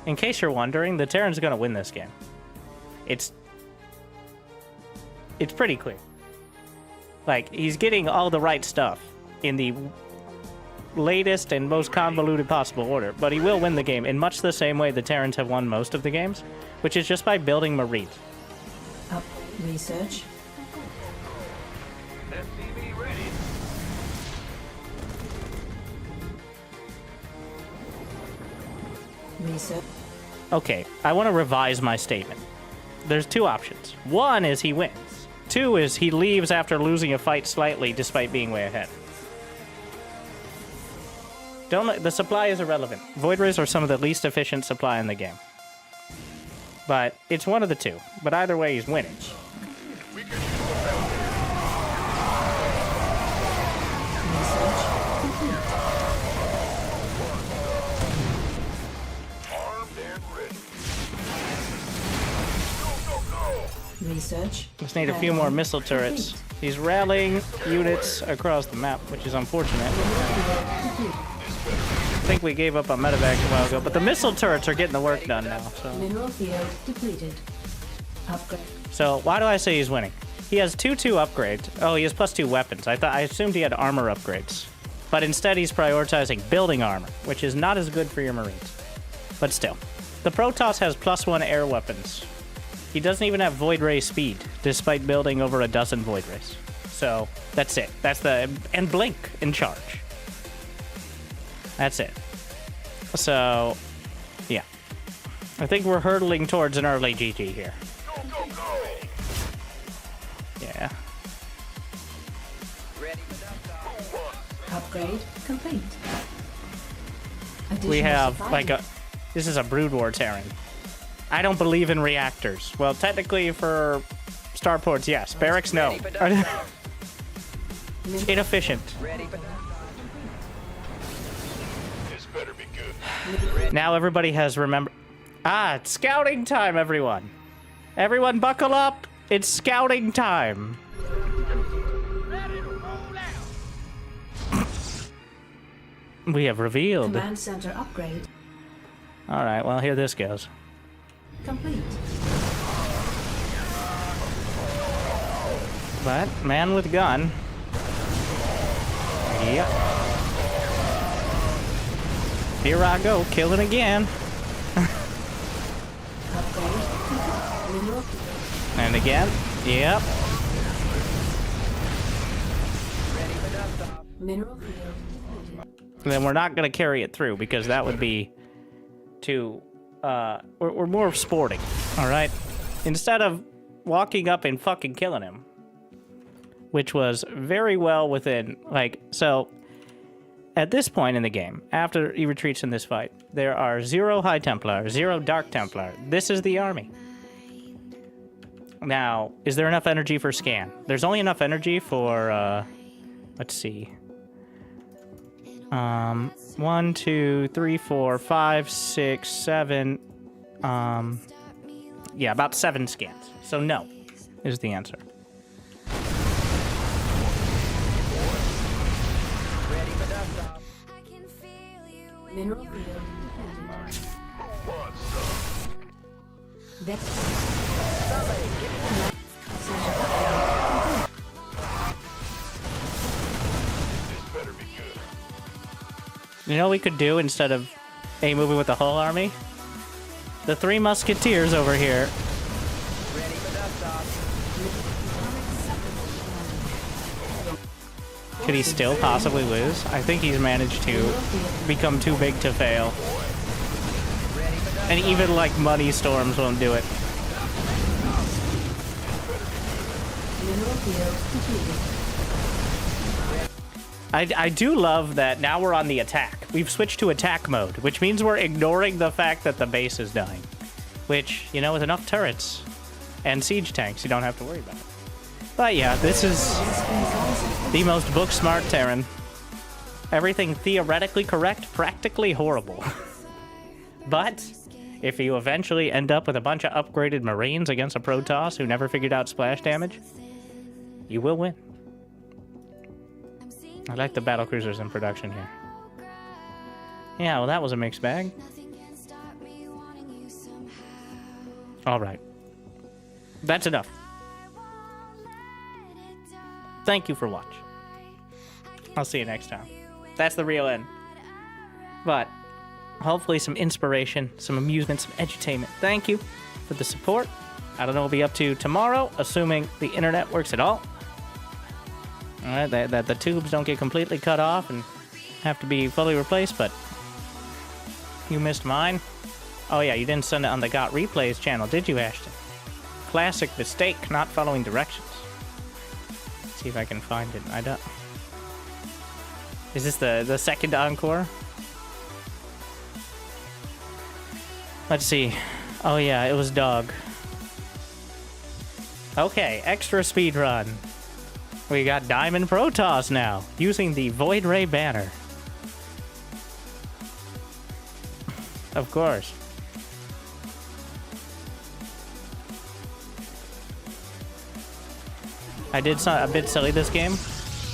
In case you're wondering, the Terran's gonna win this game. It's pretty clear. Like, he's getting all the right stuff in the latest and most convoluted possible order, but he will win the game in much the same way the Terrans have won most of the games, which is just by building Marines. Up. Research. SCV ready. Research. Okay, I want to revise my statement. There's two options. One is he wins. Two is he leaves after losing a fight slightly despite being way ahead. The supply is irrelevant. Void Rays are some of the least efficient supply in the game. But it's one of the two. But either way, he's winning. Research. Just need a few more missile turrets. He's rallying units across the map, which is unfortunate. I think we gave up on medevac a while ago, but the missile turrets are getting the work done now. So. Mineral field depleted. Upgrade. So why do I say he's winning? He has 2/2 upgrades. Oh, he has +2 weapons. I assumed he had armor upgrades, but instead he's prioritizing building armor, which is not as good for your Marines. But still, the Protoss has +1 air weapons. He doesn't even have Void Ray speed, despite building over a dozen Void Rays. So that's it. And Blink in charge. That's it. So, yeah. I think we're hurtling towards an early GG here. Yeah. Upgrade complete. We Additional have, supply. like, this is a Brood War Terran. I don't believe in reactors. Well, technically for starports, yes. Barracks, no. Inefficient. This better be good. Now everybody has remembered. Ah, it's scouting time, everyone. Everyone buckle up. It's scouting time. We have revealed. Command center upgrade All right, well, here this goes. complete. But man with gun. Yep. Here I go, killing again. And again. Yep. Mineral field. And then we're not gonna carry it through because that would be too. We're more sporting. All right. Instead of walking up and fucking killing him, which was very well within, like, so at this point in the game, after he retreats in this fight, there are 0 High Templar, 0 Dark Templar. This is the army. Now, is there enough energy for scan? There's only enough energy for, let's see. 1, 2, 3, 4, 5, 6, 7, yeah, about 7 scans. So no, is the answer. Mineral field. You know what we could do instead of moving with the whole army? The 3 musketeers over here. Could he still possibly lose? I think he's managed to become too big to fail. And even like money storms won't do it. I do love that now we're on the attack. We've switched to attack mode, which means we're ignoring the fact that the base is dying. Which, you know, with enough turrets and siege tanks, you don't have to worry about it. But yeah, this is the most book-smart Terran. Everything theoretically correct, practically horrible. But if you eventually end up with a bunch of upgraded Marines against a Protoss who never figured out splash damage, you will win. I like the battlecruisers in production here. Yeah, well, that was a mixed bag. All right. That's enough. Thank you for watching. I'll see you next time. That's the real end. But hopefully some inspiration, some amusement, some edutainment. Thank you for the support. I don't know what we'll be up to tomorrow, assuming the internet works at all. All right, that the tubes don't get completely cut off and have to be fully replaced, but you missed mine. Oh yeah, you didn't send it on the Got Replays channel, did you, Ashton? Classic mistake, not following directions. Let's see if I can find it. I don't... Is this the second encore? Let's see. Oh yeah, it was Dog. Okay, extra speed run. We got Diamond Protoss now, using the Void Ray banner. Of course. I did a bit silly this game.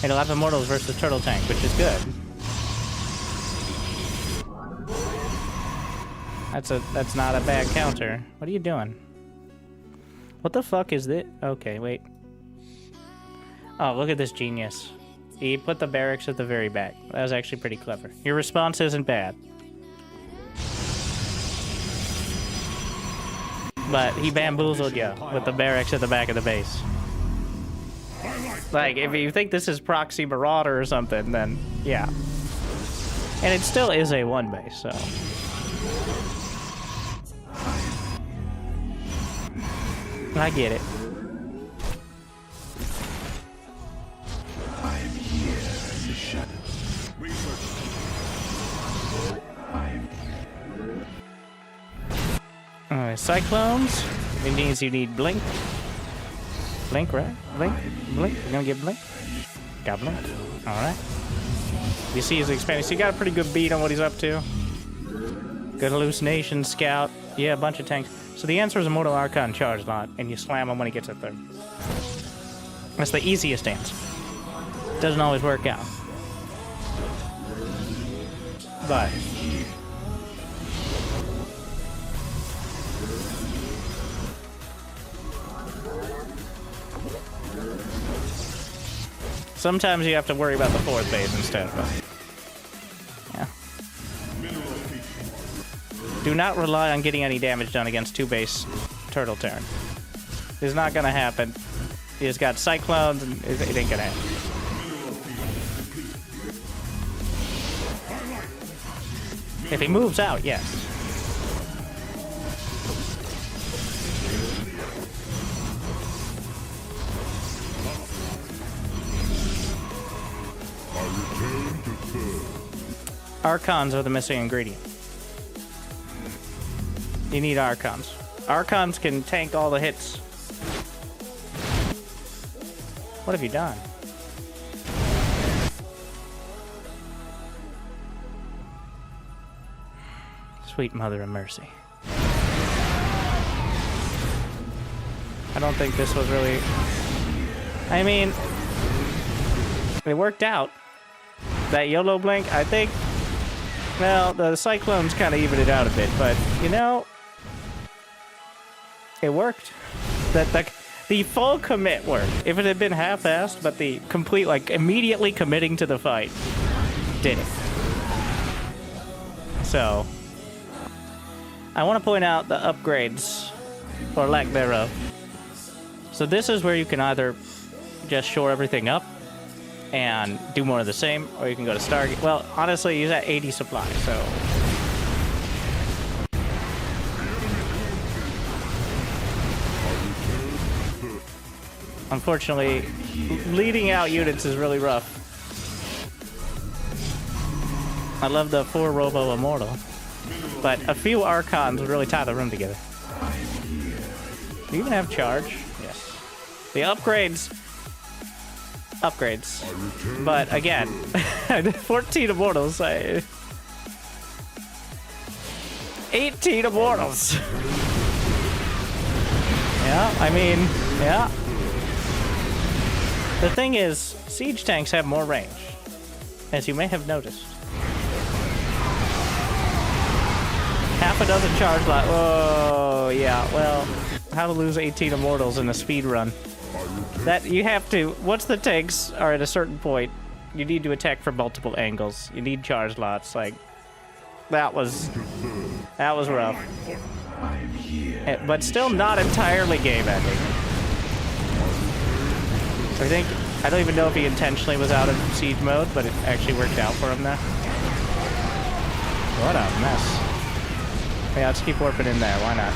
Made a lot of Immortals versus Turtle Tank, which is good. That's not a bad counter. What are you doing? What the fuck is this? Okay, wait. Oh, look at this genius. He put the barracks at the very back. That was actually pretty clever. Your response isn't bad. But he bamboozled you with the barracks at the back of the base. Like, if you think this is Proxy Marauder or something, then yeah. And it still is a 1 base, so. I get it. I'm here in the shadows. Alright, Cyclones. It means you need Blink. Blink, right? Blink? Blink? You're gonna get Blink? Got Blink. Alright. You see his expanding. So you got a pretty good beat on what he's up to. Good hallucination, scout. Yeah, a bunch of tanks. So the answer is Immortal Archon charge lot, and you slam him when he gets a third. That's the easiest answer. Doesn't always work out. But sometimes you have to worry about the 4th base instead. But yeah. Do not rely on getting any damage done against 2-base Turtle Terran. It's not gonna happen. He's got Cyclones, and it ain't gonna happen. If he moves out, yes. Archons are the missing ingredient. You need Archons. Archons can tank all the hits. What have you done? Sweet Mother of Mercy. I don't think this was really... I mean, it worked out. That YOLO Blink, I think... Well, the Cyclones kind of evened it out a bit, but, you know... It worked. The full commit worked. If it had been half-assed, but the complete, like, immediately committing to the fight did it. So... I want to point out the upgrades, or lack thereof. So this is where you can either just shore everything up and do more of the same, or you can go to Stargate. Well, honestly, he's at 80 supply, so... Unfortunately, leading out units is really rough. I love the 4 Robo Immortal. But a few Archons would really tie the room together. Do you even have charge? Yes. The upgrades. Upgrades. But again, 14 Immortals. 18 Immortals. Yeah, I mean, yeah. The thing is, siege tanks have more range, as you may have noticed. half a dozen charge lot. Oh, yeah. Well, how to lose 18 immortals in a speed run. That you have to. Once the tanks are at a certain point, you need to attack from multiple angles. You need charge lots. Like that was rough. But still not entirely game ending. I don't even know if he intentionally was out of siege mode, but it actually worked out for him there. What a mess. Yeah, let's keep warping in there. Why not?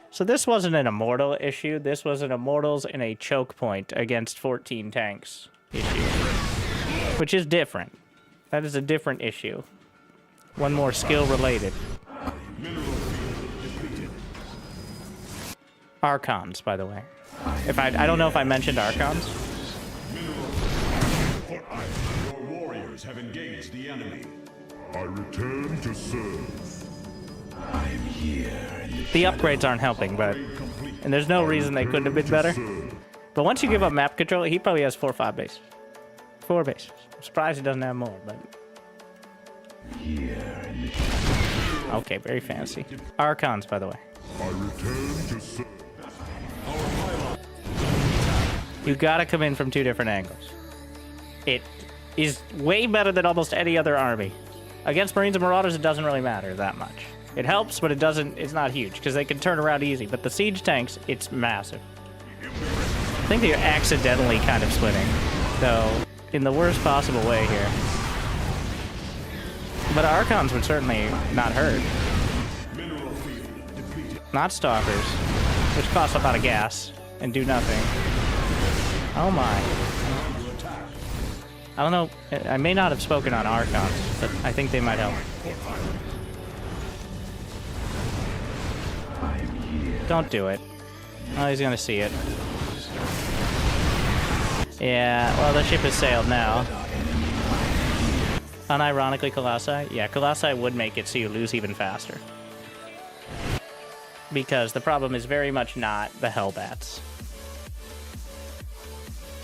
So this wasn't an immortal issue. This was an immortals in a choke point against 14 tanks issue. Which is different. That is a different issue. One more skill related. Archons, by the way. I don't know if I mentioned Archons. Your warriors have engaged the enemy. I return to serve. I'm here. The upgrades aren't helping, but... And there's no reason they couldn't have been better. But once you give up map control, he probably has 4 or 5 bases. 4 bases. I'm surprised he doesn't have more, but... Okay, very fancy. Archons, by the way. I return to serve. You gotta come in from 2 different angles. It is way better than almost any other army. Against Marines and Marauders, it doesn't really matter that much. It helps, but it's not huge, because they can turn around easy. But the siege tanks, it's massive. I think they're accidentally kind of splitting, though, in the worst possible way here. But Archons would certainly not hurt. Not Stalkers, which cost a lot of gas and do nothing. Oh my. I don't know, I may not have spoken on Archons, but I think they might help. Don't do it. Oh, he's gonna see it. Yeah, well, the ship has sailed now. Unironically, Colossi? Yeah, Colossi would make it so you lose even faster. Because the problem is very much not the Hellbats.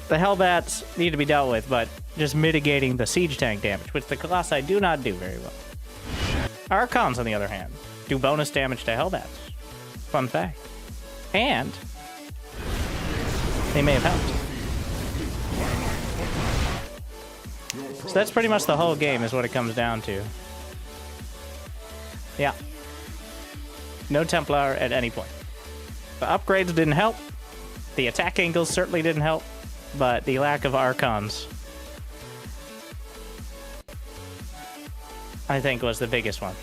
The Hellbats need to be dealt with, but just mitigating the siege tank damage, which the Colossi do not do very well. Archons, on the other hand, do bonus damage to Hellbats. Fun fact. And they may have helped. So that's pretty much the whole game is what it comes down to. Yeah. No Templar at any point. The upgrades didn't help. The attack angles certainly didn't help. But the lack of Archons, I think, was the biggest one.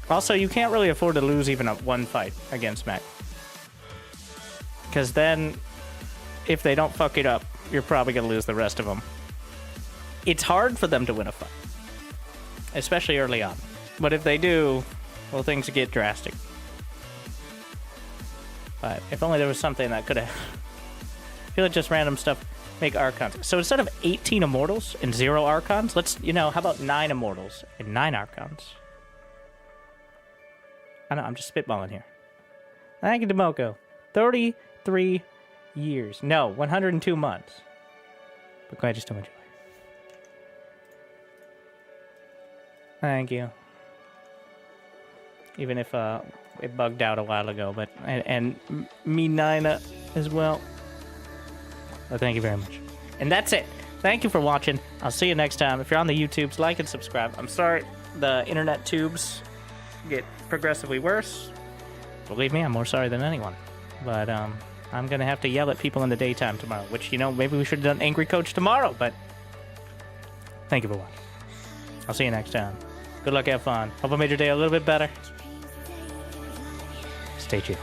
Also, you can't really afford to lose even one fight against mech. Because then, if they don't fuck it up, you're probably going to lose the rest of them. It's hard for them to win a fight. Especially early on. But if they do, well, things get drastic. But if only there was something that could have... I feel like just random stuff make Archons. So instead of 18 Immortals and 0 Archons, let's, how about 9 Immortals and 9 Archons? I know, I'm just spitballing here. Thank you, Demoko. 33 years. No, 102 months. But glad you still enjoy. Thank you. Even if it bugged out a while ago, but and me Nina as well. Well, thank you very much. And that's it. Thank you for watching. I'll see you next time. If you're on the YouTubes, like and subscribe. I'm sorry the internet tubes get progressively worse. Believe me, I'm more sorry than anyone. But I'm going to have to yell at people in the daytime tomorrow, which, maybe we should have done Angry Coach tomorrow, but thank you for watching. I'll see you next time. Good luck, have fun. Hope I made your day a little bit better. Stay tuned.